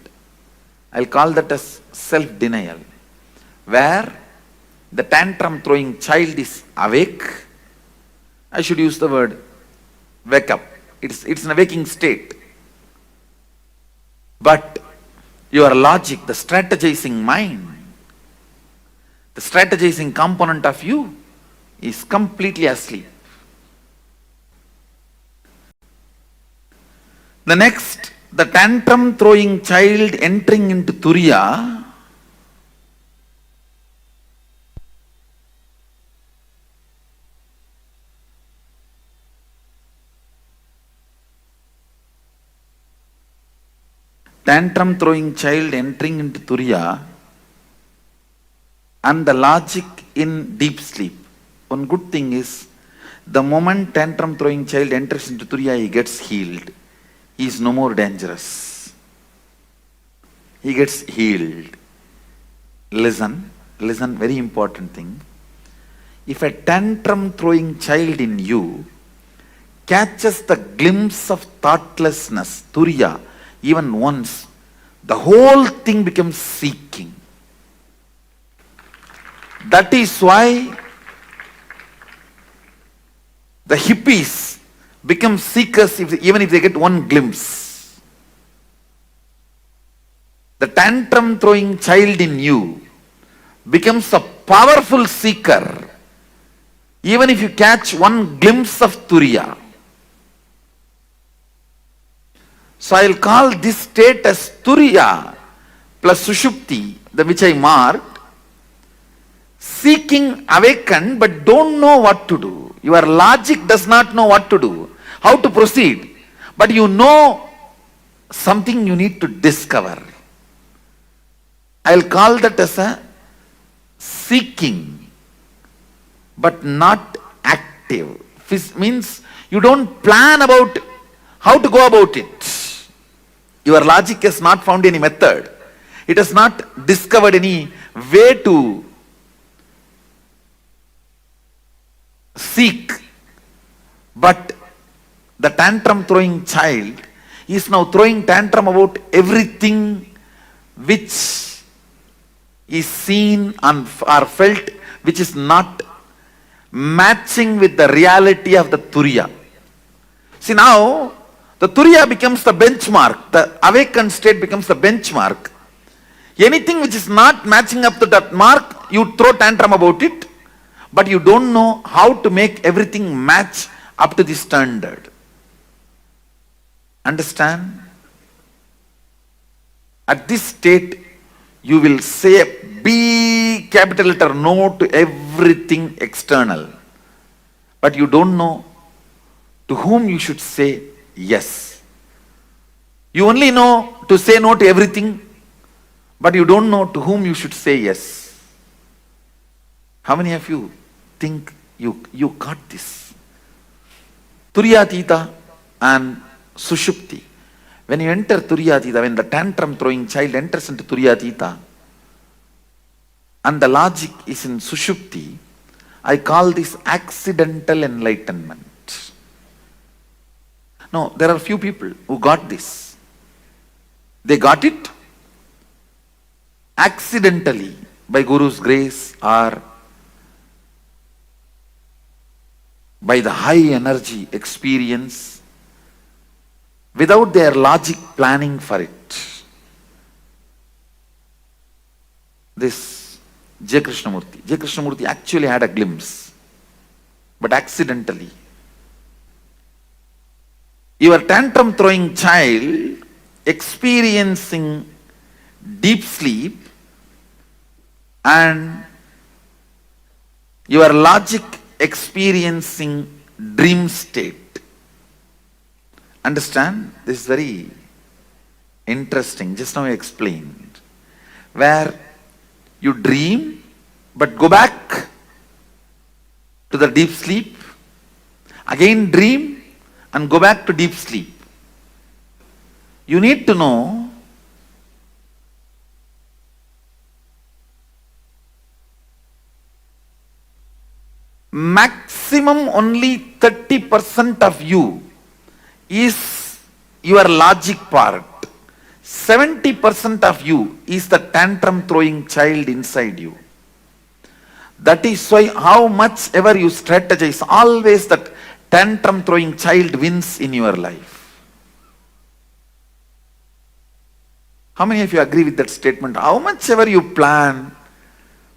I'll call that as self-denial, where the tantrum throwing child is awake. I should use the word wake up. It's in a waking state. But your logic, the strategizing mind, the strategizing component of you is completely asleep. The next, the tantrum throwing child entering into Turiya. Tantrum throwing child entering into Turiya and the logic in deep sleep. One good thing is, the moment tantrum throwing child enters into Turiya, he gets healed. He is no more dangerous. He gets healed. Listen, very important thing. If a tantrum throwing child in you catches the glimpse of thoughtlessness, Turiya, even once, the whole thing becomes seeking. That is why the hippies become seekers even if they get one glimpse. The tantrum throwing child in you becomes a powerful seeker even if you catch one glimpse of Turiya. So I will call this state as Turiya plus Sushupti, which I marked, seeking awakened but don't know what to do. Your logic does not know what to do, how to proceed, but you know something you need to discover. I will call that as a seeking but not active. Means you don't plan about how to go about it. Your logic has not found any method. It has not discovered any way to seek. But the tantrum throwing child is now throwing tantrum about everything which is seen and or felt, which is not matching with the reality of the Turiya. See, now the Turiya becomes the benchmark, the awakened state becomes the benchmark. Anything which is not matching up to that mark, you throw tantrum about it, but you don't know how to make everything match up to the standard. Understand? At this state, you will say a big capital letter no to everything external, but you don't know to whom you should say yes. You only know to say no to everything, but you don't know to whom you should say yes. How many of you think you got this? Turiyatita and Sushupti. When you enter Turiyatita, when the tantrum throwing child enters into Turiyatita and the logic is in Sushupti, I call this accidental enlightenment. No, there are few people who got this. They got it accidentally by Guru's grace or by the high energy experience without their logic planning for it. This J. Krishnamurti actually had a glimpse, but accidentally. Your tantrum throwing child experiencing deep sleep and your logic experiencing dream state. Understand? This is very interesting. Just now I explained. Where you dream but go back to the deep sleep, again dream and go back to deep sleep. You need to know maximum only 30% of you is your logic part. 70% of you is the tantrum throwing child inside you. That is why how much ever you strategize, always that tantrum throwing child wins in your life. How many of you agree with that statement? How much ever you plan,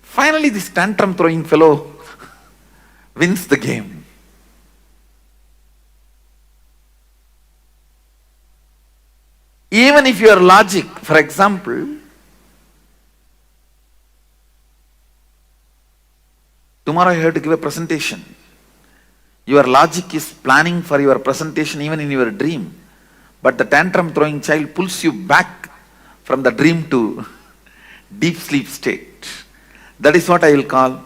finally this tantrum throwing fellow wins the game. Even if your logic, for example, tomorrow you have to give a presentation. Your logic is planning for your presentation even in your dream. But the tantrum throwing child pulls you back from the dream to deep sleep state. That is what I will call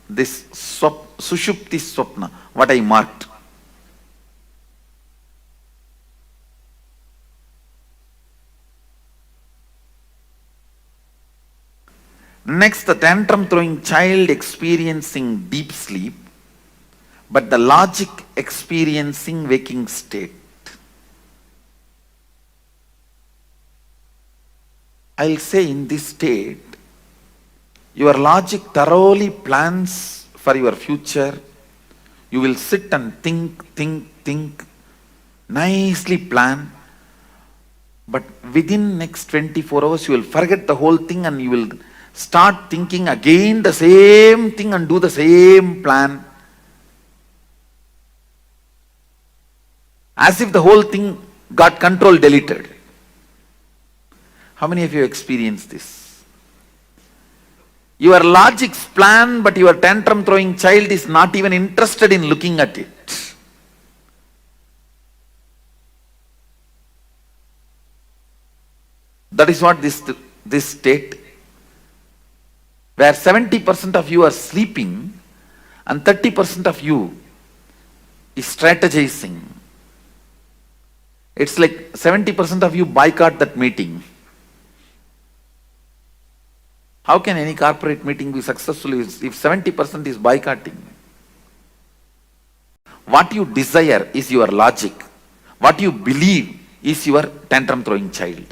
this sushupti swapna, what I marked. Next, the tantrum throwing child experiencing deep sleep, but the logic experiencing waking state. I'll say in this state, your logic thoroughly plans for your future. You will sit and think, nicely plan. But within next 24 hours, you will forget the whole thing and you will start thinking again the same thing and do the same plan. As if the whole thing got control deleted. How many of you experienced this? Your logic's plan, but your tantrum throwing child is not even interested in looking at it. That is what this state, where 70% of you are sleeping and 30% of you is strategizing. It's like 70% of you boycott that meeting. How can any corporate meeting be successful if 70% is boycotting? What you desire is your logic. What you believe is your tantrum throwing child.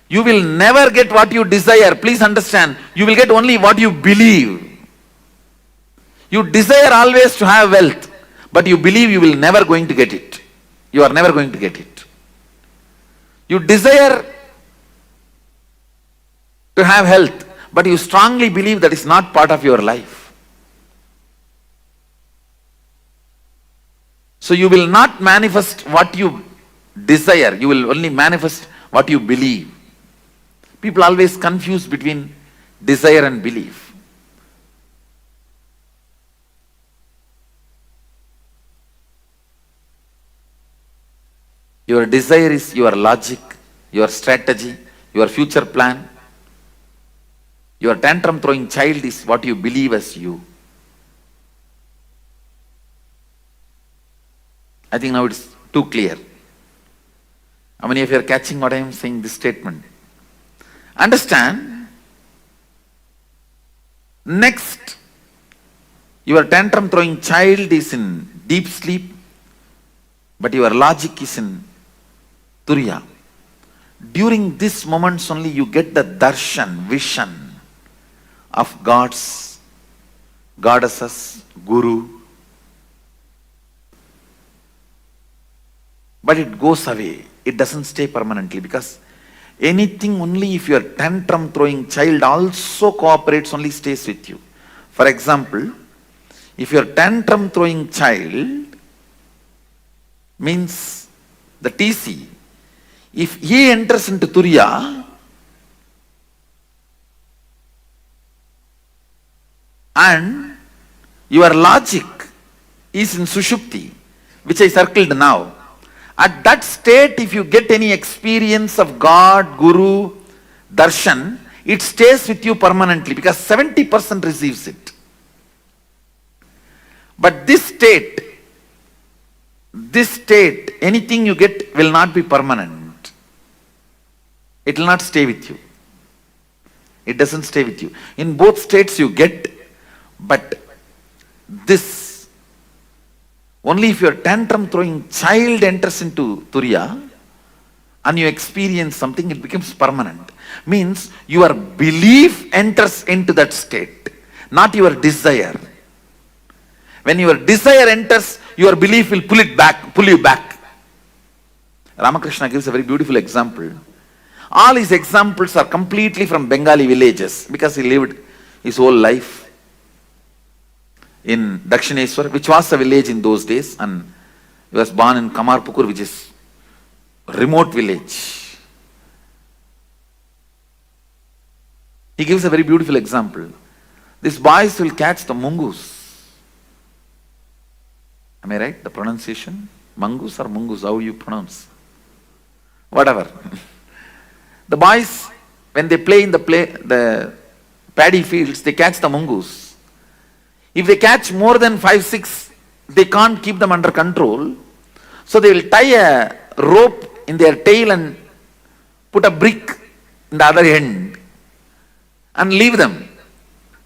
You will never get what you desire. Please understand, you will get only what you believe. You desire always to have wealth, but you believe you will never going to get it. You are never going to get it. You desire to have health, but you strongly believe that is not part of your life. So you will not manifest what you desire, you will only manifest what you believe. People always confuse between desire and belief. Your desire is your logic, your strategy, your future plan. Your tantrum throwing child is what you believe as you. I think now it's too clear. How many of you are catching what I am saying, this statement? Understand, next, your tantrum throwing child is in deep sleep, but your logic is in Turiya. During these moments only you get the darshan, vision of gods, goddesses, guru. But it goes away. It doesn't stay permanently, because anything only if your tantrum throwing child also cooperates only stays with you. For example, if your tantrum throwing child means the TC, if he enters into Turiya, and your logic is in Sushupti, which I circled now. At that state, if you get any experience of God, Guru, Darshan, it stays with you permanently, because 70% receives it. But this state, anything you get will not be permanent. It will not stay with you. It doesn't stay with you. In both states you get, but this, only if your tantrum throwing child enters into Turiya and you experience something, it becomes permanent. Means your belief enters into that state, not your desire. When your desire enters, your belief will pull you back. Ramakrishna gives a very beautiful example. All his examples are completely from Bengali villages, because he lived his whole life in Dakshineswar, which was a village in those days, and he was born in Kamarpukur, which is remote village. He gives a very beautiful example. These boys will catch the mongoose. Am I right? The pronunciation? Mongoose or mongoose? How you pronounce? Whatever. The boys, when they play in the paddy fields, they catch the mongoose. If they catch more than 5, 6, they can't keep them under control. So they will tie a rope in their tail and put a brick in the other end and leave them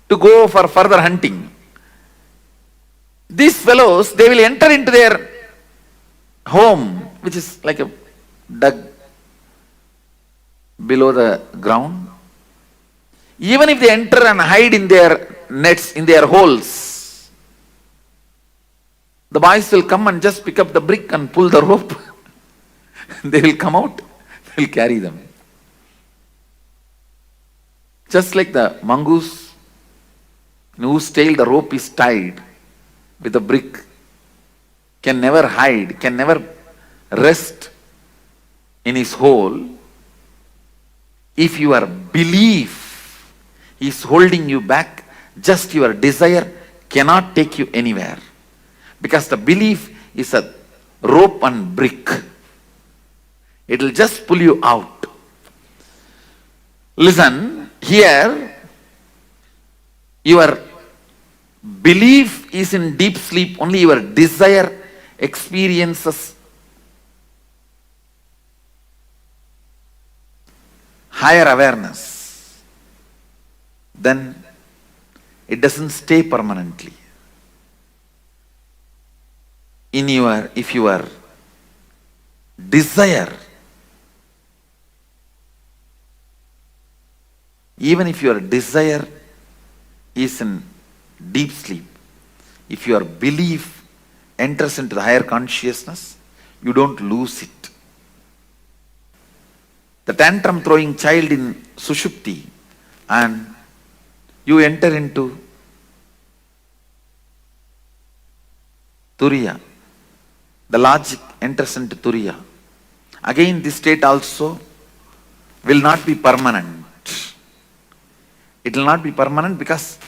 to go for further hunting. These fellows, they will enter into their home, which is like a dug below the ground. Even if they enter and hide in their nets, in their holes, the boys will come and just pick up the brick and pull the rope. They will come out, they will carry them. Just like the mongoose, in whose tail the rope is tied with a brick, can never hide, can never rest in his hole. If your belief is holding you back, just your desire cannot take you anywhere. Because the belief is a rope and brick. It will just pull you out. Listen, here, your belief is in deep sleep, only your desire experiences higher awareness. Then it doesn't stay permanently. If your desire, even if your desire is in deep sleep, if your belief enters into the higher consciousness, you don't lose it. The tantrum throwing child in Sushupti, and you enter into Turiya. The logic enters into Turiya. Again, this state also will not be permanent. It will not be permanent because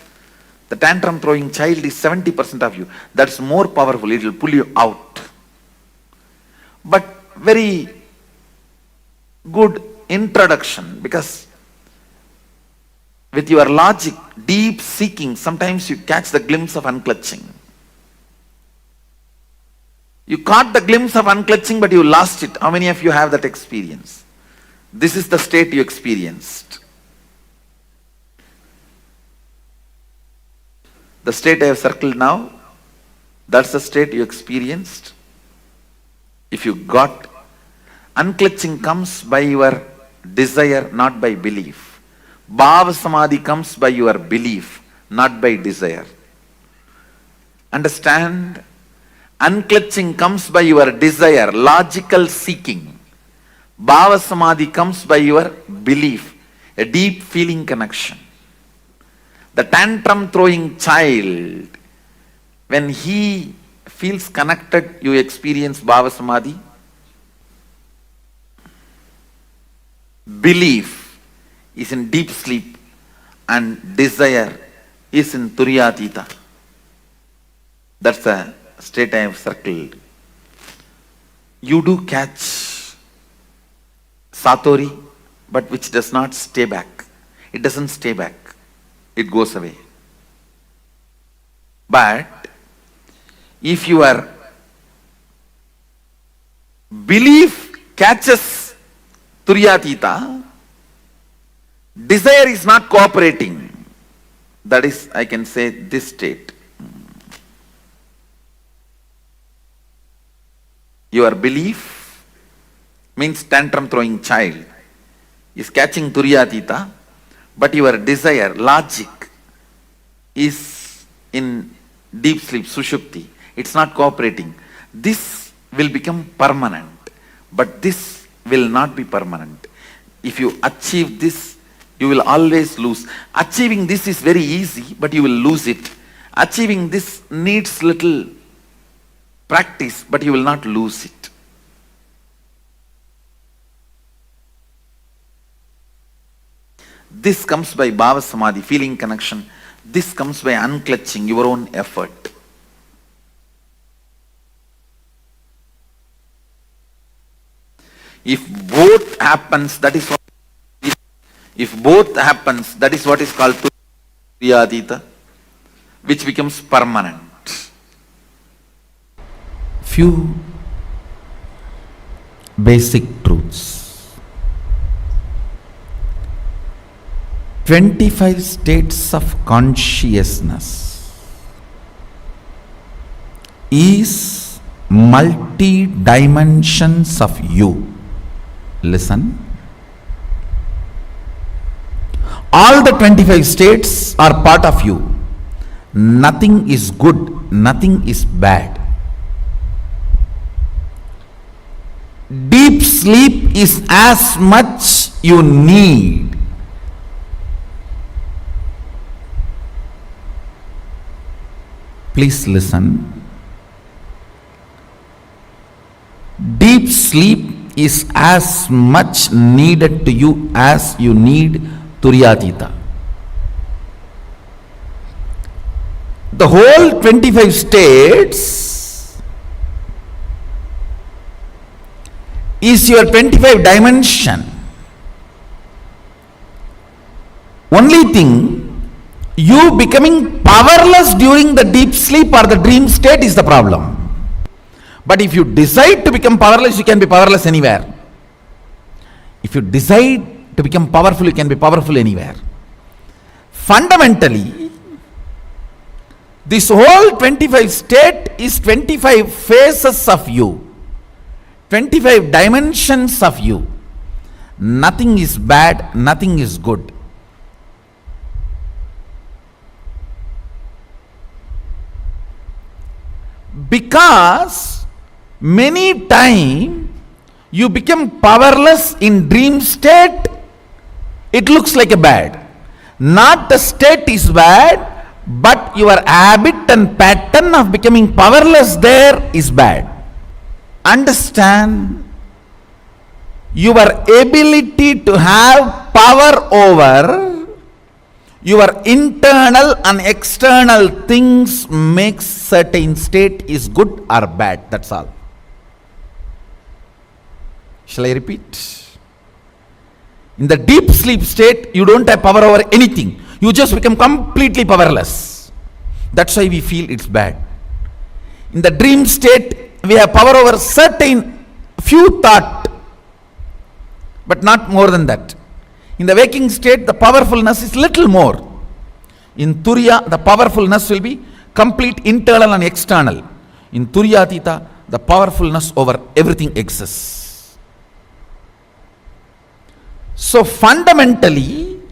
the tantrum throwing child is 70% of you. That's more powerful. It will pull you out. But very good introduction, because with your logic, deep seeking, sometimes you catch the glimpse of unclutching. You caught the glimpse of unclutching, but you lost it. How many of you have that experience? This is the state you experienced. The state I have circled now, that's the state you experienced. If you got, unclutching comes by your desire, not by belief. Bhava Samadhi comes by your belief, not by desire. Understand? Unclutching comes by your desire, logical seeking. Bhava Samadhi comes by your belief, a deep feeling connection. The tantrum throwing child, when he feels connected, you experience Bhava Samadhi. Belief is in deep sleep and desire is in Turiyatita. That's the state I have circled. You do catch Satori, but which does not stay back. It doesn't stay back. It goes away. But if your belief catches Turiyatita, desire is not cooperating. That is, I can say, this state. Your belief means tantrum throwing child is catching Turiyatita, but your desire, logic, is in deep sleep, Sushupti. It's not cooperating. This will become permanent, but this will not be permanent. If you achieve this, you will always lose. Achieving this is very easy, but you will lose it. Achieving this needs little practice, but you will not lose it. This comes by bhava samadhi, feeling connection. This comes by unclutching your own effort. If both happens, that is what is called Turiyadita, which becomes permanent. Few basic truths. 25 states of consciousness is multi-dimensions of you. Listen. All the 25 states are part of you. Nothing is good, nothing is bad. Deep sleep is as much you need. Please listen. Deep sleep is as much needed to you as you need Turiyatita. The whole 25 states is your 25 dimension. Only thing, you becoming powerless during the deep sleep or the dream state is the problem. But if you decide to become powerless, you can be powerless anywhere. If you decide to become powerful, you can be powerful anywhere. Fundamentally, this whole 25 state is 25 phases of you, 25 dimensions of you. Nothing is bad, nothing is good. Because many times you become powerless in dream state, it looks like a bad. Not the state is bad, but your habit and pattern of becoming powerless there is bad. Understand, your ability to have power over your internal and external things makes certain state is good or bad. That's all. Shall I repeat? In the deep sleep state, you don't have power over anything. You just become completely powerless. That's why we feel it's bad. In the dream state, we have power over certain few thought, but not more than that. In the waking state, the powerfulness is little more. In Turiya, the powerfulness will be complete internal and external. In Turiyatita, the powerfulness over everything exists. So fundamentally,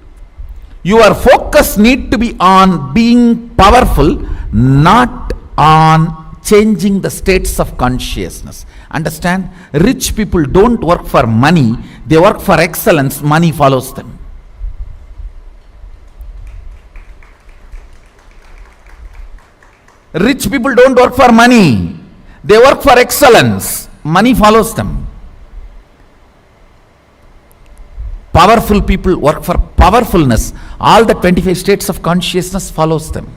your focus need to be on being powerful, not on changing the states of consciousness. Understand? Rich people don't work for money, they work for excellence. Money follows them. Rich people don't work for money, they work for excellence. Money follows them. Powerful people work for powerfulness. All the 25 states of consciousness follows them.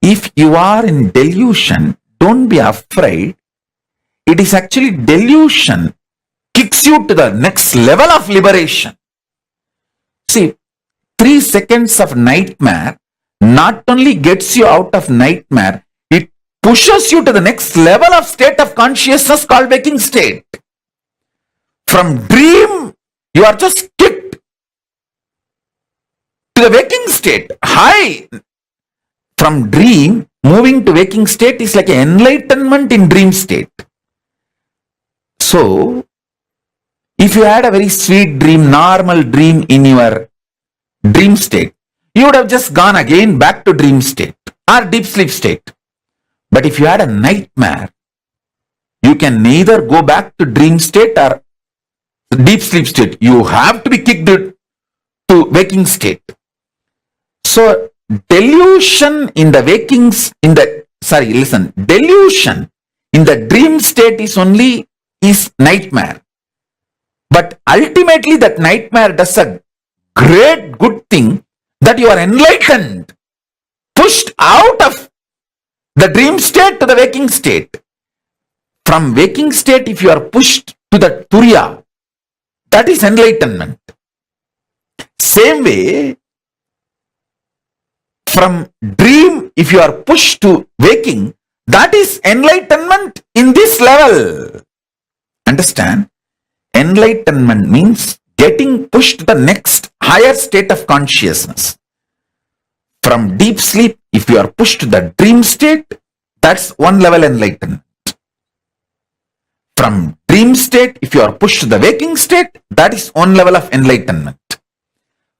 If you are in delusion, don't be afraid. It is actually delusion kicks you to the next level of liberation. See, 3 seconds of nightmare not only gets you out of nightmare, it pushes you to the next level of state of consciousness called waking state. From dream, you are just kicked to the waking state. High. From dream, moving to waking state is like an enlightenment in dream state. So, if you had a very sweet dream, normal dream in your dream state, you would have just gone again back to dream state or deep sleep state. But if you had a nightmare, you can neither go back to dream state or deep sleep state. You have to be kicked to waking state. So, delusion in the delusion in the dream state is nightmare. But ultimately that nightmare does a great good thing, that you are enlightened, pushed out of the dream state to the waking state. From waking state, if you are pushed to the turiya, that is enlightenment. Same way, from dream, if you are pushed to waking, that is enlightenment in this level. Understand? Enlightenment means getting pushed to the next higher state of consciousness. From deep sleep, if you are pushed to the dream state, that's one level enlightenment. From dream state, if you are pushed to the waking state, that is one level of enlightenment.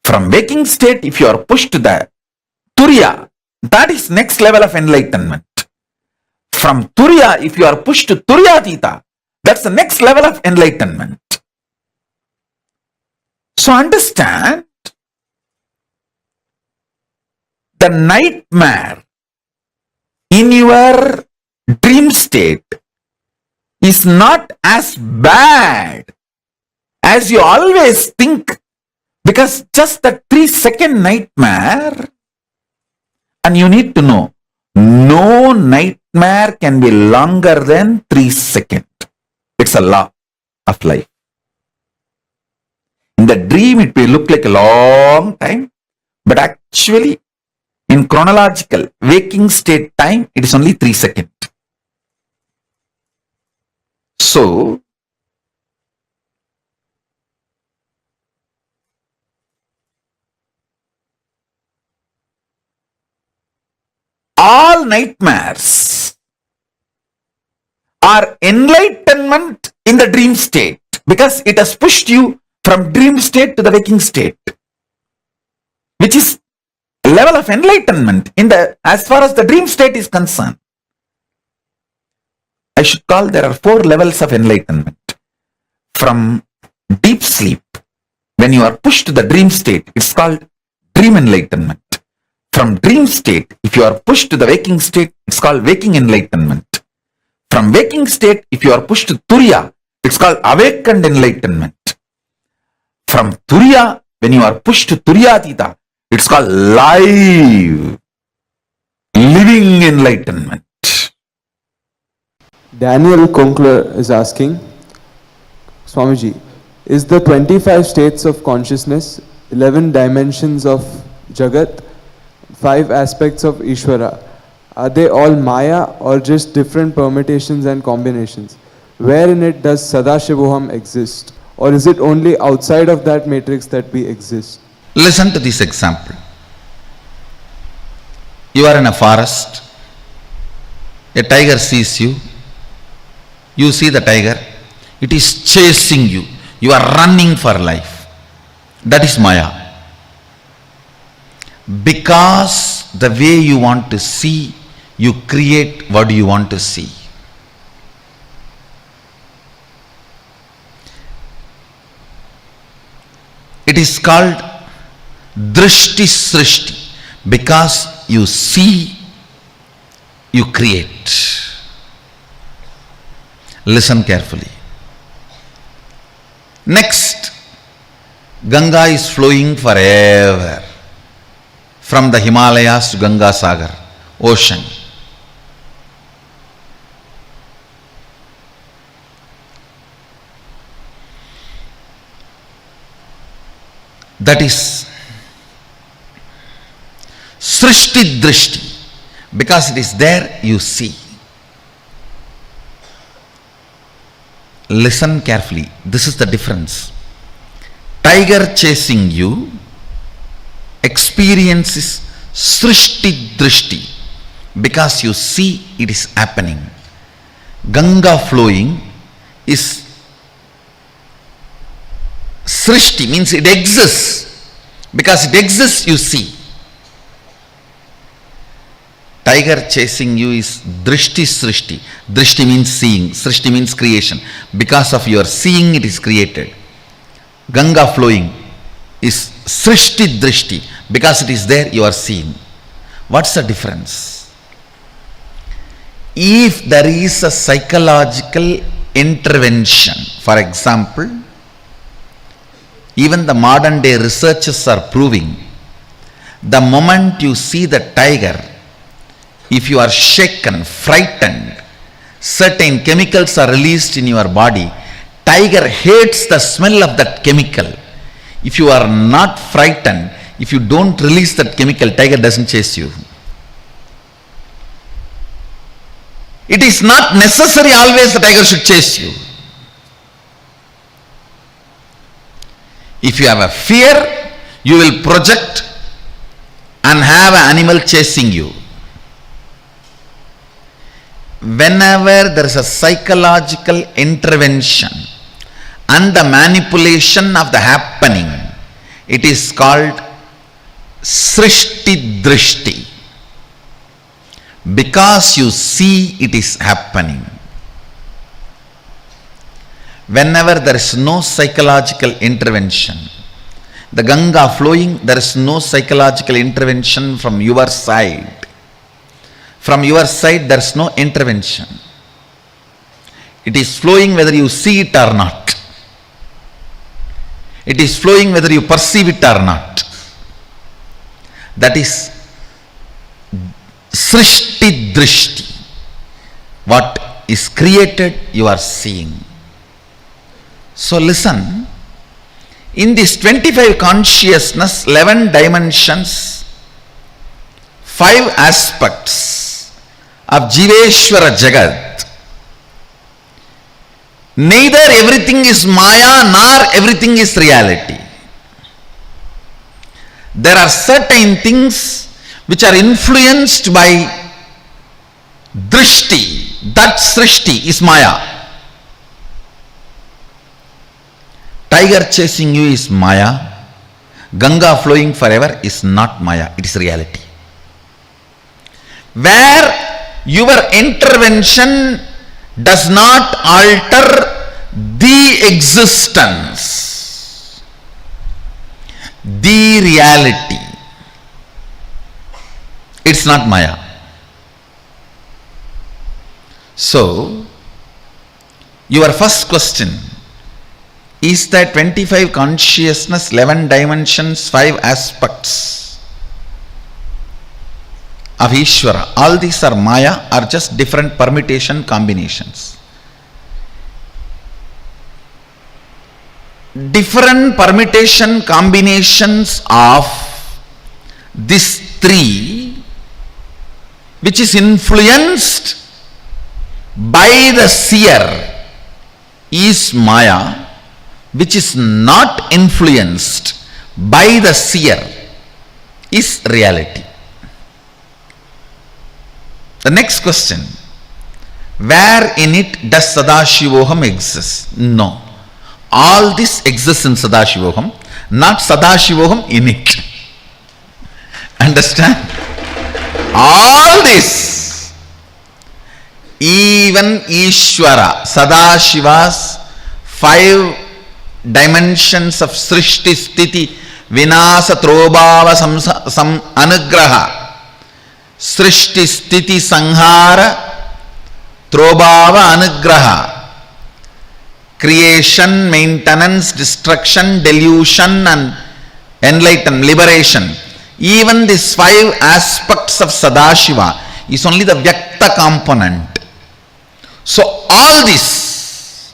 From waking state, if you are pushed to the turiya, that is next level of enlightenment. From turiya, if you are pushed to turiyatita, that's the next level of enlightenment. So understand, the nightmare in your dream state is not as bad as you always think, because just the 3-second nightmare, and you need to know, no nightmare can be longer than 3 seconds. It's a law of life. In the dream, it may look like a long time, but actually, in chronological waking state time, it is only 3 seconds. So, all nightmares are enlightenment in the dream state, because it has pushed you from dream state to the waking state, which is a level of enlightenment in the, as far as the dream state is concerned. I should call there are 4 levels of enlightenment. From deep sleep, when you are pushed to the dream state, it's called dream enlightenment. From dream state, if you are pushed to the waking state, it's called waking enlightenment. From waking state, if you are pushed to turiya, it's called awakened enlightenment. From turiya, when you are pushed to turiyatita, it's called living enlightenment. Daniel Konkler is asking, Swamiji, is the 25 states of consciousness, 11 dimensions of Jagat, 5 aspects of Ishvara, are they all Maya or just different permutations and combinations? Where in it does Sadashivoham exist? Or is it only outside of that matrix that we exist? Listen to this example. You are in a forest, a tiger sees you, you see the tiger, it is chasing you, you are running for life. That is Maya. Because the way you want to see, you create what you want to see. It is called drishti srishti. Because you see, you create. Listen carefully. Next, Ganga is flowing forever. From the Himalayas to Ganga Sagar, ocean. That is Srishti Drishti. Because it is there, you see. Listen carefully. This is the difference. Tiger chasing you, experience is Srishti Drishti. Because you see it is happening. Ganga flowing is Srishti, means it exists. Because it exists, you see. Tiger chasing you is Drishti Srishti. Drishti means seeing, Srishti means creation. Because of your seeing, it is created. Ganga flowing is Srishti Drishti. Because it is there, you are seeing. What's the difference? if there is a psychological intervention, for example, even the modern day researchers are proving, the moment you see the tiger, if you are shaken, frightened, certain chemicals are released in your body. Tiger hates the smell of that chemical. If you are not frightened, if you don't release that chemical, tiger doesn't chase you. It is not necessary always the tiger should chase you. If you have a fear, you will project and have an animal chasing you. Whenever there is a psychological intervention and the manipulation of the happening, it is called srishti drishti. Because you see it is happening. Whenever there is no psychological intervention, the Ganga flowing, there is no psychological intervention from your side. From your side, there is no intervention. It is flowing whether you see it or not. It is flowing whether you perceive it or not. That is srishti drishti. What is created, you are seeing. So listen, in this 25 consciousness, 11 dimensions, 5 aspects of Jiveshwara Jagat, neither everything is Maya nor everything is reality. There are certain things which are influenced by drishti. That srishti is Maya. Tiger chasing you is Maya. Ganga flowing forever is not Maya, it is reality. Where your intervention does not alter the existence, the reality, it's not Maya. So, your first question is that 25 consciousness, 11 dimensions, 5 aspects of Ishvara, all these are Maya or just different permutation combinations? Different permutation combinations of these 3, which is influenced by the seer, is Maya. Which is not influenced by the seer is reality. The next question, where in it does Sadashivoham exist? No. All this exists in Sadashivoham, not Sadashivoham in it. Understand? All this, even Ishvara, Sadashiva's 5 dimensions of Srishti, Sthiti, Vinasa, Trobhava, Anugraha, Srishti, Sthiti, Sanghara, Trobhava, Anugraha, creation, maintenance, destruction, delusion and enlightenment, liberation. Even these 5 aspects of Sadashiva is only the Vyakta component. So all this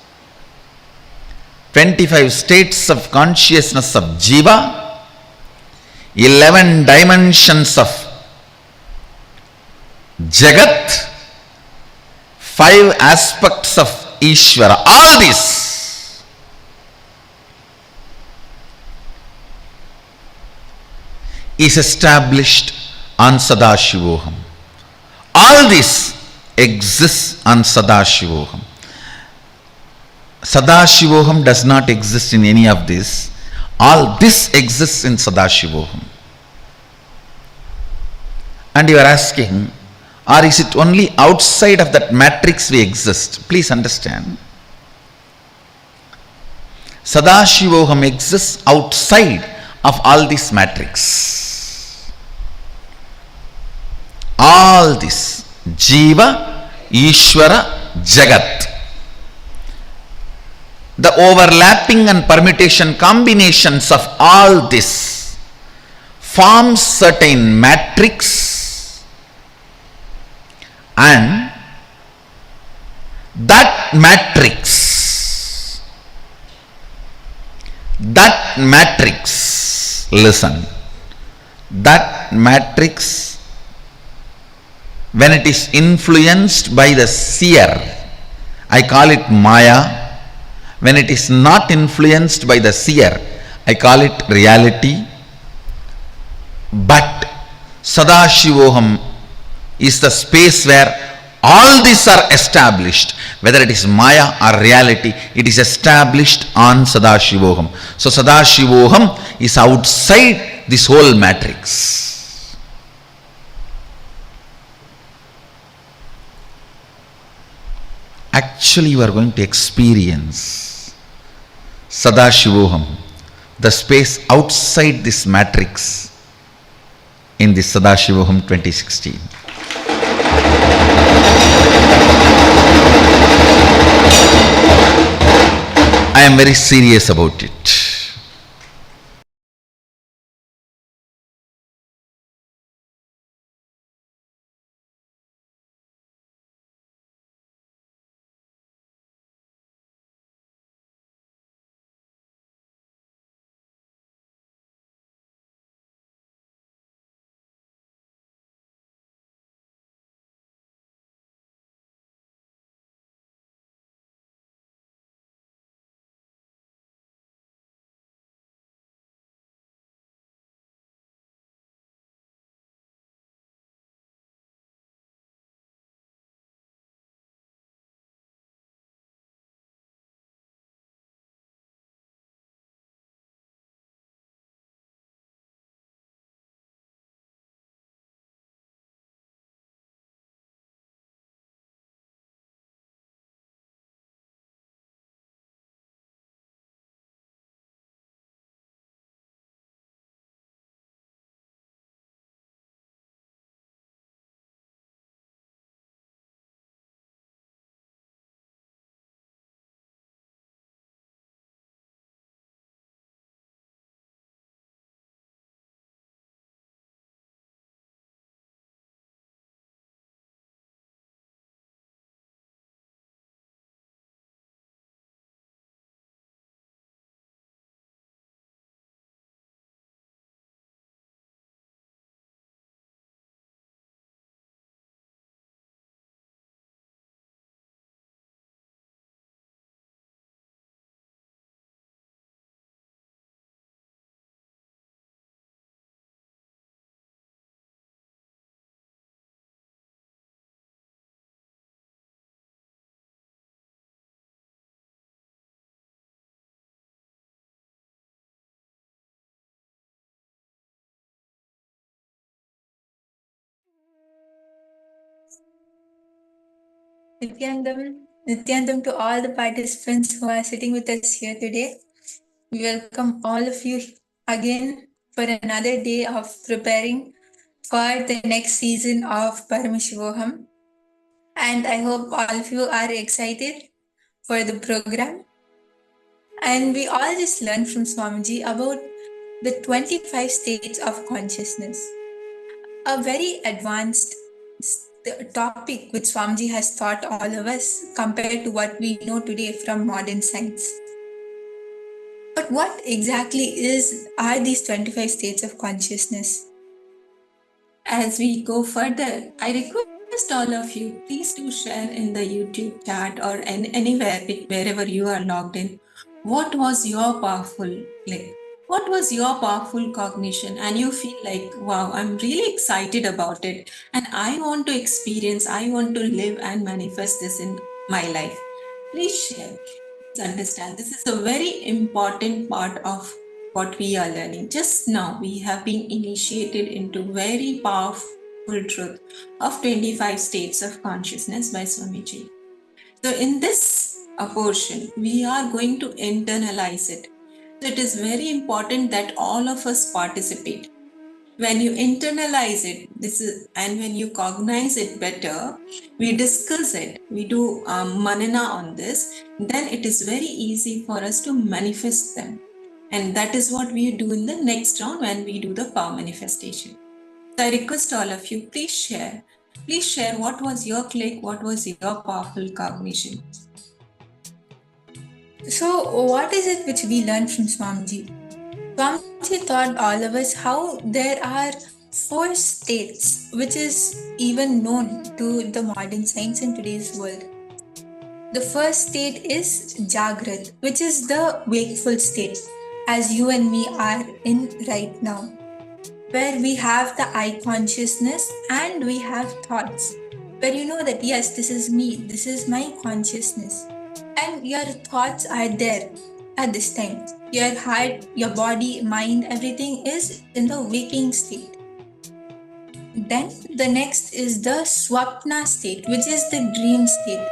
25 states of consciousness of Jiva, 11 dimensions of Jagat, 5 aspects of Ishvara, all this is established on Sadashivoham. All this exists on Sadashivoham. Sadashivoham does not exist in any of this. All this exists in Sadashivoham. And you are asking, or is it only outside of that matrix we exist? Please understand. Sadashivoham exists outside of all this matrix. All this, Jiva Ishvara, Jagat. The overlapping and permutation combinations of all this forms certain matrix, and that matrix, listen, that matrix, when it is influenced by the seer, I call it Maya. When it is not influenced by the seer, I call it reality. But Sadashivoham is the space where all these are established. Whether it is Maya or reality, it is established on Sadashivoham. So Sadashivoham is outside this whole matrix. Actually, you are going to experience Sadashivoham, the space outside this matrix, in this Sadashivoham 2016. I am very serious about it. Nithyanandam to all the participants who are sitting with us here today. We welcome all of you again for another day of preparing for the next season of Paramashivoham. And I hope all of you are excited for the program. And we all just learned from Swamiji about the 25 states of consciousness. A very advanced topic which Swamiji has taught all of us compared to what we know today from modern science. But what exactly are these 25 states of consciousness? As we go further, I request all of you, please do share in the YouTube chat or anywhere, wherever you are logged in, what was your powerful click? What was your powerful cognition? And you feel like, wow, I'm really excited about it. And I want to experience, I want to live and manifest this in my life. Please share. Please understand, this is a very important part of what we are learning. Just now, we have been initiated into very powerful truth of 25 states of consciousness by Swamiji. So in this portion, we are going to internalize it. So it is very important that all of us participate. When you internalize it, and when you cognize it better, we discuss it, we do manana on this, then it is very easy for us to manifest them. And that is what we do in the next round when we do the power manifestation. So I request all of you, please share. Please share what was your click, what was your powerful cognition. So, what is it which we learned from Swamiji? Swamiji taught all of us how there are 4 states, which is even known to the modern science in today's world. The first state is Jagrat, which is the wakeful state, as you and me are in right now, where we have the I consciousness and we have thoughts, where you know that yes, this is me, this is my consciousness, and your thoughts are there at this time. Your heart, your body, mind, everything is in the waking state. Then the next is the Swapna state, which is the dream state.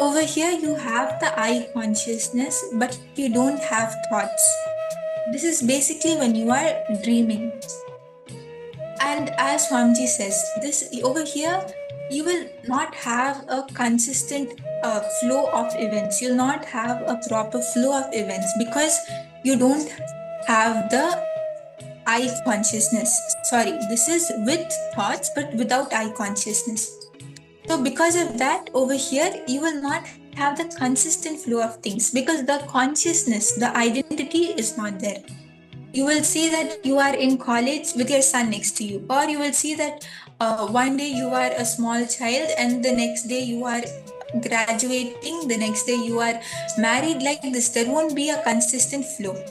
Over here, you have the I consciousness, but you don't have thoughts. This is basically when you are dreaming. And as Swamiji says, this over here, you will not have a consistent flow of events. You'll not have a proper flow of events because you don't have the I consciousness. Sorry, this is with thoughts but without I consciousness. So because of that, over here, you will not have the consistent flow of things because the consciousness, the identity is not there. You will see that you are in college with your son next to you, or you will see that one day you are a small child and the next day you are graduating, the next day you are married. Like this, there won't be a consistent flow.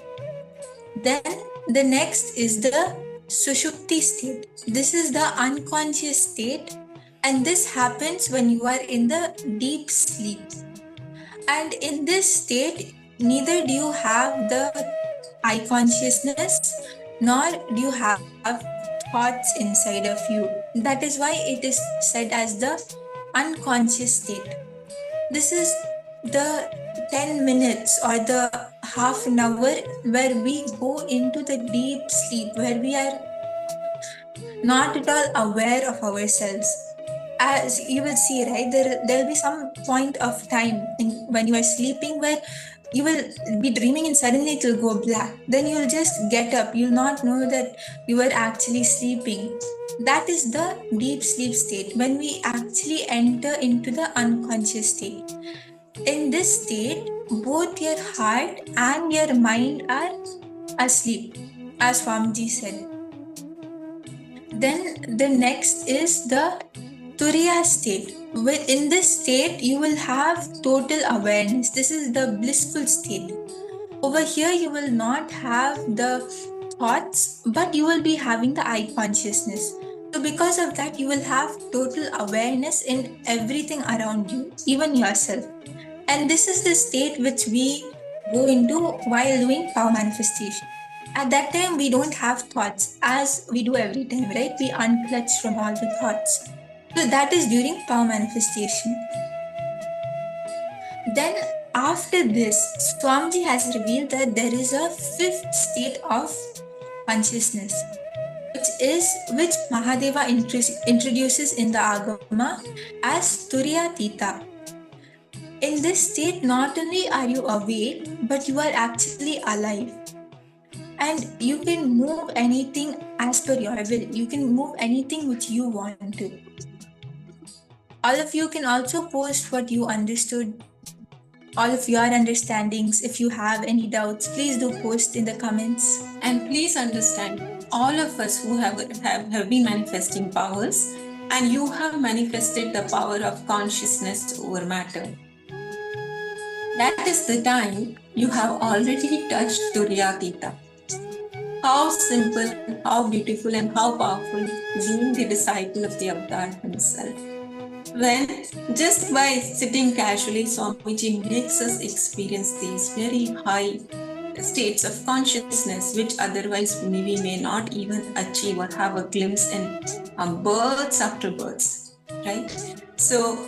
Then the next is the Sushupti state. This is the unconscious state, and this happens when you are in the deep sleep. And in this state, neither do you have the I consciousness, nor do you have thoughts inside of you. That is why it is said as the unconscious state. This is the 10 minutes or the half an hour where we go into the deep sleep, where we are not at all aware of ourselves. As you will see, right, there will be some point of time when you are sleeping where you will be dreaming and suddenly it will go black. Then you will just get up. You'll not know that you were actually sleeping. That is the deep sleep state, when we actually enter into the unconscious state. In this state, both your heart and your mind are asleep, as Swamiji said. Then the next is the Turiya state. In this state, you will have total awareness. This is the blissful state. Over here, you will not have the thoughts, but you will be having the I consciousness. So because of that, you will have total awareness in everything around you, even yourself. And this is the state which we go into while doing power manifestation. At that time, we don't have thoughts as we do every time, right? We unclutch from all the thoughts. So that is during power manifestation. Then after this, Swamiji has revealed that there is a 5th state of consciousness, which Mahadeva introduces in the Agama as Turyatita. In this state, not only are you awake, but you are actually alive. And you can move anything as per your will. You can move anything which you want to. All of you can also post what you understood, all of your understandings. If you have any doubts, please do post in the comments. And please understand, all of us who have been manifesting powers, and you have manifested the power of consciousness over matter. That is the time you have already touched Turyatita. How simple, how beautiful, and how powerful being the disciple of the Avatar himself. When just by sitting casually, Swamiji makes us experience these very high states of consciousness, which otherwise we may not even achieve or have a glimpse in births after births, right? So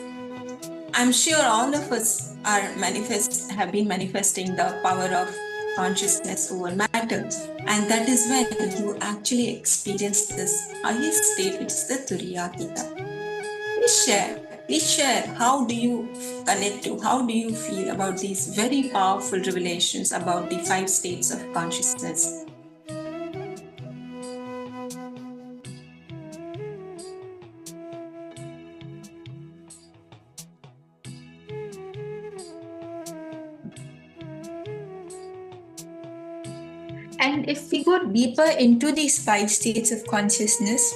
I'm sure all of us have been manifesting the power of consciousness over matter. And that is when you actually experience this highest state, which is the Turiyatita. Please share, how do you connect to, how do you feel about these very powerful revelations about the 5 states of consciousness? And if we go deeper into these 5 states of consciousness,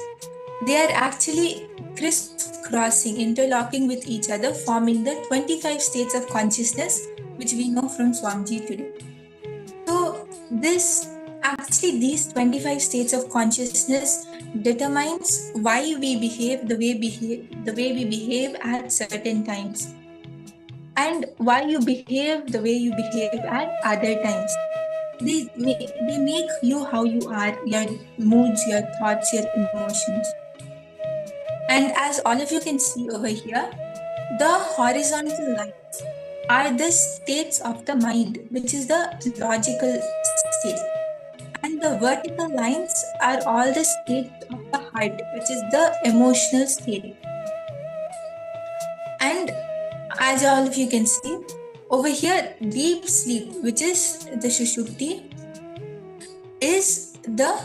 they are actually crisscrossing, interlocking with each other, forming the 25 states of consciousness, which we know from Swamiji today. So, these 25 states of consciousness determines why we behave the way we behave at certain times, and why you behave the way you behave at other times. They make you how you are, your moods, your thoughts, your emotions. And as all of you can see over here, the horizontal lines are the states of the mind, which is the logical state. And the vertical lines are all the states of the heart, which is the emotional state. And as all of you can see, over here, deep sleep, which is the Sushupti, is the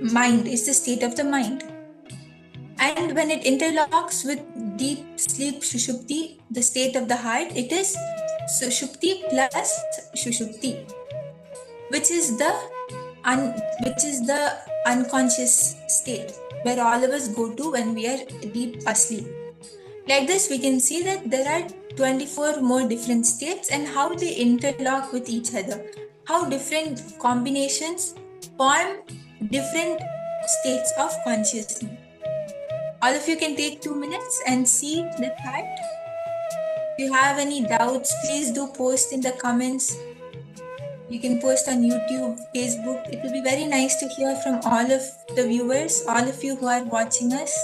mind, is the state of the mind. And when it interlocks with deep sleep Sushupti, the state of the heart, it is Sushupti plus Sushupti, which is the unconscious state where all of us go to when we are deep asleep. Like this, we can see that there are 24 more different states and how they interlock with each other, how different combinations form different states of consciousness. All of you can take 2 minutes and see the chart. If you have any doubts, please do post in the comments. You can post on YouTube, Facebook. It will be very nice to hear from all of the viewers, all of you who are watching us.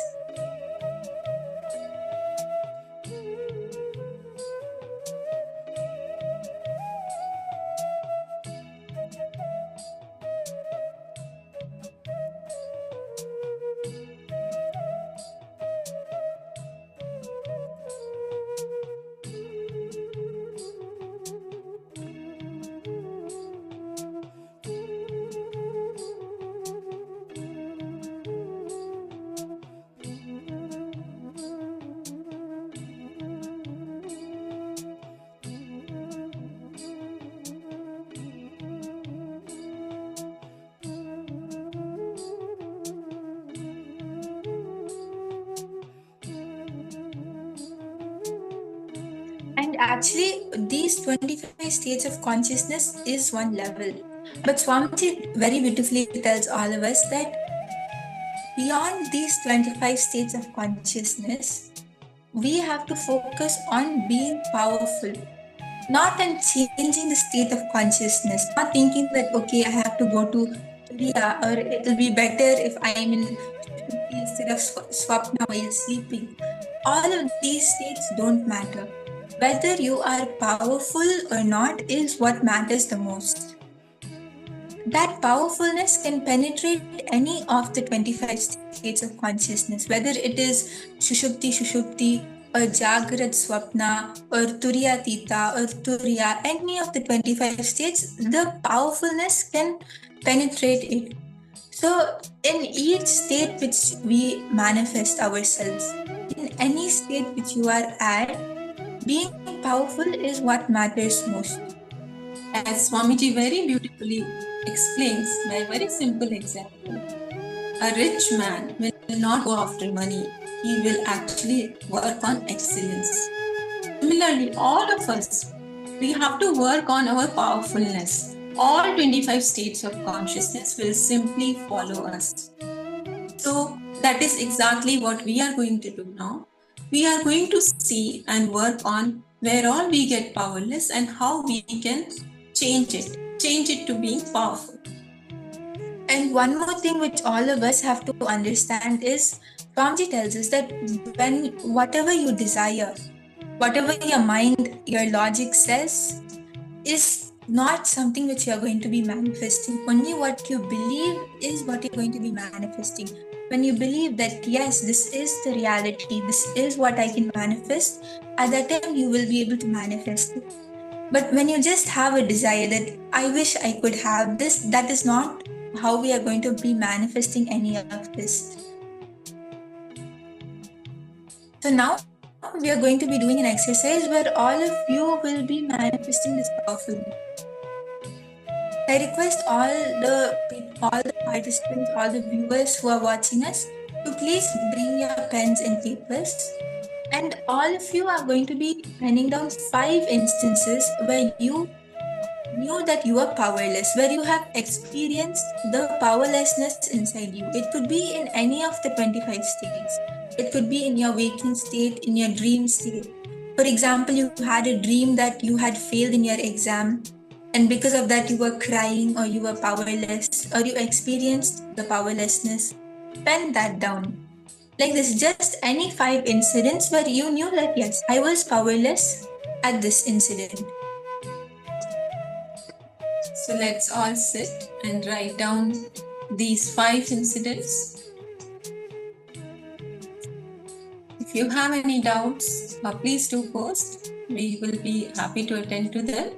And actually, these 25 states of consciousness is one level. But Swamiji very beautifully tells all of us that beyond these 25 states of consciousness, we have to focus on being powerful, not on changing the state of consciousness, not thinking that, okay, I have to go to Turiya, or it will be better if I am in Shuddhi instead of Swapna while sleeping. All of these states don't matter. Whether you are powerful or not is what matters the most. That powerfulness can penetrate any of the 25 states of consciousness, whether it is Sushupti, or Jagrat Swapna, or Turiyatita, or Turiya, any of the 25 states, the powerfulness can penetrate it. So, in each state which we manifest ourselves, in any state which you are at, being powerful is what matters most. As Swamiji very beautifully explains by a very simple example, a rich man will not go after money, he will actually work on excellence. Similarly, all of us, we have to work on our powerfulness. All 25 states of consciousness will simply follow us. So that is exactly what we are going to do now. We are going to see and work on where all we get powerless and how we can change it to being powerful. And one more thing which all of us have to understand is, Swamiji tells us that when whatever you desire, whatever your mind, your logic says, is not something which you are going to be manifesting. Only what you believe is what you're going to be manifesting. When you believe that, yes, this is the reality, this is what I can manifest, at that time you will be able to manifest it. But when you just have a desire that I wish I could have this, that is not how we are going to be manifesting any of this. So now we are going to be doing an exercise where all of you will be manifesting this powerfully. I request all the participants, all the viewers who are watching us to please bring your pens and papers. And all of you are going to be penning down 5 instances where you knew that you are powerless, where you have experienced the powerlessness inside you. It could be in any of the 25 states. It could be in your waking state, in your dream state. For example, you had a dream that you had failed in your exam, and because of that, you were crying, or you were powerless, or you experienced the powerlessness. Pen that down. Like this, just any 5 incidents where you knew that, yes, I was powerless at this incident. So let's all sit and write down these 5 incidents. If you have any doubts, please do post. We will be happy to attend to them.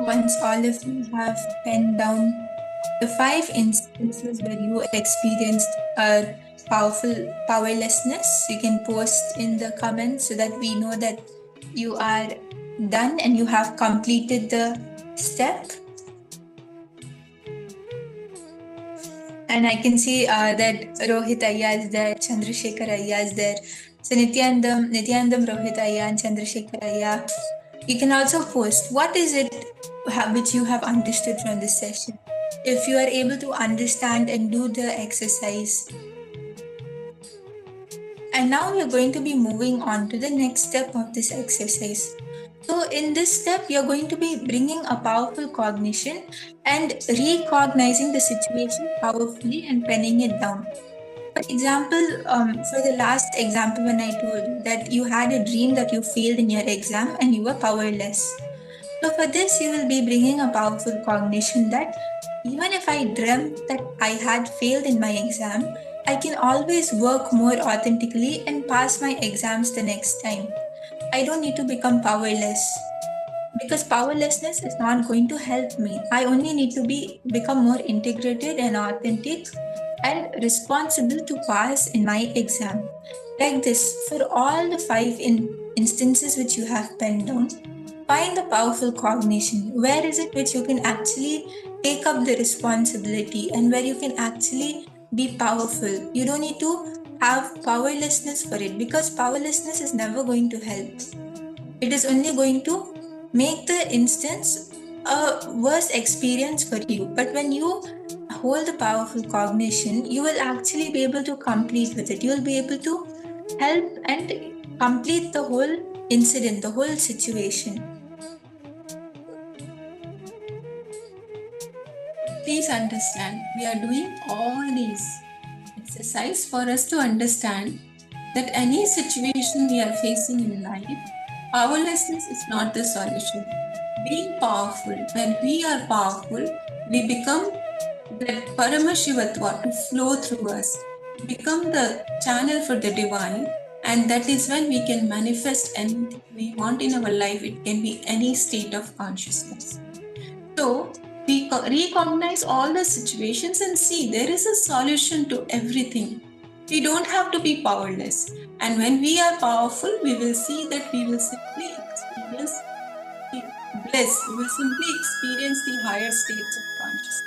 Once all of you have penned down the 5 instances where you experienced a powerful powerlessness, you can post in the comments so that we know that you are done and you have completed the step. And I can see that Rohit Ayya is there, Chandrasekhar Ayya is there. So Nithyanandam, Rohit Ayya and Chandrasekhar Ayya. You can also post what is it which you have understood from this session. If you are able to understand and do the exercise. And now we are going to be moving on to the next step of this exercise. So in this step, you're going to be bringing a powerful cognition and recognizing the situation powerfully and penning it down. For example, for the last example, when I told you that you had a dream that you failed in your exam and you were powerless. So for this, you will be bringing a powerful cognition that even if I dreamt that I had failed in my exam, I can always work more authentically and pass my exams the next time. I don't need to become powerless because powerlessness is not going to help me. I only need to become more integrated and authentic and responsible to pass in my exam. Like this, for all the instances which you have penned down, find the powerful cognition. Where is it which you can actually take up the responsibility and where you can actually be powerful? You don't need to have powerlessness for it because powerlessness is never going to help. It is only going to make the instance a worse experience for you. But when you hold the powerful cognition, you will actually be able to complete with it. You will be able to help and complete the whole incident, the whole situation. Please understand, we are doing all these exercise for us to understand that any situation we are facing in life, powerlessness is not the solution. Being powerful, when we are powerful, we become that Paramashivoham to flow through us, become the channel for the divine, and that is when we can manifest anything we want in our life. It can be any state of consciousness. So we recognize all the situations and see there is a solution to everything. We don't have to be powerless. And when we are powerful, we will see that we will simply experience the bliss. We will simply experience the higher states of consciousness.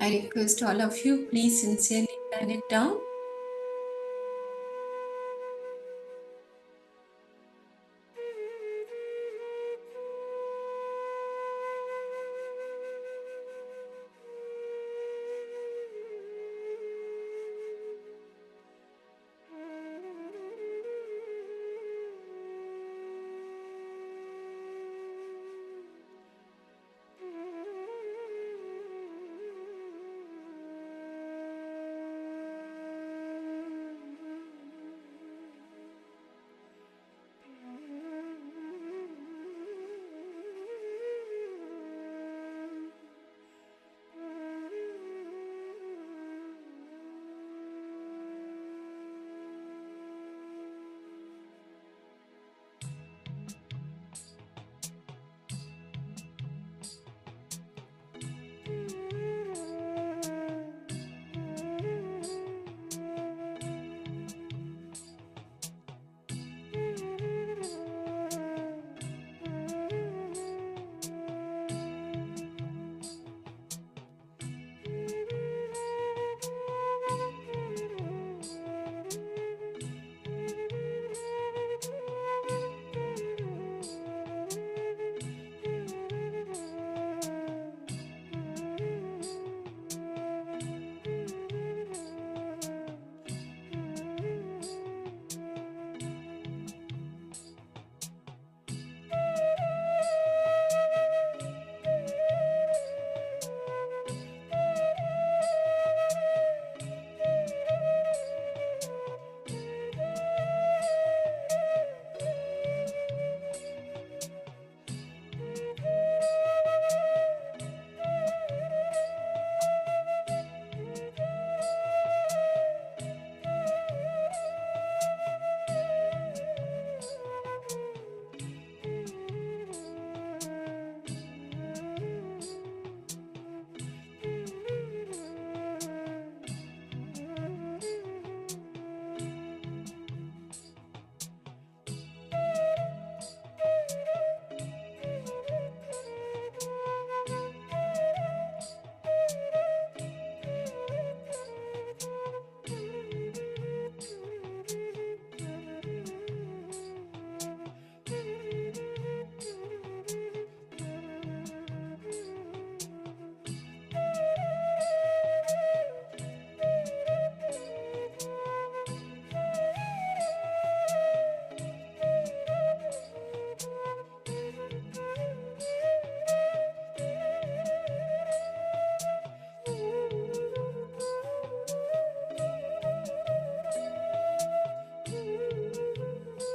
I request all of you, please sincerely pen it down.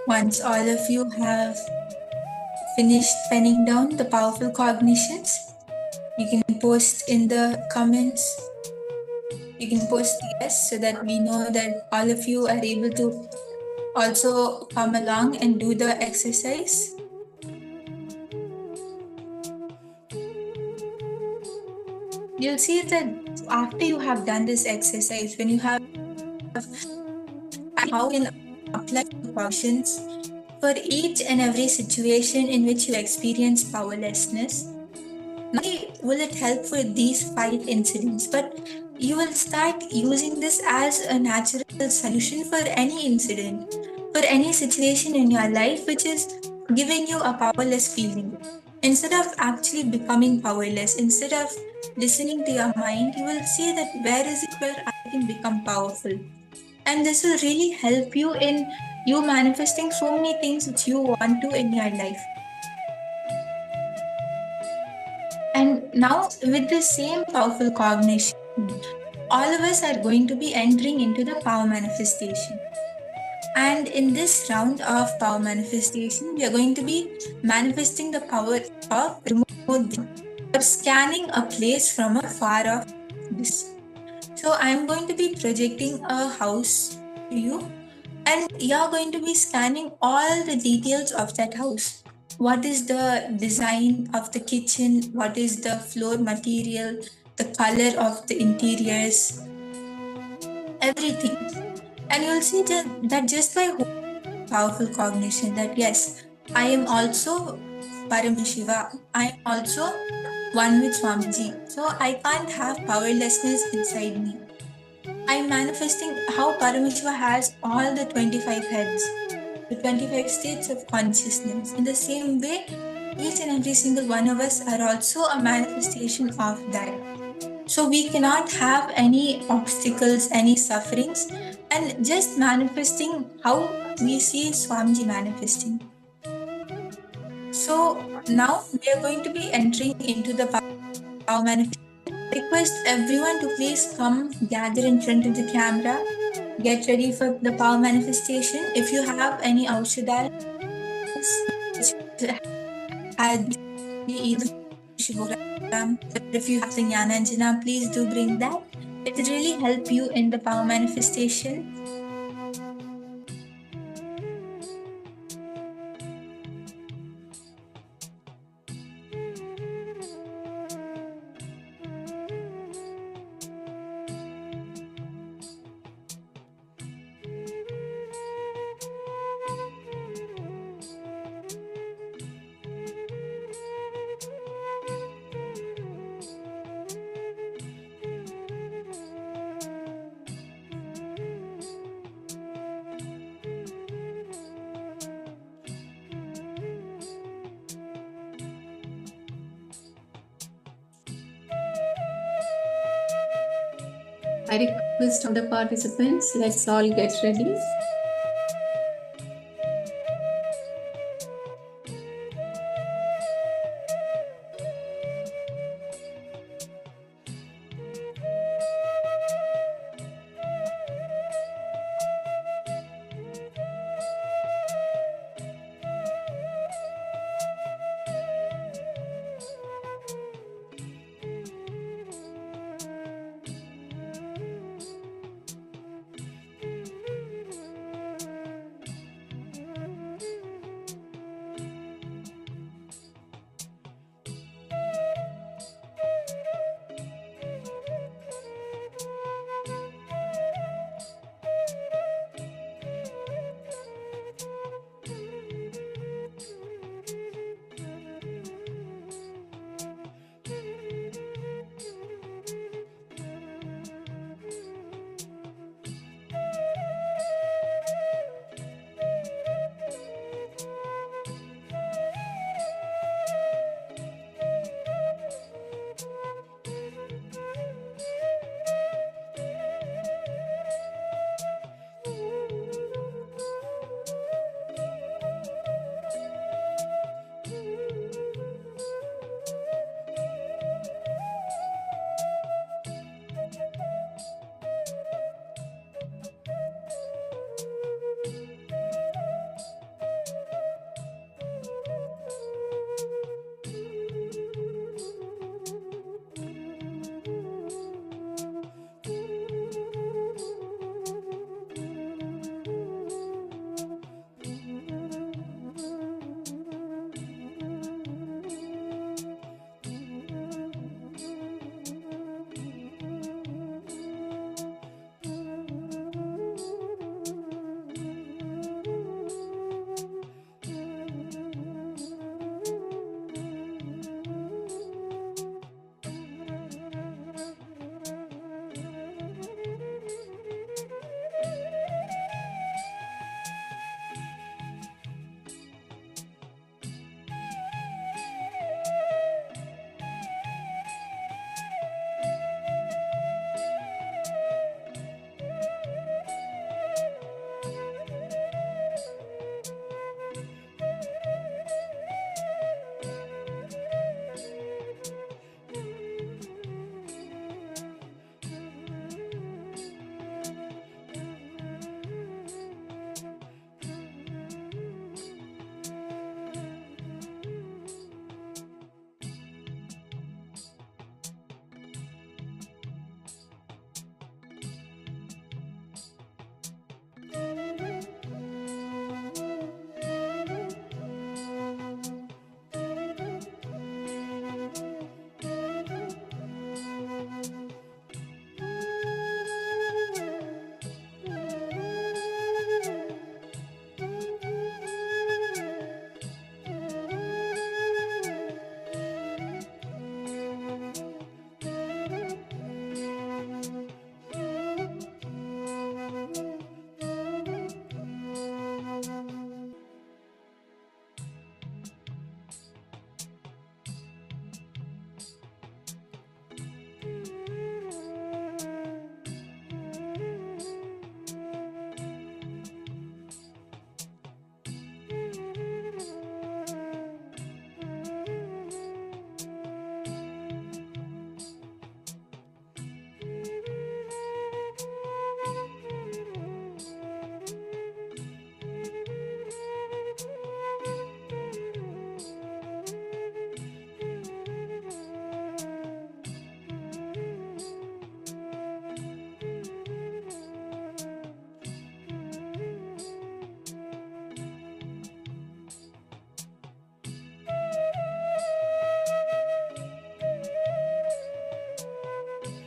Once all of you have finished penning down the powerful cognitions, you can post in the comments. You can post yes so that we know that all of you are able to also come along and do the exercise. You'll see that after you have done this exercise, when you have how you can apply functions for each and every situation in which you experience powerlessness. Not only will it help for these 5 incidents, but you will start using this as a natural solution for any incident, for any situation in your life which is giving you a powerless feeling. Instead of actually becoming powerless, instead of listening to your mind, you will see that where is it where I can become powerful. And this will really help you in you manifesting so many things which you want to in your life. And now, with the same powerful cognition, all of us are going to be entering into the power manifestation. And in this round of power manifestation, we are going to be manifesting the power of remote vision, or scanning a place from a far off distance. So, I'm going to be projecting a house to you, and you're going to be scanning all the details of that house. What is the design of the kitchen? What is the floor material? The color of the interiors? Everything. And you'll see that just by powerful cognition, that yes, I am also Paramashiva. I am also one with Swamiji. So I can't have powerlessness inside me. I'm manifesting how Paramashiva has all the 25 heads, the 25 states of consciousness. In the same way, each and every single one of us are also a manifestation of that. So we cannot have any obstacles, any sufferings, and just manifesting how we see Swamiji manifesting. So now we are going to be entering into the power manifestation. Request everyone to please come gather in front of the camera. Get ready for the power manifestation. If you have any Aushadas which had either Shivogram, if you have Nithyananda, please do bring that. It will really help you in the power manifestation. I request all the participants, let's all get ready.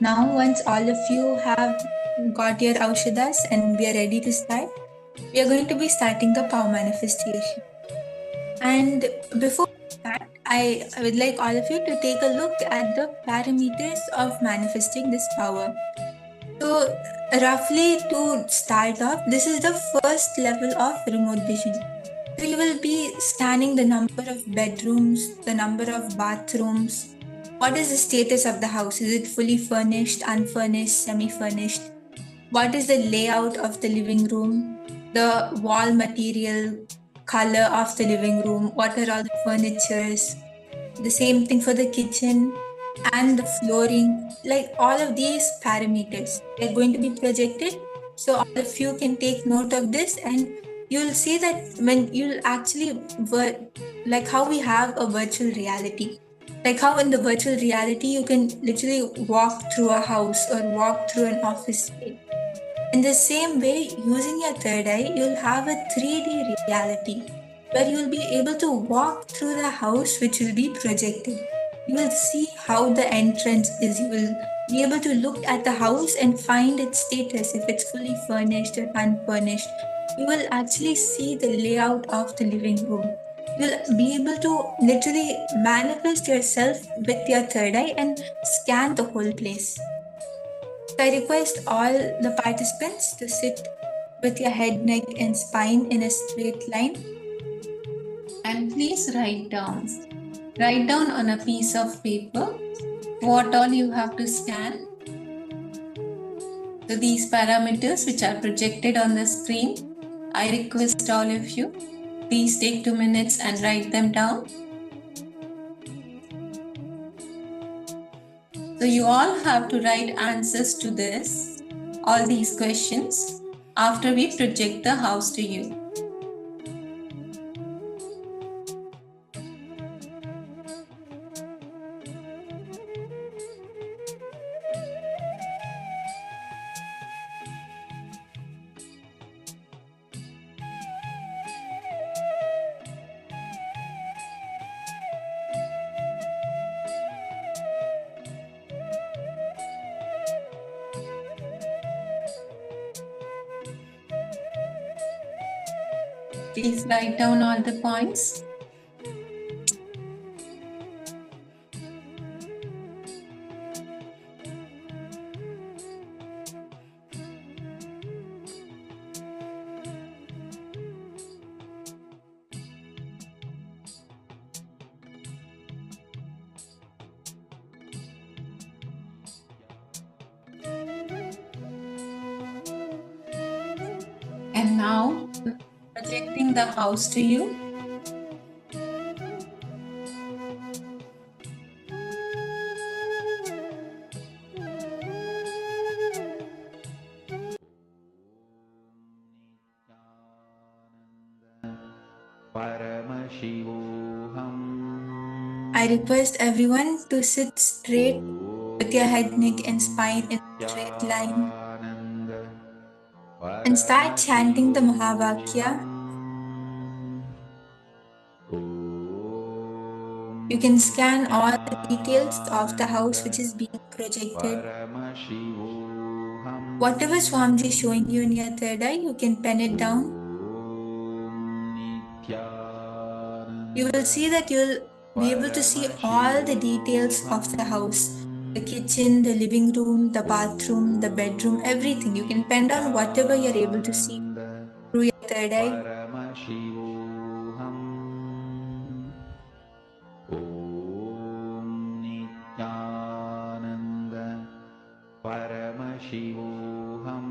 Now, once all of you have got your aushadas and we are ready to start, we are going to be starting the power manifestation. And before that, I would like all of you to take a look at the parameters of manifesting this power. So, roughly to start off, this is the first level of remote vision. So, you will be scanning the number of bedrooms, the number of bathrooms. What is the status of the house? Is it fully furnished, unfurnished, semi furnished? What is the layout of the living room? The wall material, color of the living room? What are all the furnitures? The same thing for the kitchen and the flooring, like all of these parameters, they're going to be projected. So all of you can take note of this, and you'll see that when you'll actually like how we have a virtual reality, like how in the virtual reality you can literally walk through a house or walk through an office space. In the same way, using your third eye, you'll have a 3D reality where you'll be able to walk through the house which will be projected. You will see how the entrance is. You will be able to look at the house and find its status, if it's fully furnished or unfurnished. You will actually see the layout of the living room. You'll be able to literally manifest yourself with your third eye and scan the whole place. I request all the participants to sit with your head, neck, and spine in a straight line. And please write down. Write down on a piece of paper what all you have to scan. So these parameters which are projected on the screen, I request all of you, please take 2 minutes and write them down. So you all have to write answers to this, all these questions, after we project the house to you. Please write down all the points. And now, projecting the house to you. Paramashivoham I request everyone to sit straight with your head, neck, and spine in a straight line and start chanting the Mahavakya. You can scan all the details of the house which is being projected. Whatever Swamiji is showing you in your third eye, you can pen it down. You will see that you'll be able to see all the details of the house. The kitchen, the living room, the bathroom, the bedroom, everything. You can pen down whatever you're able to see through your third eye. Paramashivoham Om Nithyananda Paramashivoham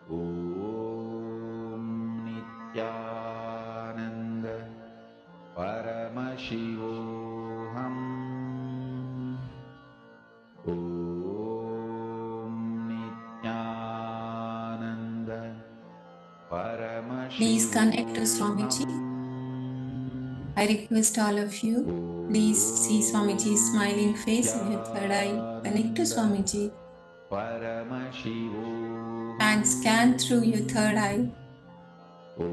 Om Nithyananda Paramashivoham Om Nithyananda Paramashivoham. Please connect to Swamiji. I request all of you, please see Swamiji's smiling face in your third eye. Connect to Swamiji Paramashivoham and scan through your third eye. Om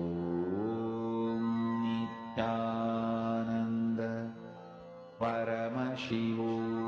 Nithyananda Paramashivoham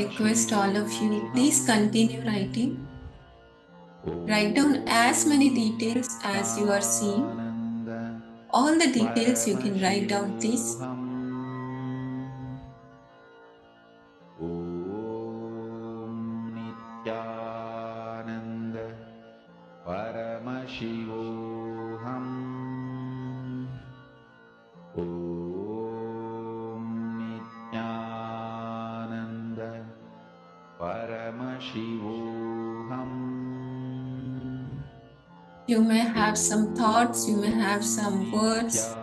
request all of you, please continue writing. Write down as many details as you are seeing. All the details you can write down, please. Nithyananda Paramashivoham Om Nithyananda Paramashivoham. You may have some thoughts, you may have some words,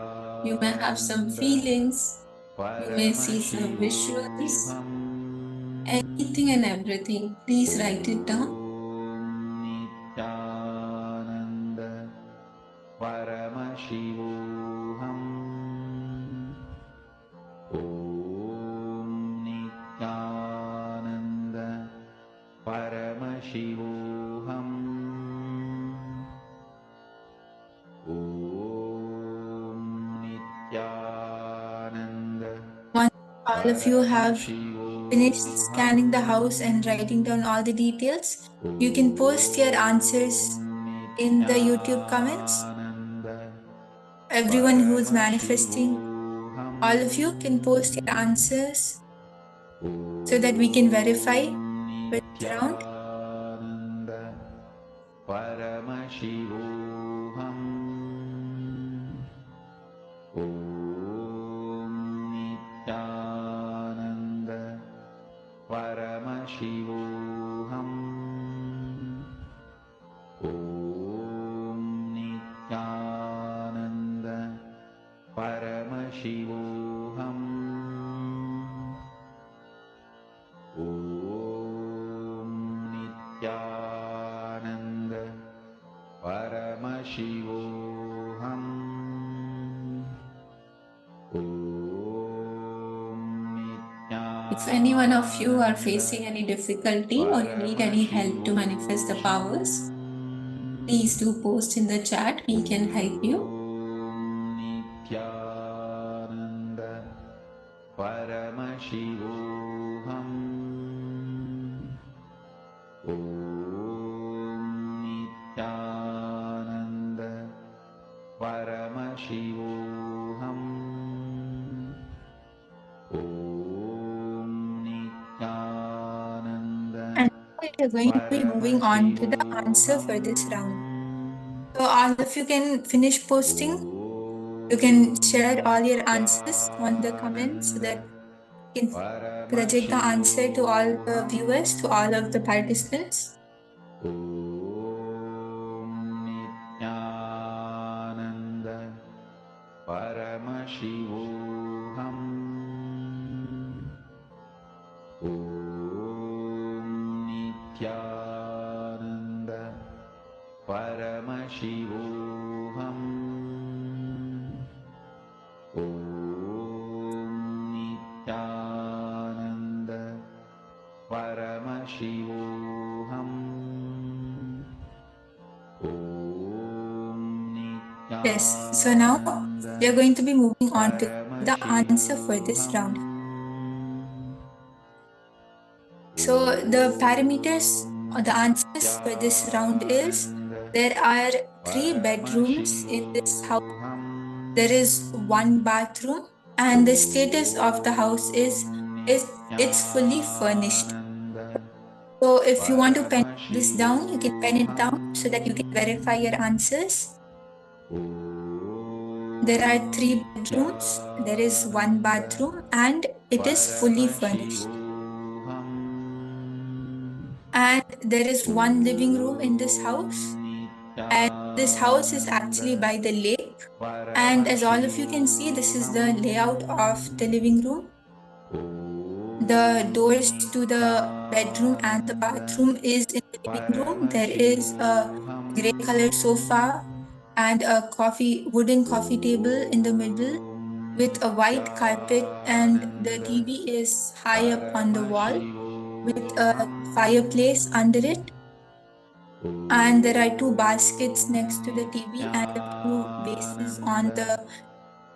you may have some feelings, you may see some visuals, anything and everything. Please write it down. Nithyananda Paramashivoham Om Nithyananda Paramashivoham Om Nithyananda. Once all of you have finished scanning the house and writing down all the details, you can post your answers in the YouTube comments. Everyone who is manifesting, all of you can post your answers so that we can verify with this round. Paramashivoham Om Nithyananda Paramashivoham Om Nithyananda Paramashivoham Om Nithyananda Paramashivoham Om Nithyananda. If any one of you are facing any difficulty or you need any help to manifest the powers, please do post in the chat. We can help you. Nithyananda Paramashivoham Om Nithyananda Paramashivoham Om Nithyananda. And now we are going to be moving on to the answer for this round. So all of you can finish posting. You can share all your answers on the comments so that we can project the answer to all the viewers, to all of the participants. Om Nithyananda Paramashivoham Om Nithyananda Paramashivoham Om Nithyananda Paramashivoham Om Nithyananda. Yes, so now we are going to be moving on to the answer for this round. So the parameters or the answers for this round is there are 3 bedrooms in this house. There is 1 bathroom and the status of the house is it's fully furnished. So if you want to pen this down, you can pen it down so that you can verify your answers. There are 3 bedrooms, there is 1 bathroom and it is fully furnished. And there is 1 living room in this house. And this house is actually by the lake. And as all of you can see, this is the layout of the living room. The doors to the bedroom and the bathroom is in the living room. There is a grey color sofa and a wooden coffee table in the middle with a white carpet, and the TV is high up on the wall with a fireplace under it. And there are 2 baskets next to the TV and 2 vases on the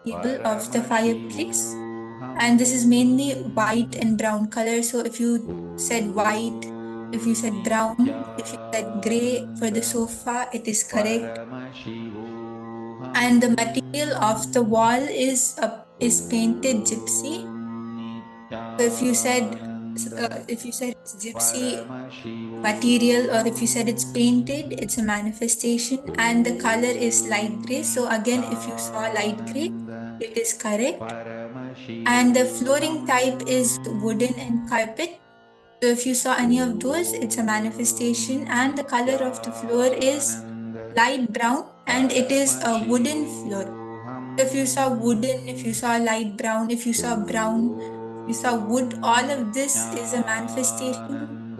table of the fireplace. And this is mainly white and brown color. So if you said white, if you said brown, if you said gray for the sofa, it is correct. And the material of the wall is painted gypsy. So if you said it's gypsy material, or if you said it's painted, it's a manifestation. And the color is light gray. So again, if you saw light gray, it is correct. And the flooring type is wooden and carpet. So if you saw any of those, it's a manifestation. And the color of the floor is light brown, and it is a wooden floor. If you saw wooden, if you saw light brown, if you saw brown, if you saw wood, all of this is a manifestation.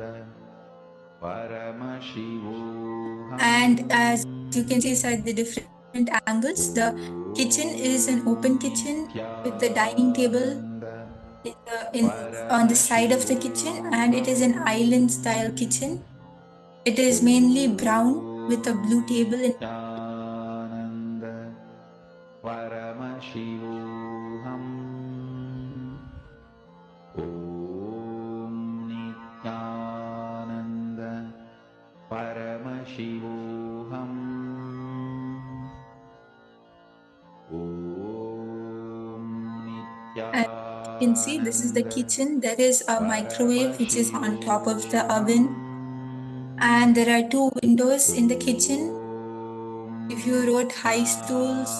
And as you can see at the different angles, the kitchen is an open kitchen with the dining table on the side of the kitchen, and it is an island style kitchen. It is mainly brown with a blue table in Paramashivoham Om Nithyananda Paramashivoham Om and you can see this is the kitchen. There is a microwave which is on top of the oven, and there are two windows in the kitchen. If you wrote high stools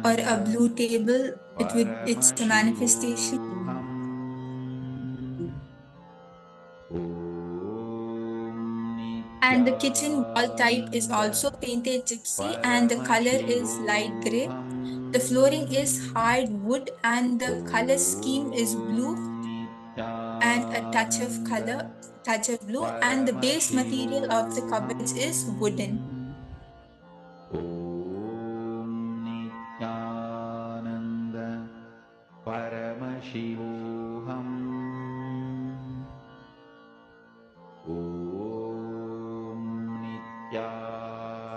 or a blue table, it's a manifestation. And the kitchen wall type is also painted gypsy, and the color is light gray. The flooring is hard wood, and the color scheme is blue and a touch of blue, and the base material of the cupboards is wooden. Om Nithyananda Paramashivoham Om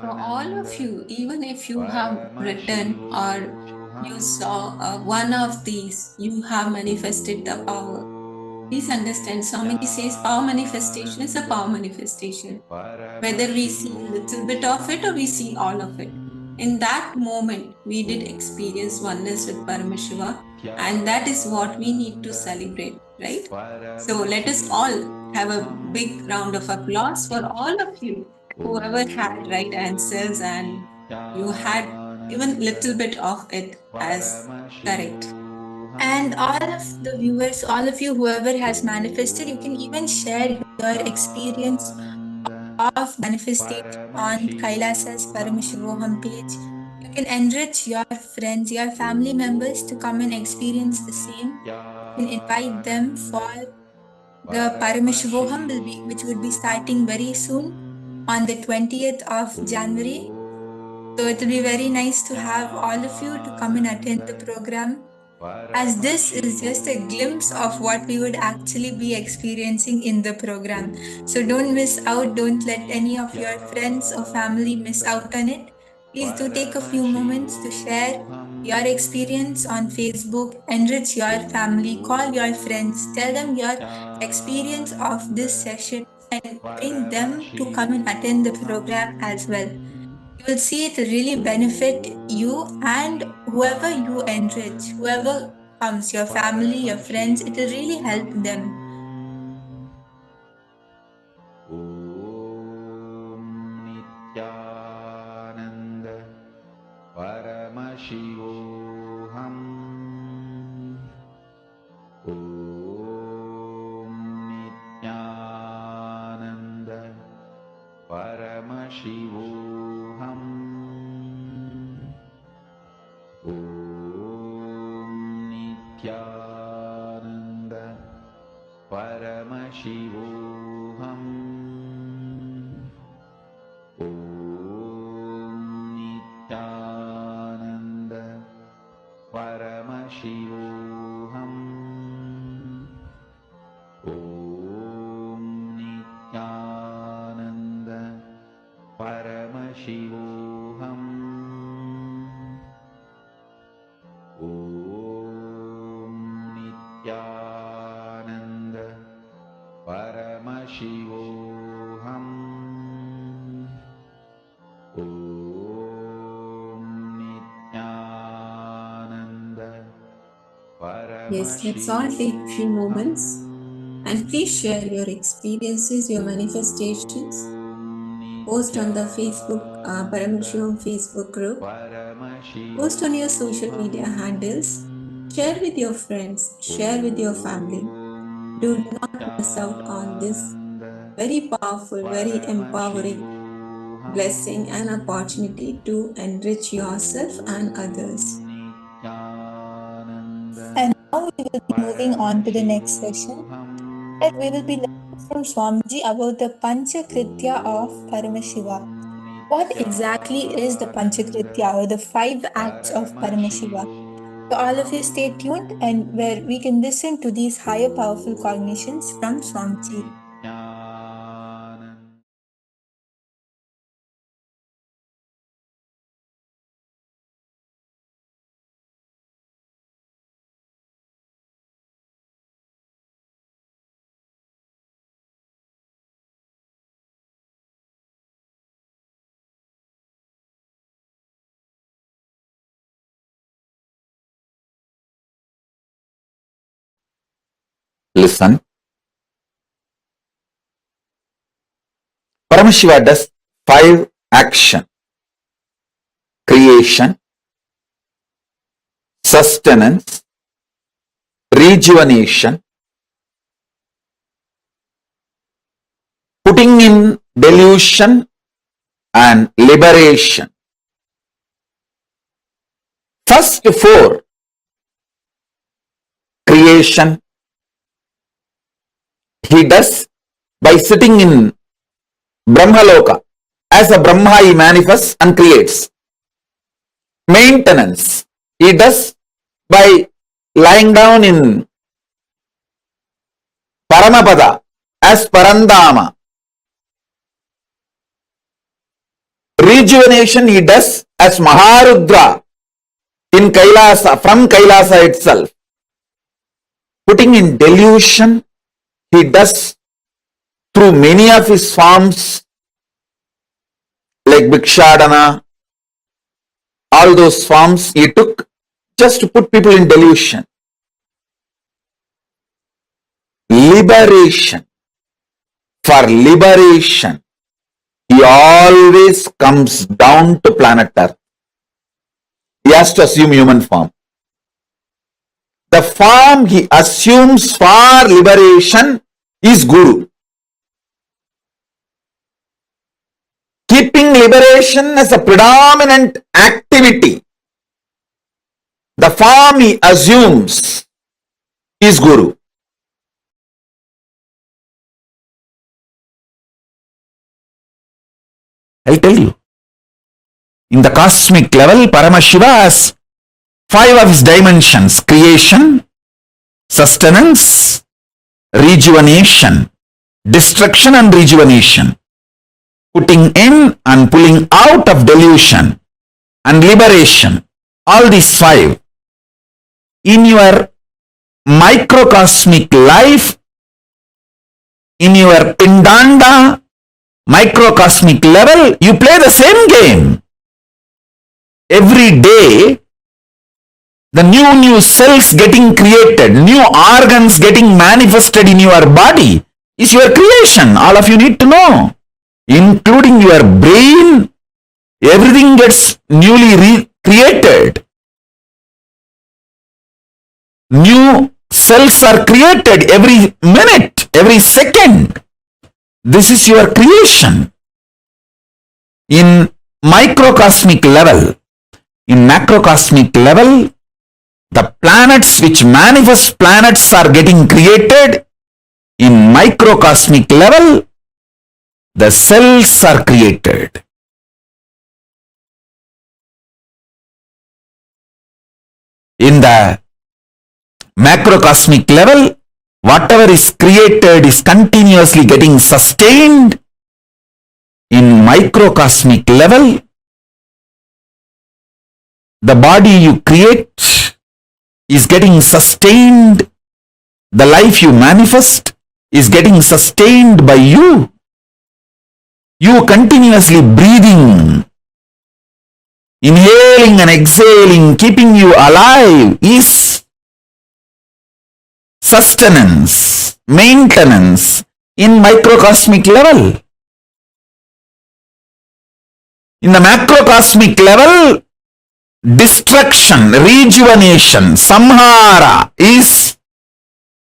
For all of you, even if you have written or you saw one of these, you have manifested the power. Please understand, Swamiji says power manifestation is a power manifestation. Whether we see a little bit of it or we see all of it. In that moment, we did experience oneness with Paramashiva, and that is what we need to celebrate, right? So let us all have a big round of applause for all of you, whoever had right answers and you had even little bit of it as correct. And all of the viewers, all of you, whoever has manifested, you can even share your experience of manifestation on Kailasa's Paramashivoham page. You can enrich your friends, your family members to come and experience the same. You can invite them for the Paramashivoham, which would be starting very soon on the 20th of January. So it will be very nice to have all of you to come and attend the program, as this is just a glimpse of what we would actually be experiencing in the program. So don't miss out, don't let any of your friends or family miss out on it. Please do take a few moments to share your experience on Facebook, enrich your family, call your friends, tell them your experience of this session, and bring them to come and attend the program as well. You will see it really benefit you and whoever you enrich, whoever comes, your family, your friends, it will really help them. Om Nithyananda Paramashivoham Om Nithyananda Paramashivoham Om Nithyananda Paramashivoham Om Nithyananda Paramashivoham Om Nithyananda Paramashivoham Om Paramashivoham Om Nithyananda Yes, let's all take a few moments and please share your experiences, your manifestations. Post on the Facebook, Paramashivoham Facebook group. Post on your social media handles. Share with your friends. Share with your family. Do not miss out on this very powerful, very empowering blessing and opportunity to enrich yourself and others. And now we will be moving on to the next session, that we will be learning from Swamiji about the Panchakritya of Paramashiva. What exactly is the Panchakritya or the 5 acts of Paramashiva? So all of you stay tuned and where we can listen to these higher powerful cognitions from Swamiji. Listen. Paramashiva does 5 action: creation, sustenance, rejuvenation, putting in delusion, and liberation. First 4, creation, he does by sitting in Brahmaloka. As a Brahma, he manifests and creates. Maintenance, he does by lying down in Paramapada as Parandama. Rejuvenation, he does as Maharudra in Kailasa, from Kailasa itself. Putting in delusion, he does through many of his forms like Bhikshadana, all those forms he took just to put people in delusion. Liberation. For liberation, he always comes down to planet Earth. He has to assume human form. The form he assumes for liberation is Guru. Keeping liberation as a predominant activity, the form he assumes is Guru. I'll tell you. In the cosmic level, Paramashiva has 5 of his dimensions: creation, sustenance, rejuvenation, destruction and rejuvenation, putting in and pulling out of delusion, and liberation. All these 5. In your microcosmic life, in your Pindanda microcosmic level, you play the same game. Every day, the new cells getting created, new organs getting manifested in your body is your creation. All of you need to know. Including your brain, everything gets newly created. New cells are created every minute, every second. This is your creation. In microcosmic level, in macrocosmic level, the planets which manifest planets are getting created. In microcosmic level, the cells are created. In the macrocosmic level, whatever is created is continuously getting sustained. In microcosmic level, the body you create is getting sustained. The life you manifest is getting sustained by you. You continuously breathing, inhaling and exhaling, keeping you alive is sustenance, maintenance in microcosmic level. In the macrocosmic level, destruction, rejuvenation, samhara is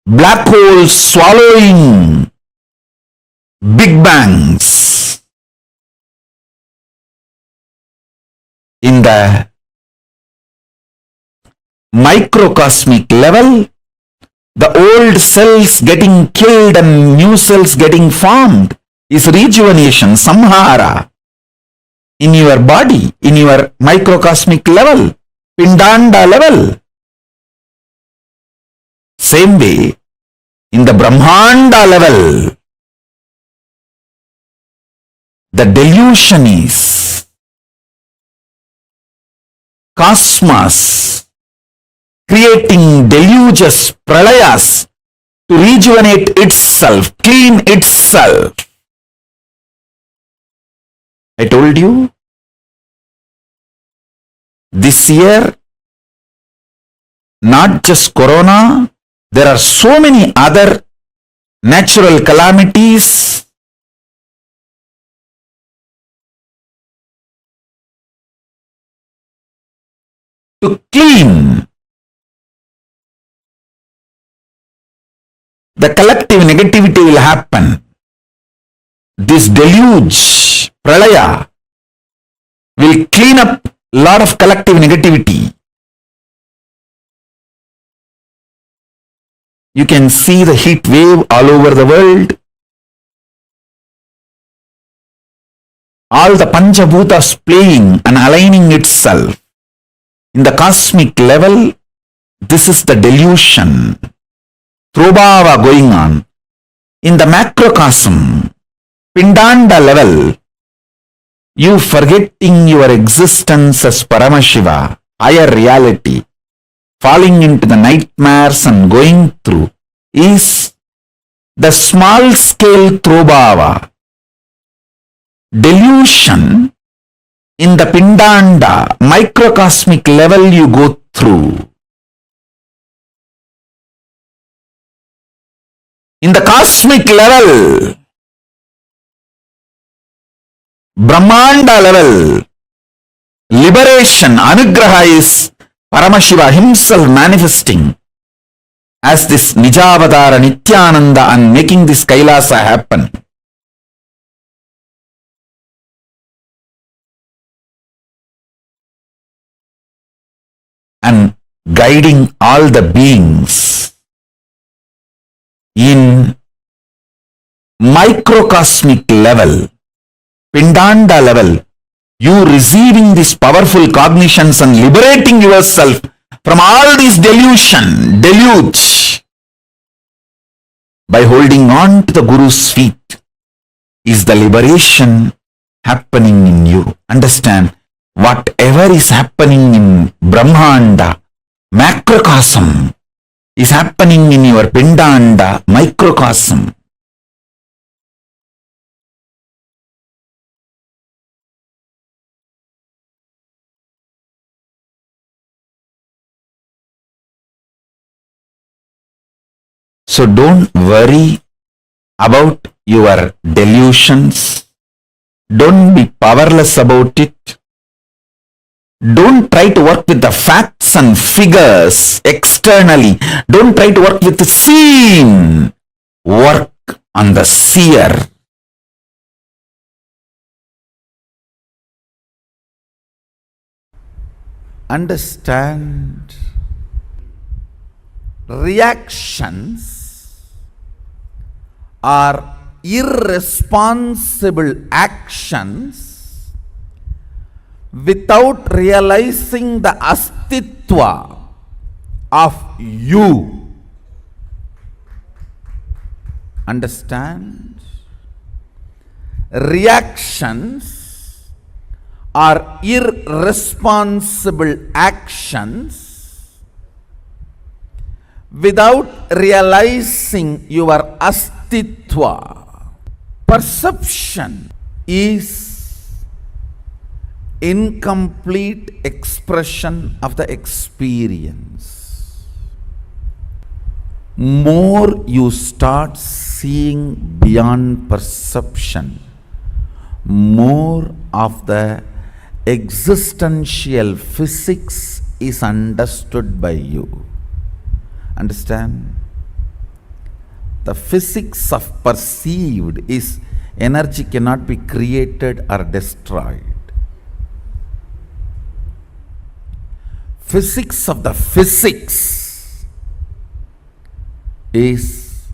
black holes swallowing big bangs. In the microcosmic level, the old cells getting killed and new cells getting formed is rejuvenation, samhara. In your body, in your microcosmic level, pindanda level. Same way, in the Brahmanda level, the delusion is cosmos creating deluges, pralayas to rejuvenate itself, clean itself. I told you, this year, not just corona, there are so many other natural calamities. To clean the collective negativity will happen. This deluge, pralaya, will clean up a lot of collective negativity. You can see the heat wave all over the world. All the Panchabhutas playing and aligning itself. In the cosmic level, this is the delusion, throbhava going on. In the macrocosm, pindanda level, you forgetting your existence as Paramashiva, higher reality, falling into the nightmares and going through, is the small scale throbhava. Delusion in the pindanda, microcosmic level you go through. In the cosmic level, Brahmanda level, liberation, anugraha is Paramashiva himself manifesting as this Nijavadara Nithyananda and making this Kailasa happen. And guiding all the beings in microcosmic level, pindanda level, you receiving these powerful cognitions and liberating yourself from all these deluge by holding on to the Guru's feet is the liberation happening in you. Understand, whatever is happening in Brahmanda, macrocosm, is happening in your pindanda, microcosm. So don't worry about your delusions. Don't be powerless about it. Don't try to work with the facts and figures externally. Don't try to work with the seen. Work on the seer. Understand, reactions are irresponsible actions without realizing the astitva of you. Understand? Reactions are irresponsible actions without realizing your astitva Astitva. Perception is incomplete expression of the experience. More you start seeing beyond perception, more of the existential physics is understood by you. Understand? The physics of perceived is energy cannot be created or destroyed. Physics of the physics is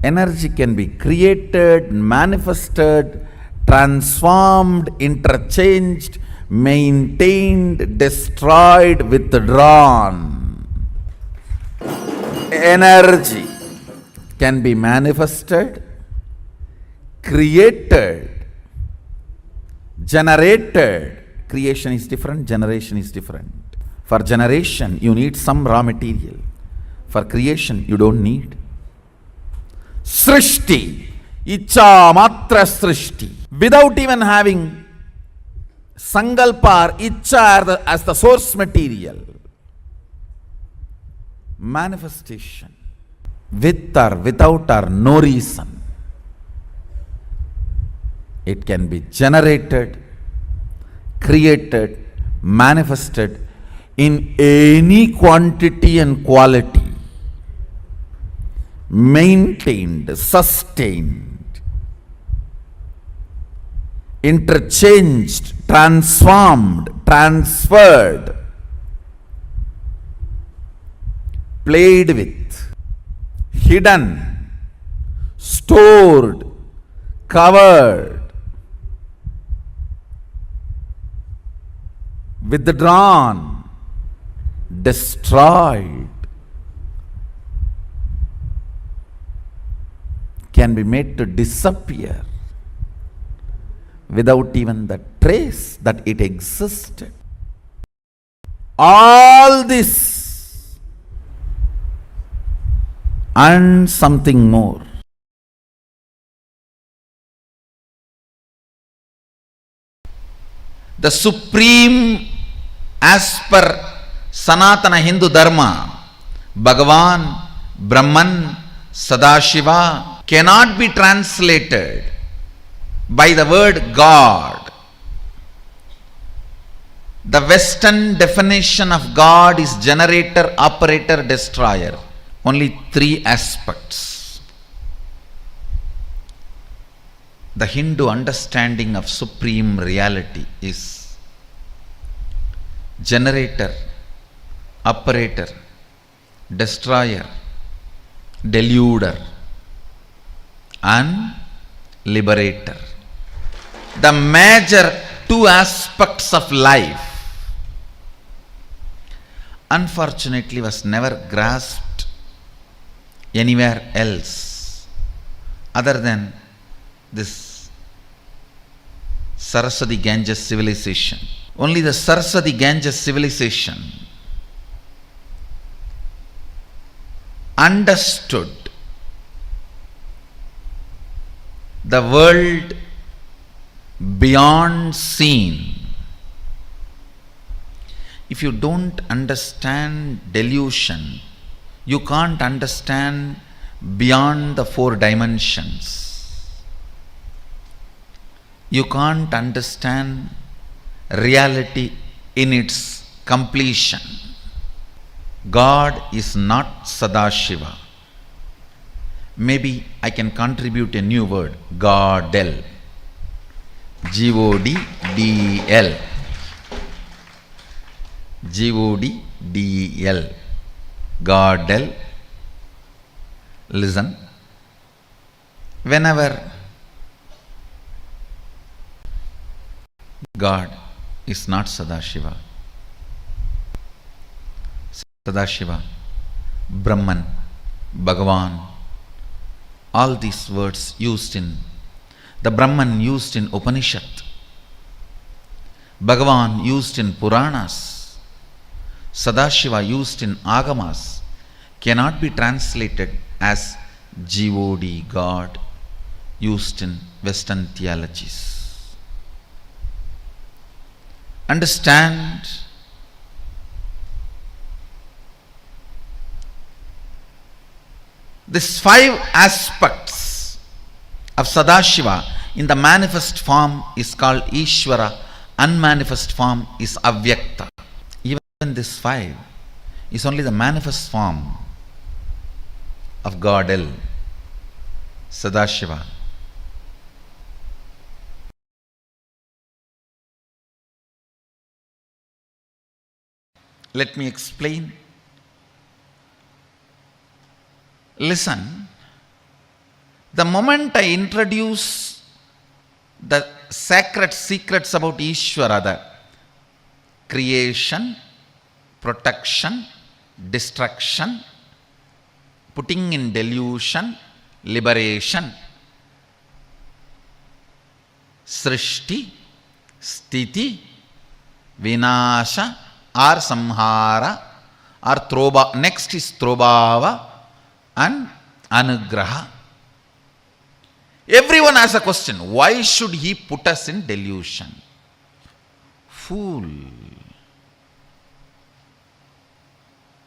energy can be created, manifested, transformed, interchanged, maintained, destroyed, withdrawn. Energy can be manifested, created, generated. Creation is different, generation is different. For generation, you need some raw material. For creation, you don't need. Srishti, Icha Matra Srishti. Without even having Sangalpa or Icha as the source material. Manifestation. With or without or no reason. It can be generated, created, manifested in any quantity and quality. Maintained, sustained, interchanged, transformed, transferred, played with, hidden, stored, covered, withdrawn, destroyed, can be made to disappear without even the trace that it existed. All this and something more. The supreme, as per Sanatana Hindu Dharma, Bhagavan, Brahman, Sadashiva, cannot be translated by the word God. The Western definition of God is generator, operator, destroyer. Only three aspects. The Hindu understanding of supreme reality is generator, operator, destroyer, deluder, and liberator. The major two aspects of life unfortunately was never grasped anywhere else other than this Saraswati Ganges civilization. Only the Saraswati Ganges civilization understood the world beyond seen. If you don't understand delusion, you can't understand beyond the four dimensions. You can't understand reality in its completion. God is not Sadashiva. Maybe I can contribute a new word, Godel. G-O-D-D-E-L. G-O-D-D-E-L. Godel. Listen. Whenever God is not Sadashiva, Sadashiva, Brahman, Bhagavan, all these words used in the Brahman used in Upanishad, Bhagavan used in Puranas, Sadashiva used in Agamas, cannot be translated as God, God, used in Western theologies. Understand these 5 aspects of Sadashiva in the manifest form is called Ishvara, unmanifest form is Avyakta. Even this 5 is only the manifest form of God El, Sadashiva. Let me explain. Listen, the moment I introduce the sacred secrets about Ishvara, the creation, protection, destruction, putting in delusion, liberation, srishti, sthiti, vinasha, or samhara, or troba. Next is trobhava and anugraha. Everyone has a question. Why should he put us in delusion? Fool.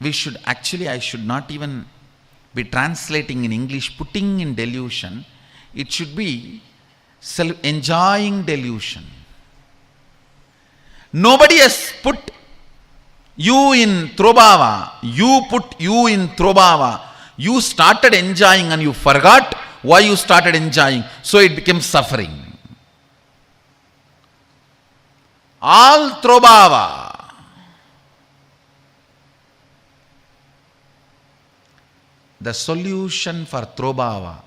We should actually, I should not even be translating in English, putting in delusion. It should be enjoying delusion. Nobody has put you in trobhava. You put you in trobhava. You started enjoying and you forgot why you started enjoying. So it became suffering. All trobhava. The solution for trobhava,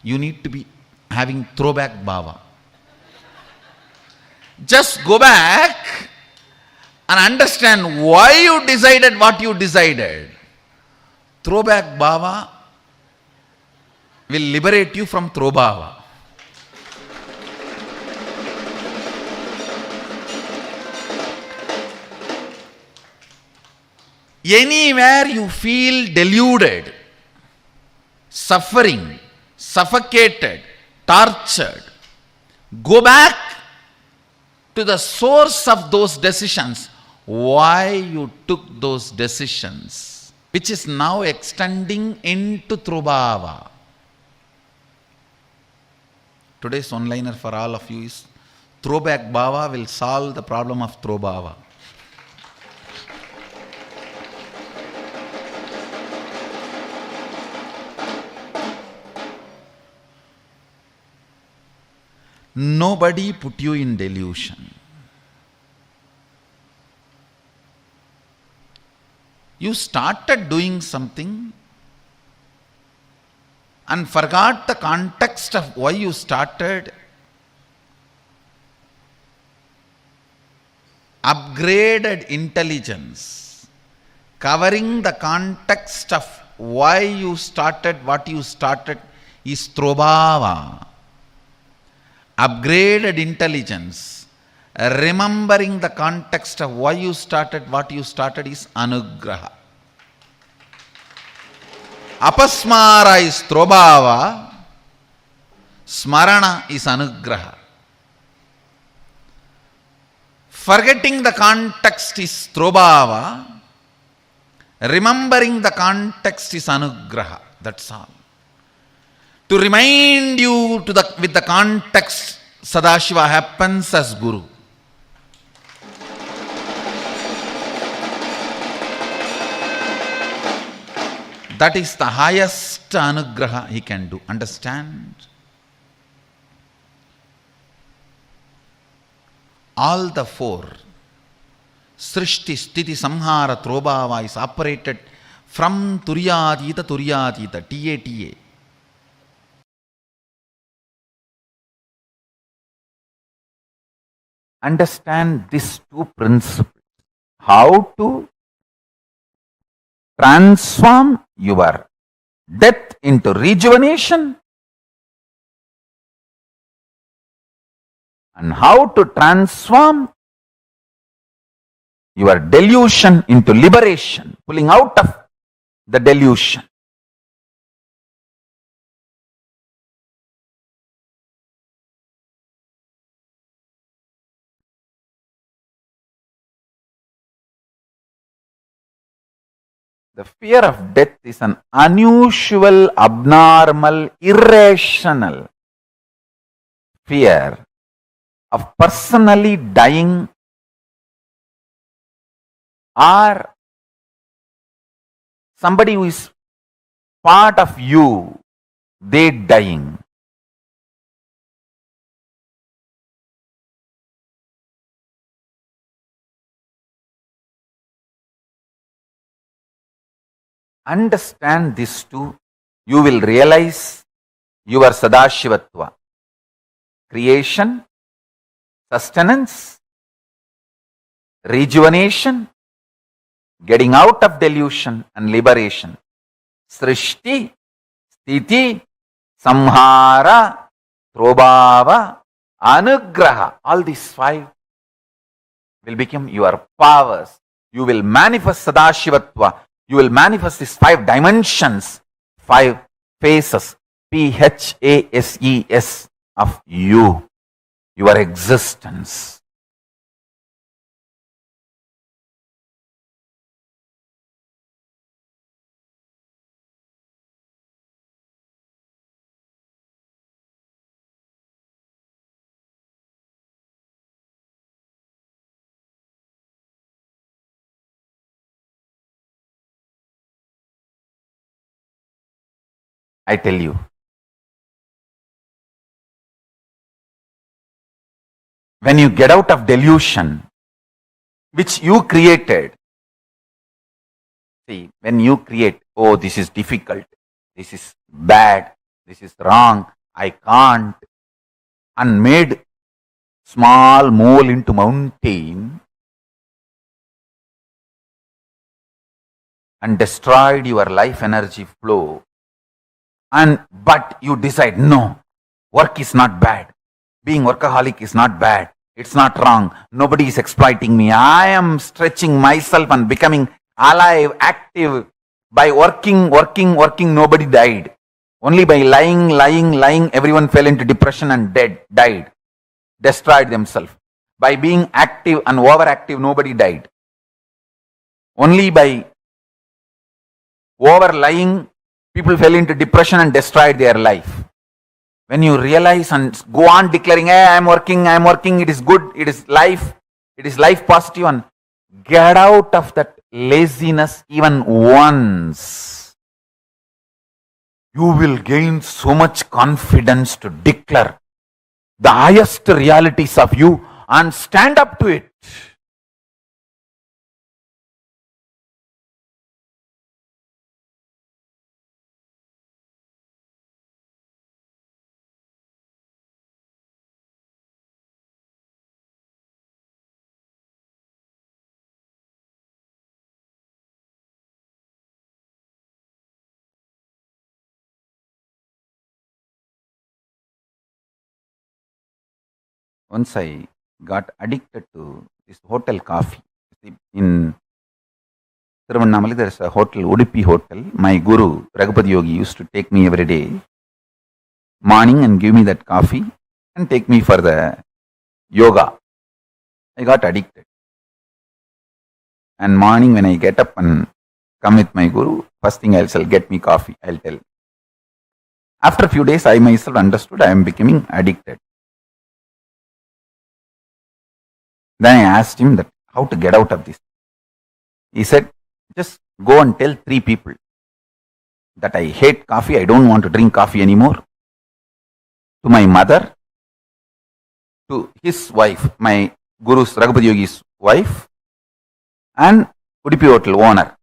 you need to be having throwback bhava. Just go back and understand why you decided what you decided. Throwback bhava will liberate you from throwbhava. Anywhere you feel deluded, suffering, suffocated, tortured, go back to the source of those decisions, why you took those decisions, which is now extending into throbhava. Today's one-liner for all of you is, throwback bhava will solve the problem of throbhava. Nobody put you in delusion. You started doing something and forgot the context of why you started. Upgraded intelligence, covering the context of why you started what you started, is throbhava. Upgraded intelligence, remembering the context of why you started what you started, is anugraha. Apasmara is throbhava, smarana is anugraha. Forgetting the context is throbhava, remembering the context is anugraha. That's all. To remind you with the context, Sadashiva happens as Guru. That is the highest anugraha he can do. Understand? All the 4, Srishti, Sthiti, Samhara, Trobhava, is operated from Turyatita, T-A-T-A. Understand these 2 principles. How to transform your death into rejuvenation, and how to transform your delusion into liberation, pulling out of the delusion. The fear of death is an unusual, abnormal, irrational fear of personally dying or somebody who is part of you, they dying. Understand this too, you will realize your Sadashivatva. Creation, sustenance, rejuvenation, getting out of delusion and liberation. Srishti, Sthiti, Samhara, Prabhava, Anugraha. All these five will become your powers. You will manifest Sadashivatva. You will manifest these 5 dimensions, 5 phases, PHASES of you, your existence. I tell you, when you get out of delusion, which you created, see, when you create, oh, this is difficult, this is bad, this is wrong, I can't, and made small mole into mountain and destroyed your life energy flow. But you decide, no, work is not bad. Being workaholic is not bad. It's not wrong. Nobody is exploiting me. I am stretching myself and becoming alive, active. By working, nobody died. Only by lying, everyone fell into depression and died. Destroyed themselves. By being active and overactive, nobody died. Only by over-lying, people fell into depression and destroyed their life. When you realize and go on declaring, hey, I am working, it is good, it is life positive, and get out of that laziness even once, you will gain so much confidence to declare the highest realities of you and stand up to it. Once I got addicted to this hotel coffee. In Tiruvannamalai, there is a hotel, Udupi Hotel. My guru, Raghupati Yogi, used to take me every day, morning, and give me that coffee and take me for the yoga. I got addicted. And morning when I get up and come with my guru, first thing I'll say, get me coffee, I'll tell. After a few days, I myself understood I am becoming addicted. Then I asked him that how to get out of this. He said, just go and tell 3 people that I hate coffee, I don't want to drink coffee anymore. To my mother, to his wife, my guru's Raghupati Yogi's wife, and Udupi Hotel owner.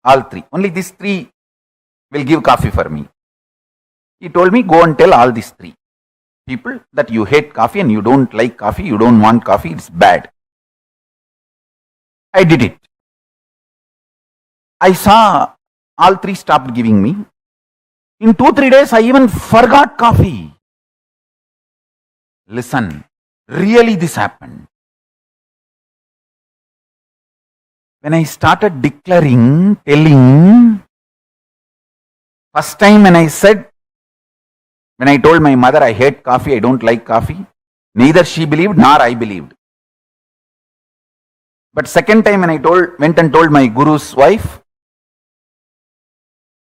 All 3. Only these 3 will give coffee for me. He told me, go and tell all these 3 people that you hate coffee and you don't like coffee, you don't want coffee, it's bad. I did it. I saw all 3 stopped giving me. In 2-3 days, I even forgot coffee. Listen, really this happened. When I started declaring, telling, first time when I told my mother I hate coffee, I don't like coffee, neither she believed nor I believed. But second time when I went and told my guru's wife,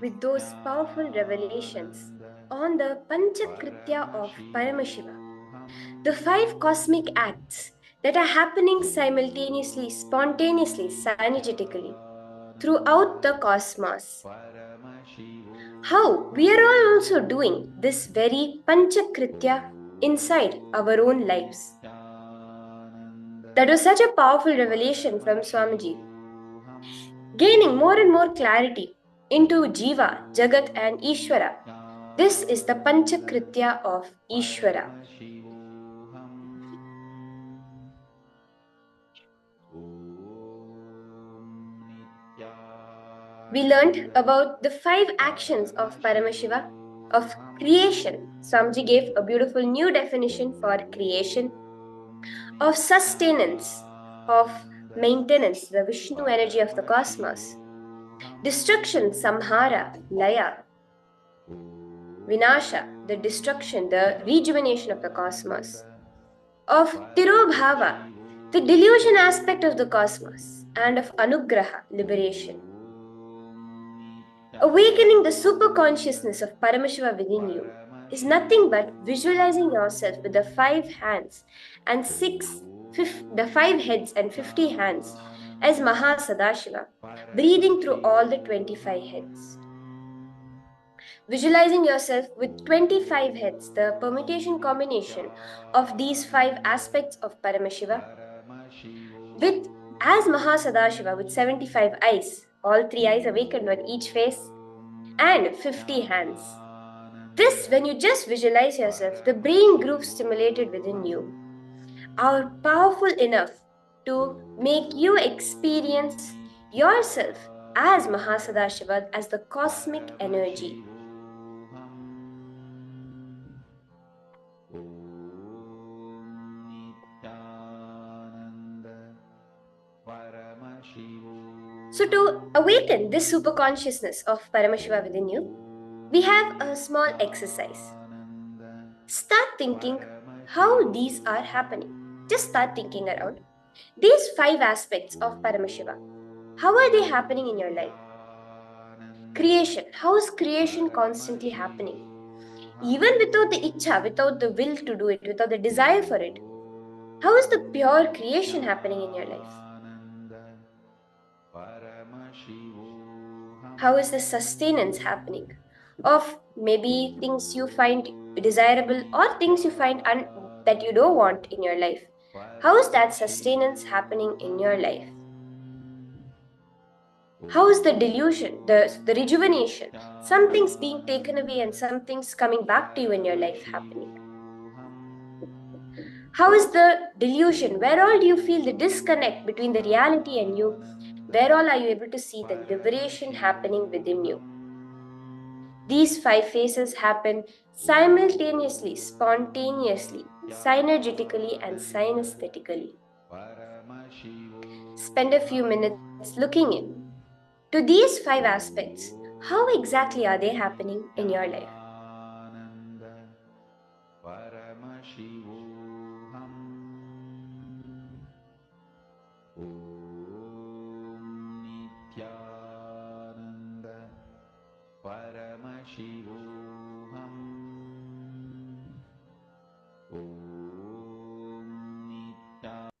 With those powerful revelations on the Panchakritya of Paramashiva, the five cosmic acts that are happening simultaneously, spontaneously, synergetically throughout the cosmos. How we are all also doing this very Panchakritya inside our own lives. That was such a powerful revelation from Swamiji, gaining more and more clarity into Jiva, Jagat, and Ishvara. This is the Panchakritya of Ishvara. We learned about the five actions of Paramashiva, of creation. Swamiji gave a beautiful new definition for creation, of sustenance, of maintenance, the Vishnu energy of the cosmos, destruction, samhara, laya, vinasha, the destruction, the rejuvenation of the cosmos, of tirobhava, the delusion aspect of the cosmos, and of anugraha, liberation. Awakening the superconsciousness of Paramashiva within you is nothing but visualizing yourself with the five hands and the five heads and 50 hands as Maha Sadashiva, breathing through all the 25 heads. Visualizing yourself with 25 heads, the permutation combination of these five aspects of Paramashiva, with as Maha Sadashiva with 75 eyes, all three eyes awakened on each face, and 50 hands. This, when you just visualize yourself, the brain groove stimulated within you, are powerful enough to make you experience yourself as Mahasadashiva, as the cosmic energy. So, to awaken this superconsciousness of Paramashiva within you, we have a small exercise. Start thinking how these are happening. Just start thinking around these 5 aspects of Paramashiva. How are they happening in your life? Creation. How is creation constantly happening? Even without the ichha, without the will to do it, without the desire for it. How is the pure creation happening in your life? How is the sustenance happening of maybe things you find desirable or things you find that you don't want in your life? How is that sustenance happening in your life? How is the delusion, the rejuvenation? Some things being taken away and some things coming back to you in your life happening. How is the delusion? Where all do you feel the disconnect between the reality and you? Where all are you able to see the liberation happening within you? These 5 phases happen simultaneously, spontaneously, synergetically, and synesthetically. Spend a few minutes looking in. To these 5 aspects, how exactly are they happening in your life? Paramashivoham Nithyananda.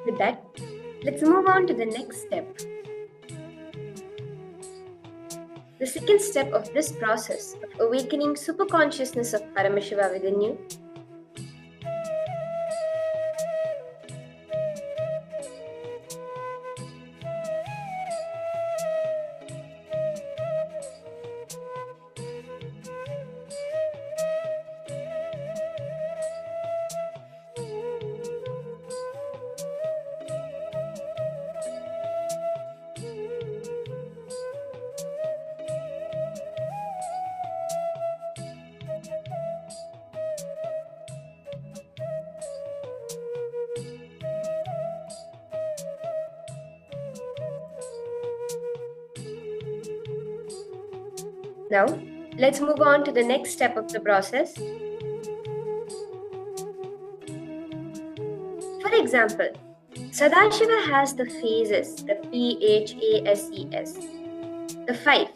With that, let's move on to the next step. The second step of this process of awakening superconsciousness of Paramashiva within you. Now, let's move on to the next step of the process. For example, Sadashiva has the phases, the PHASES, the five.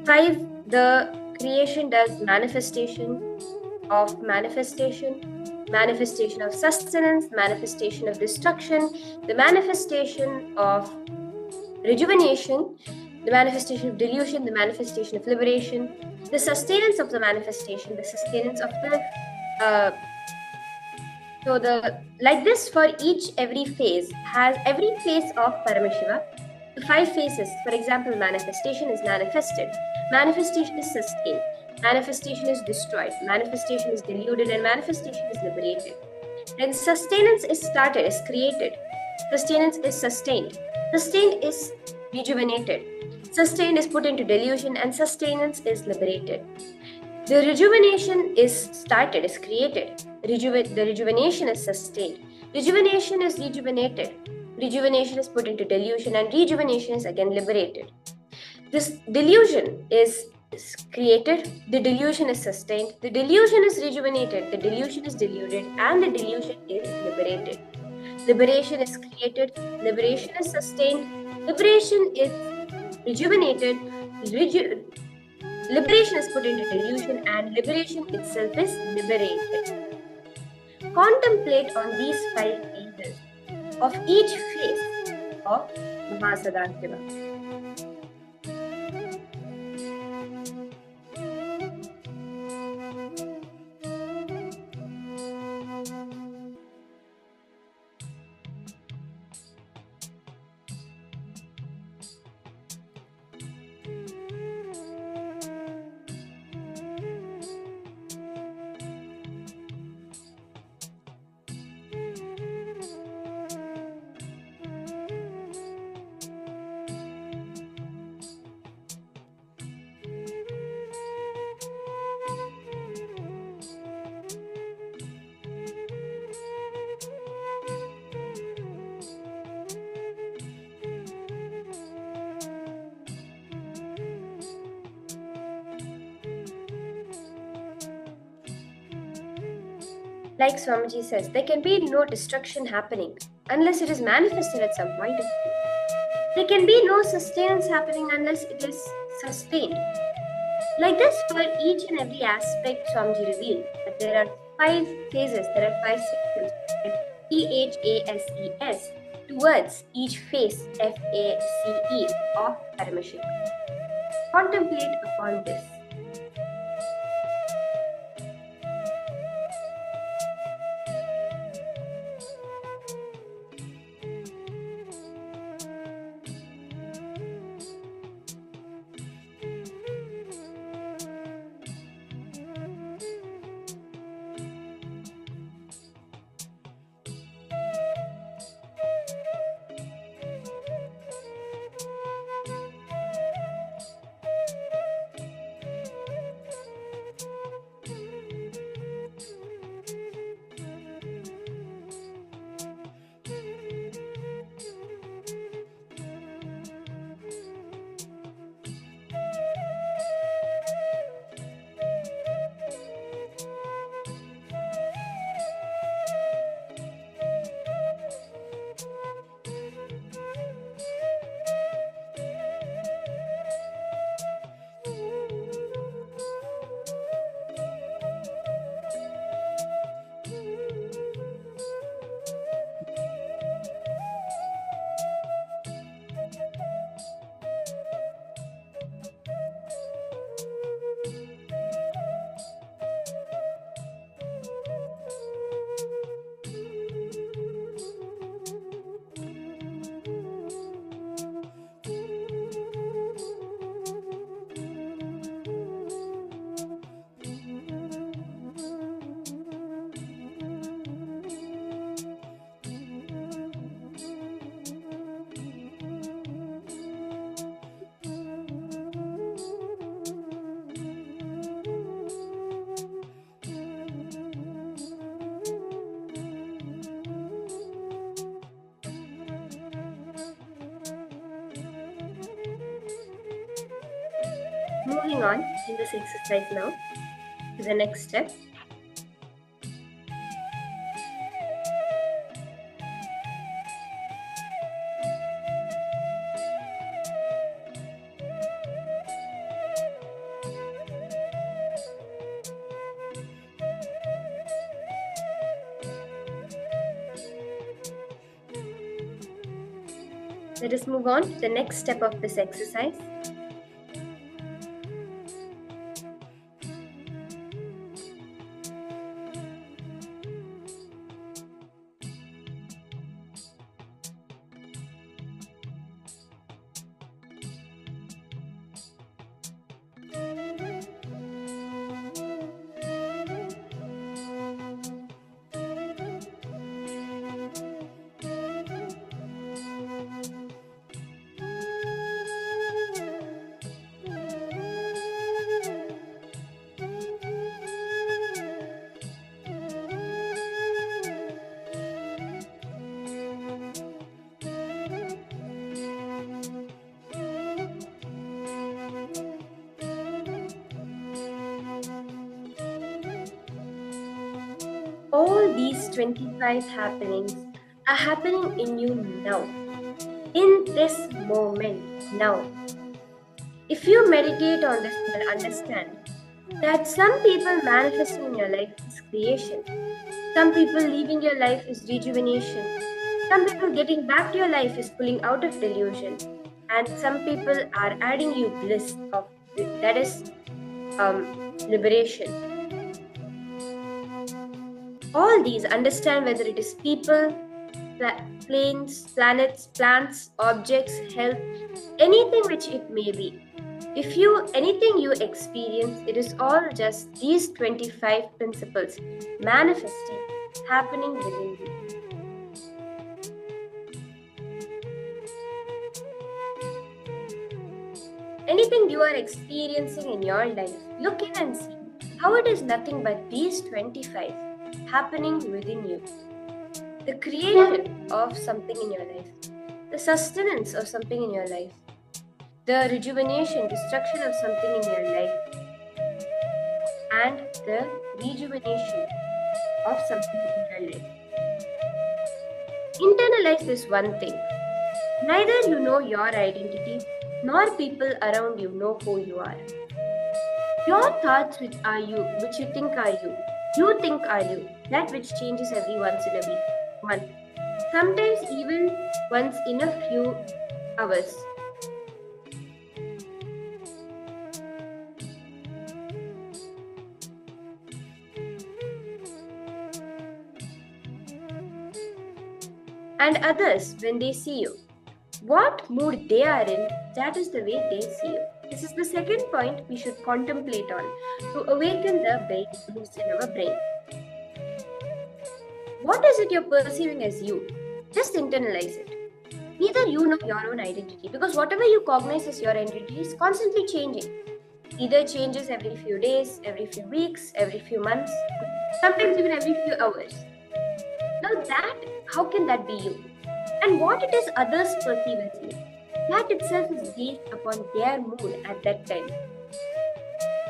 Five, the creation does manifestation of manifestation, manifestation of sustenance, manifestation of destruction, the manifestation of rejuvenation, the manifestation of delusion, the manifestation of liberation, the sustenance of the manifestation, the sustenance of the like this for every phase has every phase of Paramashiva. The five phases, for example, manifestation is manifested, manifestation is sustained, manifestation is destroyed, manifestation is deluded, and manifestation is liberated. Then sustenance is started, is created, sustenance is sustained, sustained is rejuvenated, sustained is put into delusion, and sustenance is liberated. The rejuvenation is started, is created. The rejuvenation is sustained. Rejuvenation is rejuvenated. Rejuvenation is put into delusion, and rejuvenation is again liberated. This delusion is created, the delusion is sustained, the delusion is rejuvenated, the delusion is deluded, and the delusion is liberated. Liberation is created, liberation is sustained, liberation is rejuvenated, liberation is put into delusion, and liberation itself is liberated. Contemplate on these five phases of each phase of Mahasadashiva. Like Swamiji says, there can be no destruction happening unless it is manifested at some point of view. There can be no sustenance happening unless it is sustained. Like this, for each and every aspect, Swamiji revealed that there are five phases, there are five sections, PHASES, towards each phase, FACE, of Paramashiva. Contemplate upon this. moving on in this exercise now to the next step. Let us move on to the next step of this exercise. All these 25 happenings are happening in you now, in this moment now. If you meditate on this, you will understand that some people manifesting in your life is creation, some people leaving your life is rejuvenation, some people getting back to your life is pulling out of delusion, and some people are adding you bliss of that is liberation. All these, understand whether it is people, planes, planets, plants, objects, health, anything which it may be. If anything you experience, it is all just these 25 principles manifesting, happening within you. Anything you are experiencing in your life, look in and see how it is nothing but these 25 happening within you. The creation of something in your life, the sustenance of something in your life, the rejuvenation, destruction of something in your life, and the rejuvenation of something in your life. Internalize this one thing. Neither you know your identity, nor people around you know who you are. Your thoughts which you think are you think are you, that which changes every once in a week, month, sometimes even once in a few hours. And others, when they see you, what mood they are in, that is the way they see you. This is the second point we should contemplate on to awaken the brain boost in our brain. What is it you're perceiving as you? Just internalize it. Neither you know your own identity, because whatever you cognize as your identity is constantly changing. Either changes every few days, every few weeks, every few months, sometimes even every few hours. Now how can that be you? And what it is others perceive as you, that itself is based upon their mood at that time.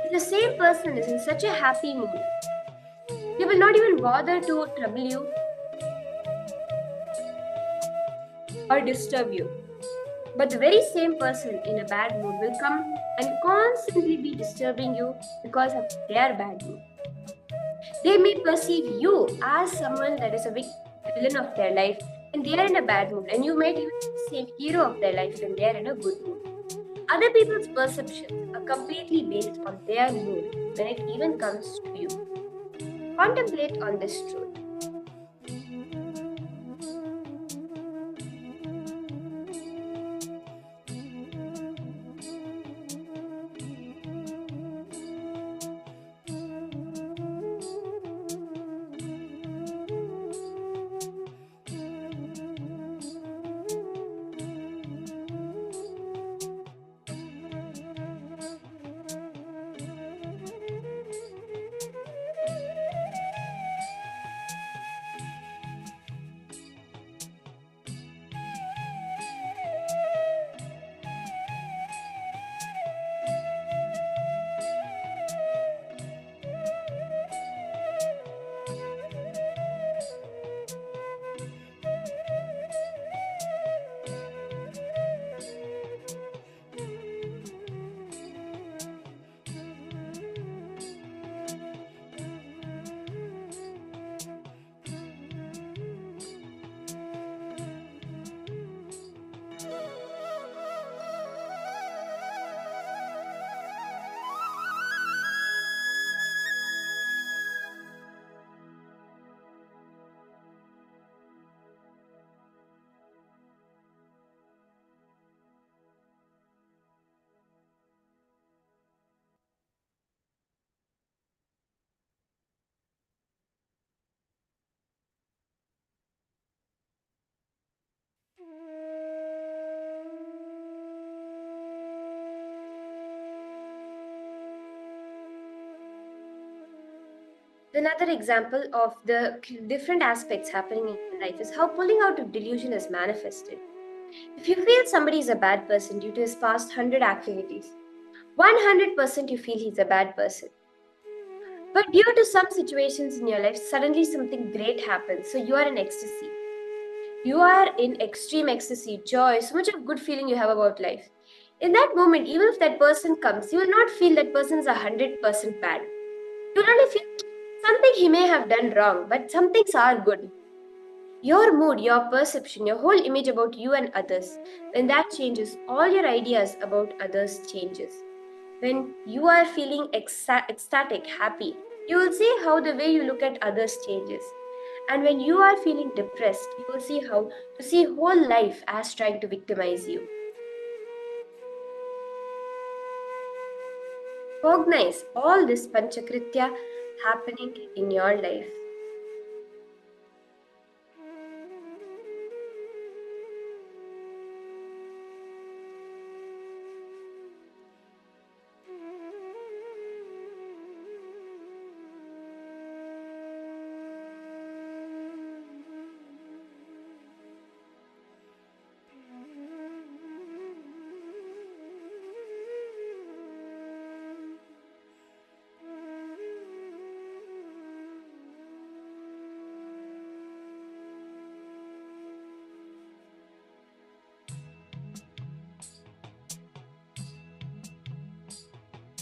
If the same person is in such a happy mood, they will not even bother to trouble you or disturb you. But the very same person in a bad mood will come and constantly be disturbing you because of their bad mood. They may perceive you as someone that is a villain of their life and they are in a bad mood, and you might even be the same hero of their life when they are in a good mood. Other people's perceptions are completely based on their mood when it even comes to you. Contemplate on this truth. Another example of the different aspects happening in life is how pulling out of delusion is manifested. If you feel somebody is a bad person due to his past 100 activities, 100% you feel he's a bad person. But due to some situations in your life, suddenly something great happens, so you are in ecstasy. You are in extreme ecstasy, joy, so much of good feeling you have about life. In that moment, even if that person comes, you will not feel that person is 100% bad. You will only feel something he may have done wrong, but some things are good. Your mood, your perception, your whole image about you and others, when that changes, all your ideas about others changes. When you are feeling ecstatic, happy, you will see how the way you look at others changes. And when you are feeling depressed, you will see how to see whole life as trying to victimize you. Recognize all this panchakritya happening in your life.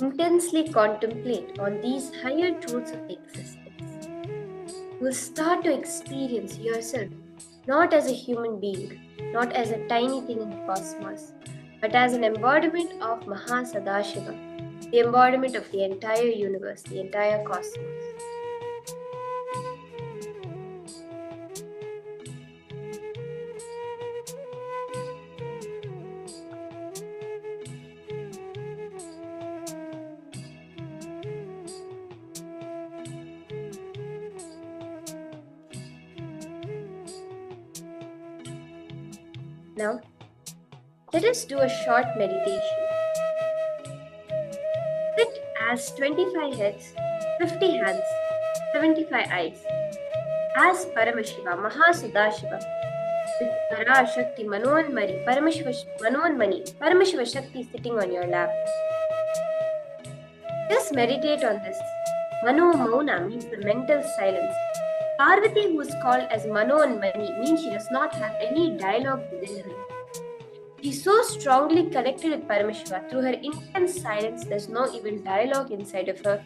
Intensely contemplate on these higher truths of existence. You will start to experience yourself not as a human being, not as a tiny thing in the cosmos, but as an embodiment of Mahasadashiva, the embodiment of the entire universe, the entire cosmos. Now, let us do a short meditation. Sit as 25 heads, 50 hands, 75 eyes, as Paramashiva, Mahasadashiva, with Parashakti, Manonmari, Paramashiva Shakti sitting on your lap. Just meditate on this. Mano Mauna means the mental silence. Parvati, who is called as Mano and Mani, means she does not have any dialogue within her. She is so strongly connected with Paramashiva through her intense silence, there's no even dialogue inside of her.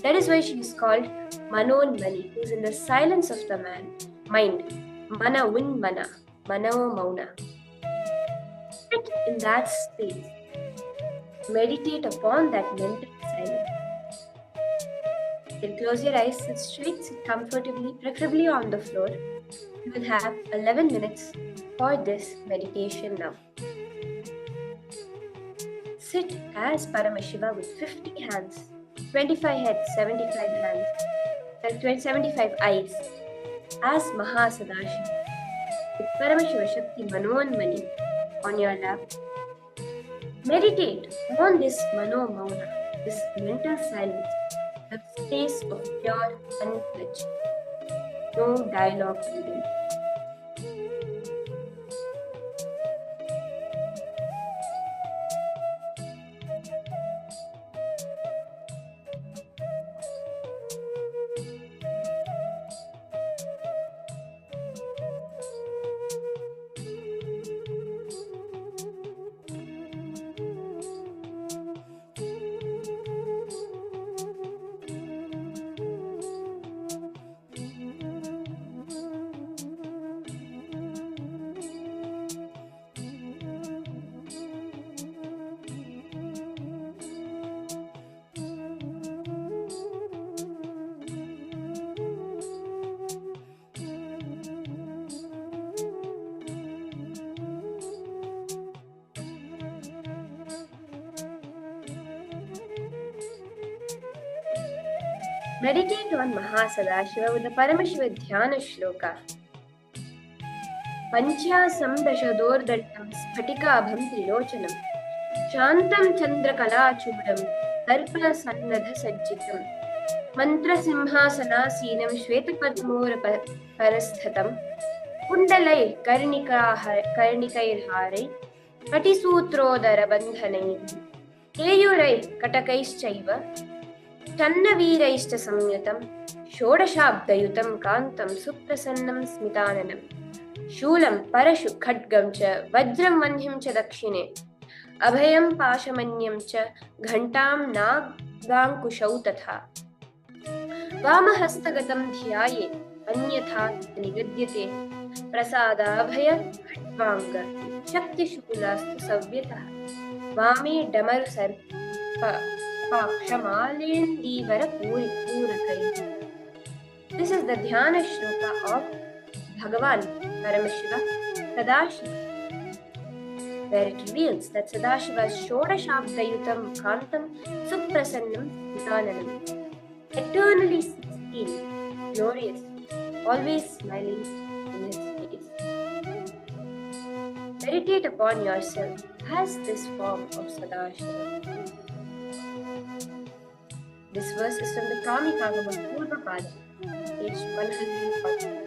That is why she is called Mano and Mani, who is in the silence of the mind. Mana Win Mana, Mano Mauna. Sit in that space. Meditate upon that mental silence. Then close your eyes, sit straight, sit comfortably, preferably on the floor. You will have 11 minutes for this meditation now. Sit as Paramashiva with 50 hands, 25 heads, 75 hands, and 75 eyes, as Mahasadashiva, with Paramashiva Shakti Manonmani on your lap. Meditate on this Mano Mauna, this mental silence, the space of pure unfledged, no dialogue needed. Meditate on Mahasadashiva with the Paramashiva Dhyana Shloka. Panchasam dashadordaltam sphatikabham trilochanam Shantam Chandra Kalachudam Darpana Sannadha Sajjitam मन्त्रसिंहासनासीनं श्वेतपद्मोरपरस्थितं कुण्डलैः कर्णिकैर्हारैः कटिसूत्रोदरबन्धनैः केयूरैः कटकैश्चैव चन्नवीरैश्च संयुतं षोडशाब्दयुतं कान्तं सुप्रसन्नं स्मिताननं शूलं परशु खड्गं च वज्रं वह्निं च दक्षिणे अभयं पाशमन्यं च घण्टां नागाङ्कुशौ तथा वामहस्तगतं ध्यायेत् अन्यथा निगद्यते प्रसादाभय खट्वाङ्ग शक्तिशूलास्तु सव्यतः वामे डमरु सर्पाक्षमालेन्दीवरपूरकैः. This is the Dhyana Shloka of Bhagavan Paramashiva Sadashiva, where it reveals that Sadashiva is Shodashabdayutam Kantam Suprasannam Vitananam, eternally 16, glorious, always smiling in his face. Meditate upon yourself as this form of Sadashiva. This verse is from the Kamikagama Purvapada, page 140.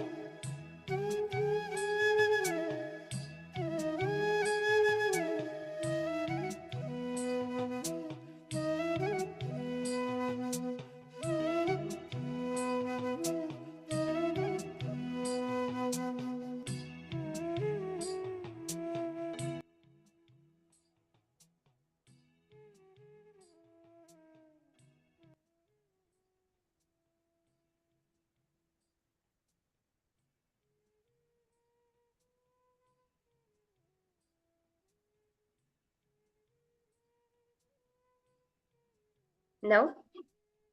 Now,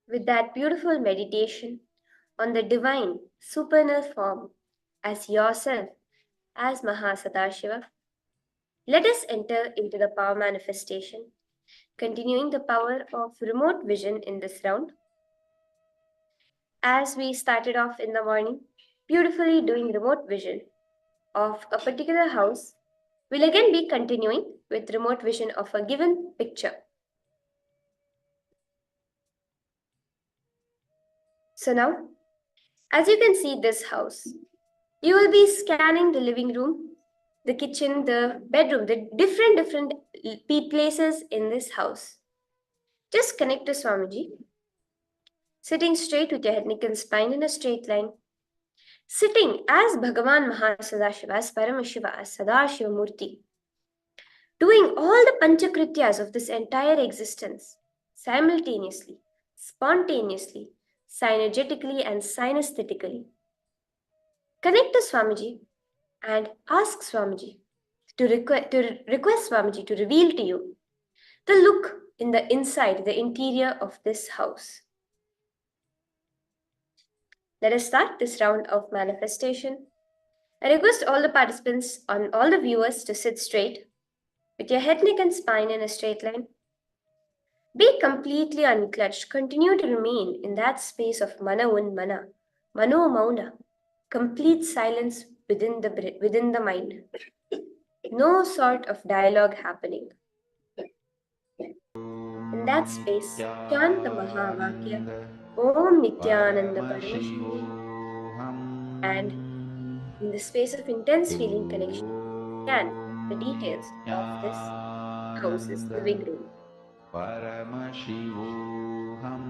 with that beautiful meditation on the divine supernal form as yourself, as Mahasadashiva, let us enter into the power manifestation, continuing the power of remote vision in this round. As we started off in the morning, beautifully doing remote vision of a particular house, we'll again be continuing with remote vision of a given picture. So now, as you can see this house, you will be scanning the living room, the kitchen, the bedroom, the different places in this house. Just connect to Swamiji, sitting straight with your head, neck and spine in a straight line, sitting as Bhagavan Mahasadashiva, as Paramashiva, as Sadashiva Murti, doing all the Panchakrityas of this entire existence simultaneously, spontaneously, synergetically and synesthetically. Connect to Swamiji and ask Swamiji to request Swamiji to reveal to you the look in the inside, the interior of this house. Let us start this round of manifestation. I request all the participants and all the viewers to sit straight with your head, neck and spine in a straight line. Be completely unclutched. Continue to remain in that space of mana un mana, mano mauna, complete silence within the mind. No sort of dialogue happening. In that space, chant the Mahavakya, Om Nithyananda Paramashivoham, and in the space of intense feeling connection, scan the details of this house's living room. Paramashivoham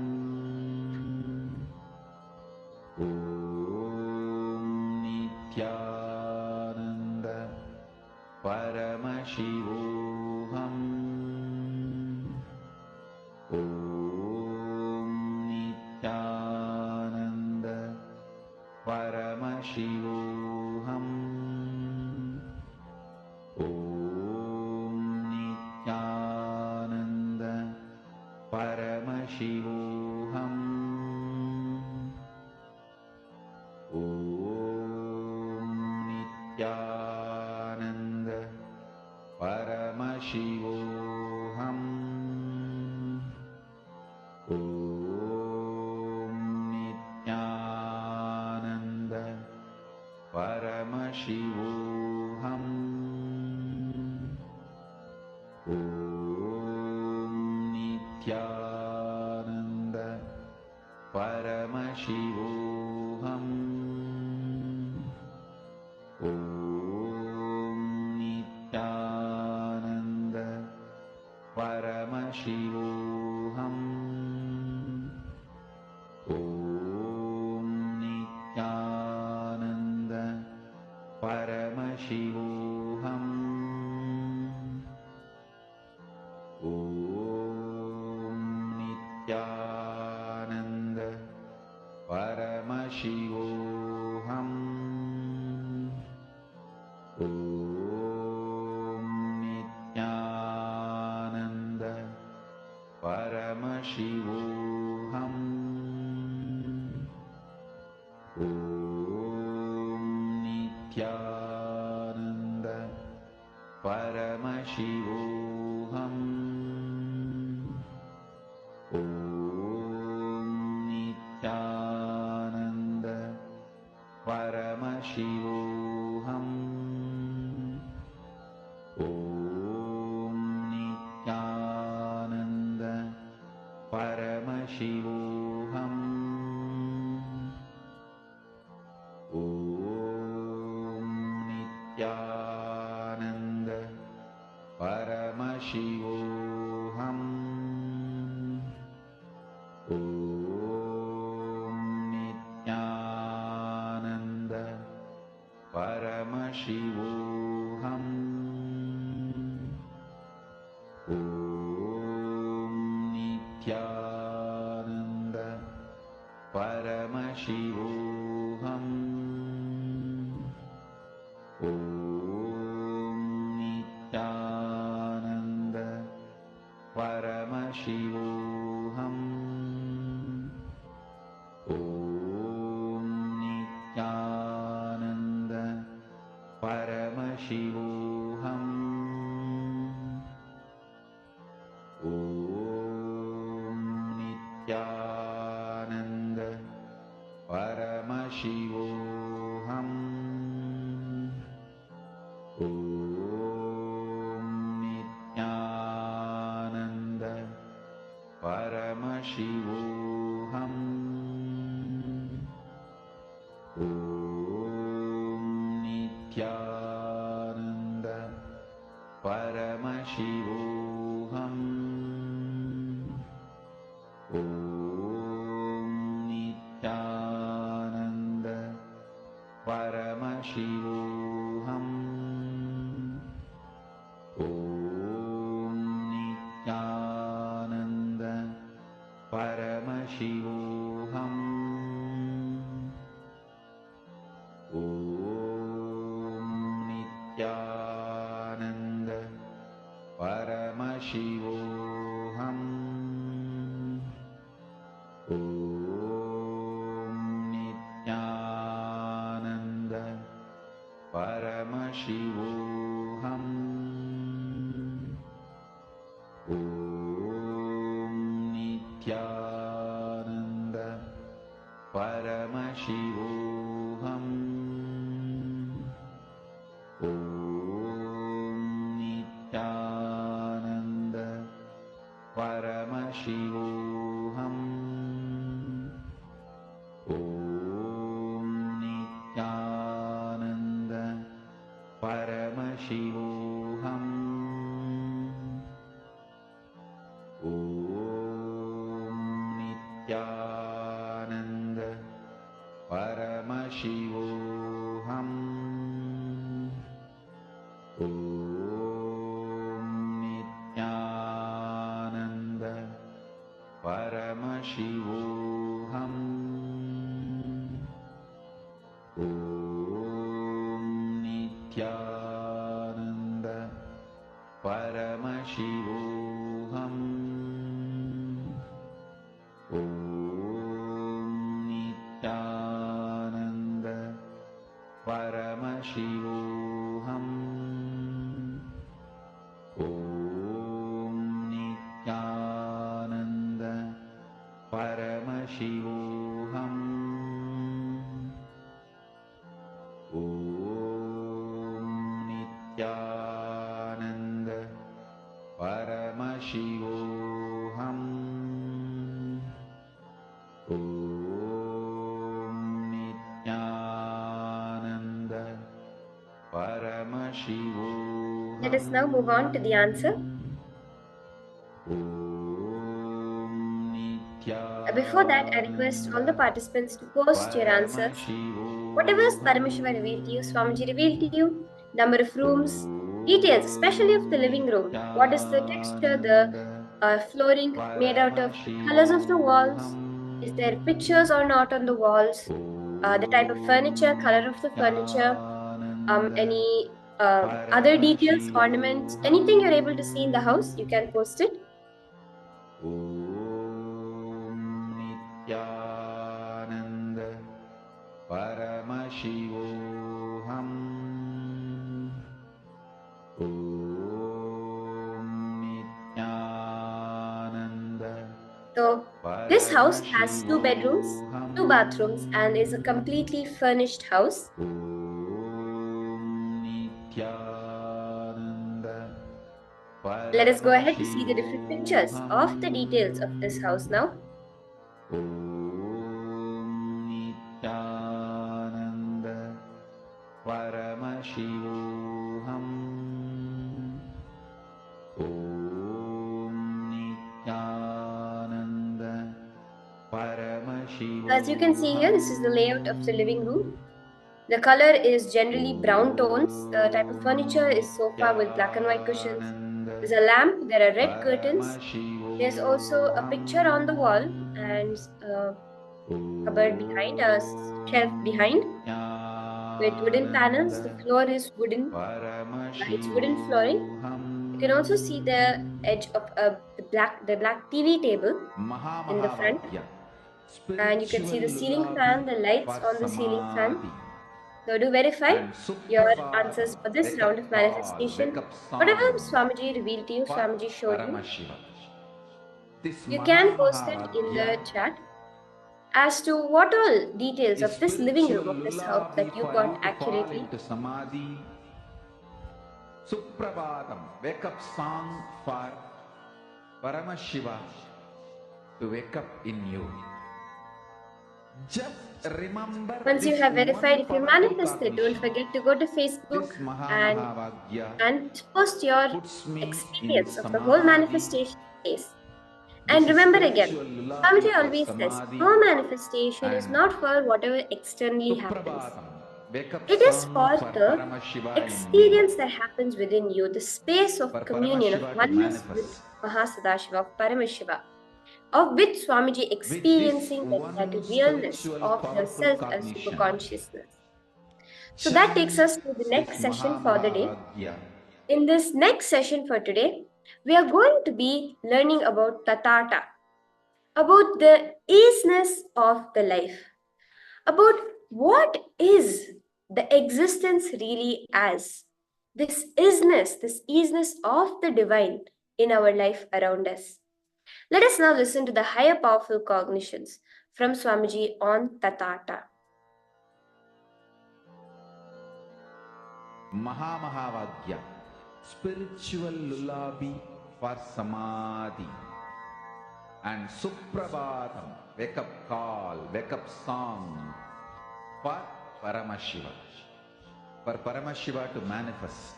Om Nithyananda Paramashivoham Om Nithyananda Paramashivoham Om Nithyananda Paramashivoham Om Nithyananda Paramashivoham Om Nithyananda Paramashivoham Om Nithyananda Paramashivoham Let us now move on to the answer. Before that, I request all the participants to post your answers. Whatever Paramashiva revealed to you, Swamiji revealed to you, number of rooms, details, especially of the living room. What is the texture, the flooring made out of, the colors of the walls, is there pictures or not on the walls, the type of furniture, color of the furniture, any other details, ornaments, anything you're able to see in the house, you can post it. Om Nithyananda Paramashivoham Om Nithyananda So this house has 2 bedrooms, 2 bathrooms, and is a completely furnished house. Om Nithyananda Let us go ahead to see the different pictures of the details of this house now. Om Nithyananda Paramashivoham Om Nithyananda Paramashivoham. As you can see here, this is the layout of the living room. The color is generally brown tones. The type of furniture is sofa with black and white cushions. There's a lamp, there are red curtains. There's also a picture on the wall and a cupboard behind, a shelf behind with wooden panels. The floor is wooden, it's wooden flooring. You can also see the edge of the black TV table in the front. And you can see the ceiling fan, the lights on the ceiling fan. So do verify your answers for this round of manifestation. Whatever Swamiji revealed to you, Swamiji showed you, you can post it in the chat as to what all details of this living room of this house that you got accurately. Samadhi. Suprabhatam, wake up song for Paramashiva to wake up in you. Just remember. Once you have verified, if you manifested, don't forget to go to Facebook and post your experience of the whole manifestation phase. And remember again, Swamiji always says, no manifestation is not for whatever externally happens. It is for the experience that happens within you, the space of communion, of oneness with Mahasadashiva, of Paramashiva, of which Swamiji experiencing that realness of yourself as superconsciousness. So that takes us to the next session for the day. In this next session for today, we are going to be learning about Tatata, about the isness of the life, about what is the existence really as, this isness of the divine in our life around us. Let us now listen to the higher powerful cognitions from Swamiji on Tatata. Mahamahavaagya, spiritual lullaby for Samadhi, and Suprabhatam, wake up call, wake up song for Paramashiva, for Paramashiva to manifest.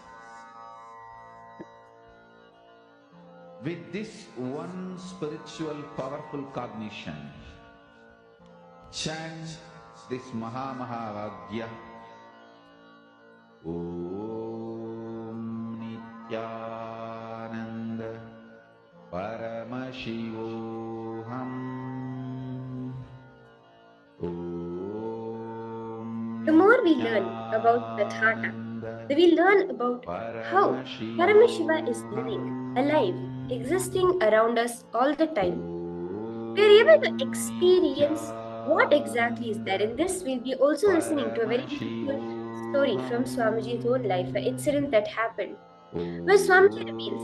With this one spiritual powerful cognition, chant this Mahamahavaagya. Om Nithyananda Paramashivoham. The more we learn about Tatata, we learn about how Paramashiva is living, alive, existing around us all the time. We are able to experience what exactly is there. In this, we'll be also listening to a very beautiful story from Swamiji's own life, an incident that happened, where Swamiji reveals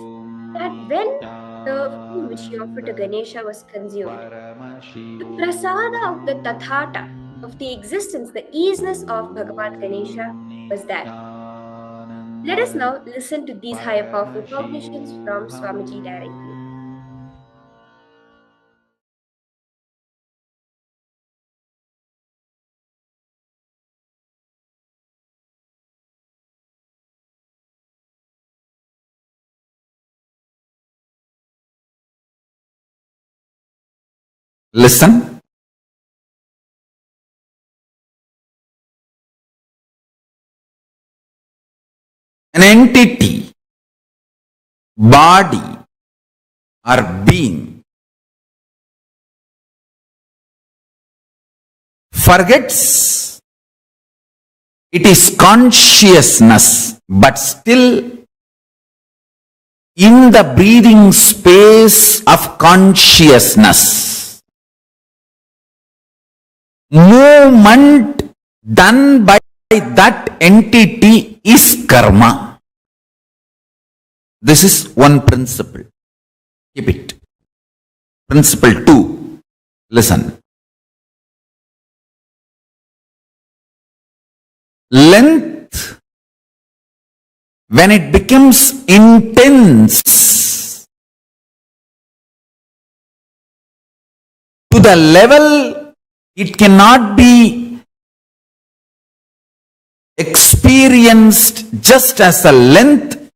that when the food which he offered to Ganesha was consumed, the prasada of the Tathata, of the existence, the isness of Bhagavan Ganesha was that. Let us now listen to these higher powerful cognitions from Swamiji directly. Listen. an entity, body, or being forgets it is consciousness, but still in the breathing space of consciousness, movement done by that entity is karma. This is one principle. Keep it. Principle 2. Listen. Length, when it becomes intense to the level it cannot be experienced just as a length,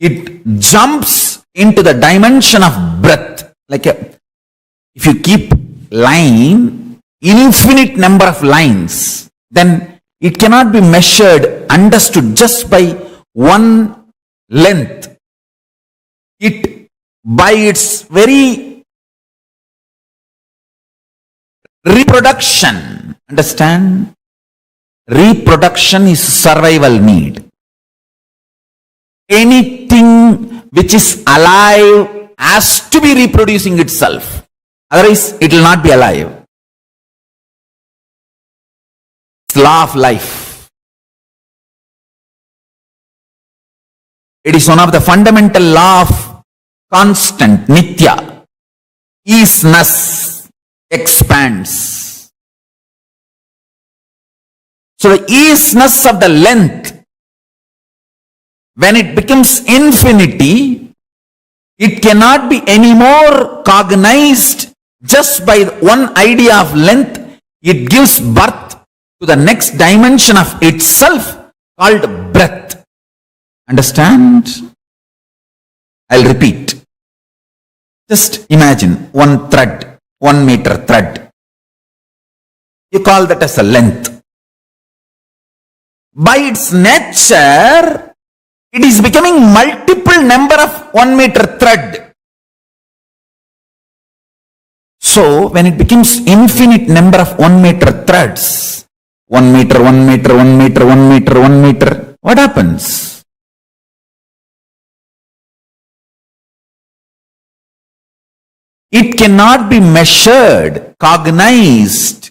it jumps into the dimension of breadth. Like if you keep line, infinite number of lines, then it cannot be measured, understood just by one length. It, by its very reproduction, understand? Reproduction is survival need. Anything which is alive has to be reproducing itself. Otherwise, it will not be alive. It's law of life. It is one of the fundamental law of constant, nithya. Easiness expands. So the easiness of the length, when it becomes infinity, it cannot be any more cognized just by one idea of length. It gives birth to the next dimension of itself called breadth. Understand? I'll repeat. Just imagine one thread, 1 meter thread. You call that as a length. By its nature, it is becoming multiple number of 1 meter thread. So, when it becomes infinite number of 1 meter threads, 1 meter, 1 meter, 1 meter, 1 meter, 1 meter, what happens? It cannot be measured, cognized,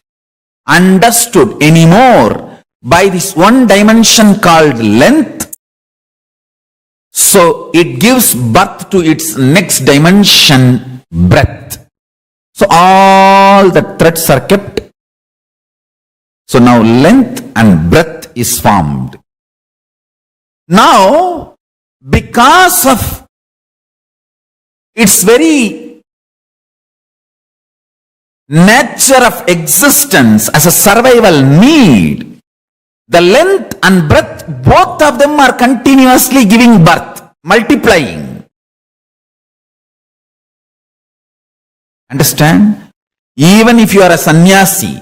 understood anymore by this one dimension called length. So it gives birth to its next dimension, breadth. So all the threads are kept. So now length and breadth is formed. Now, because of its very nature of existence as a survival need, the length and breadth, both of them are continuously giving birth, multiplying. Understand? Even if you are a sannyasi,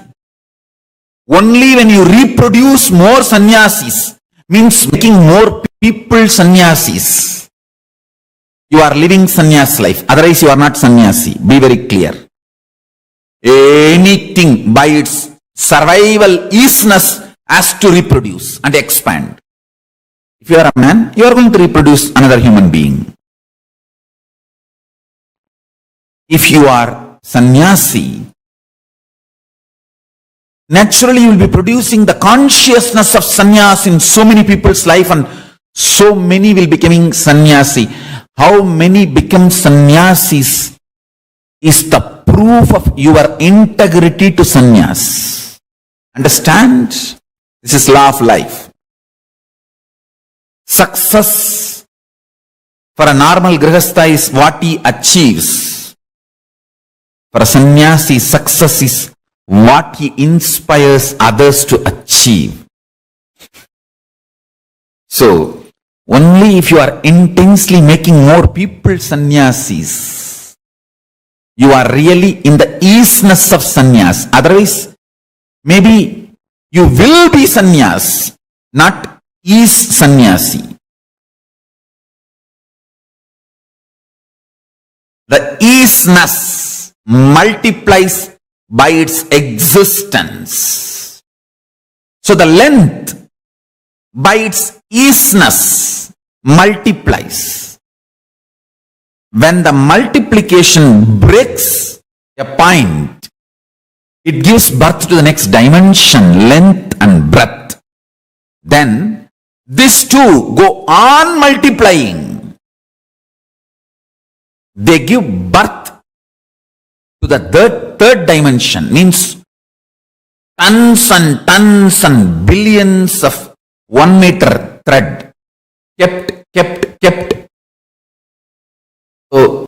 only when you reproduce more sannyasis, means making more people sannyasis, you are living sannyas life. Otherwise you are not sannyasi. Be very clear. Anything by its survival easiness has to reproduce and expand. If you are a man, you are going to reproduce another human being. If you are sannyasi, naturally you will be producing the consciousness of sannyas in so many people's life, and so many will becoming sannyasi. How many become sannyasis is the proof of your integrity to sannyas. Understand? This is law of life. Success for a normal grihastha is what he achieves. For a sannyasi, success is what he inspires others to achieve. So, only if you are intensely making more people sannyasis, you are really in the easiness of sannyas. Otherwise, maybe you will be sannyas, not ease sannyasi. The isness multiplies by its existence. So the length by its isness multiplies. When the multiplication breaks a point, it gives birth to the next dimension, length and breadth. Then these two go on multiplying. They give birth to the third dimension, means tons and billions of 1 meter thread kept. So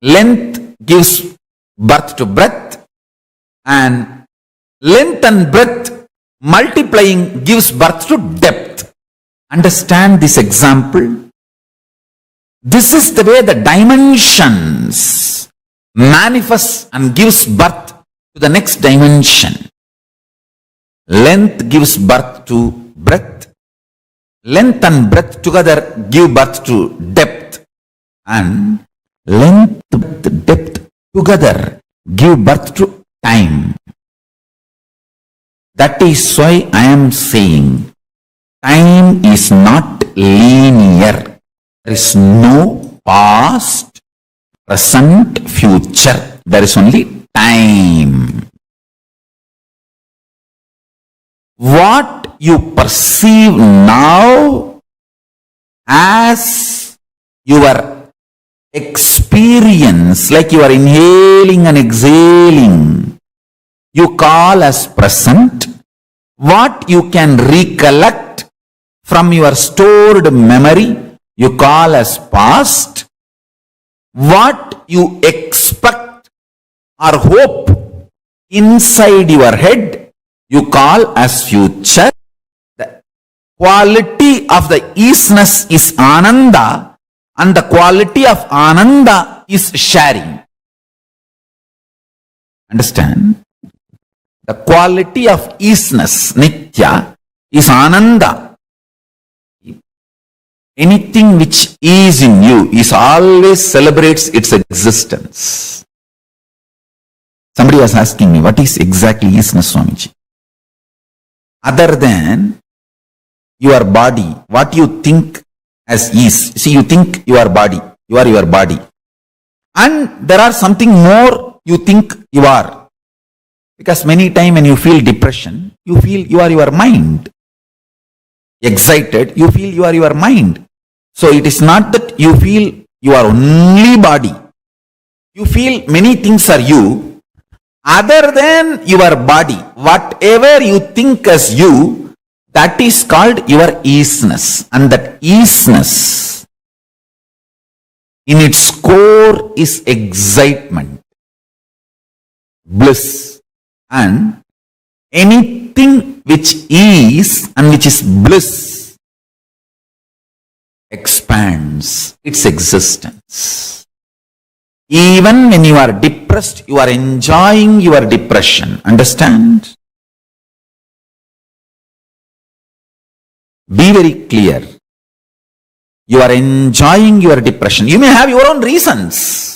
length gives birth to breadth, and length and breadth multiplying gives birth to depth. Understand this example? This is the way the dimensions manifest and gives birth to the next dimension. Length gives birth to breadth. Length and breadth together give birth to depth. And length, depth together give birth to time. That is why I am saying time is not linear. There is no past, present, future. There is only time. What you perceive now as your experience, like you are inhaling and exhaling, you call as present. What you can recollect from your stored memory, you call as past. What you expect or hope inside your head, you call as future. The quality of the isness is Ananda, and the quality of Ananda is sharing. Understand? The quality of isness, Nitya, is Ananda. Anything which is in you is always celebrates its existence. Somebody was asking me, what is exactly isness, Swamiji? Other than your body, what you think as is. See, you think your body, you are your body. And there are something more you think you are. Because many times when you feel depression, you feel you are your mind. Excited, you feel you are your mind. So it is not that you feel you are only body. You feel many things are you. Other than your body, whatever you think as you, that is called your isness. And that isness, in its core, is excitement, bliss. And anything which is and which is bliss expands its existence. Even when you are depressed, you are enjoying your depression. Understand? Be very clear. You are enjoying your depression. You may have your own reasons.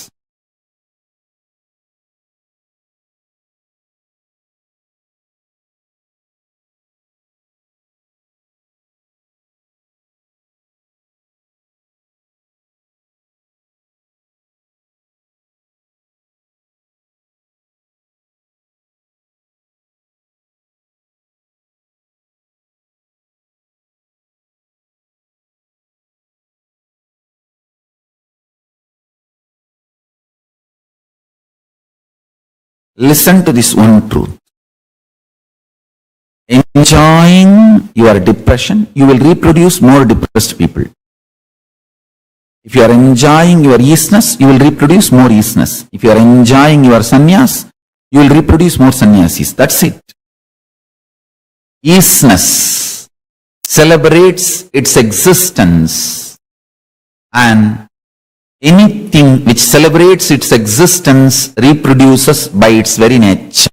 Listen to this one truth. Enjoying your depression, you will reproduce more depressed people. If you are enjoying your isness, you will reproduce more isness. If you are enjoying your sannyas, you will reproduce more sannyasis. That's it. Isness celebrates its existence, and anything which celebrates its existence reproduces by its very nature.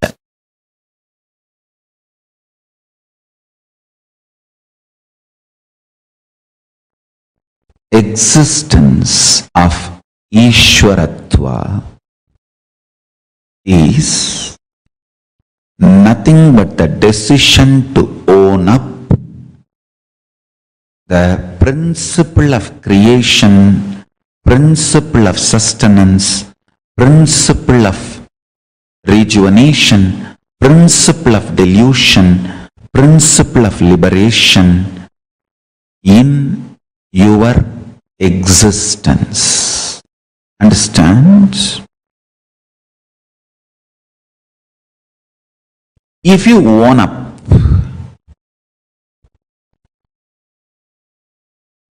Existence of Ishwaratva is nothing but the decision to own up the principle of creation, principle of sustenance, principle of rejuvenation, principle of delusion, principle of liberation in your existence. Understand? If you own up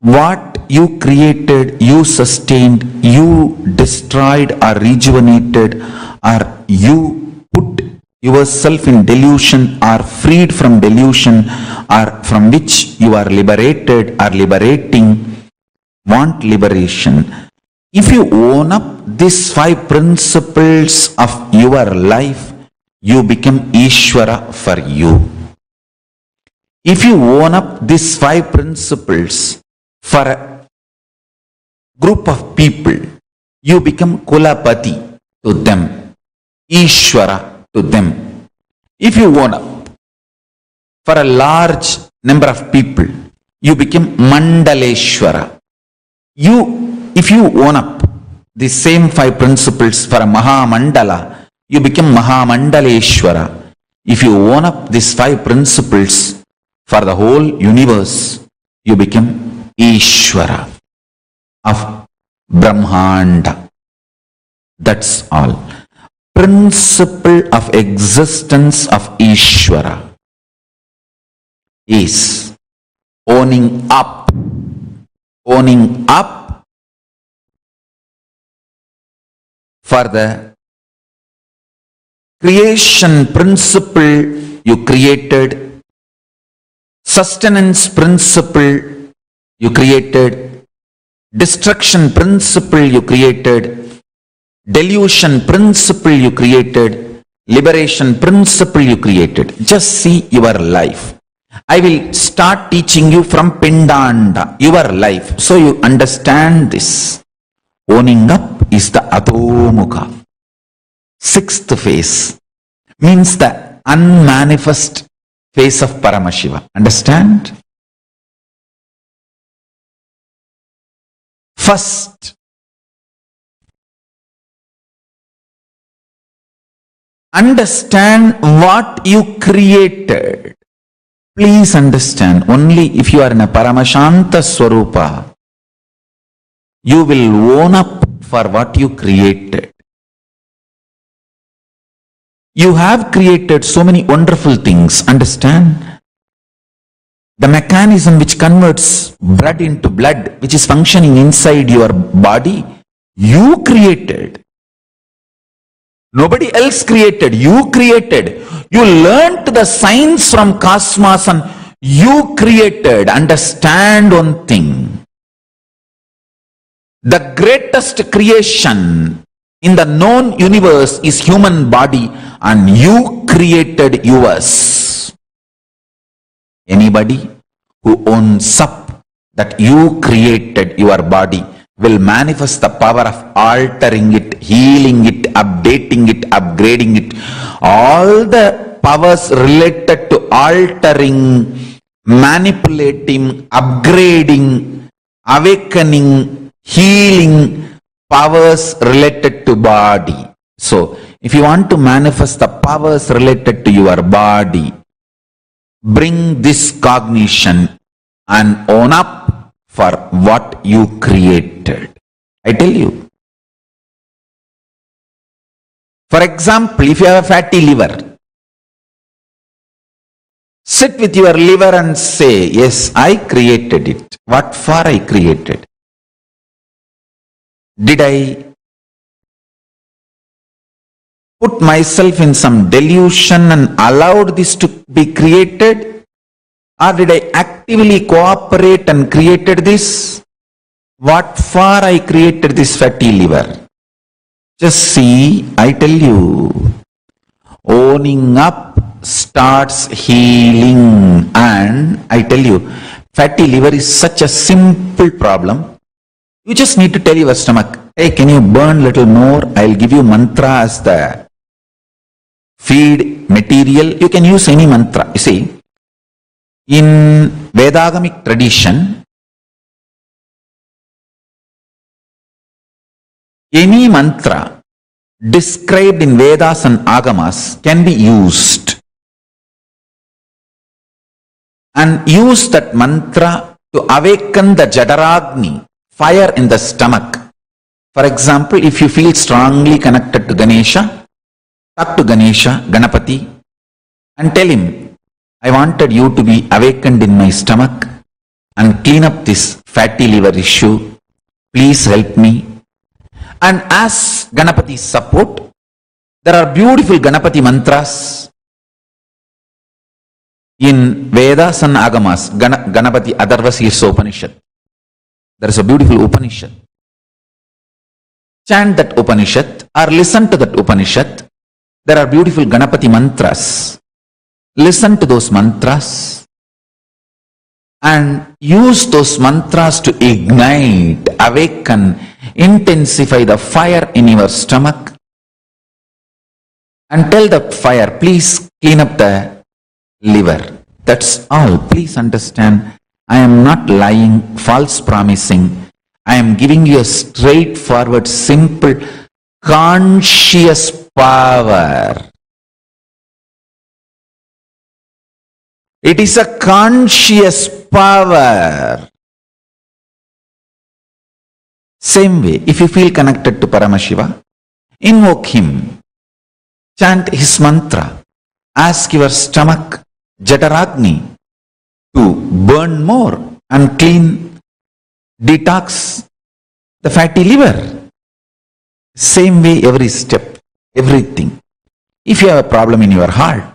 what you created, you sustained, you destroyed or rejuvenated, or you put yourself in delusion or freed from delusion, or from which you are liberated or liberating, want liberation. If you own up these 5 principles of your life, you become Ishvara for you. If you own up these 5 principles for a group of people, you become Kulapati to them, Ishvara to them. If you own up for a large number of people, you become Mandaleshwara. If you own up the same 5 principles for a Mahamandala, you become Mahamandaleshwara. If you own up these 5 principles for the whole universe, you become Ishvara of Brahmanda. That's all. Principle of existence of Ishvara is owning up for the creation principle you created, sustenance principle you created, destruction principle you created, delusion principle you created, liberation principle you created. Just see your life. I will start teaching you from Pindanda, your life, so you understand this. Owning up is the Adhomukha. 6th phase means the unmanifest phase of Paramashiva. Understand? First, understand what you created. Please understand, only if you are in a Paramashanta Swarupa, you will own up for what you created. You have created so many wonderful things, understand? The mechanism which converts blood into blood, which is functioning inside your body, you created. Nobody else created, you created. You learnt the science from cosmos and you created. Understand one thing. The greatest creation in the known universe is human body, and you created yours. Anybody who owns up that you created your body will manifest the power of altering it, healing it, updating it, upgrading it. All the powers related to altering, manipulating, upgrading, awakening, healing, powers related to body. So, if you want to manifest the powers related to your body, bring this cognition and own up for what you created. I tell you. For example, if you have a fatty liver, sit with your liver and say, yes, I created it. What for I created? Did I put myself in some delusion and allowed this to be created? Or did I actively cooperate and created this? What for I created this fatty liver? Just see, I tell you, owning up starts healing. And I tell you, fatty liver is such a simple problem. You just need to tell your stomach, hey, can you burn little more? I'll give you mantra as the feed material. You can use any mantra. You see, in Vedagamic tradition, any mantra described in Vedas and Agamas can be used. And use that mantra to awaken the Jadaragni, fire in the stomach. For example, if you feel strongly connected to Ganesha, talk to Ganesha, Ganapati, and tell him, I wanted you to be awakened in my stomach and clean up this fatty liver issue. Please help me. And as Ganapati's support, there are beautiful Ganapati mantras in Vedas and Agamas. Ganapati Adarvasirsa Upanishad. There is a beautiful Upanishad. Chant that Upanishad or listen to that Upanishad. There are beautiful Ganapati mantras. Listen to those mantras and use those mantras to ignite, awaken, intensify the fire in your stomach, and tell the fire, please clean up the liver. That's all. Please understand, I am not lying, false promising. I am giving you a straightforward, simple, conscious power. It is a conscious power. Same way, if you feel connected to Paramashiva, invoke him, chant his mantra, ask your stomach, Jadaragni, to burn more and clean, detox the fatty liver. Same way, every step, everything. If you have a problem in your heart,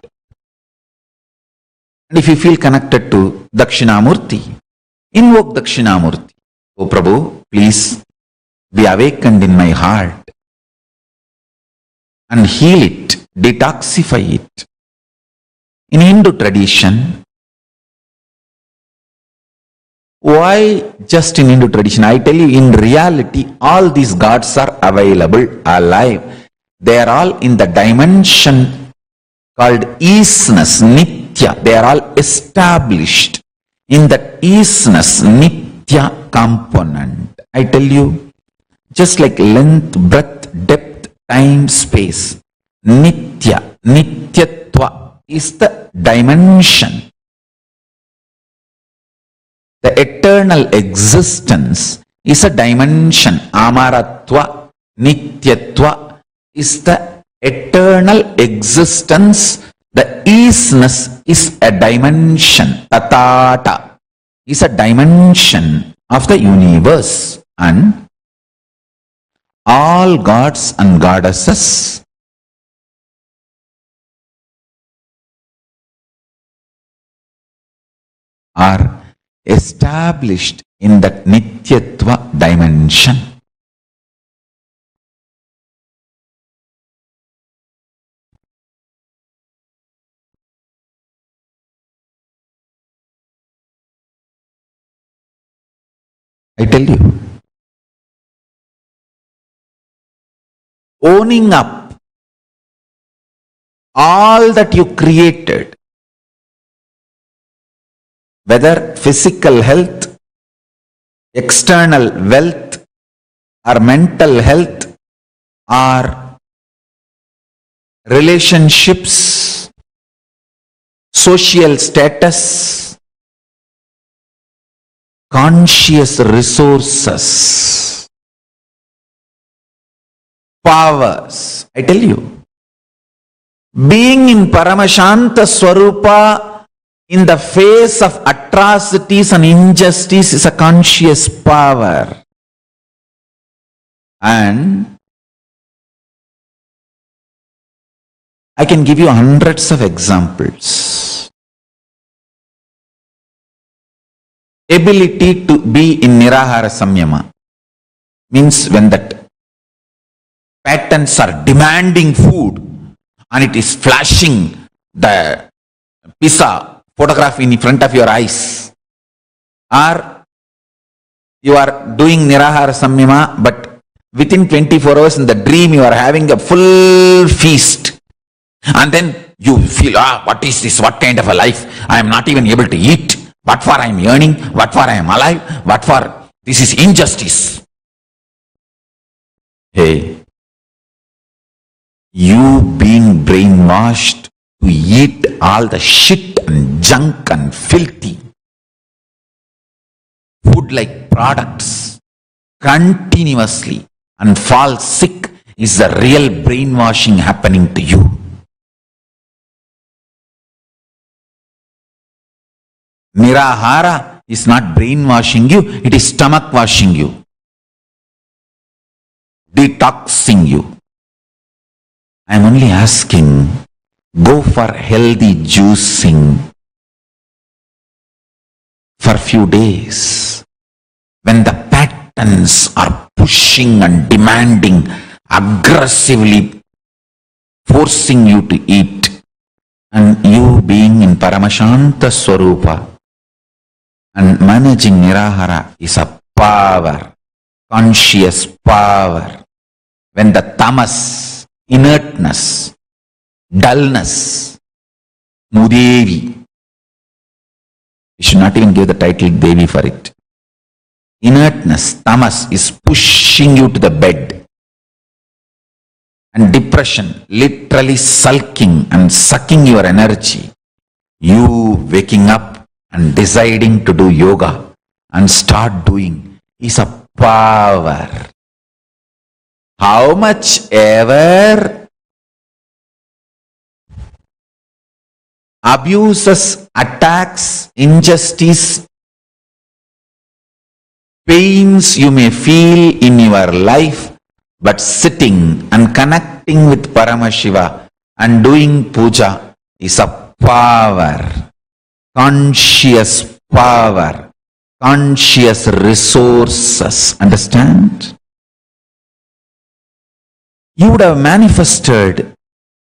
and if you feel connected to Dakshinamurti, invoke Dakshinamurti. Oh Prabhu, please be awakened in my heart and heal it, detoxify it. In Hindu tradition, why just in Hindu tradition? I tell you, in reality, all these gods are available, alive. They are all in the dimension called isness, nitya. They are all established in that isness, nitya component. I tell you, just like length, breadth, depth, time, space, nitya, nityatva is the dimension. The eternal existence is a dimension. Amaratva, nityatva is the eternal existence. The isness is a dimension. Tatata is a dimension of the universe. And all gods and goddesses are established in that nityatva dimension. I tell you, owning up all that you created, whether physical health, external wealth, or mental health, or relationships, social status, conscious resources, powers. I tell you, being in Paramashanta Swarupa in the face of atrocities and injustice is a conscious power. And I can give you hundreds of examples. Ability to be in Nirahara Samyama means when that patterns are demanding food and it is flashing the pizza photograph in front of your eyes, or You are doing Nirahara Samyama, but within 24 hours in the dream you are having a full feast. And then you feel, what is this? What kind of a life? I am not even able to eat. What for I am earning? What for I am alive? What for? This is injustice. Hey, you being brainwashed to eat all the shit and junk and filthy food-like products continuously and fall sick is the real brainwashing happening to you. Nirahara is not brainwashing you, it is stomach washing you, detoxing you. I am only asking, go for healthy juicing for few days. When the patterns are pushing and demanding, aggressively forcing you to eat, and you being in Paramashanta Swarupa and managing Nirahara is a power, conscious power. When the tamas, inertness, dullness, Mudevi, you should not even give the title Devi for it. Inertness, tamas is pushing you to the bed. And depression, literally sulking and sucking your energy. You waking up and deciding to do yoga and start doing is a power. How much ever abuses, attacks, injustice, pains you may feel in your life, but sitting and connecting with Paramashiva and doing puja is a power, conscious power, conscious resources. Understand? You would have manifested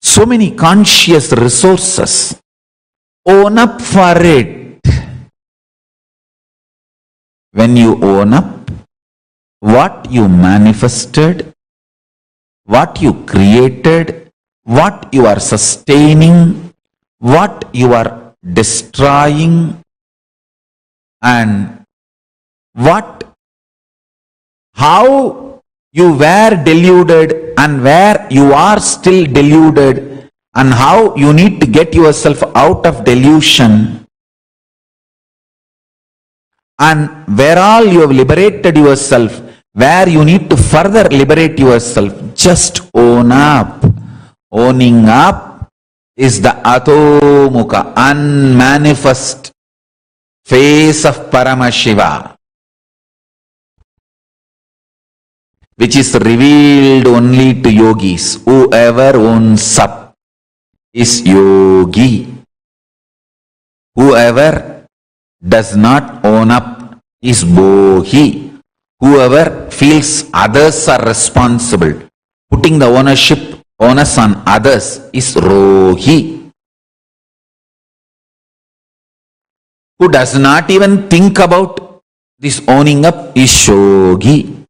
so many conscious resources. Own up for it. When you own up, what you manifested, what you created, what you are sustaining, what you are destroying, and how you were deluded and where you are still deluded, and how you need to get yourself out of delusion, and where all you have liberated yourself, where you need to further liberate yourself. Just own up. Owning up is the Atomukha, unmanifest face of Paramashiva, which is revealed only to yogis. Whoever owns up is yogi. Whoever does not own up is bohi. Whoever feels others are responsible, putting the onus on others, is rohi. Who does not even think about this owning up is shogi.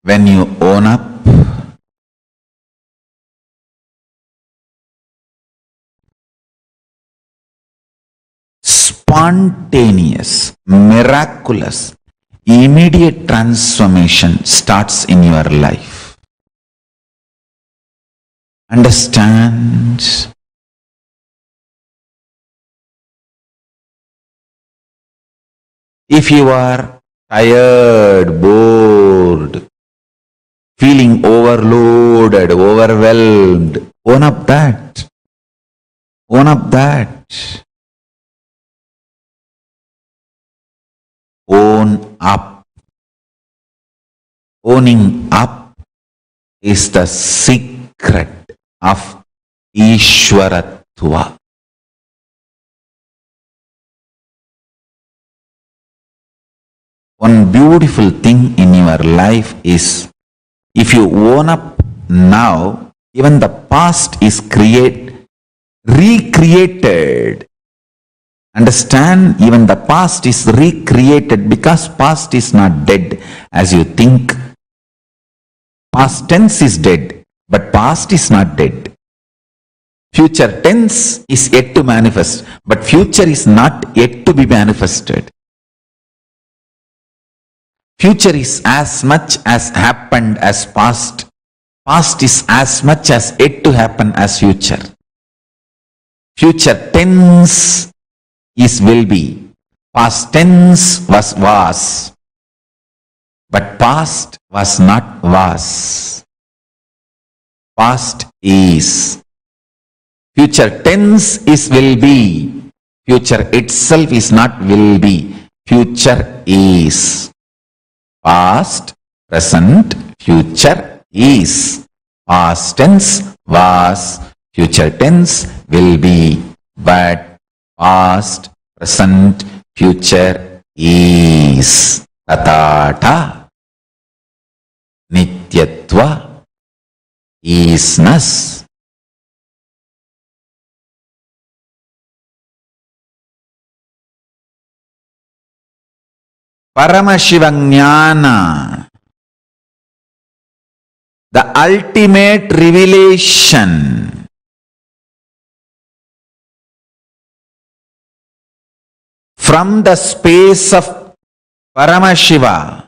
When you own up, spontaneous, miraculous, immediate transformation starts in your life. Understand? If you are tired, bored, feeling overloaded, overwhelmed, own up that. Own up that. Own up. Owning up is the secret of Ishwaratva. One beautiful thing in your life is, if you own up now, even the past is recreated Understand, even the past is recreated because past is not dead as you think. Past tense is dead, but past is not dead. Future tense is yet to manifest, but future is not yet to be manifested. Future is as much as happened as past. Past is as much as yet to happen as future. Future tense is will be. Past tense was. But past was not was. Past is. Future tense is will be. Future itself is not will be. Future is. Past, present, future is. Past tense was. Future tense will be. But past, present, future is. Tatata. Nityatva. Isness. Paramashivoham, the ultimate revelation. From the space of Paramashiva,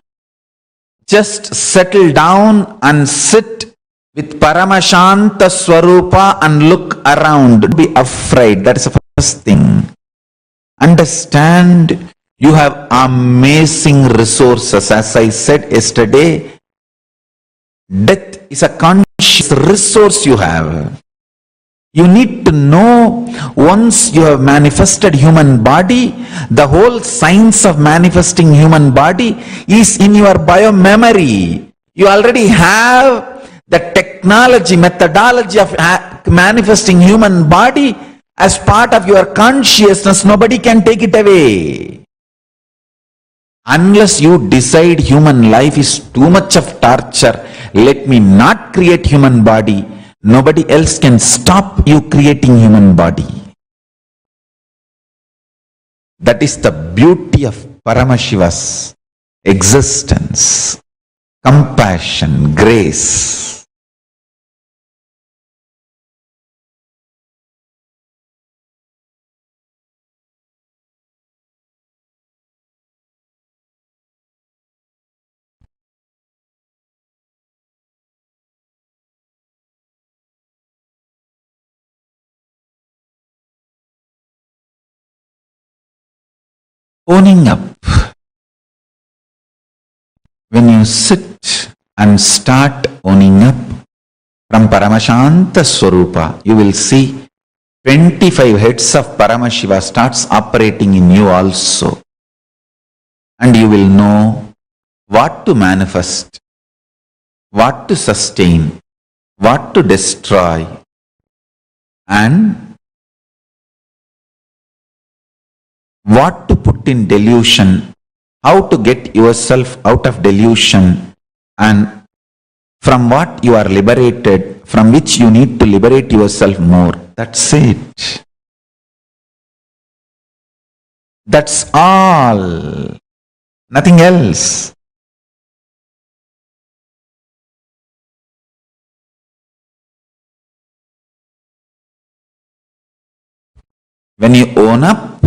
just settle down and sit with Paramashanta Swarupa and look around. Don't be afraid. That is the first thing. Understand, you have amazing resources. As I said yesterday, death is a conscious resource you have. You need to know, once you have manifested human body, the whole science of manifesting human body is in your bio-memory. You already have the technology, methodology of manifesting human body as part of your consciousness. Nobody can take it away. Unless you decide human life is too much of torture, let me not create human body, nobody else can stop you creating human body. That is the beauty of Paramashiva's existence, compassion, grace. Owning up. When you sit and start owning up from Paramashanta Swarupa, you will see 25 heads of Paramashiva starts operating in you also. And you will know what to manifest, what to sustain, what to destroy, and what to put in delusion, how to get yourself out of delusion, and from what you are liberated, from which you need to liberate yourself more. That's it. That's all. Nothing else. When you own up,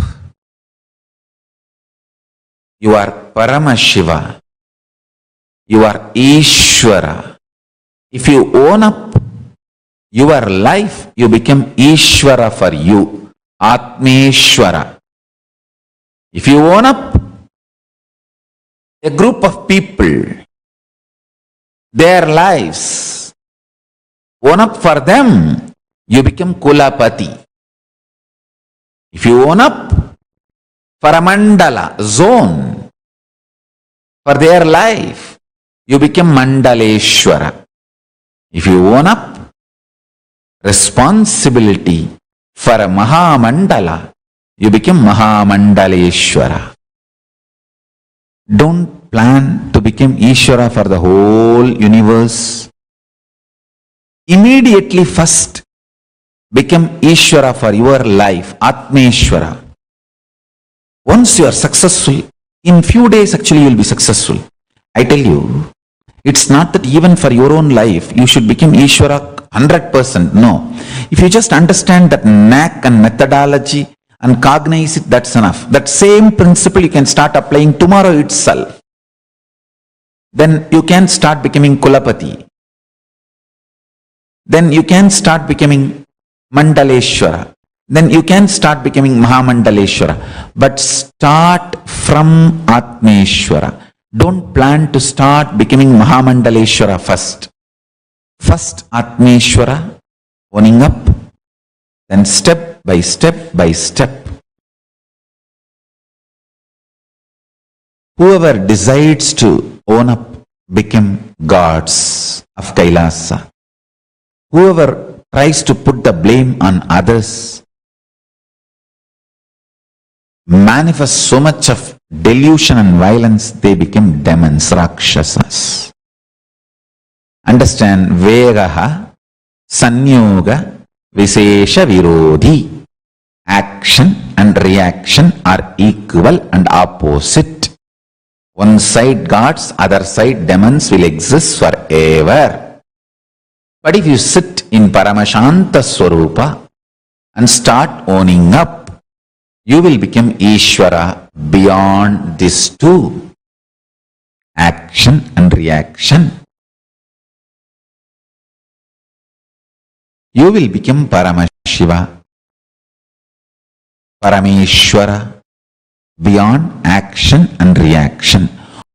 you are Paramashiva. You are Ishvara. If you own up your life, you become Ishvara for you. Atmeshwara. If you own up a group of people, their lives, own up for them, you become Kulapati. If you own up for a mandala, zone, for their life, you become Mandaleshwara. If you own up responsibility for a Mahamandala, you become Mahamandaleshwara. Don't plan to become Ishvara for the whole universe. Immediately first become Ishvara for your life, Atmeshwara. Once you are successful, in few days actually you will be successful. I tell you, it's not that even for your own life, you should become Ishvara 100%. No. If you just understand that knack and methodology and cognize it, that's enough. That same principle you can start applying tomorrow itself. Then you can start becoming Kulapati. Then you can start becoming Mandaleshwara. Then you can start becoming Mahamandaleshwara. But start from Atmeshwara. Don't plan to start becoming Mahamandaleshwara first. First Atmeshwara, owning up, then step by step by step. Whoever decides to own up become gods of Kailasa. Whoever tries to put the blame on others manifests so much of delusion and violence, they become demons, rakshasas. Understand, vegaha, sanyoga, visesha virodhi. Action and reaction are equal and opposite. One side gods, other side demons will exist forever. But if you sit in Paramashanta Swarupa and start owning up, you will become Ishvara beyond these two, action and reaction. You will become Paramashiva, Parameshwara, beyond action and reaction.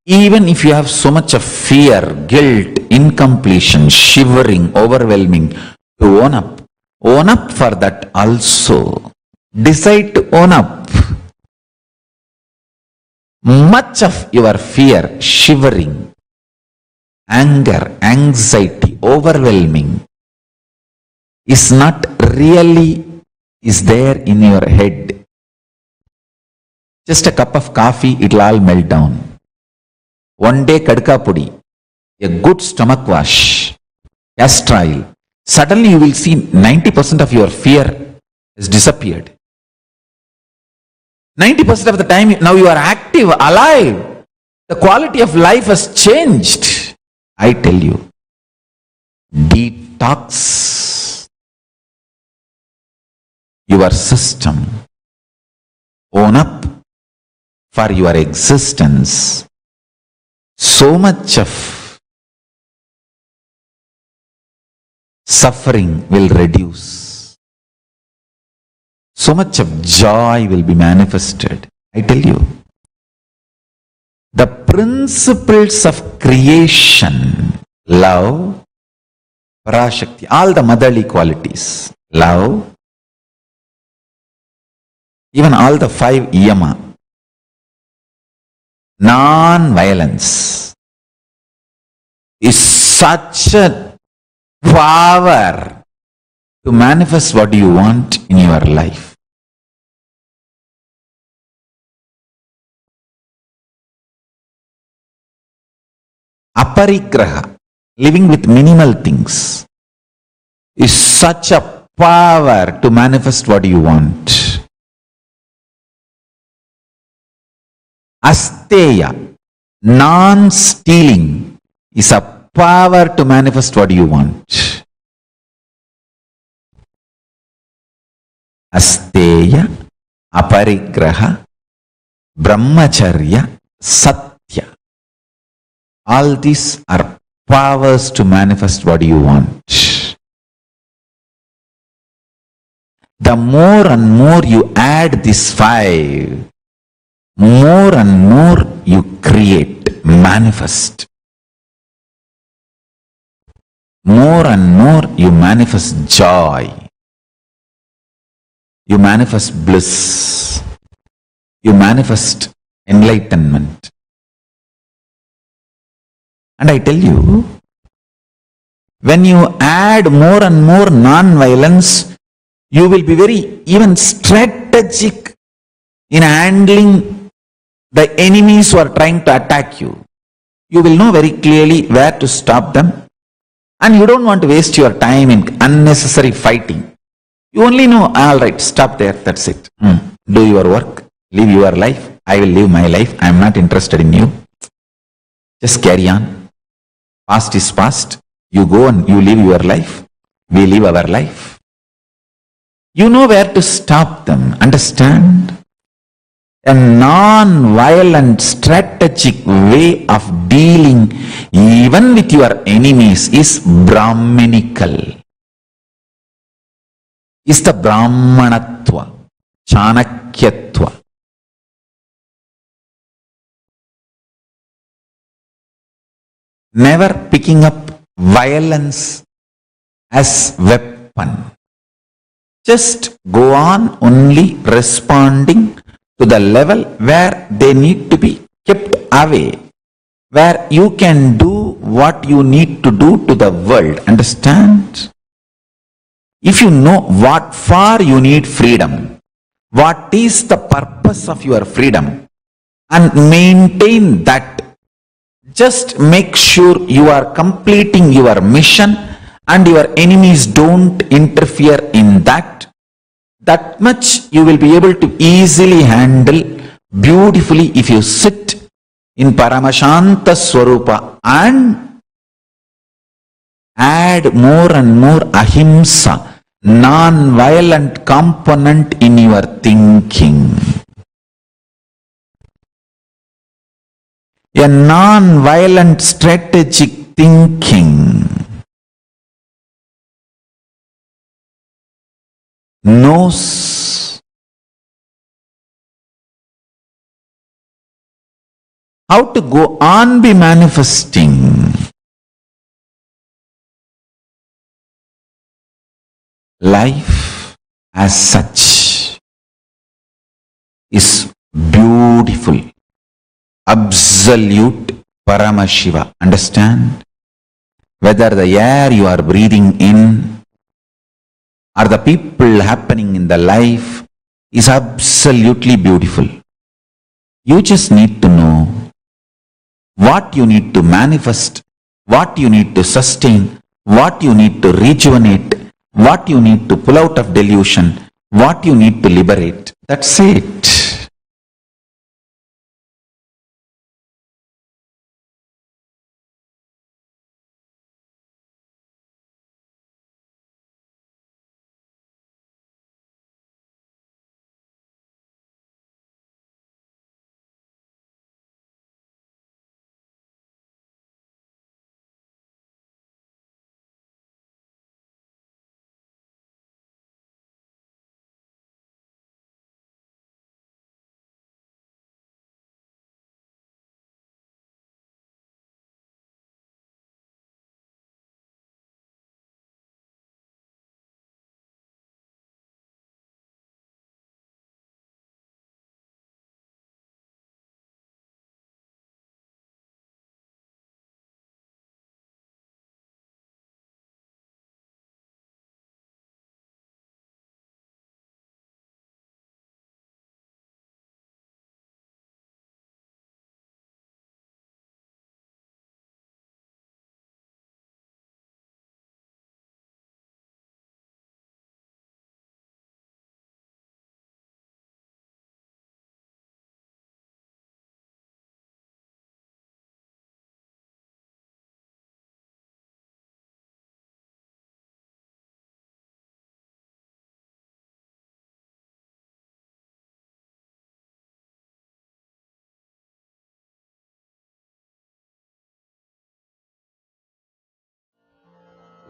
Even if you have so much of fear, guilt, incompletion, shivering, overwhelming, to own up for that also. Decide to own up. Much of your fear, shivering, anger, anxiety, overwhelming is not really is there in your head. Just a cup of coffee, it will all melt down. One day kadka pudi, a good stomach wash, castor oil, suddenly you will see 90% of your fear has disappeared. 90% of the time, now you are active, alive. The quality of life has changed. I tell you, detox your system. Own up for your existence. So much of suffering will reduce. So much of joy will be manifested. I tell you, the principles of creation, love, Parashakti, all the motherly qualities, love, even all the 5 yama, non-violence, is such a power to manifest what you want in your life. Aparigraha, living with minimal things, is such a power to manifest what you want. Asteya, non-stealing, is a power to manifest what you want. Asteya, aparigraha, brahmacharya, satya. All these are powers to manifest what you want. The more and more you add these 5, more and more you create, manifest. More and more you manifest joy. You manifest bliss. You manifest enlightenment. And I tell you, when you add more and more non-violence, you will be very even strategic in handling the enemies who are trying to attack you. You will know very clearly where to stop them, and you don't want to waste your time in unnecessary fighting. You only know, all right, stop there, that's it. Do your work, Live your life, I will live my life, I am not interested in you. Just carry on. Past is past. You go and you live your life, we live our life. You know where to stop them, understand? A non-violent strategic way of dealing even with your enemies is Brahminical. Is the Brahmanatva, Chanakyatva. Never picking up violence as weapon. Just go on only responding to the level where they need to be kept away, where you can do what you need to do to the world, understand? If you know what for you need freedom, what is the purpose of your freedom, and maintain that, just make sure you are completing your mission and your enemies don't interfere in that. That much you will be able to easily handle beautifully if you sit in Paramashanta Swarupa and add more and more ahimsa, non-violent component in your thinking. A non-violent strategic thinking knows how to go on be manifesting. Life as such is beautiful, absolute Paramashiva. Understand? Whether the air you are breathing in or the people happening in the life is absolutely beautiful. You just need to know what you need to manifest, what you need to sustain, what you need to rejuvenate, what you need to pull out of delusion, what you need to liberate. That's it.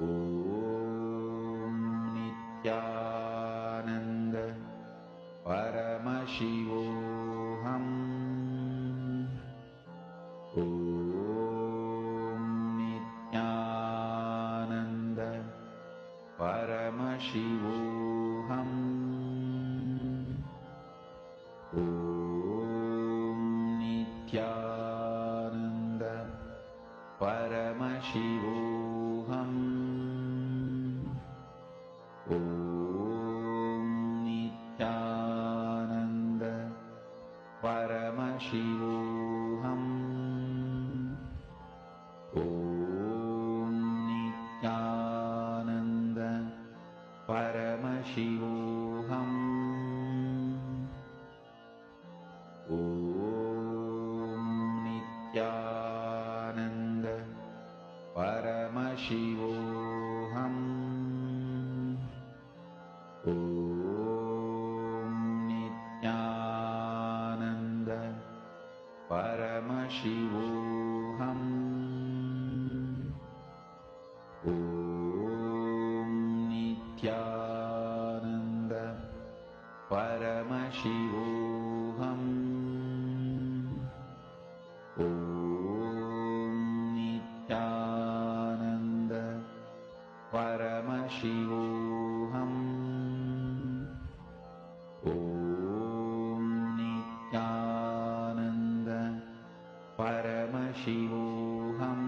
Om Nithyananda Paramashivoham. Om Nithyananda Paramashivoham. Om Nithyananda Paramashivoham. Om Nithyananda Paramashivoham. Om Nithyananda Paramashivoham. Om Nithyananda Paramashivoham. Om Nithyananda Paramashivoham. Om Nithyananda Paramashivoham. Om Nithyananda Paramashivoham.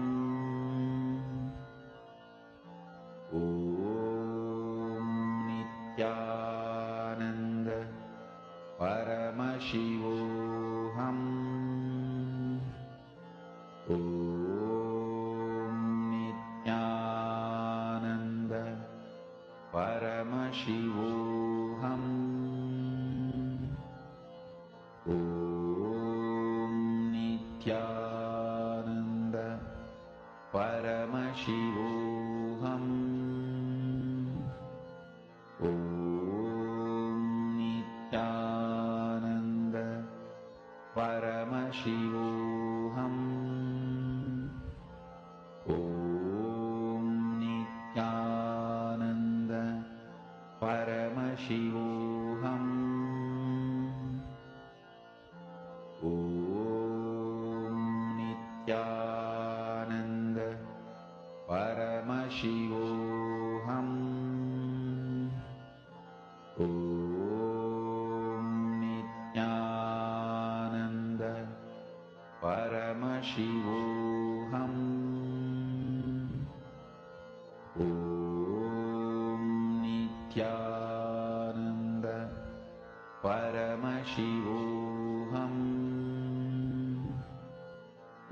Om Nithyananda Paramashivoham. Om Nithyananda Paramashivoham. Om Nithyananda Paramashivoham. Om Nithyananda Paramashivoham. Om Nithyananda Paramashivoham. Om Nithyananda Paramashivoham. Om Nithyananda Paramashivoham. Om Nithyananda Paramashivoham.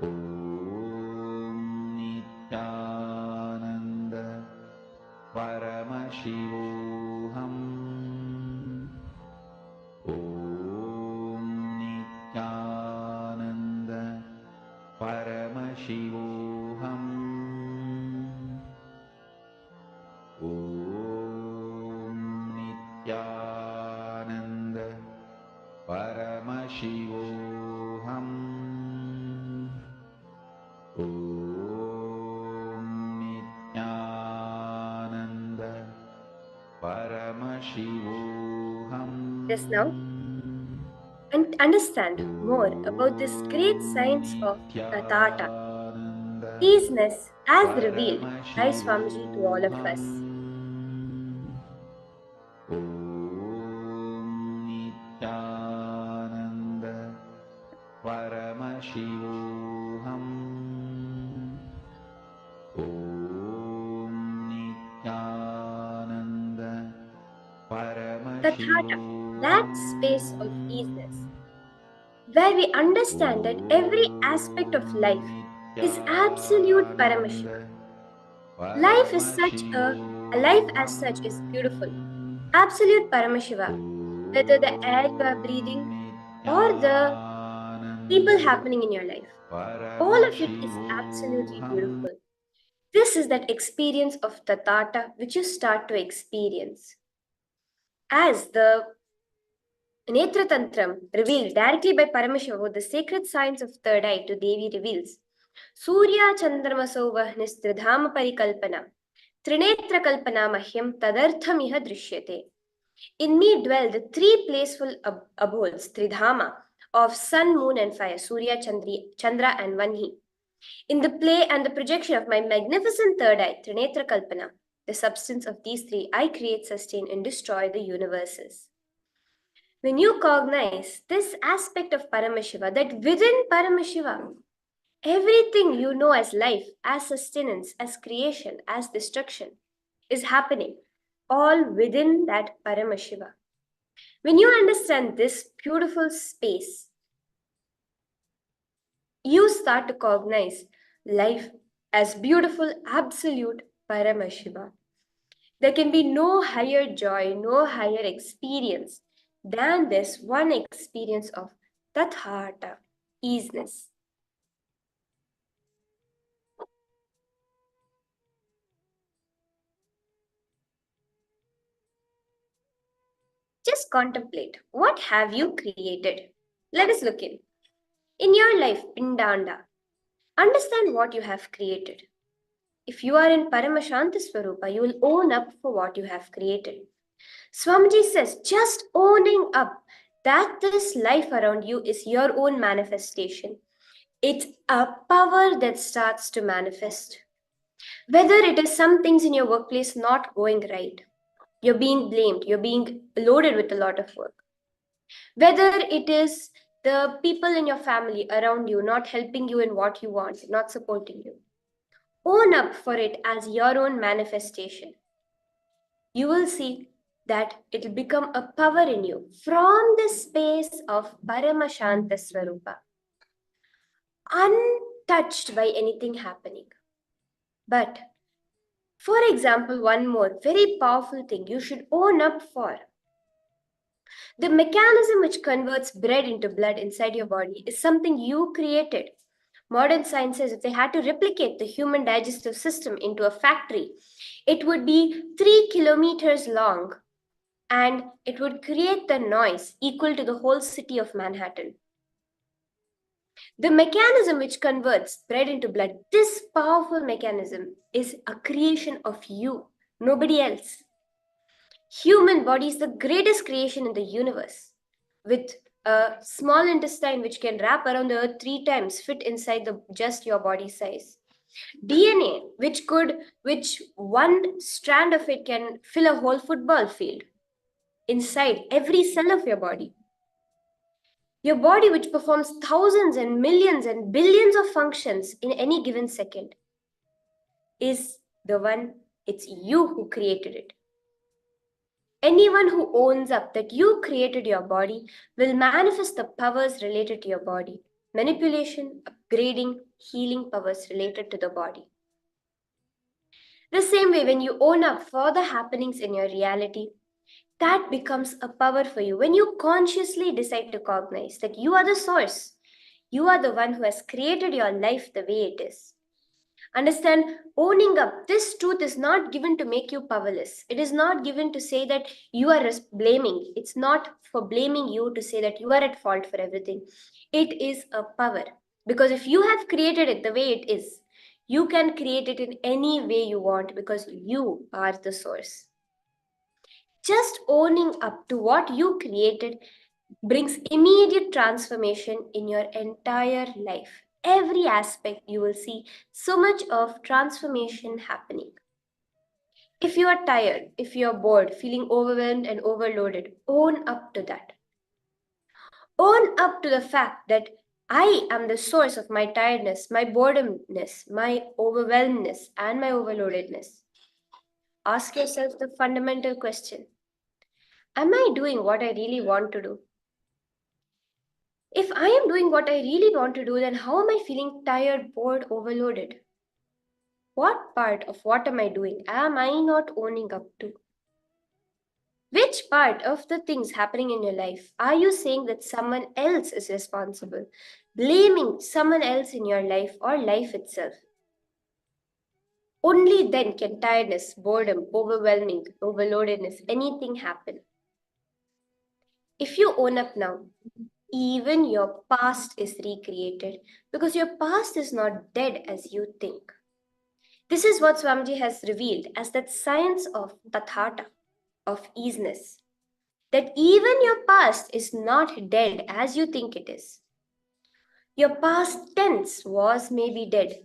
Om Nithyananda Paramashivoham. Om Nithyananda Paramashivoham. Om Nithyananda Paramashivoham. Om Nithyananda Paramashivoham. Just now, and understand more about this great science of Tathata, peaceness as revealed by Swamiji to all of us. Om Nithyananda Paramashivoham. Om Nithyananda Tathata, that space of easiness, where we understand that every aspect of life is absolute Paramashiva. Life is such a life as such is beautiful, absolute Paramashiva. Whether the air you are breathing or the people happening in your life, all of it is absolutely beautiful. This is that experience of Tathata which you start to experience. As the Netra Tantram, revealed directly by Paramashiva, the sacred science of third eye to Devi reveals Surya Chandramaso Vahnis Parikalpana, Trinetra Kalpana Mahyam Tadarthamiha Drishyate. In me dwell the three placeful abodes, Tridhama, of sun, moon, and fire, Surya, Chandra, and Vanhi. In the play and the projection of my magnificent third eye, Trinetra Kalpana, the substance of these three, I create, sustain, and destroy the universes. When you cognize this aspect of Paramashiva, that within Paramashiva, everything you know as life, as sustenance, as creation, as destruction is happening, all within that Paramashiva. When you understand this beautiful space, you start to cognize life as beautiful, absolute Paramashiva. There can be no higher joy, no higher experience than this one experience of Tathata, easiness. contemplate. What have you created? Let us look in. In your life, Pindanda, understand what you have created. If you are in Paramashanta Swarupa, you will own up for what you have created. Swamiji says, just owning up that this life around you is your own manifestation. It's a power that starts to manifest. Whether it is some things in your workplace not going right, you're being blamed, you're being loaded with a lot of work. Whether it is the people in your family around you not helping you in what you want, not supporting you, own up for it as your own manifestation. You will see that it will become a power in you from the space of Paramashanta Swarupa, untouched by anything happening. But, for example, one more very powerful thing you should own up for. The mechanism which converts bread into blood inside your body is something you created. Modern science says if they had to replicate the human digestive system into a factory, it would be 3 kilometers long and it would create the noise equal to the whole city of Manhattan. The mechanism which converts bread into blood, this powerful mechanism is a creation of you, nobody else. Human body is the greatest creation in the universe, with a small intestine which can wrap around the earth 3 times, fit inside just your body size. DNA, which one strand of it can fill a whole football field inside every cell of your body. Your body, which performs thousands and millions and billions of functions in any given second, is the one, it's you who created it. Anyone who owns up that you created your body will manifest the powers related to your body. Manipulation, upgrading, healing powers related to the body. The same way, when you own up for the happenings in your reality, that becomes a power for you. When you consciously decide to cognize that you are the source, you are the one who has created your life the way it is. Understand, owning up, this truth is not given to make you powerless. It is not given to say that you are blaming. It's not for blaming you to say that you are at fault for everything. It is a power. Because if you have created it the way it is, you can create it in any way you want because you are the source. Just owning up to what you created brings immediate transformation in your entire life. Every aspect you will see so much of transformation happening. If you are tired, if you are bored, feeling overwhelmed and overloaded, own up to that. Own up to the fact that I am the source of my tiredness, my boredomness, my overwhelmedness, and my overloadedness. Ask yourself the fundamental question: am I doing what I really want to do? If I am doing what I really want to do, then how am I feeling tired, bored, overloaded? What part of what am I doing am I not owning up to? Which part of the things happening in your life are you saying that someone else is responsible, blaming someone else in your life or life itself? Only then can tiredness, boredom, overwhelming, overloadedness, anything happen. If you own up now, even your past is recreated because your past is not dead as you think. This is what Swamiji has revealed as that science of tathata, of easiness, that even your past is not dead as you think it is. Your past tense was maybe dead.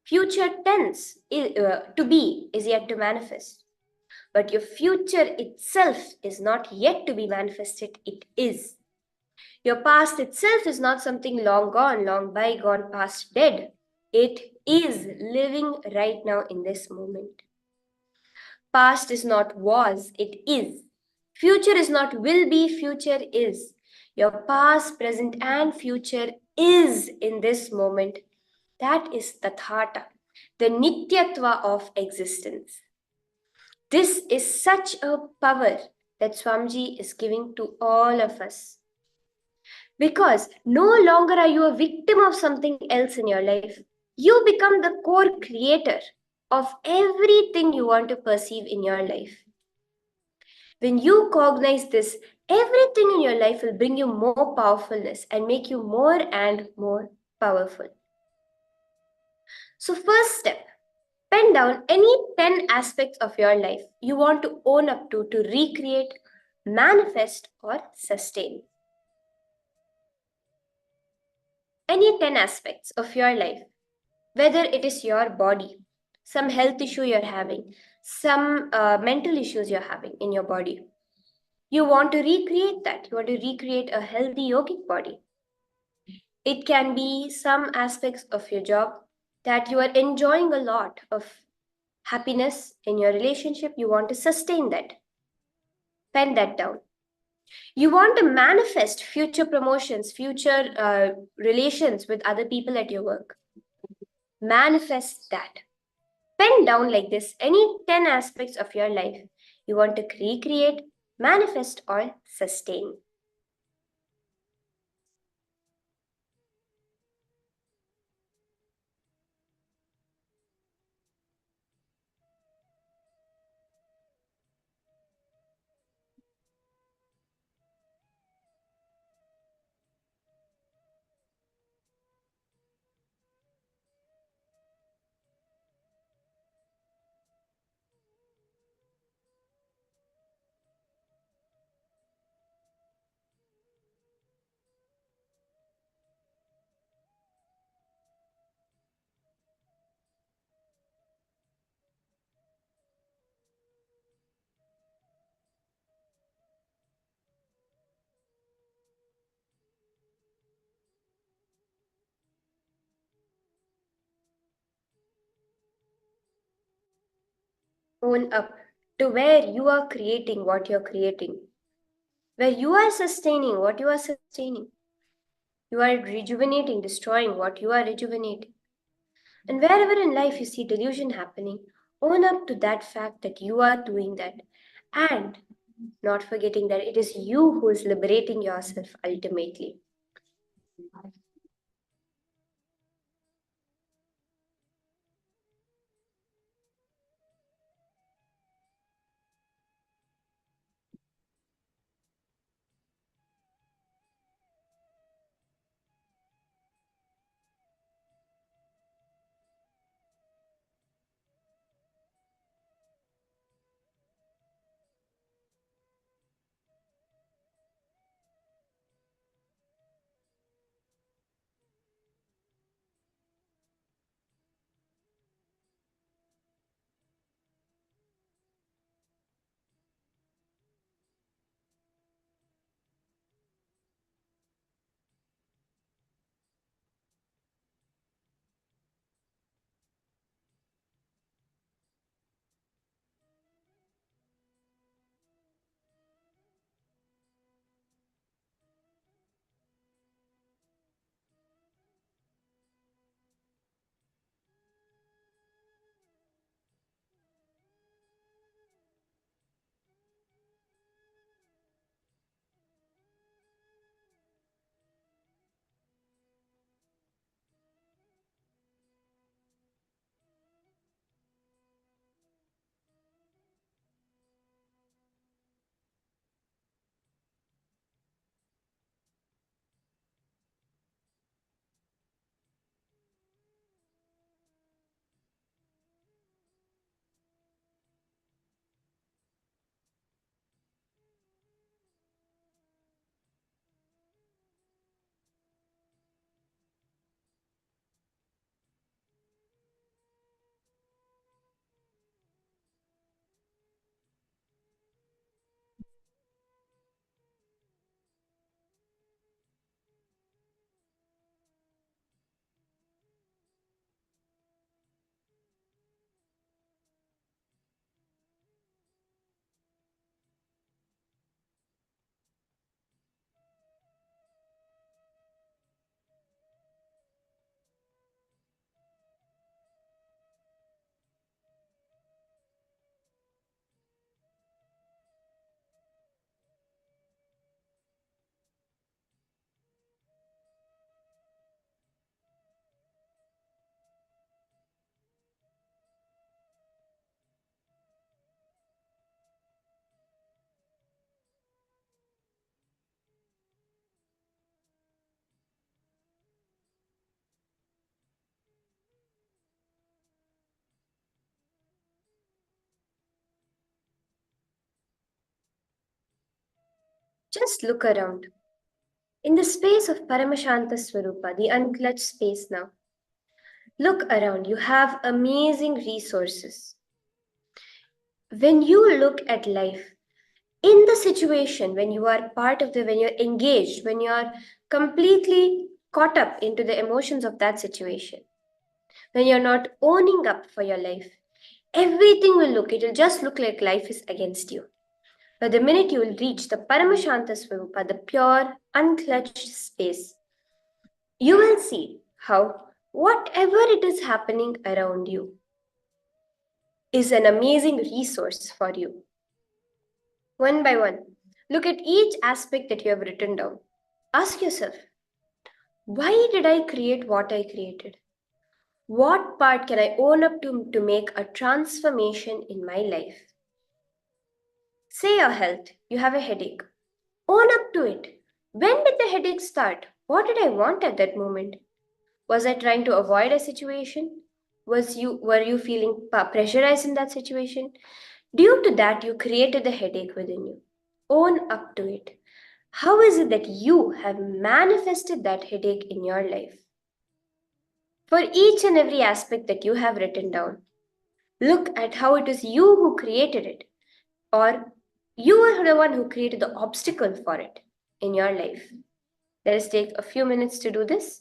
Future tense to be is yet to manifest. But your future itself is not yet to be manifested, it is. Your past itself is not something long gone, long bygone, past dead. It is living right now in this moment. Past is not was, it is. Future is not will be, future is. Your past, present, and future is in this moment. That is Tathata, the Nityatva of existence. This is such a power that Swamiji is giving to all of us. Because no longer are you a victim of something else in your life. You become the core creator of everything you want to perceive in your life. When you cognize this, everything in your life will bring you more powerfulness and make you more and more powerful. So, first step, pen down any 10 aspects of your life you want to own up to recreate, manifest, or sustain. Any 10 aspects of your life, whether it is your body, some health issue you're having, some mental issues you're having in your body. You want to recreate that. You want to recreate a healthy yogic body. It can be some aspects of your job that you are enjoying a lot of happiness in your relationship. You want to sustain that. Pen that down. You want to manifest future promotions, future relations with other people at your work. Manifest that. Pen down like this any 10 aspects of your life you want to recreate, manifest, or sustain. Own up to where you are creating what you're creating, where you are sustaining what you are sustaining. You are rejuvenating, destroying what you are rejuvenating. And wherever in life you see delusion happening, own up to that fact that you are doing that. And not forgetting that it is you who is liberating yourself ultimately. Just look around. In the space of Paramashanta Swarupa, the unclutched space now, look around. You have amazing resources. When you look at life, in the situation, when you are when you're engaged, when you're completely caught up into the emotions of that situation, when you're not owning up for your life, everything it'll just look like life is against you. But the minute you will reach the Paramashanta Swarupa, the pure, unclutched space, you will see how whatever it is happening around you is an amazing resource for you. One by one, look at each aspect that you have written down. Ask yourself, why did I create what I created? What part can I own up to make a transformation in my life? Say your health, you have a headache. Own up to it. When did the headache start? What did I want at that moment? Was I trying to avoid a situation? Were you feeling pressurized in that situation? Due to that, you created the headache within you. Own up to it. How is it that you have manifested that headache in your life? For each and every aspect that you have written down, look at how it is you who created it, or you are the one who created the obstacle for it in your life. Let us take a few minutes to do this.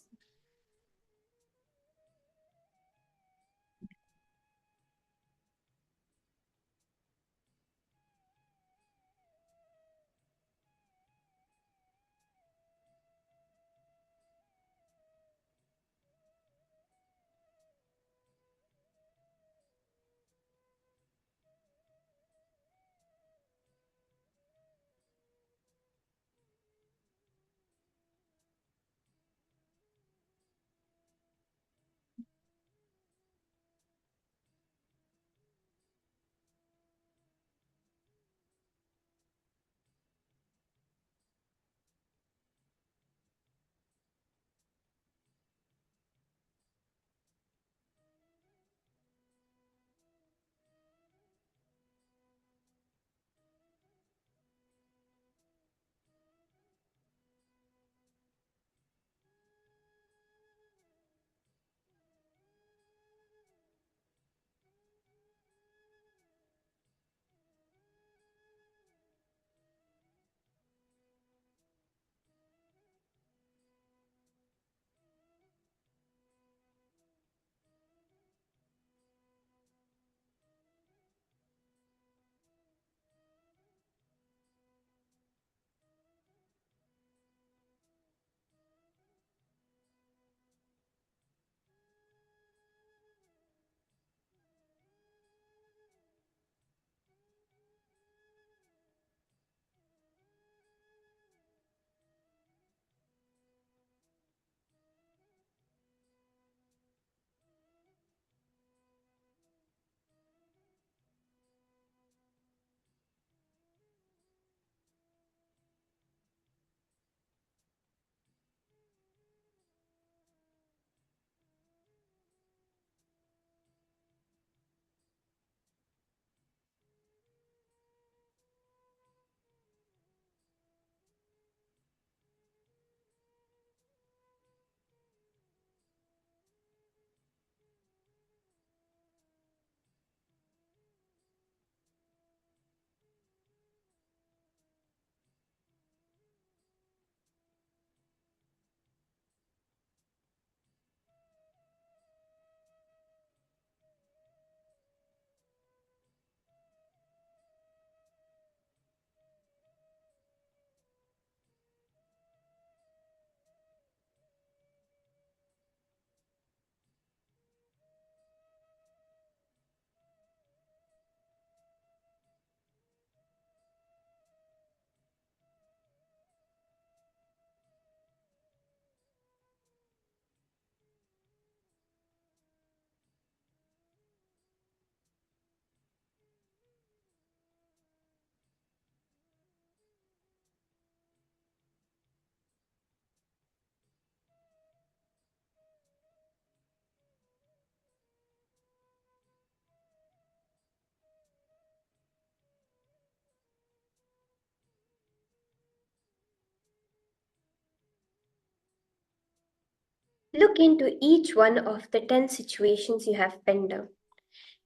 Look into each one of the 10 situations you have penned down.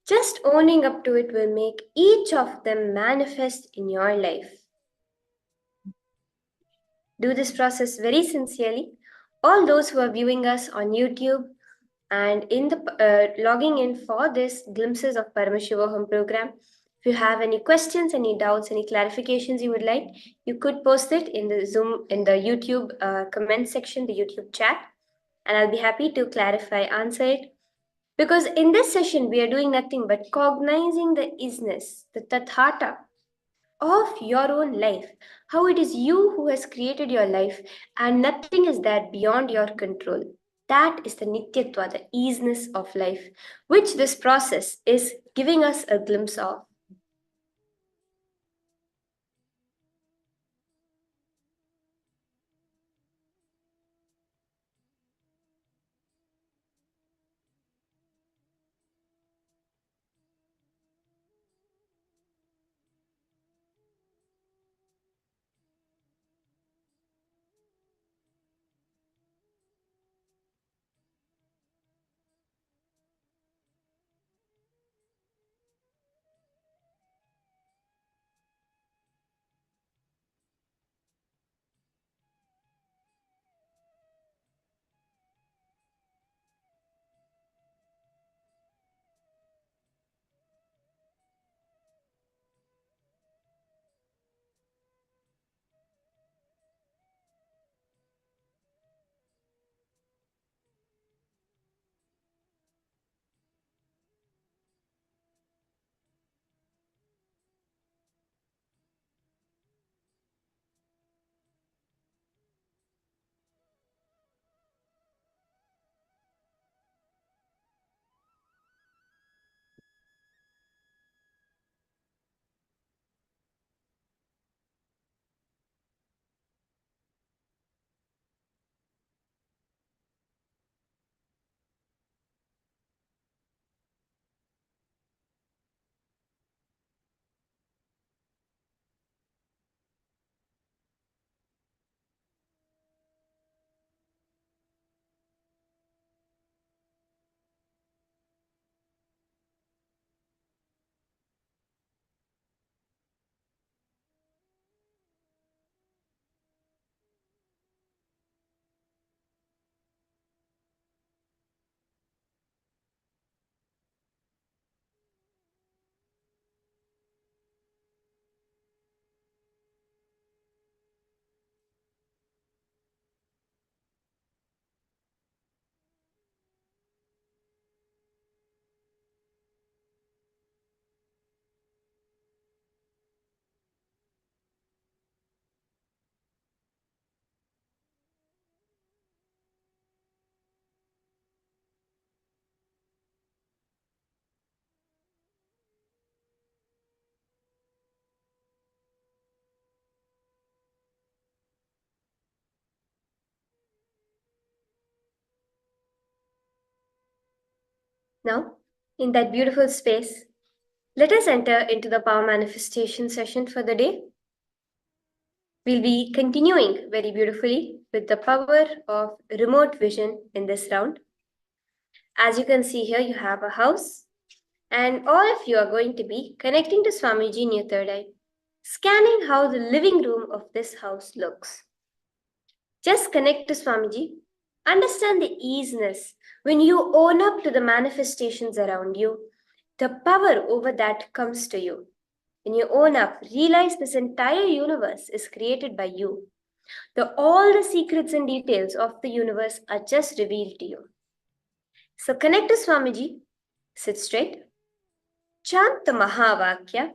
Just owning up to it will make each of them manifest in your life. Do this process very sincerely. All those who are viewing us on YouTube and in the logging in for this glimpses of Paramashivoham program, if you have any questions, any doubts, any clarifications you would like, you could post it in the Zoom, in the YouTube comment section, the YouTube chat, and I'll be happy to clarify, answer it. Because in this session, we are doing nothing but cognizing the isness, the tathata of your own life, how it is you who has created your life, and nothing is that beyond your control. That is the nityatva, the easiness of life, which this process is giving us a glimpse of. Now, in that beautiful space, let us enter into the power manifestation session for the day. We'll be continuing very beautifully with the power of remote vision in this round. As you can see here, you have a house, and all of you are going to be connecting to Swamiji in your third eye, scanning how the living room of this house looks. Just connect to Swamiji. Understand the easiness when you own up to the manifestations around you. The power over that comes to you. When you own up, realize this entire universe is created by you. All the secrets and details of the universe are just revealed to you. So connect to Swamiji, sit straight, chant the Mahavakya,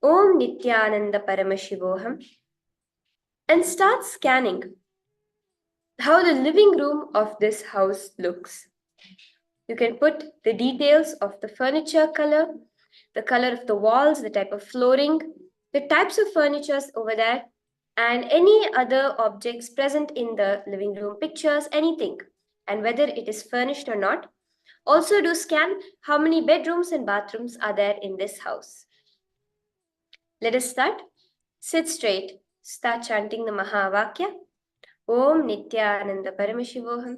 Om Nithyananda Paramashivoham, and start scanning how the living room of this house looks. You can put the details of the furniture color, the color of the walls, the type of flooring, the types of furnitures over there, and any other objects present in the living room, pictures, anything, and whether it is furnished or not. Also do scan how many bedrooms and bathrooms are there in this house. Let us start. Sit straight. Start chanting the Mahavakya. Om Nithyananda Paramashivoham.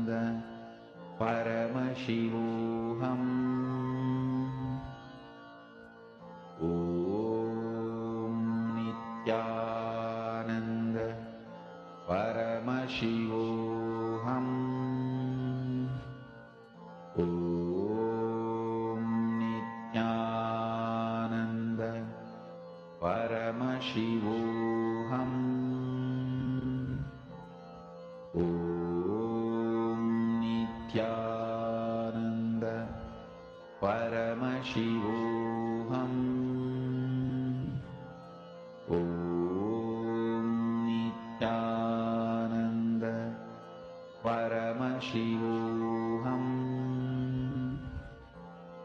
Om Nithyananda Paramashivoham. Om Nithyananda Paramashivoham. Om Nithyananda Paramashivoham. Om Nithyananda Paramashivoham.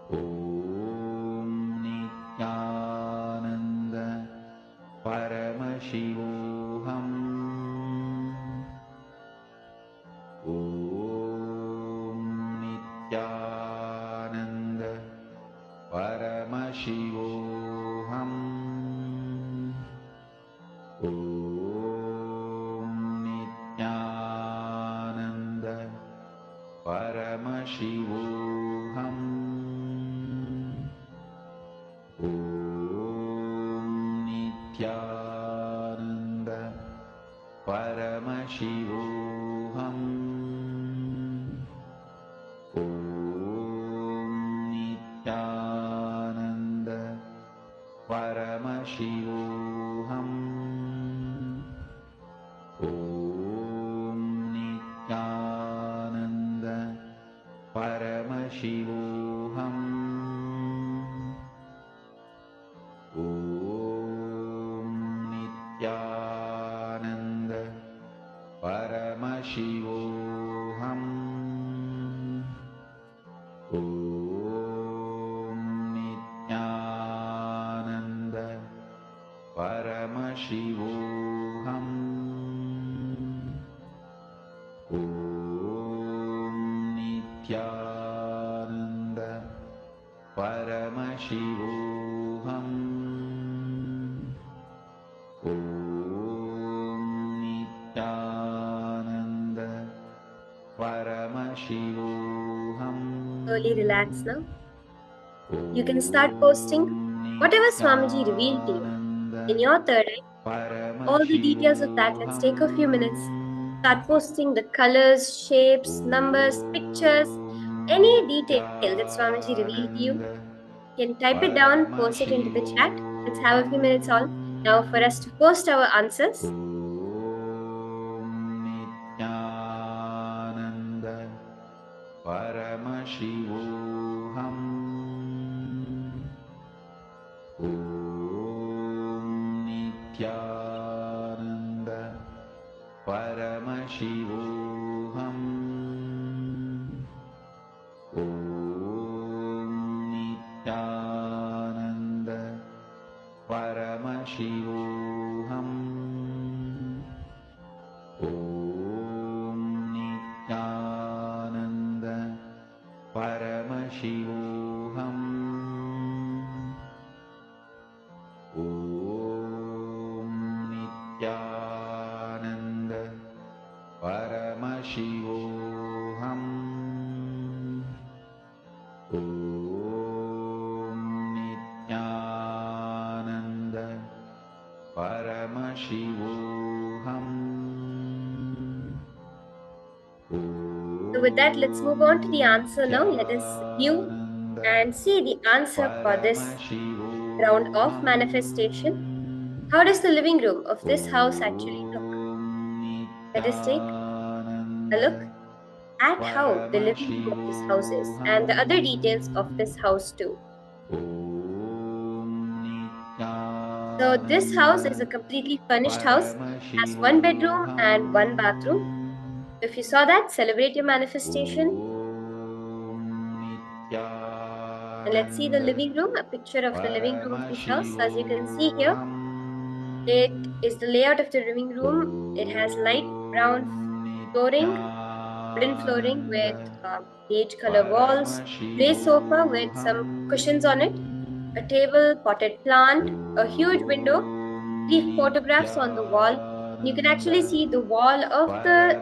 Om Nithyananda Paramashivoham. Om Nithyananda Paramashivoham. Om Nithyananda Paramashivoham. Om Nithyananda Paramashivoham. Om Nithyananda Paramashivoham. Om Nithyananda Paramashivoham. Om Nithyananda Paramashivoham. Om Nithyananda Paramashivoham. Om Nithyananda Paramashivoham. Om Nithyananda Paramashivoham. Slowly relax now. You can start posting whatever Swamiji revealed to you in your third eye. All the details of that, let's take a few minutes. Start posting the colors, shapes, numbers, pictures, any detail that Swamiji revealed to you. You can type it down, post it into the chat. Let's have a few minutes all now for us to post our answers. Om Nithyananda Paramashivoham. Om Nithyananda Paramashivoham. Om Nithyananda Paramashivoham. Om Nithyananda Paramashivoham. Om Nithyananda Paramashivoham. Om Nithyananda Paramashivoham. So with that, let's move on to the answer now. Let us view and see the answer for this round of manifestation. How does the living room of this house actually look? Let us take a look at how the living room of this house is and the other details of this house too. So this house is a completely furnished house, has one bedroom and one bathroom. If you saw that, celebrate your manifestation. And let's see the living room, a picture of the living room of this house. As you can see here, it is the layout of the living room. It has light brown flooring, wooden flooring with beige color walls, grey sofa with some cushions on it, a table, potted plant, a huge window, 3 photographs on the wall. You can actually see the wall of the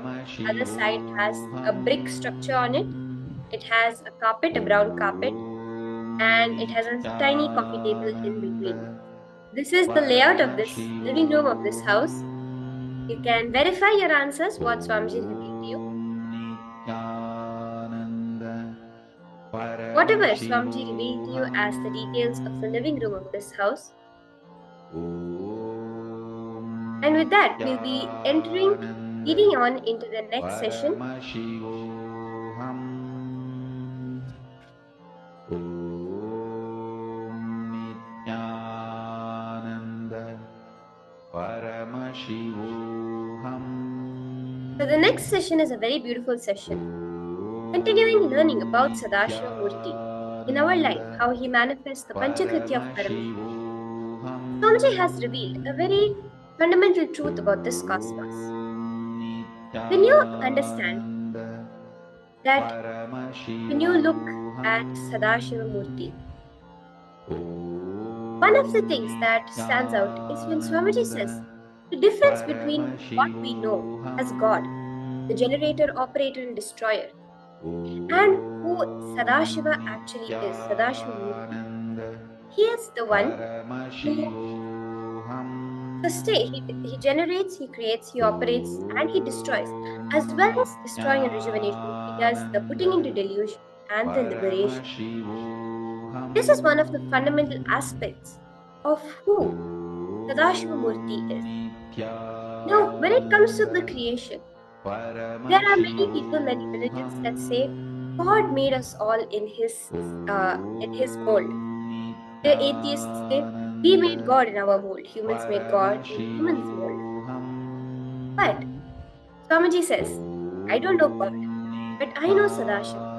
other side has a brick structure on it. It has a carpet, a brown carpet, and it has a tiny coffee table in between. This is the layout of this living room of this house. You can verify your answers, what Swamiji revealed to you. Whatever Swamiji revealed to you as the details of the living room of this house. And with that, we'll be leading on into the next session. So the next session is a very beautiful session, continuing learning about Sadashiva Murti in our life, how he manifests the Panchakritya of Paramashivoham. Swamiji has revealed a very fundamental truth about this cosmos. When you understand that, when you look at Sadashiva Murti, one of the things that stands out is when Swamiji says the difference between what we know as God, the generator, operator, and destroyer, and who Sadashiva actually is, Sadashiva Murti. He is the one who sustains, he generates, he creates, he operates, and he destroys. As well as destroying and rejuvenation, he does the putting into delusion and the liberation. This is one of the fundamental aspects of who Sadashiva Murti is. Now, when it comes to the creation, there are many people, many religions that say God made us all in His mold. The atheists say we made God in our mold. Humans made God in humans' mold. But Swamiji says, I don't know God, but I know Sadashiva.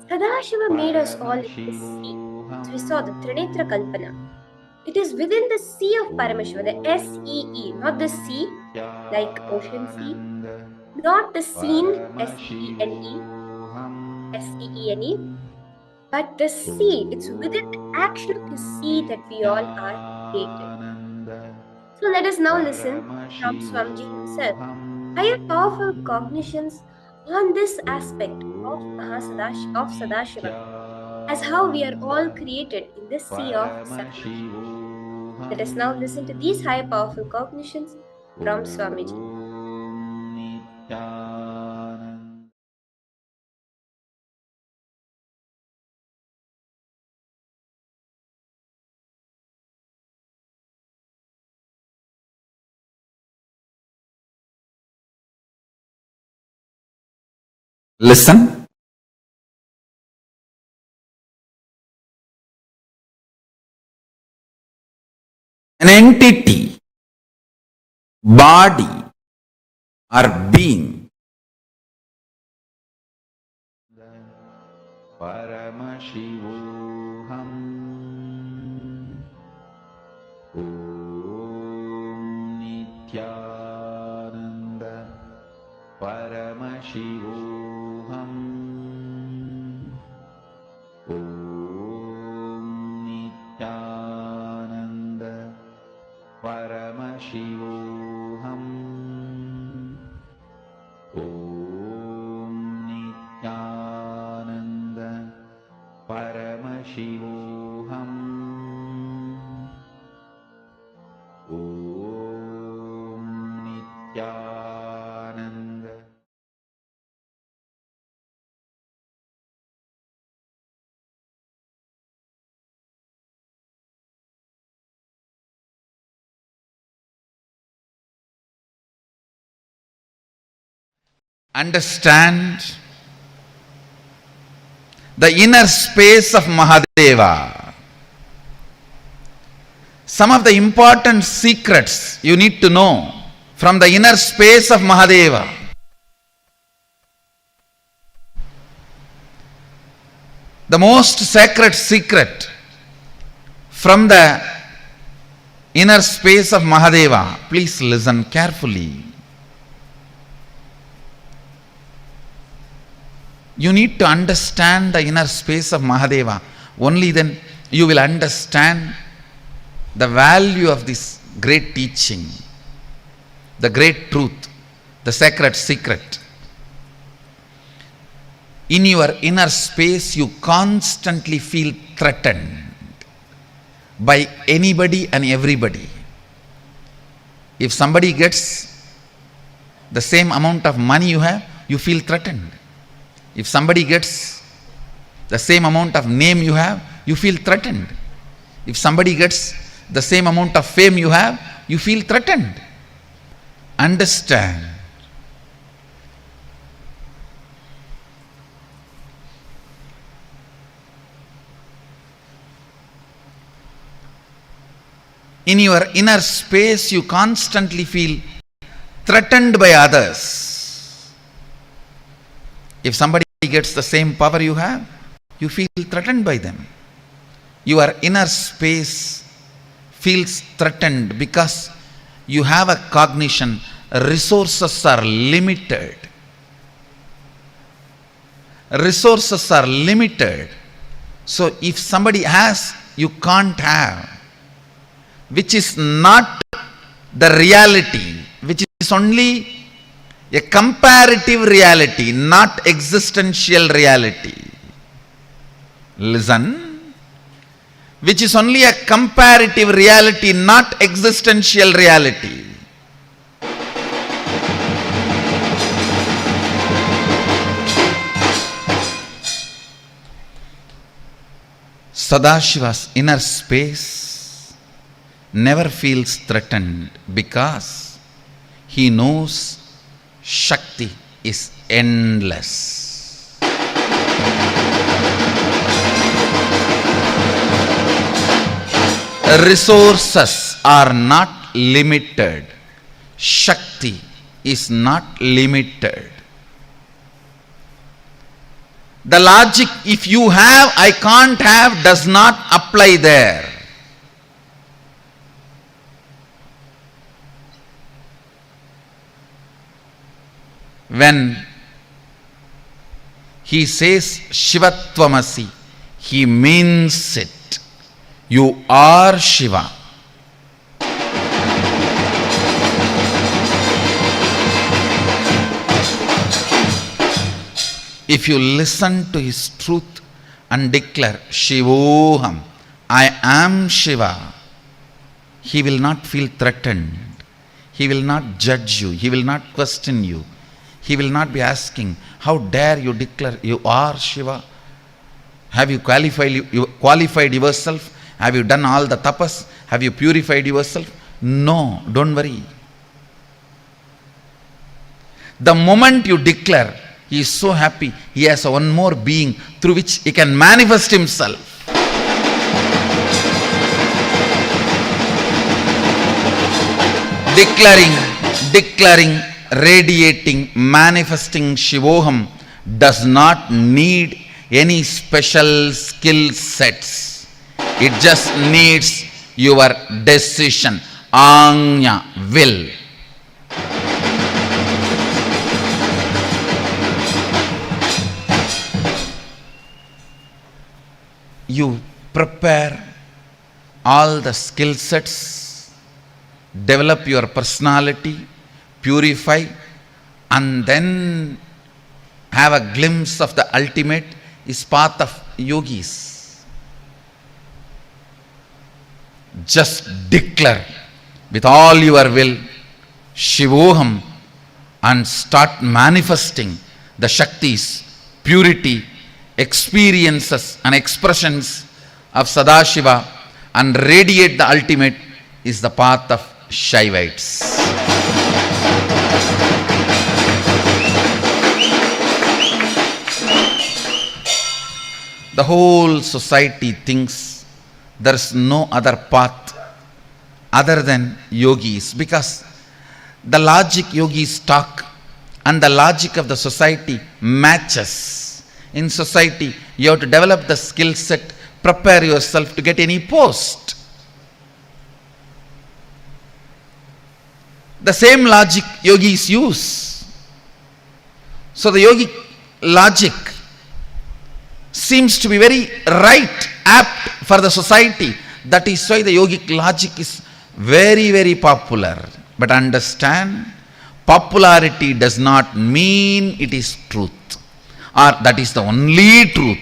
Sadashiva made us all in His sea. As we saw the Trinetra Kalpana. It is within the sea of Paramashiva, the S-E-E, not the sea, like ocean sea, not the scene, S-E-E-N-E, S-E-E-N-E, but the sea. It's within the action of the sea that we all are created. So let us now listen from Swamiji himself, higher powerful cognitions on this aspect of Sadashiva, as how we are all created in this sea of Sadashiva. Let us now listen to these high powerful cognitions from Swamiji. Listen. An entity, body, or being Paramashivoham Nithyananda Paramashivoham Nithyananda Paramashivoham Nithyananda Paramashivoham Nithyananda. understand the inner space of Mahadeva. Some of the important secrets you need to know from the inner space of Mahadeva. The most sacred secret from the inner space of Mahadeva. Please listen carefully. You need to understand the inner space of Mahadeva. Only then you will understand the value of this great teaching, the great truth, the sacred secret. In your inner space, you constantly feel threatened by anybody and everybody. If somebody gets the same amount of money you have, you feel threatened. If somebody gets the same amount of name you have, you feel threatened. If somebody gets the same amount of fame you have, you feel threatened. Understand. In your inner space, you constantly feel threatened by others. If somebody gets the same power you have, you feel threatened by them. Your inner space feels threatened because you have a cognition, resources are limited. Resources are limited. So if somebody has, you can't have, which is not the reality, which is only a comparative reality, not existential reality. Listen. Which is only a comparative reality, not existential reality. Sadashiva's inner space never feels threatened because he knows Shakti is endless. Resources are not limited. Shakti is not limited. The logic, if you have, I can't have, does not apply there. When he says Shivatvamasi, he means it. You are Shiva. If you listen to his truth and declare Shivoham, I am Shiva, he will not feel threatened. He will not judge you. He will not question you. He will not be asking, how dare you declare you are Shiva? Have you qualified yourself? Have you done all the tapas? Have you purified yourself? No, don't worry. The moment you declare, he is so happy, he has one more being through which he can manifest himself. Declaring, radiating, manifesting Shivoham does not need any special skill sets. It just needs your decision, Anya, will. You prepare all the skill sets, develop your personality, purify, and then have a glimpse of the ultimate is path of yogis. Just declare with all your will Shivoham and start manifesting the Shaktis, purity, experiences and expressions of Sadashiva and radiate the ultimate is the path of Shaivites. The whole society thinks there is no other path other than yogis, because the logic yogis talk and the logic of the society matches. In society, you have to develop the skill set, prepare yourself to get any post. The same logic yogis use. So the yogic logic seems to be very right, apt for the society. That is why the yogic logic is very, very popular. But understand, popularity does not mean it is truth. or that is the only truth.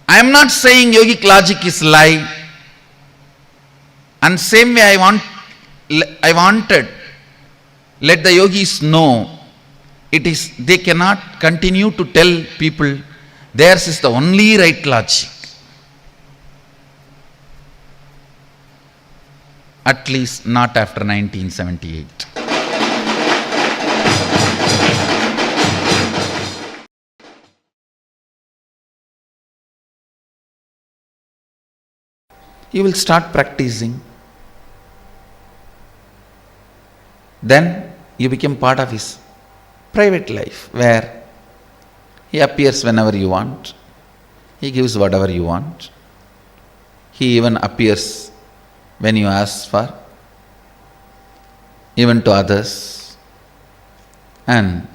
I am not saying yogic logic is lie, and same way I wanted let the yogis know it is they cannot continue to tell people theirs is the only right logic. At least not after 1978. You will start practicing. Then you become part of his private life, where he appears whenever you want, he gives whatever you want, he even appears when you ask for, even to others, and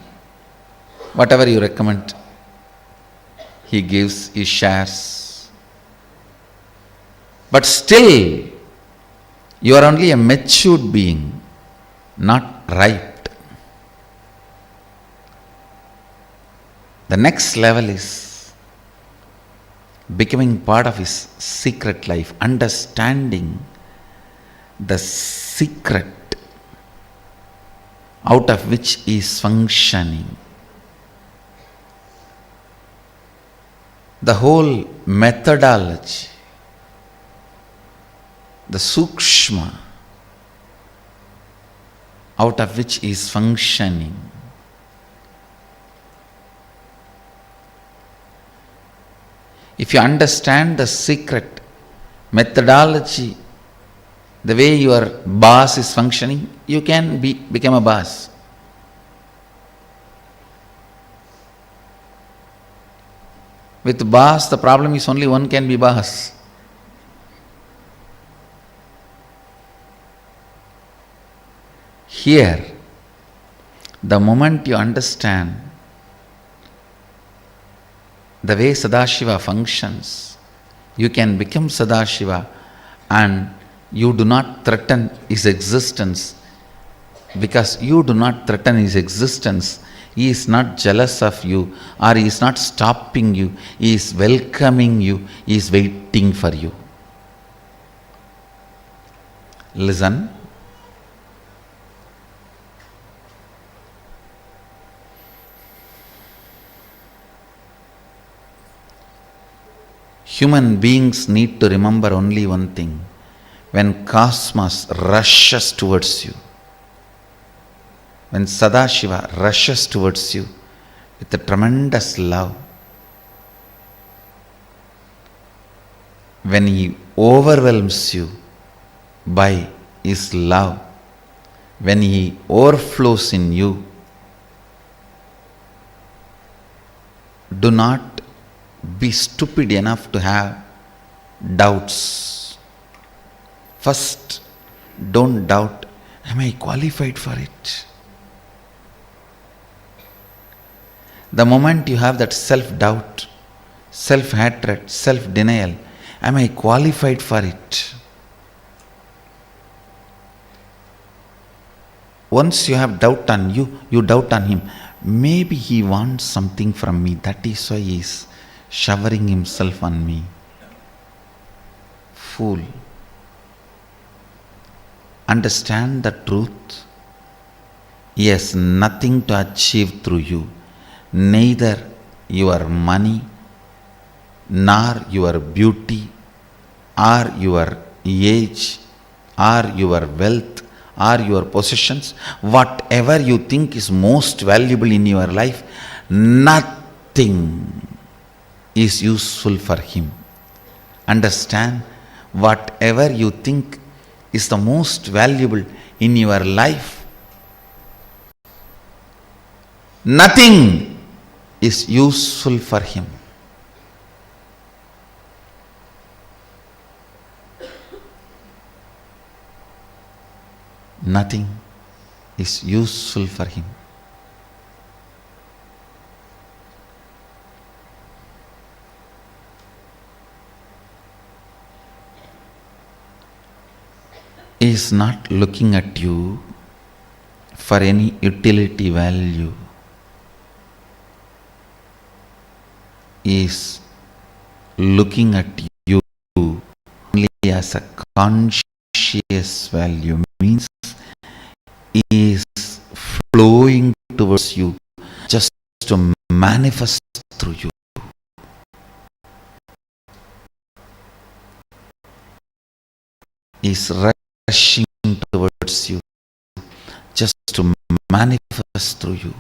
whatever you recommend, he gives, he shares. But still, you are only a matured being, not ripe. The next level is becoming part of his secret life, understanding the secret out of which he is functioning. The whole methodology, the sukshma out of which he is functioning. If you understand the secret methodology, the way your boss is functioning, you can become a boss. With boss, the problem is only one can be boss. Here, the moment you understand the way Sadashiva functions, you can become Sadashiva and you do not threaten his existence. Because you do not threaten his existence, he is not jealous of you, or he is not stopping you, he is welcoming you, he is waiting for you. Listen. Human beings need to remember only one thing. When cosmos rushes towards you, when Sadashiva rushes towards you with a tremendous love, when he overwhelms you by his love, when he overflows in you, do not be stupid enough to have doubts. First, don't doubt, am I qualified for it? The moment you have that self-doubt, self-hatred, self-denial, am I qualified for it? Once you have doubt on you, you doubt on him. Maybe he wants something from me, that is why he is showering himself on me. Fool. Understand the truth. He has nothing to achieve through you. Neither your money, nor your beauty, or your age, or your wealth, or your possessions, whatever you think is most valuable in your life, nothing is useful for him. Understand, whatever you think is the most valuable in your life, nothing is useful for him. Nothing is useful for him. is not looking at you for any utility value. Is looking at you only as a conscious value, means is flowing towards you just to manifest through you. Is rushing towards you just to manifest through you.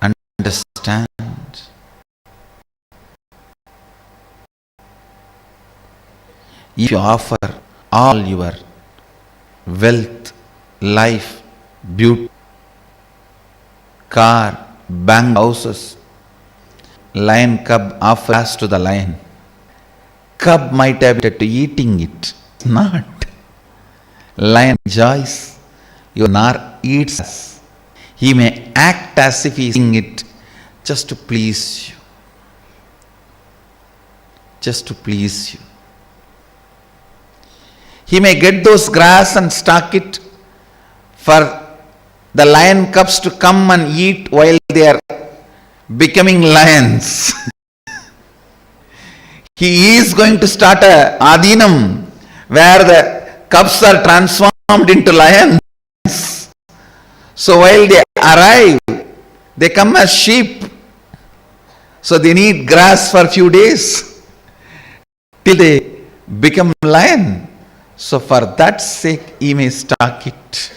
Understand. If you offer all your wealth, life, beauty, car, bank, houses, lion cub offers to the lion. Cub might have been to eating it. Not. Lion enjoys, you nor eats. He may act as if he is eating it just to please you. Just to please you. He may get those grass and stock it for the lion cubs to come and eat while they are becoming lions. He is going to start a adinam where the cubs are transformed into lions. So while they arrive, they come as sheep. So they need grass for a few days till they become lion. So for that sake, he may stock it.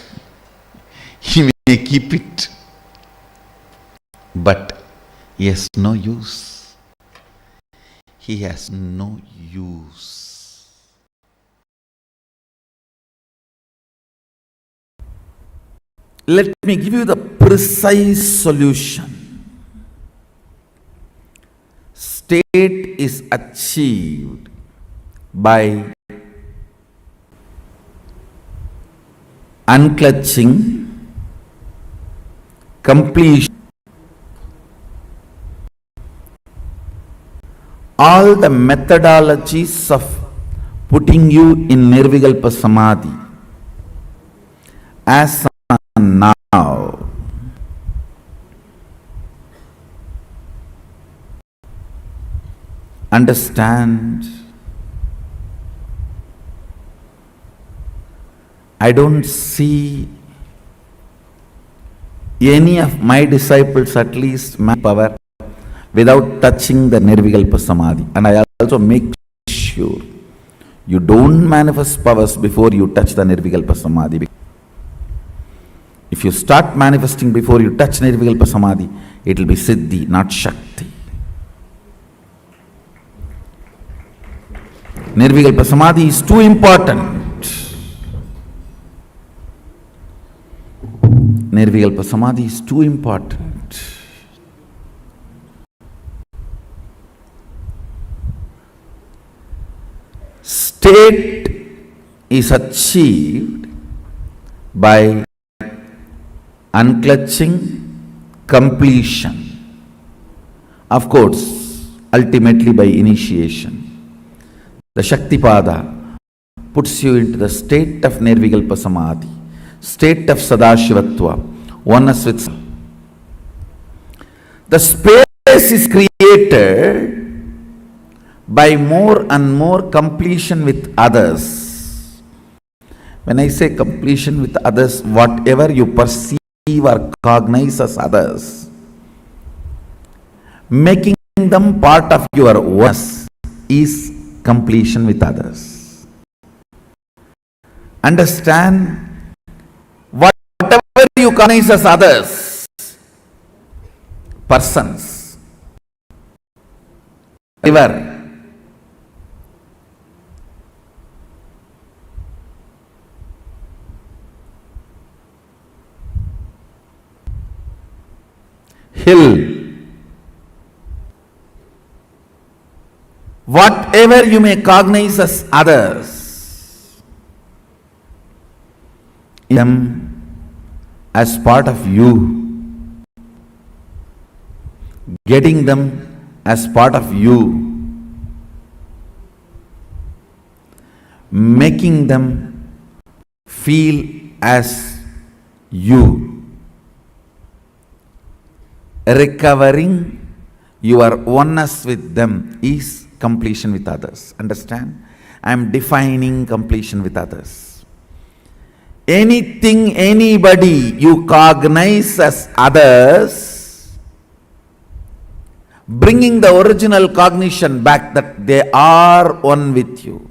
He may keep it. But he has no use. He has no use. Let me give you the precise solution. State is achieved by unclutching, completion, all the methodologies of putting you in Nirvikalpa Samadhi as now. Understand, I don't see any of my disciples, at least my power, without touching the Nirvikalpa Samadhi. And I also make sure you don't manifest powers before you touch the Nirvikalpa Samadhi. If you start manifesting before you touch Nirvikalpa Samadhi, it will be Siddhi, not Shakti. Nirvikalpa Samadhi is too important. Nirvikalpa Samadhi is too important. State is achieved by unclutching, completion. Of course, ultimately by initiation. The Shaktipada puts you into the state of Nirvikalpa Samadhi, state of Sadashivatva, oneness with. The space is created by more and more completion with others. When I say completion with others, whatever you perceive or cognize as others, making them part of your oneness is completion with others. Understand, whatever you cognize as others, persons, river, hill, whatever you may cognize as others, them as part of you, getting them as part of you, making them feel as you, recovering your oneness with them is completion with others. Understand? I am defining completion with others. Anything, anybody you cognize as others, bringing the original cognition back that they are one with you,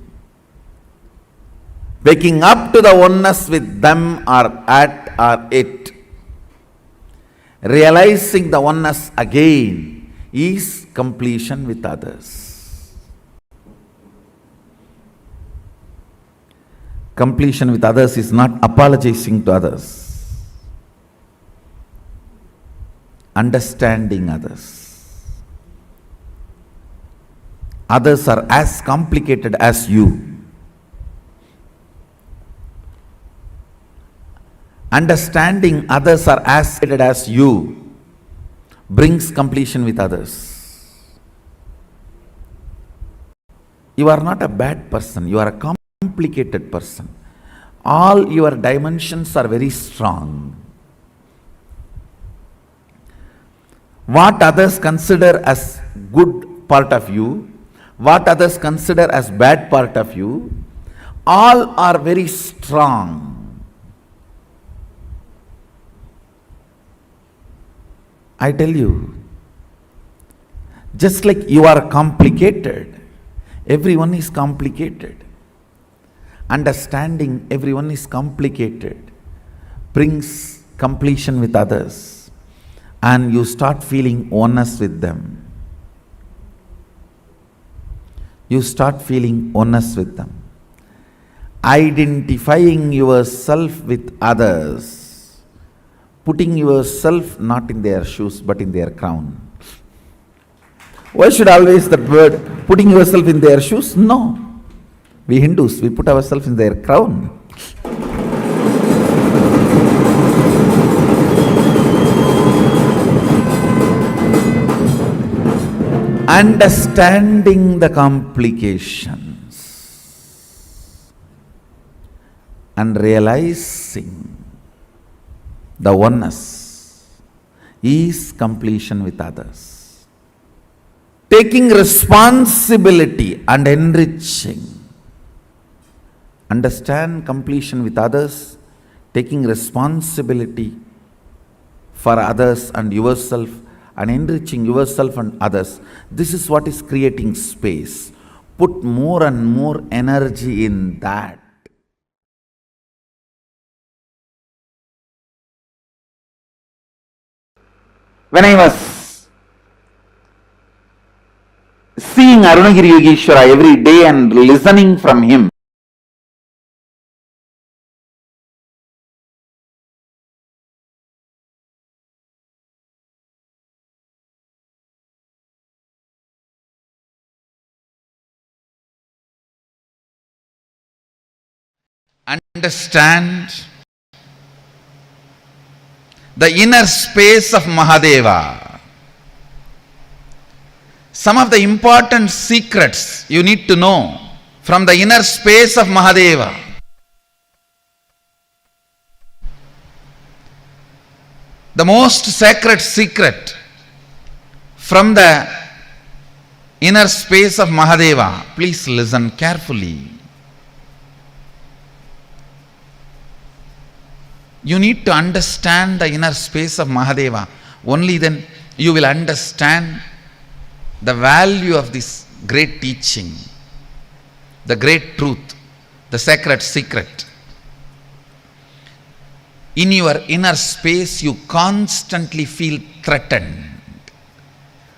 waking up to the oneness with them or at or it, realizing the oneness again is completion with others. Completion with others is not apologizing to others, understanding others. Others are as complicated as you. Understanding others are as complicated as you brings completion with others. You are not a bad person, you are a complicated person. All your dimensions are very strong. What others consider as good part of you, what others consider as bad part of you, all are very strong. I tell you, just like you are complicated, everyone is complicated. Understanding everyone is complicated brings completion with others, and you start feeling oneness with them. You start feeling oneness with them. Identifying yourself with others, putting yourself not in their shoes but in their crown. Why should always that word, putting yourself in their shoes? No. We Hindus, we put ourselves in their crown. Understanding the complications and realizing the oneness is completion with others. Taking responsibility and enriching. Understand completion with others, taking responsibility for others and yourself, and enriching yourself and others. This is what is creating space. Put more and more energy in that. When I was seeing Arunagiri Yogeshwara every day and listening from him, understand the inner space of Mahadeva. Some of the important secrets you need to know from the inner space of Mahadeva. The most sacred secret from the inner space of Mahadeva. Please listen carefully. You need to understand the inner space of Mahadeva. Only then you will understand the value of this great teaching, the great truth, the sacred secret. In your inner space, you constantly feel threatened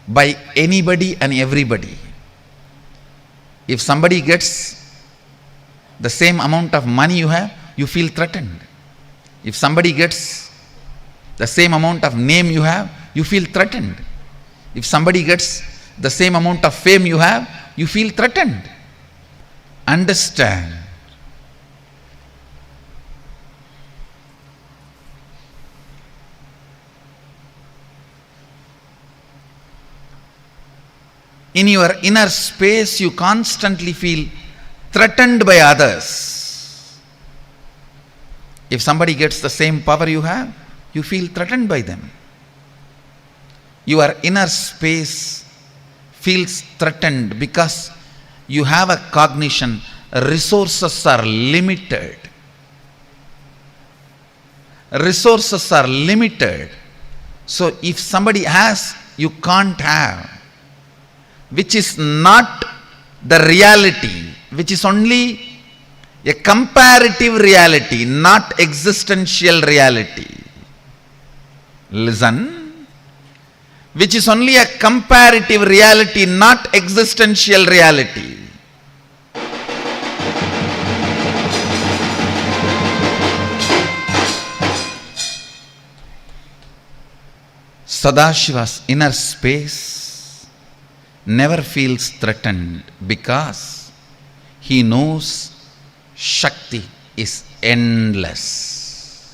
by anybody and everybody. If somebody gets the same amount of money you have, you feel threatened. If somebody gets the same amount of name you have, you feel threatened. If somebody gets the same amount of fame you have, you feel threatened. Understand. In your inner space, you constantly feel threatened by others. If somebody gets the same power you have, you feel threatened by them. Your inner space feels threatened because you have a cognition, resources are limited. Resources are limited. So if somebody has, you can't have, which is not the reality, which is only a comparative reality, not existential reality. Listen, which is only a comparative reality, not existential reality. Sadashiva's inner space never feels threatened because he knows Shakti is endless.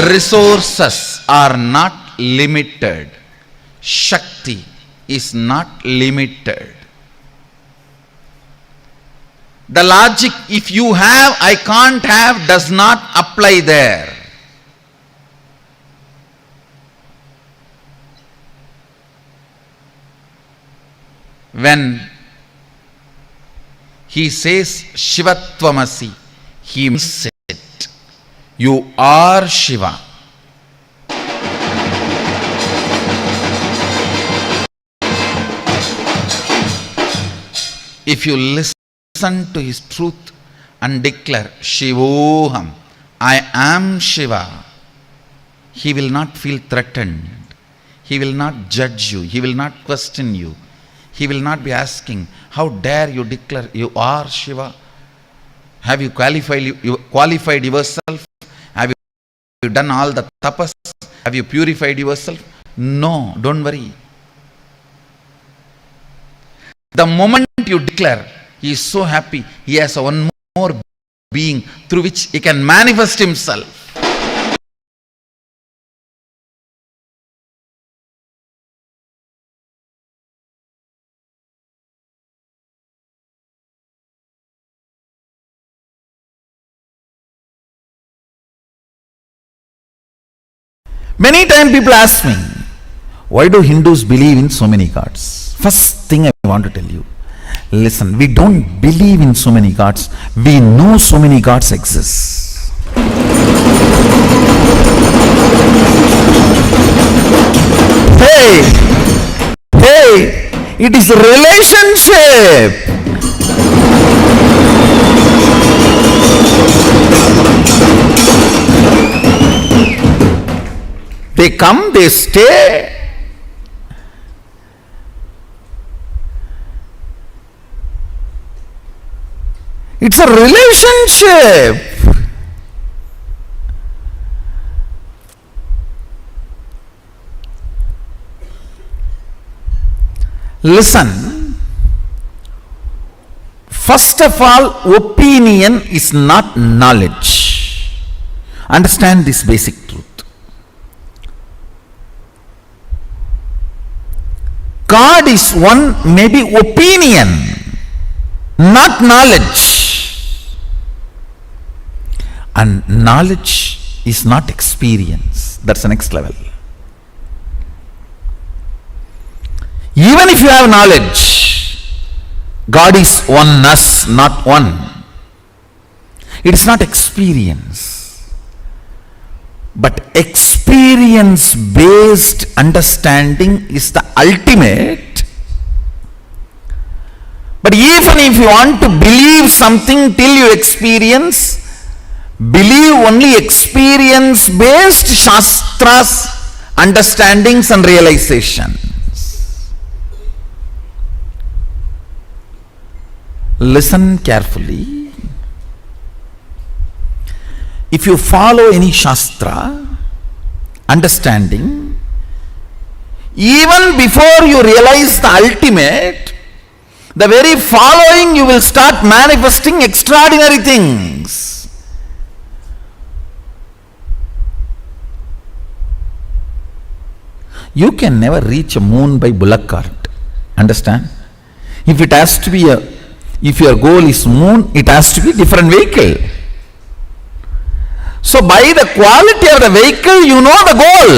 Resources are not limited. Shakti is not limited. The logic, if you have, I can't have, does not apply there. When he says Shivatvamasi, he means it. You are Shiva. If you listen to his truth and declare Shivoham, I am Shiva, he will not feel threatened. He will not judge you. He will not question you. He will not be asking, how dare you declare you are Shiva? Have you qualified yourself? Have you done all the tapas? Have you purified yourself? No, don't worry. The moment you declare, he is so happy, he has one more being through which he can manifest himself. Many times people ask me, why do Hindus believe in so many gods? First thing I want to tell you, listen, we don't believe in so many gods, we know so many gods exist. Hey, it is a relationship. They come, they stay. It's a relationship. Listen, first of all, opinion is not knowledge. Understand this basic truth. God is one, maybe opinion, not knowledge. And knowledge is not experience. That's the next level. Even if you have knowledge, God is oneness, not one. It is not experience. But experience-based understanding is the ultimate. But even if you want to believe something till you experience, believe only experience-based shastras, understandings and realizations. Listen carefully. If you follow any shastra, understanding, even before you realize the ultimate, the very following you will start manifesting extraordinary things. You can never reach a moon by bullock cart. Understand? If it has to be if your goal is moon, it has to be different vehicle. So by the quality of the vehicle, you know the goal.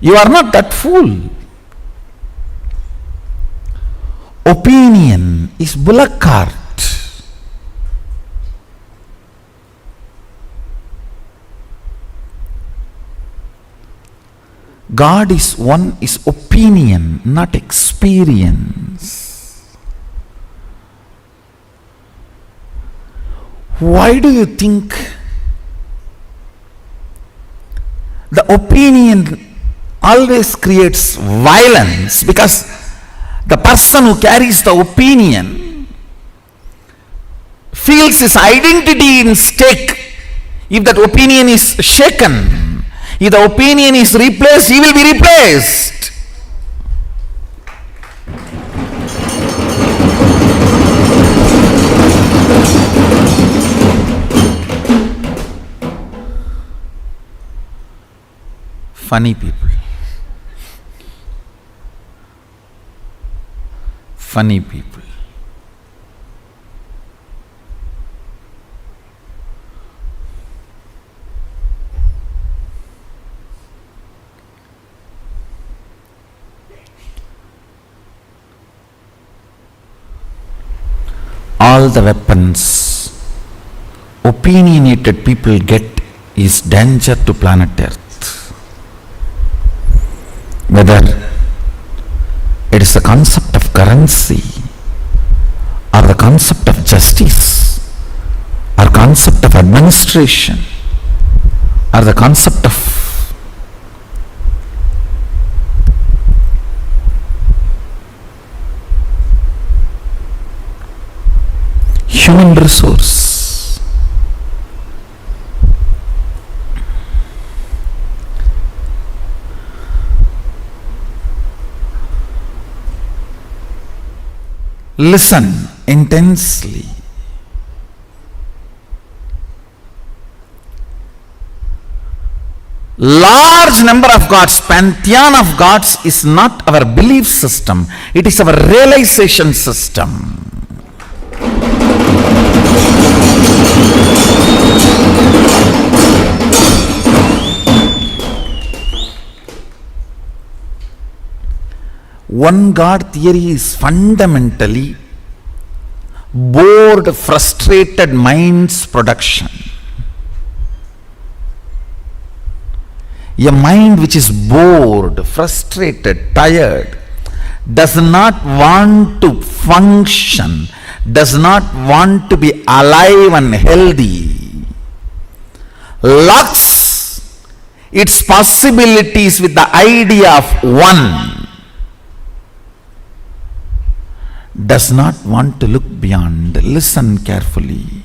You are not that fool. Opinion is bullock cart. God is one, is opinion, not experience. Why do you think the opinion always creates violence? Because the person who carries the opinion feels his identity in stake. If that opinion is shaken, if the opinion is replaced, he will be replaced. Funny people. Funny people. All the weapons opinionated people get is danger to planet Earth. Whether it is the concept of currency, or the concept of justice, or concept of administration, or the concept of human resource. Listen intensely. Large number of gods, pantheon of gods is not our belief system, it is our realization system. One God theory is fundamentally bored, frustrated mind's production. A mind which is bored, frustrated, tired, does not want to function, does not want to be alive and healthy, locks its possibilities with the idea of one, does not want to look beyond. Listen carefully.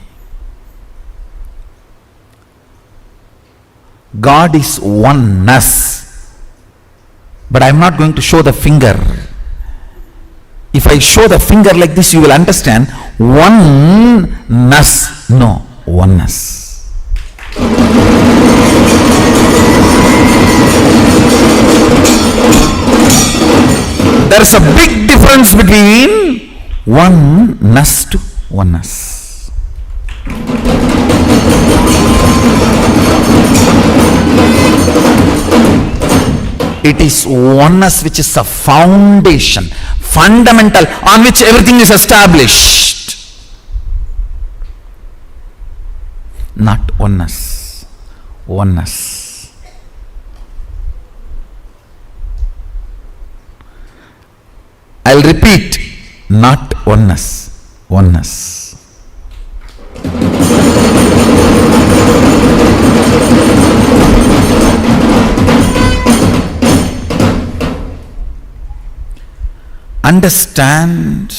God is oneness. But I am not going to show the finger. If I show the finger like this, you will understand oneness. No, oneness. There is a big difference between oneness to oneness. It is oneness which is a foundation, fundamental, on which everything is established. Not oneness. Oneness. I'll repeat, not oneness. Oneness. Understand,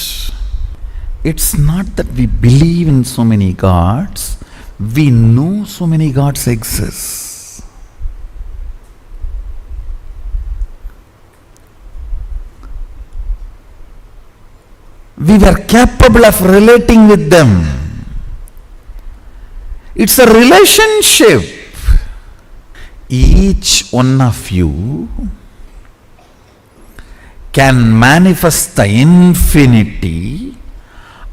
it's not that we believe in so many gods, we know so many gods exist. We were capable of relating with them. It's a relationship. each one of you can manifest the infinity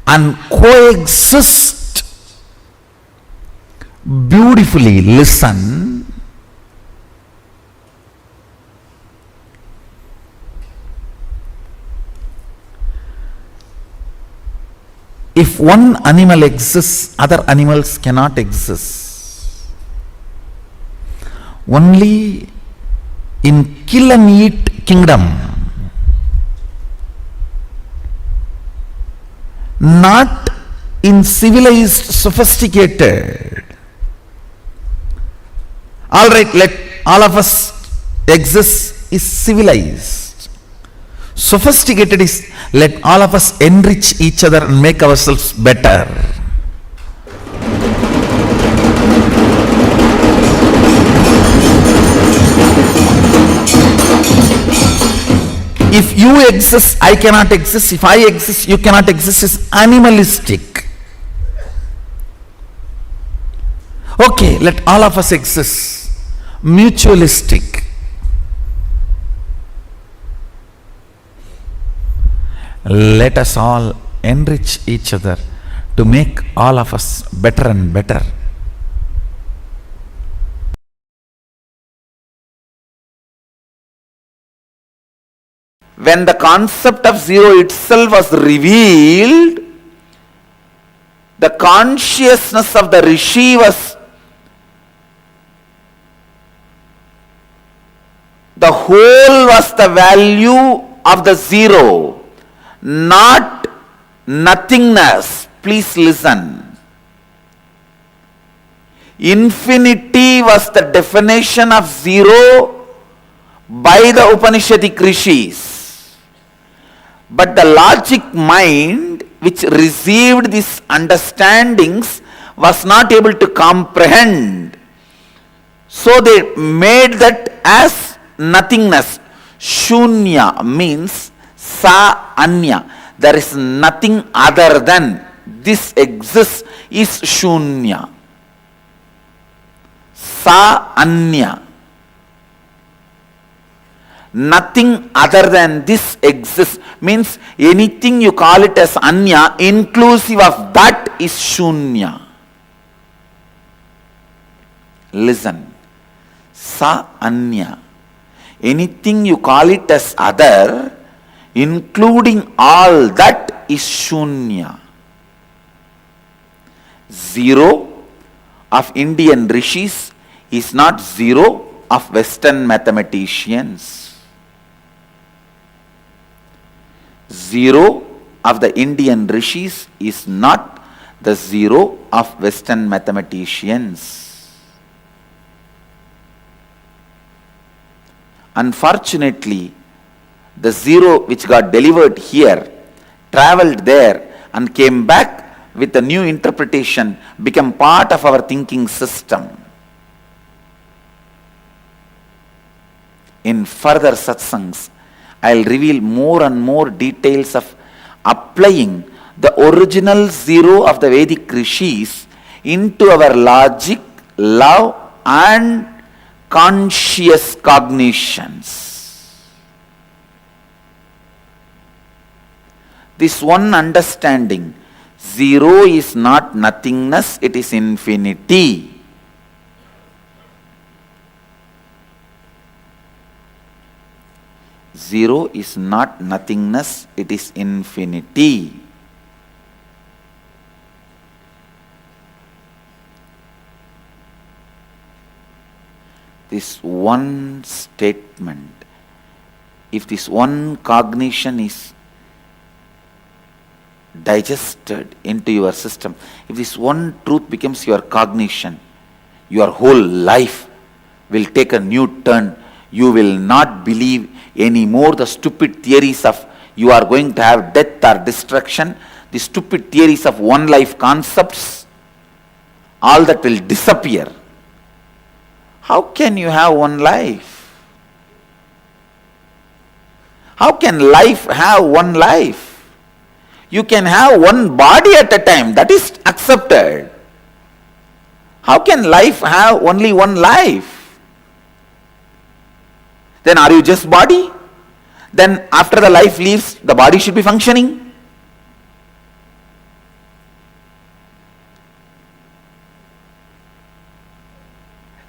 and coexist beautifully. Listen. If one animal exists, other animals cannot exist. Only in kill and eat kingdom, not in civilized, sophisticated. All right, let all of us exist is civilized. Sophisticated is let all of us enrich each other and make ourselves better. If you exist, I cannot exist. If I exist, you cannot exist is animalistic. Okay, let all of us exist. Mutualistic. Let us all enrich each other to make all of us better and better. When the concept of zero itself was revealed, the consciousness of the Rishi was the whole was the value of the zero, not nothingness. Please listen. Infinity was the definition of zero by the Upanishadic Rishis. But the logic mind which received these understandings was not able to comprehend. So they made that as nothingness. Shunya means sa anya. There is nothing other than. This exists is shunya. Sa anya. Nothing other than this exists means anything you call it as anya, inclusive of that is shunya. Listen. Sa anya. Anything you call it as other, including all that is shunya. Zero of Indian rishis is not zero of Western mathematicians. Zero of the Indian rishis is not the zero of Western mathematicians. Unfortunately, the zero which got delivered here, traveled there and came back with a new interpretation, became part of our thinking system. In further satsangs, I'll reveal more and more details of applying the original zero of the Vedic rishis into our logic, love and conscious cognitions. This one understanding, zero is not nothingness, it is infinity. Zero is not nothingness, it is infinity. This one statement, if this one cognition is digested into your system, if this one truth becomes your cognition, your whole life will take a new turn. You will not believe anymore the stupid theories of you are going to have death or destruction, the stupid theories of one life concepts, all that will disappear. How can you have one life? How can life have one life? You can have one body at a time, that is accepted. How can life have only one life? Then are you just body? Then after the life leaves, the body should be functioning.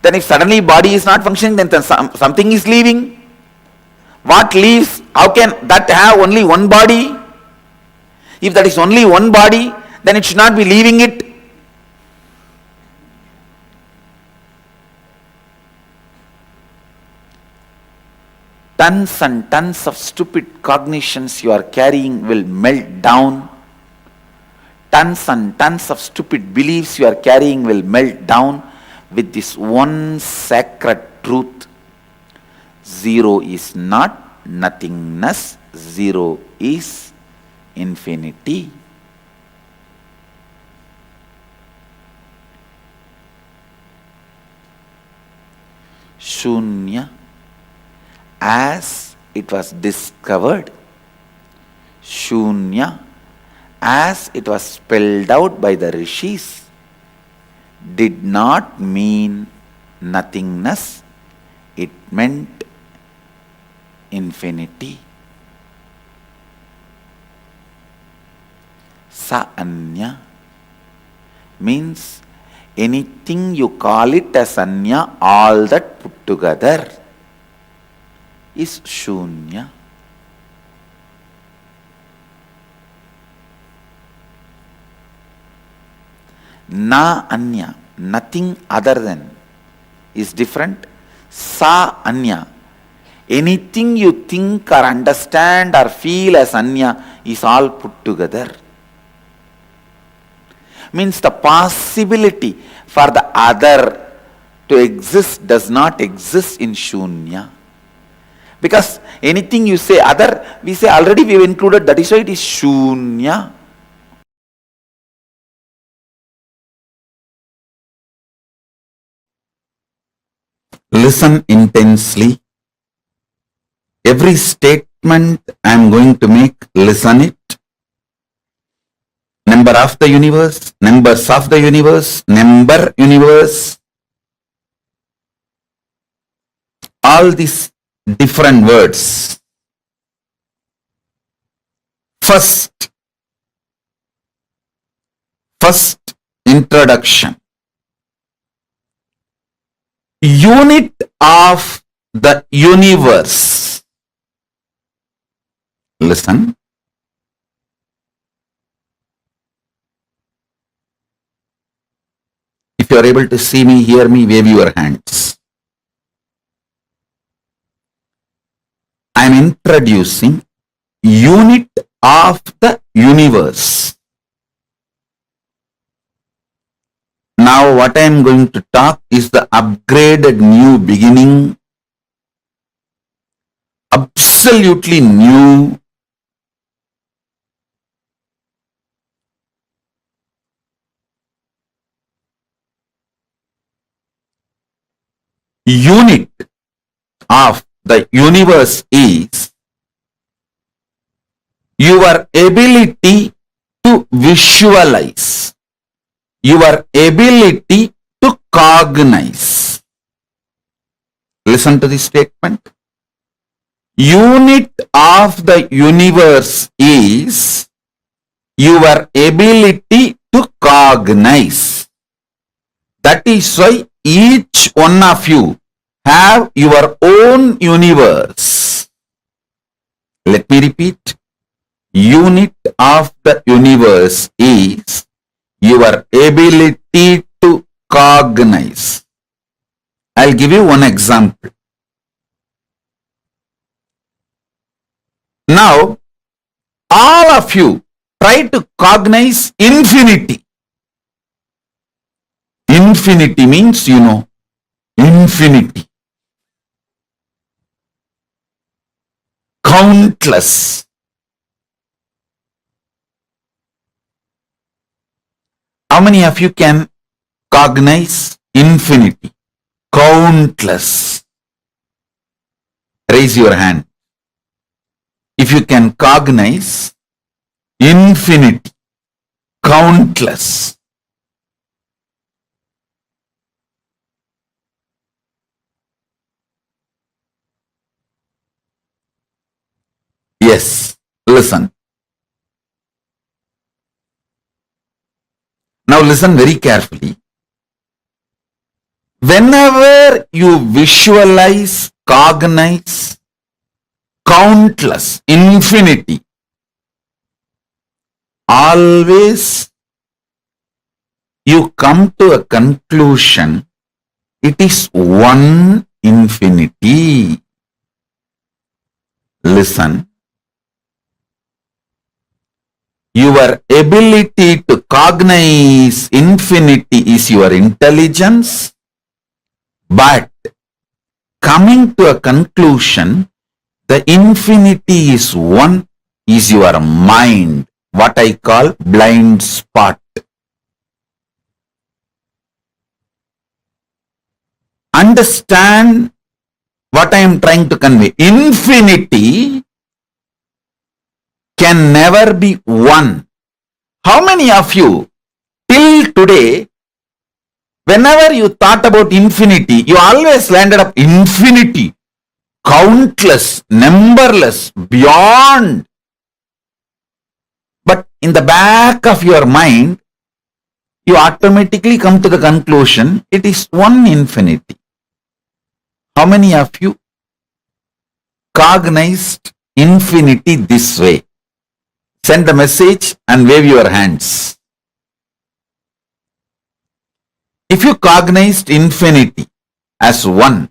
Then if suddenly body is not functioning, then something is leaving. What leaves? How can that have only one body? If that is only one body, then it should not be leaving it. Tons and tons of stupid cognitions you are carrying will melt down. Tons and tons of stupid beliefs you are carrying will melt down with this one sacred truth. Zero is not nothingness. Zero is infinity. Shunya, as it was discovered, Shunya, as it was spelled out by the rishis, did not mean nothingness, it meant infinity. Sa anya means anything you call it as anya, all that put together is shunya. Na anya, nothing other than, is different. Sa anya, anything you think or understand or feel as anya is all put together. Means the possibility for the other to exist does not exist in shunya. Because anything you say other, we say already we have included, that is why it is shunya. Listen intensely. Every statement I am going to make, listen it. Number of the universe, numbers of the universe, number universe. All these different words. First introduction. Unit of the universe. Listen. If you are able to see me, hear me, wave your hands. I am introducing unit of the universe. Now what I am going to talk is the upgraded new beginning, absolutely new, unit of the universe is your ability to visualize, your ability to cognize. Listen to this statement. Unit of the universe is your ability to cognize. That is why each one of you have your own universe. Let me repeat. Unit of the universe is your ability to cognize. I'll give you one example. Now, all of you try to cognize infinity. Infinity means, you know, infinity. Countless. How many of you can cognize infinity? Countless. Raise your hand. If you can cognize infinity, countless. Yes, listen. Now listen very carefully. Whenever you visualize, cognize countless, infinity, always you come to a conclusion, it is one infinity. Listen. Your ability to cognize infinity is your intelligence, but coming to a conclusion, the infinity is one, is your mind, what I call blind spot. Understand what I am trying to convey. Infinity can never be one. How many of you till today, whenever you thought about infinity, you always landed up infinity, countless, numberless, beyond. But in the back of your mind, you automatically come to the conclusion, it is one infinity. How many of you cognized infinity this way? Send the message and wave your hands. If you cognized infinity as one,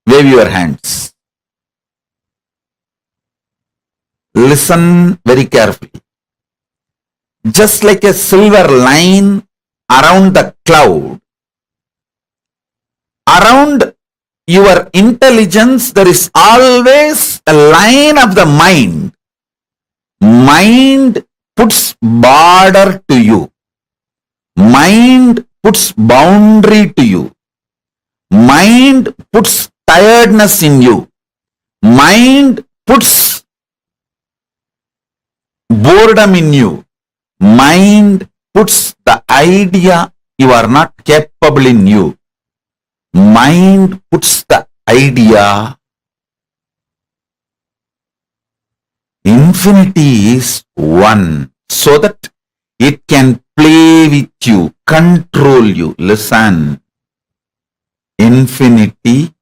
wave your hands. Listen very carefully. Just like a silver line around the cloud, around your intelligence, there is always a line of the mind. Mind puts border to you. Mind puts boundary to you. Mind puts tiredness in you. Mind puts boredom in you. Mind puts the idea you are not capable in you. Mind puts the idea infinity is one, so that it can play with you, control you. Listen, infinity,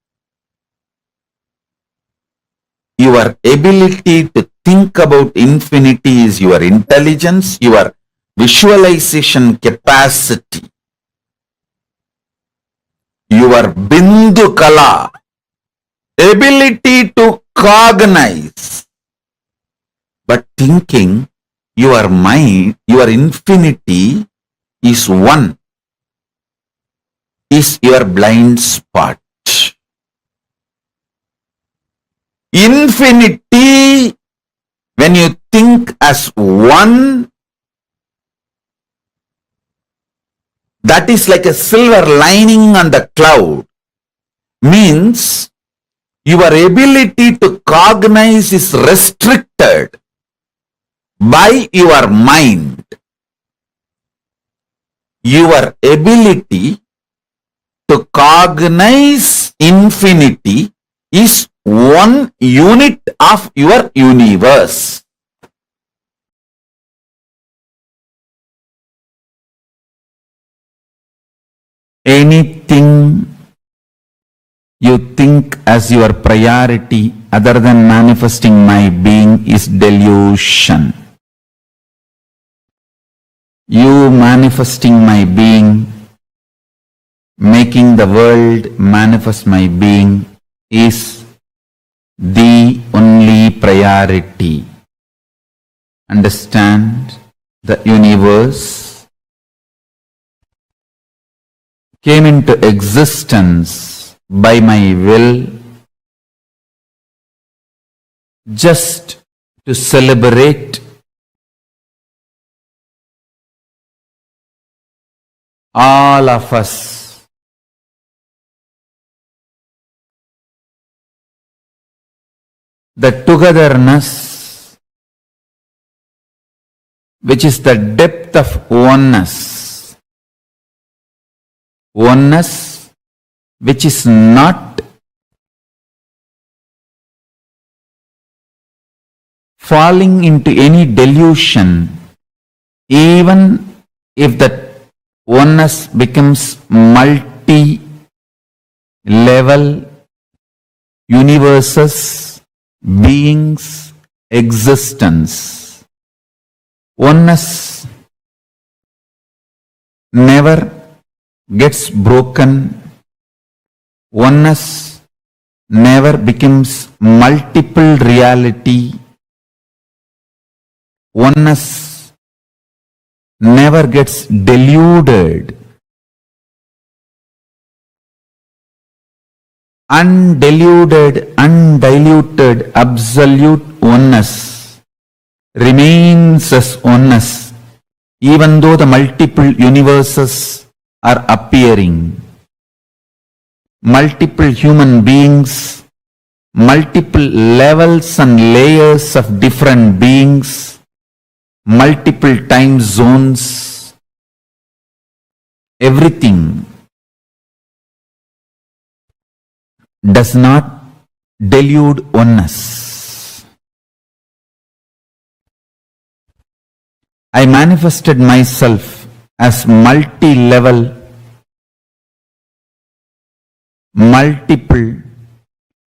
your ability to think about infinity is your intelligence, your visualization capacity, your bindu kala, ability to cognize. But thinking your mind, your infinity is one, is your blind spot. Infinity, when you think as one, that is like a silver lining on the cloud, means your ability to cognize is restricted by your mind. Your ability to cognize infinity is one unit of your universe. Anything you think as your priority other than manifesting my being is delusion. You manifesting my being, making the world manifest my being is the only priority. Understand, the universe came into existence by my will just to celebrate all of us. The togetherness, which is the depth of oneness. Oneness which is not falling into any delusion, even if that oneness becomes multi-level universes, beings, existence. Oneness never gets broken. Oneness never becomes multiple reality. Oneness never gets deluded. Undiluted, undiluted, absolute oneness remains as oneness, even though the multiple universes are appearing. Multiple human beings, multiple levels and layers of different beings, multiple time zones, everything does not delude oneness. I manifested myself as multi-level,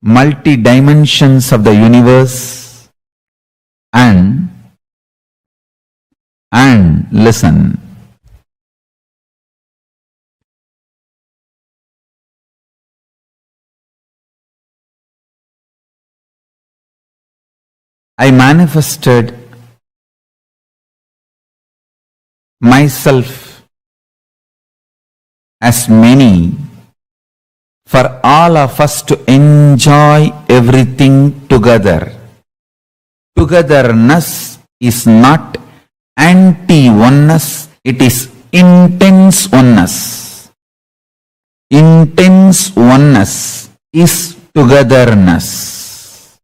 multi-dimensions of the universe, and listen, I manifested myself as many for all of us to enjoy everything together. Togetherness is not anti-oneness, it is intense oneness. Intense oneness is togetherness.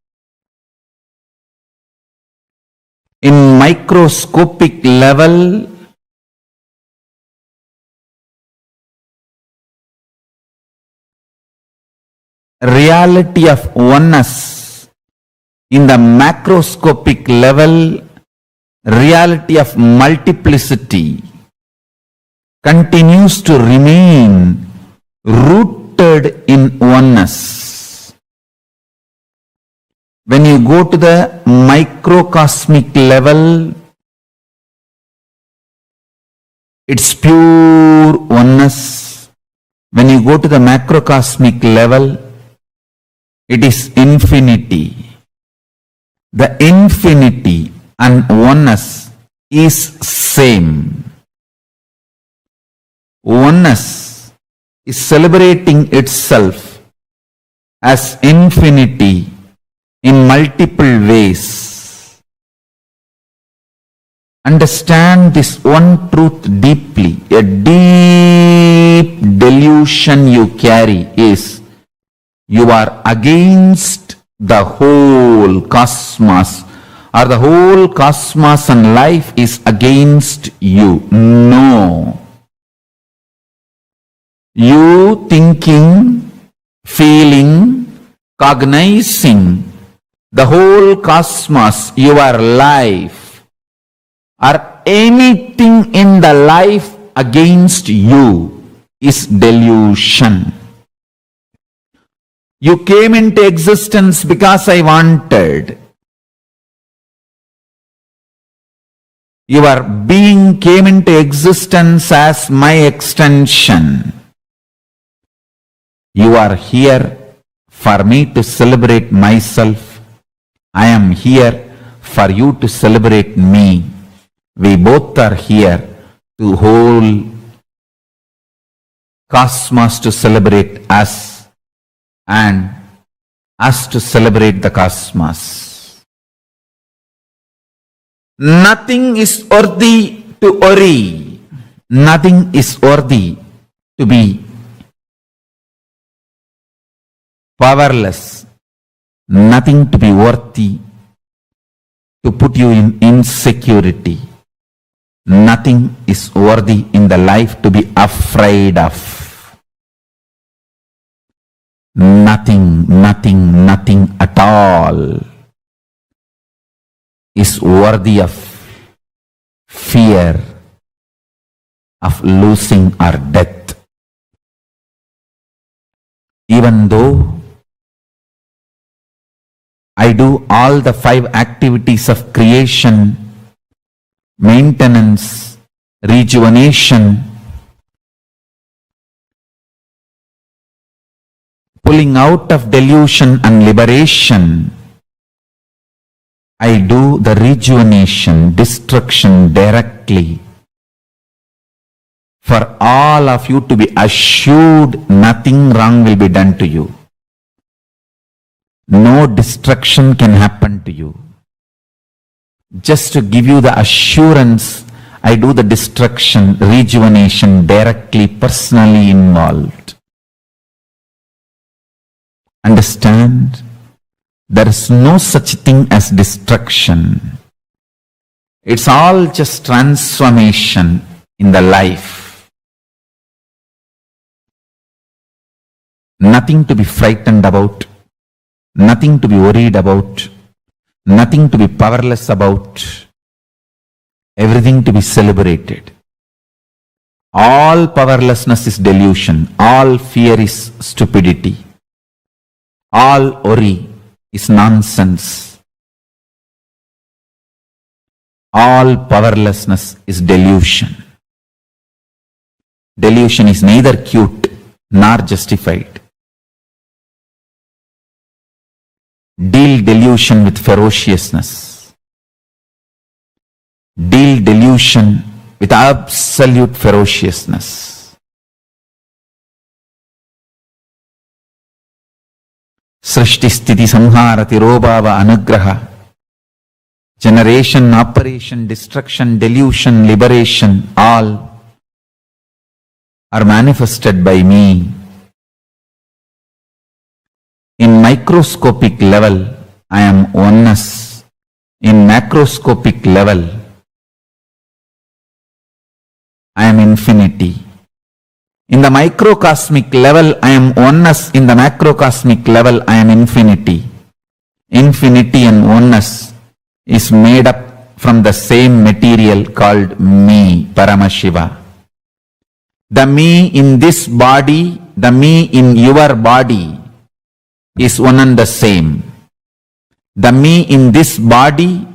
In microscopic level, reality of oneness. In the macroscopic level, reality of multiplicity continues to remain rooted in oneness. When you go to the microcosmic level, it's pure oneness. When you go to the macrocosmic level, it is infinity. The infinity and oneness is same. Oneness is celebrating itself as infinity in multiple ways. Understand this one truth deeply. A deep delusion you carry is you are against the whole cosmos, or the whole cosmos and life is against you. No. You thinking, feeling, cognizing the whole cosmos, your life, or anything in the life against you is delusion. You came into existence because I wanted. Your being came into existence as my extension. You are here for me to celebrate myself. I am here for you to celebrate me. We both are here to whole cosmos to celebrate us and us to celebrate the cosmos. Nothing is worthy to worry. Nothing is worthy to be powerless. Nothing to be worthy to put you in insecurity. Nothing is worthy in the life to be afraid of. Nothing, nothing, nothing at all. is worthy of fear of losing or death. Even though I do all the 5 activities of creation, maintenance, rejuvenation, pulling out of delusion and liberation, I do the rejuvenation, destruction directly. For all of you to be assured nothing wrong will be done to you. No destruction can happen to you. Just to give you the assurance, I do the destruction, rejuvenation directly, personally involved. Understand? There is no such thing as destruction. It's all just transformation in the life. Nothing to be frightened about, nothing to be worried about, nothing to be powerless about, everything to be celebrated. All powerlessness is delusion, all fear is stupidity, all worry is nonsense. All powerlessness is delusion. Delusion is neither cute nor justified. Deal delusion with ferociousness. Deal delusion with absolute ferociousness. Srishti sthiti samhara tirobhava anugraha. Generation, operation, destruction, delusion, liberation, all are manifested by me. In microscopic level, I am oneness. In macroscopic level, I am infinity. In the microcosmic level, I am oneness. In the macrocosmic level, I am infinity. Infinity and oneness is made up from the same material called me, Paramashiva. The me in this body, the me in your body is one and the same. The me in this body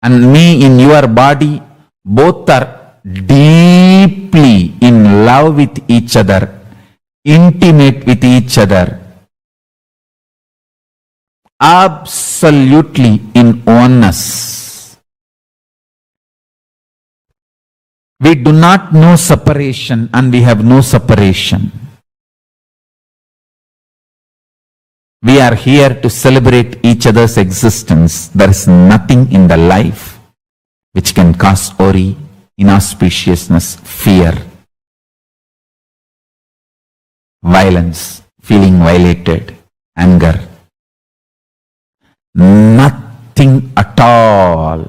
and me in your body, both are deeply in love with each other, intimate with each other, absolutely in oneness. We do not know separation and we have no separation. We are here to celebrate each other's existence. There is nothing in the life which can cause worry, inauspiciousness, fear, violence, feeling violated, anger. Nothing at all.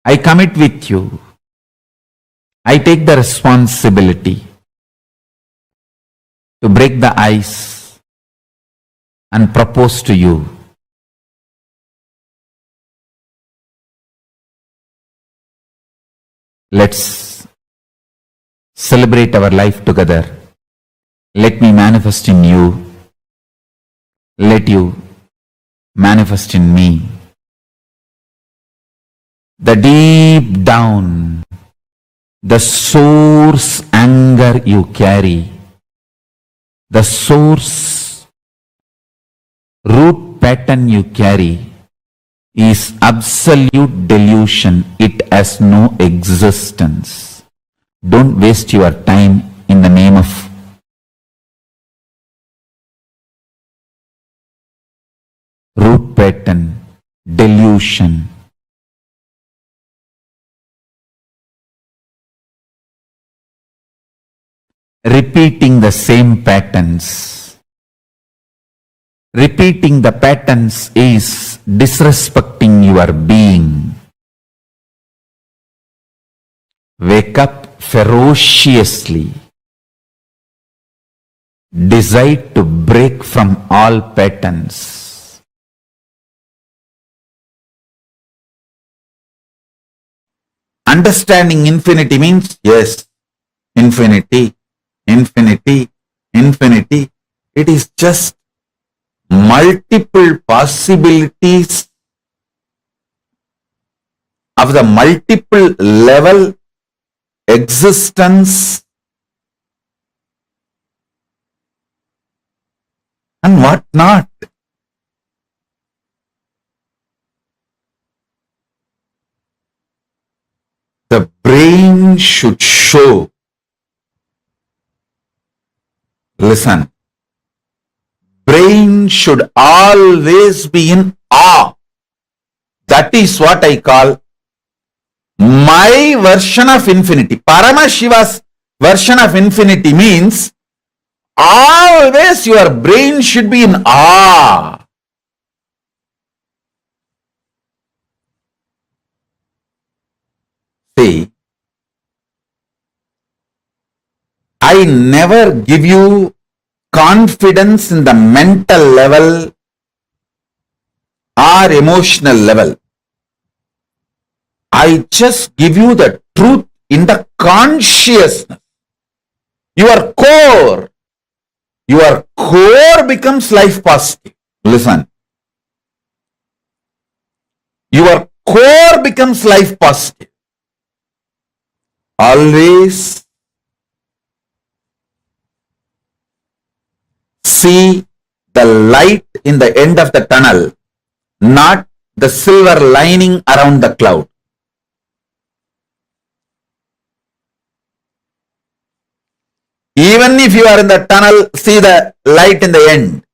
I commit with you. I take the responsibility to break the ice and propose to you. Let's celebrate our life together. Let me manifest in you. Let you manifest in me. The deep down, the source anger you carry, the source root pattern you carry is absolute delusion. It has no existence. Don't waste your time in the name of root pattern, delusion. Repeating the same patterns. Repeating the patterns is disrespecting your being. Wake up ferociously. Decide to break from all patterns. Understanding infinity means, yes, infinity, infinity, infinity. It is just multiple possibilities of the multiple level existence and what not. The brain should show, listen, brain should always be in awe. That is what I call my version of infinity. Paramashiva's version of infinity means always your brain should be in awe. See, I never give you confidence in the mental level or emotional level. I just give you the truth in the consciousness. Your core becomes life positive. Listen. Your core becomes life positive. Always see the light in the end of the tunnel, not the silver lining around the cloud. Even if you are in the tunnel, see the light in the end.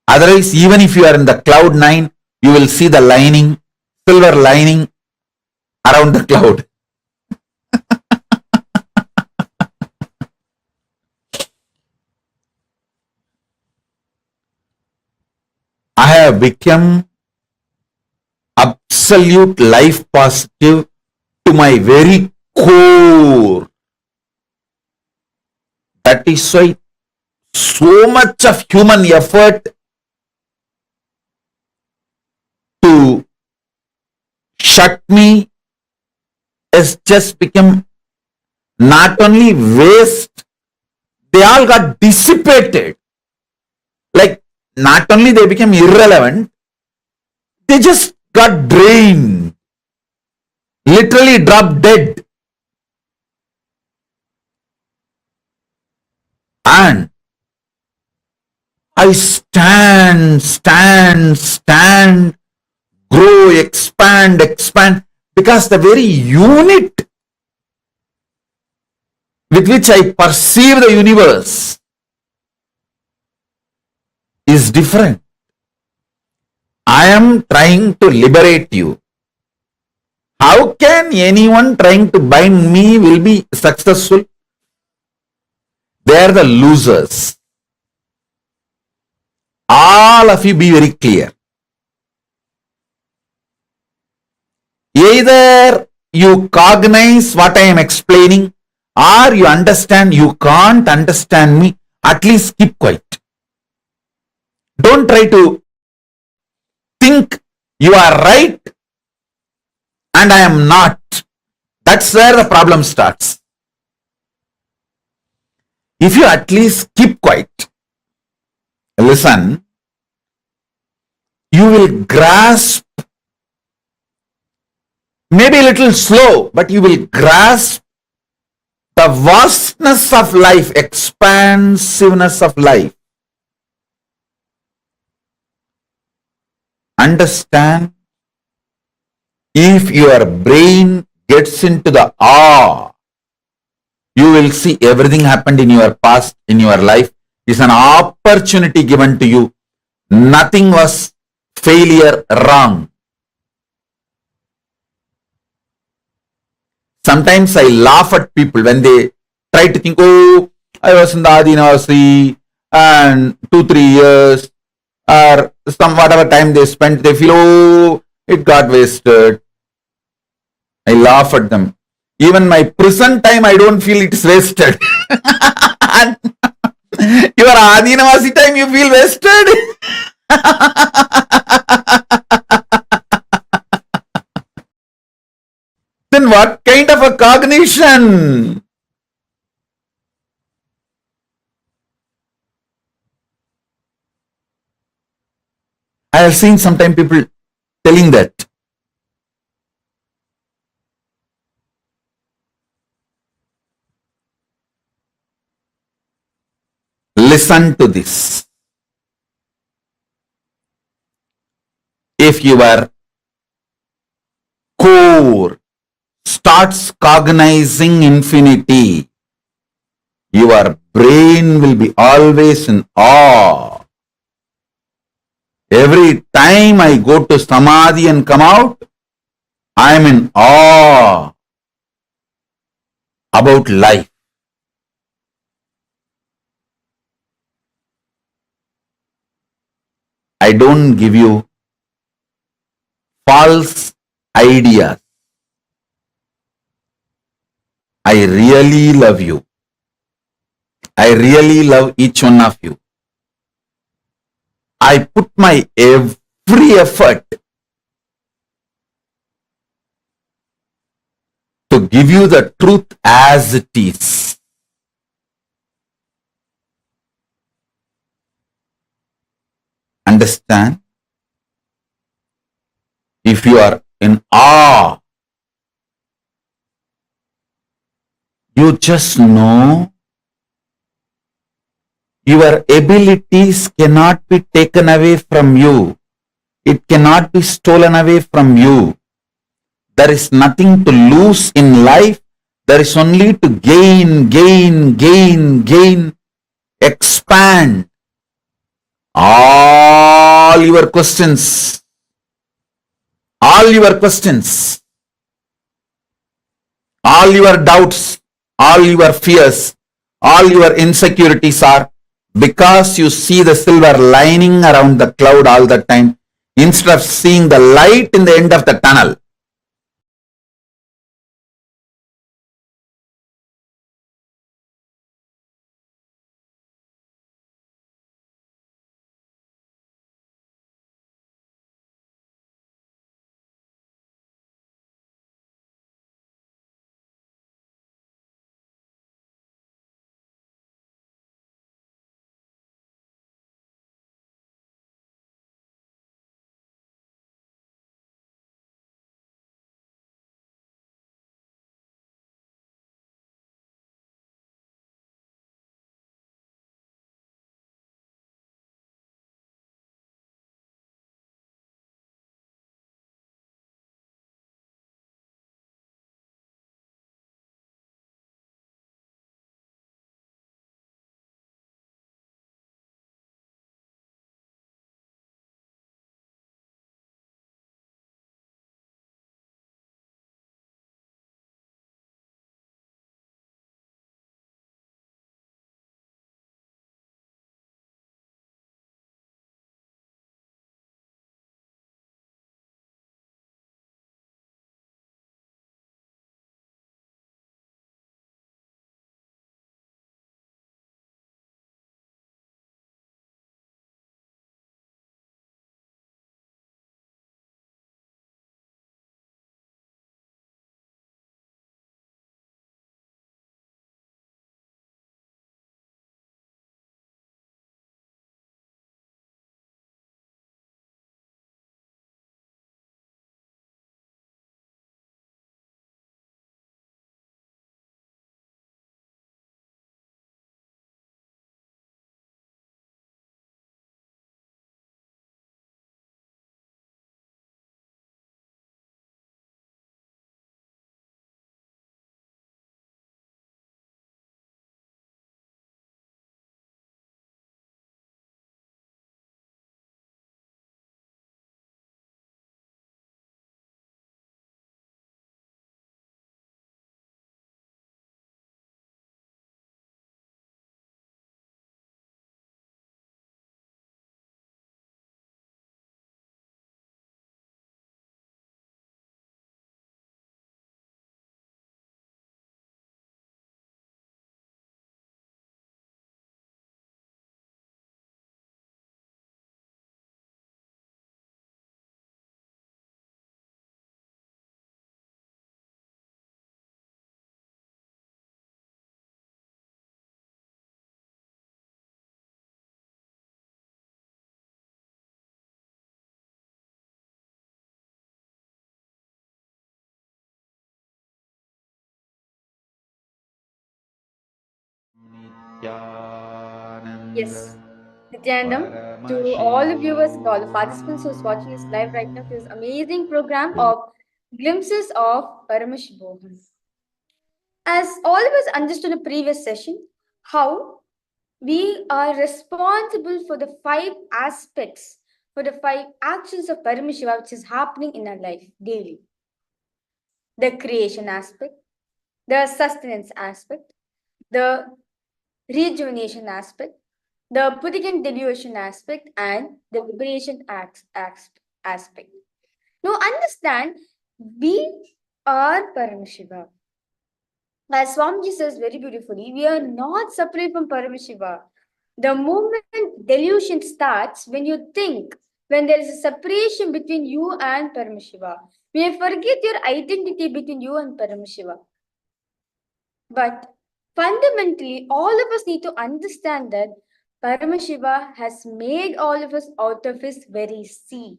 Otherwise, even if you are in the cloud nine, you will see the lining, silver lining around the cloud. I have become absolute life positive to my very core. That is why so much of human effort to shut me has just become not only waste, they all got dissipated. Like, not only they became irrelevant, they just got drained, literally dropped dead. And I stand, grow, expand, because the very unit with which I perceive the universe is different. I am trying to liberate you. How can anyone trying to bind me will be successful? They are the losers. All of you be very clear. Either you cognize what I am explaining, or you understand you can't understand me, at least keep quiet. Don't try to think you are right and I am not. That's where the problem starts. If you at least keep quiet, listen, you will grasp, maybe a little slow, but you will grasp the vastness of life, expansiveness of life. Understand, if your brain gets into the awe, you will see everything happened in your past, in your life, is an opportunity given to you. Nothing was failure, wrong. Sometimes I laugh at people when they try to think, oh, I was in the Adi University and 2-3 years or some whatever time they spent, they feel, oh, it got wasted. I laugh at them. Even my prison time, I don't feel it's wasted. Your Adinavasi time, you feel wasted? Cognition, what kind of a cognition? I have seen sometimes people telling that. Listen to this. If your core starts cognizing infinity, your brain will be always in awe. Every time I go to Samadhi and come out, I am in awe about life. I don't give you false ideas. I really love you. I really love each one of you. I put my every effort to give you the truth as it is. Understand? If you are in awe, you just know your abilities cannot be taken away from you. It cannot be stolen away from you. There is nothing to lose in life. There is only to gain, expand. All your questions, all your questions, all your doubts, all your fears, all your insecurities are because you see the silver lining around the cloud all the time instead of seeing the light in the end of the tunnel. Yes. Nithyanandam, to all the viewers and all the participants who's watching us live right now to this amazing program of Glimpses of Paramashivoham. As all of us understood in the previous session, how we are responsible for the 5 aspects, for the 5 actions of Paramashiva which is happening in our life daily. The creation aspect, the sustenance aspect, the rejuvenation aspect, the putting in delusion aspect, and the liberation aspect. Now understand, we are Paramashiva. As Swamiji says very beautifully, we are not separate from Paramashiva. The moment delusion starts when you think, when there is a separation between you and Paramashiva, when you forget your identity between you and Paramashiva. But fundamentally, all of us need to understand that Paramashiva has made all of us out of his very sea.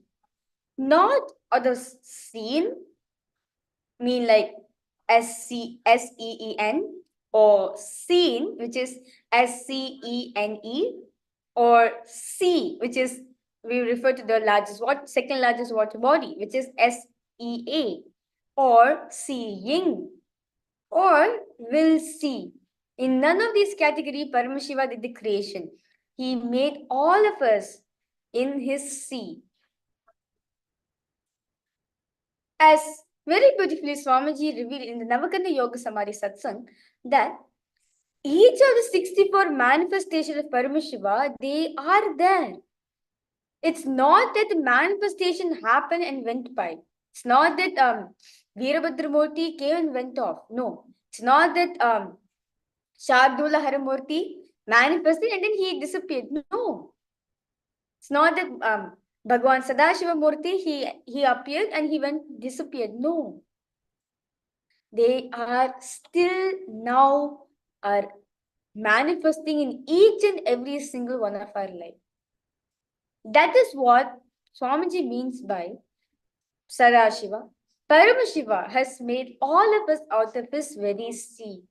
Not out of scene, mean like SEEN, or scene, which is SCENE, or sea, which is, we refer to the second largest water body, which is SEA, or seeing, or will see. In none of these categories, Paramashiva did the creation. He made all of us in his sea. As very beautifully Swamiji revealed in the Navakanda Yoga Samadhi Satsang, that each of the 64 manifestations of Paramashiva, they are there. It's not that the manifestation happened and went by. It's not that Veerabhadramurti came and went off. No. It's not that Shardula Haramurti manifested and then he disappeared. No. It's not that Bhagwan Sadashiva Murti, he appeared and he disappeared. No. They are still now are manifesting in each and every single one of our life. That is what Swamiji means by Sadashiva. Paramashiva has made all of us out of his very sea.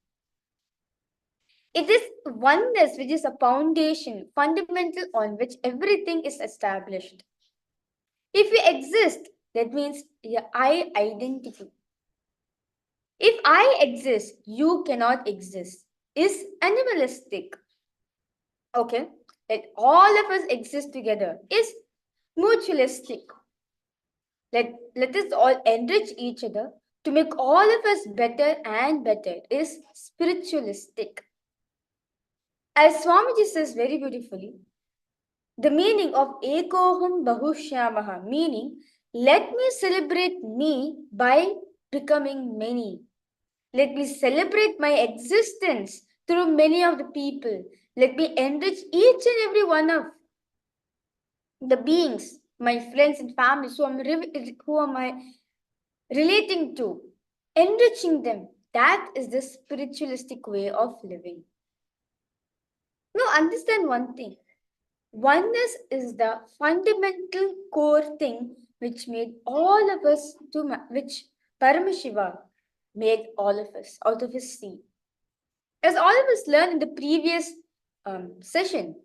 It is oneness which is a foundation, fundamental on which everything is established. If we exist, that means I identity. If I exist, you cannot exist, is animalistic. Okay, let all of us exist together is mutualistic. Let us all enrich each other to make all of us better and better is spiritualistic. As Swamiji says very beautifully, the meaning of Ekoham Bahushyamaha, meaning let me celebrate me by becoming many. Let me celebrate my existence through many of the people. Let me enrich each and every one of the beings, my friends and families who am I relating to, enriching them. That is the spiritualistic way of living. Now understand one thing. Oneness is the fundamental core thing which made all of us which Paramashiva made all of us out of his sea. As all of us learned in the previous session,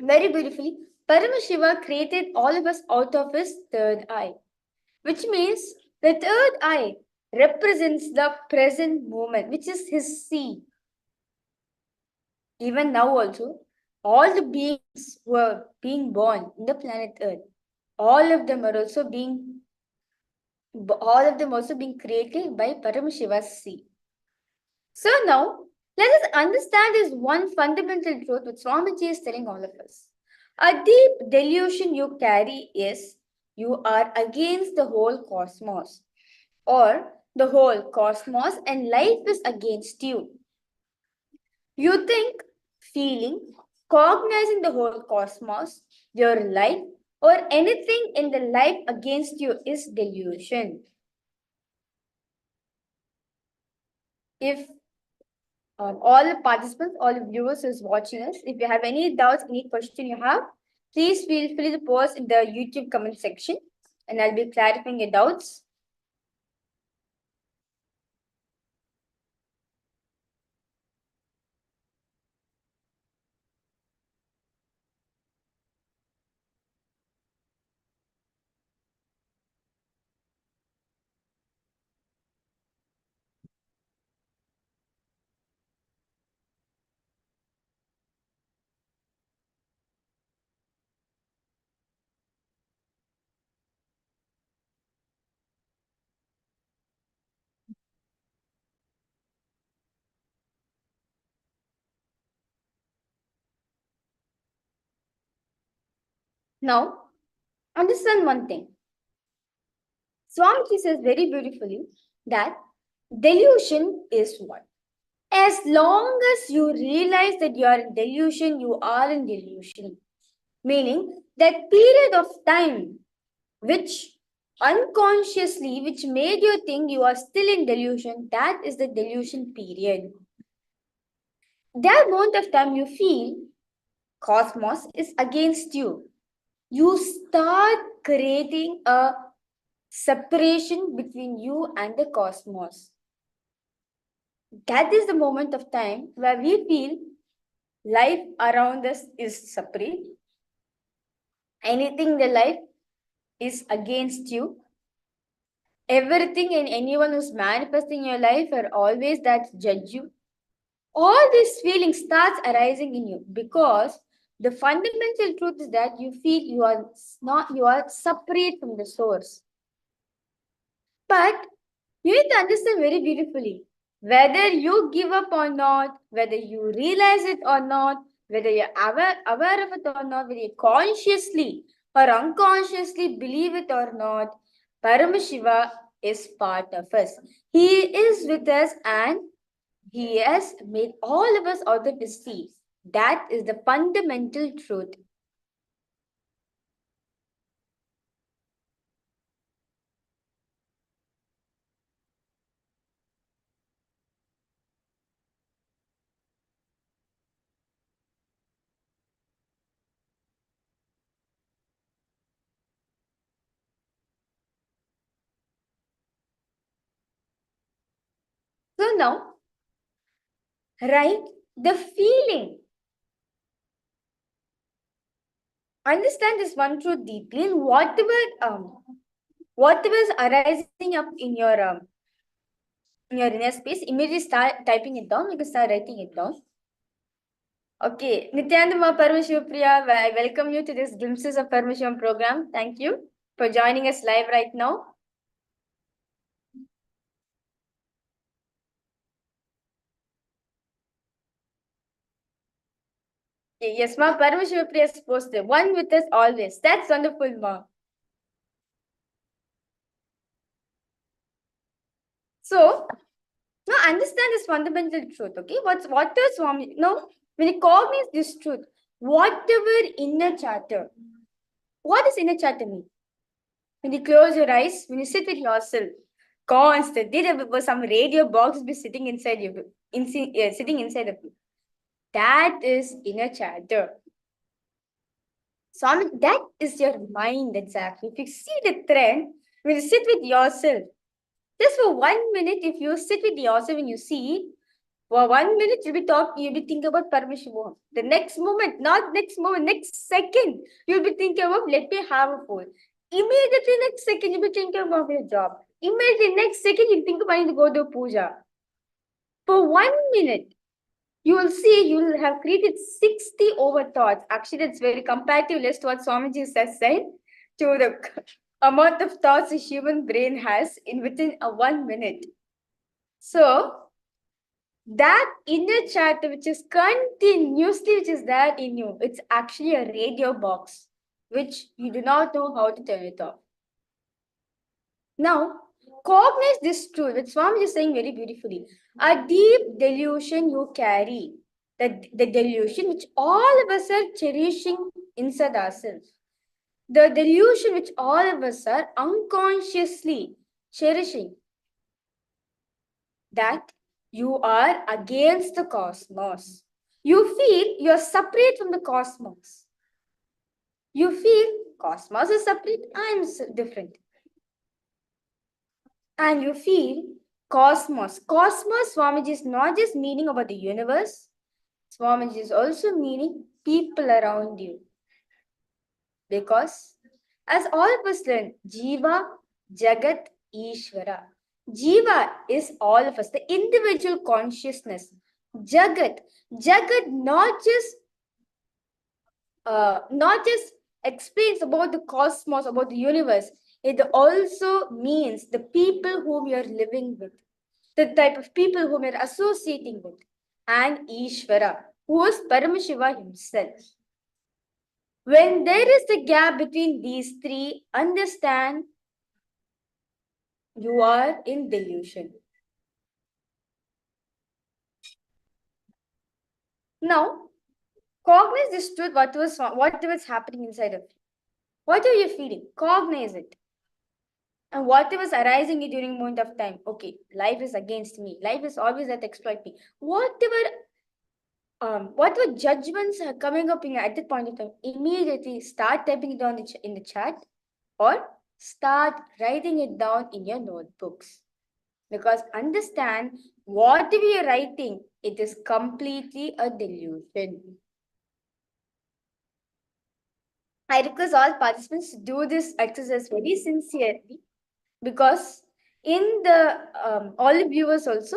very beautifully, Paramashiva created all of us out of his third eye, which means the third eye represents the present moment, which is his sea. Even now also, all the beings who are being born in the planet Earth, all of them also being created by Paramashiva's sea. So now, let us understand this one fundamental truth which Swamiji is telling all of us. A deep delusion you carry is you are against the whole cosmos, or the whole cosmos and life is against you. You think, feeling, cognizing the whole cosmos, your life, or anything in the life against you is delusion. If all the participants, all the viewers who's watching us, if you have any doubts, any question you have, please feel free to post in the YouTube comment section and I'll be clarifying your doubts. Now, understand one thing. Swamiji says very beautifully that delusion is what? As long as you realize that you are in delusion, you are in delusion. Meaning that period of time which unconsciously, which made you think you are still in delusion, that is the delusion period. That amount of time you feel cosmos is against you. You start creating a separation between you and the cosmos. That is the moment of time where we feel life around us is separate. Anything in the life is against you. Everything and anyone who's manifesting your life are always that judge you. All these feelings starts arising in you because the fundamental truth is that you feel you are separate from the source. But you need to understand very beautifully whether you give up or not, whether you realize it or not, whether you're aware of it or not, whether you consciously or unconsciously believe it or not, Paramashiva is part of us. He is with us and he has made all of us out of his seed. That is the fundamental truth. So now, right, the feeling. Understand this one truth deeply, and whatever is arising up in your inner space, immediately start typing it down. You can start writing it down. Okay, Nithyananda Paramashivopriya, I welcome you to this Glimpses of Paramashivam program. Thank you for joining us live right now. Yes, ma, Paramashivopriya is posted. One with us always. That's wonderful, ma. So, now understand this fundamental truth, okay? What is Swami? Now, when you cognize this truth, whatever inner chatter, what does inner chatter mean? When you close your eyes, when you sit with yourself, constantly there was some radio box be sitting inside you, sitting inside of you. That is inner chatter. So that is your mind exactly. If you see the trend, when you sit with yourself, just for 1 minute, if you sit with yourself and you see, for 1 minute you'll be thinking about Paramashivoham. The next moment, next second, you'll be thinking about let me have a phone. Immediately next second, you'll be thinking about your job. Immediately next second, you'll think about to go to puja. For 1 minute, you will see you will have created 60 over thoughts. Actually, it's very comparative list what Swamiji has said to the amount of thoughts the human brain has within a 1 minute. So that inner chatter which is continuously which is there in you, it's actually a radio box which you do not know how to turn it off. Now, cognize this truth, which Swami is saying very beautifully. A deep delusion you carry, the delusion which all of us are cherishing inside ourselves. The delusion which all of us are unconsciously cherishing. That you are against the cosmos. You feel you're separate from the cosmos. You feel cosmos is separate, I'm different. And you feel cosmos. Cosmos, Swamiji, is not just meaning about the universe. Swamiji is also meaning people around you. Because as all of us learn, Jiva, Jagat, Ishvara. Jiva is all of us, the individual consciousness. Jagat not just explains about the cosmos, about the universe. It also means the people whom you're living with, the type of people whom you're associating with, and Ishvara, who is Paramashiva himself. When there is a gap between these three, understand you are in delusion. Now, cognize this truth, what was happening inside of you. What are you feeling? Cognize it. And whatever is arising during moment of time, okay, life is against me. Life is always at exploit me. Whatever judgments are coming up at that point of time, immediately start typing it down in the chat or start writing it down in your notebooks. Because understand what we are writing, it is completely a delusion. I request all participants to do this exercise very sincerely because in the all the viewers also,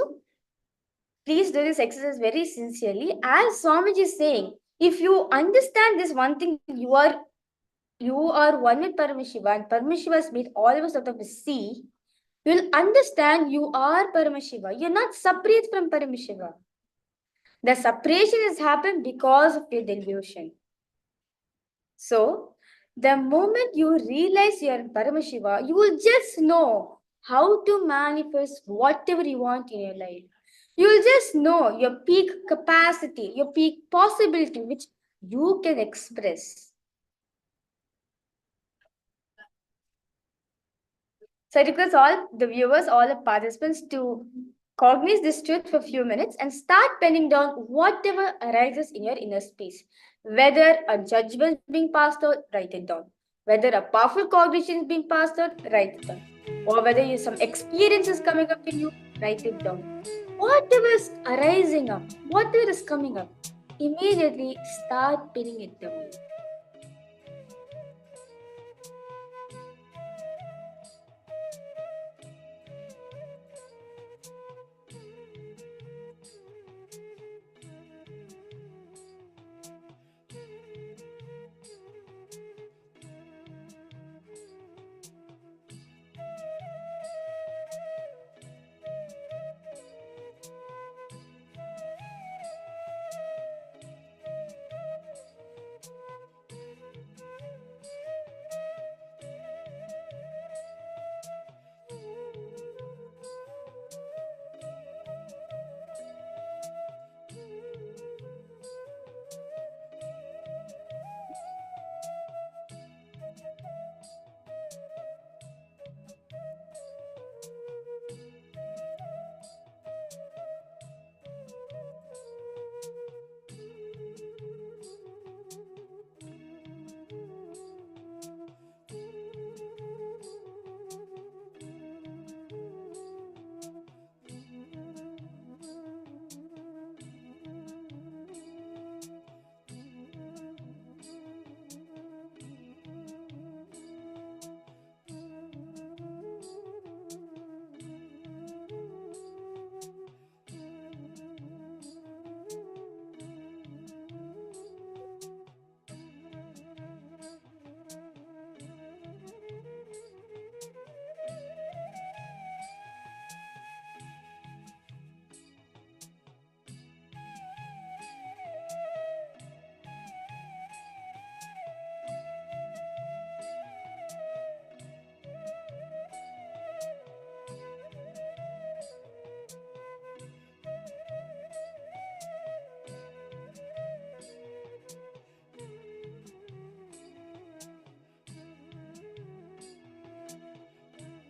please do this exercise very sincerely. As Swamiji is saying, if you understand this one thing, you are one with Paramashiva, and Paramashiva has made all of us out of the sea. You'll understand you are Paramashiva. You're not separate from Paramashiva. The separation has happened because of your delusion. So, the moment you realize you are Paramashiva, you will just know how to manifest whatever you want in your life. You will just know your peak capacity, your peak possibility, which you can express. So I request all the viewers, all the participants to cognize this truth for a few minutes and start penning down whatever arises in your inner space. Whether a judgment is being passed out, write it down. Whether a powerful cognition is being passed out, write it down. Or whether some experience is coming up in you, write it down. Whatever is arising up, whatever is coming up, immediately start pinning it down.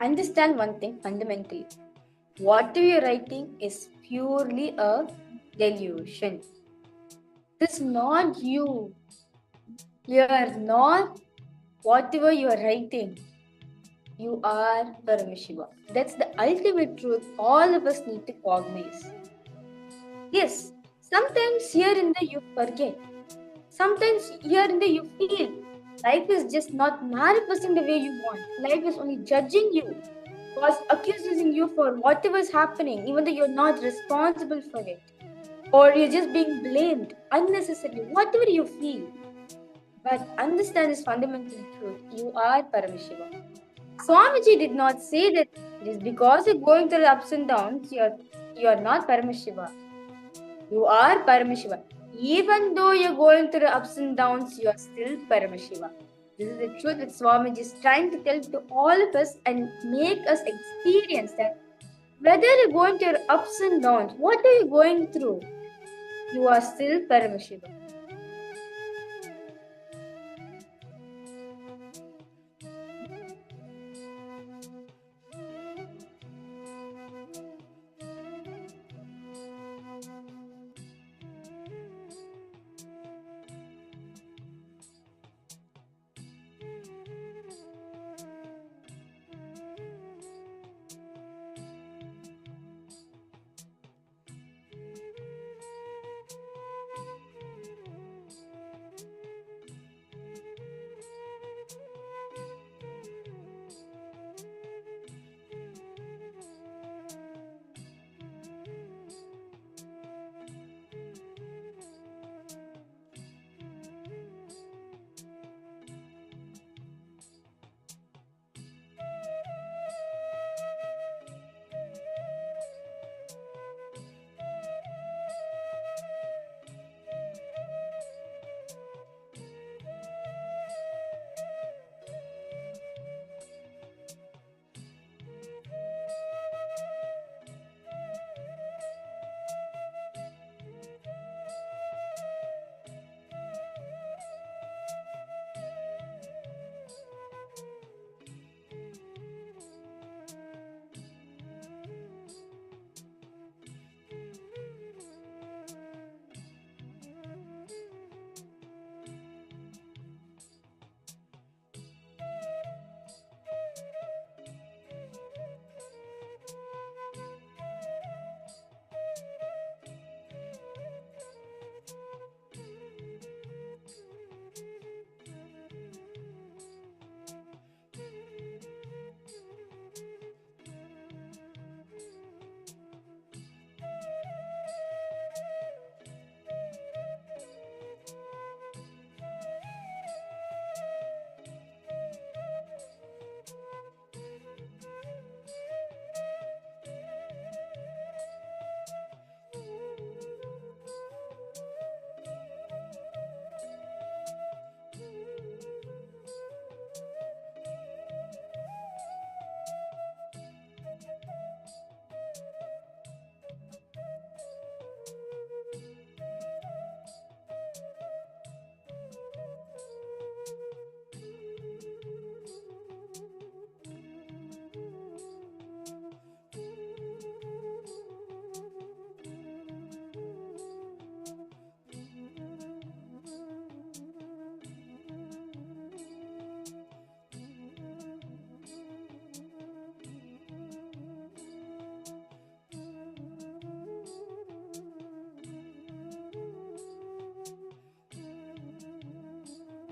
Understand one thing fundamentally. What you're writing is purely a delusion. This is not you. You are not whatever you are writing. You are Paramashiva. That's the ultimate truth all of us need to cognize. Yes, sometimes here and there you forget. Sometimes here and there you feel life is just not manifesting the way you want. Life is only judging you, was accusing you for whatever is happening, even though you're not responsible for it. Or you're just being blamed unnecessarily, whatever you feel. But understand this fundamental truth. You are Paramashiva. Swamiji did not say that it is because you're going through the ups and downs, you are not Paramashiva. You are Paramashiva. Even though you're going through ups and downs, you are still Paramashiva. This is the truth that Swamiji is trying to tell to all of us and make us experience that whether you're going through ups and downs, what are you going through? You are still Paramashiva.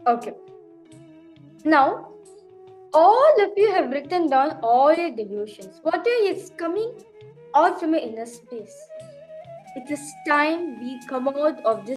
Okay. Now, all of you have written down all your delusions. Whatever is coming out from your inner space. It is time we come out of this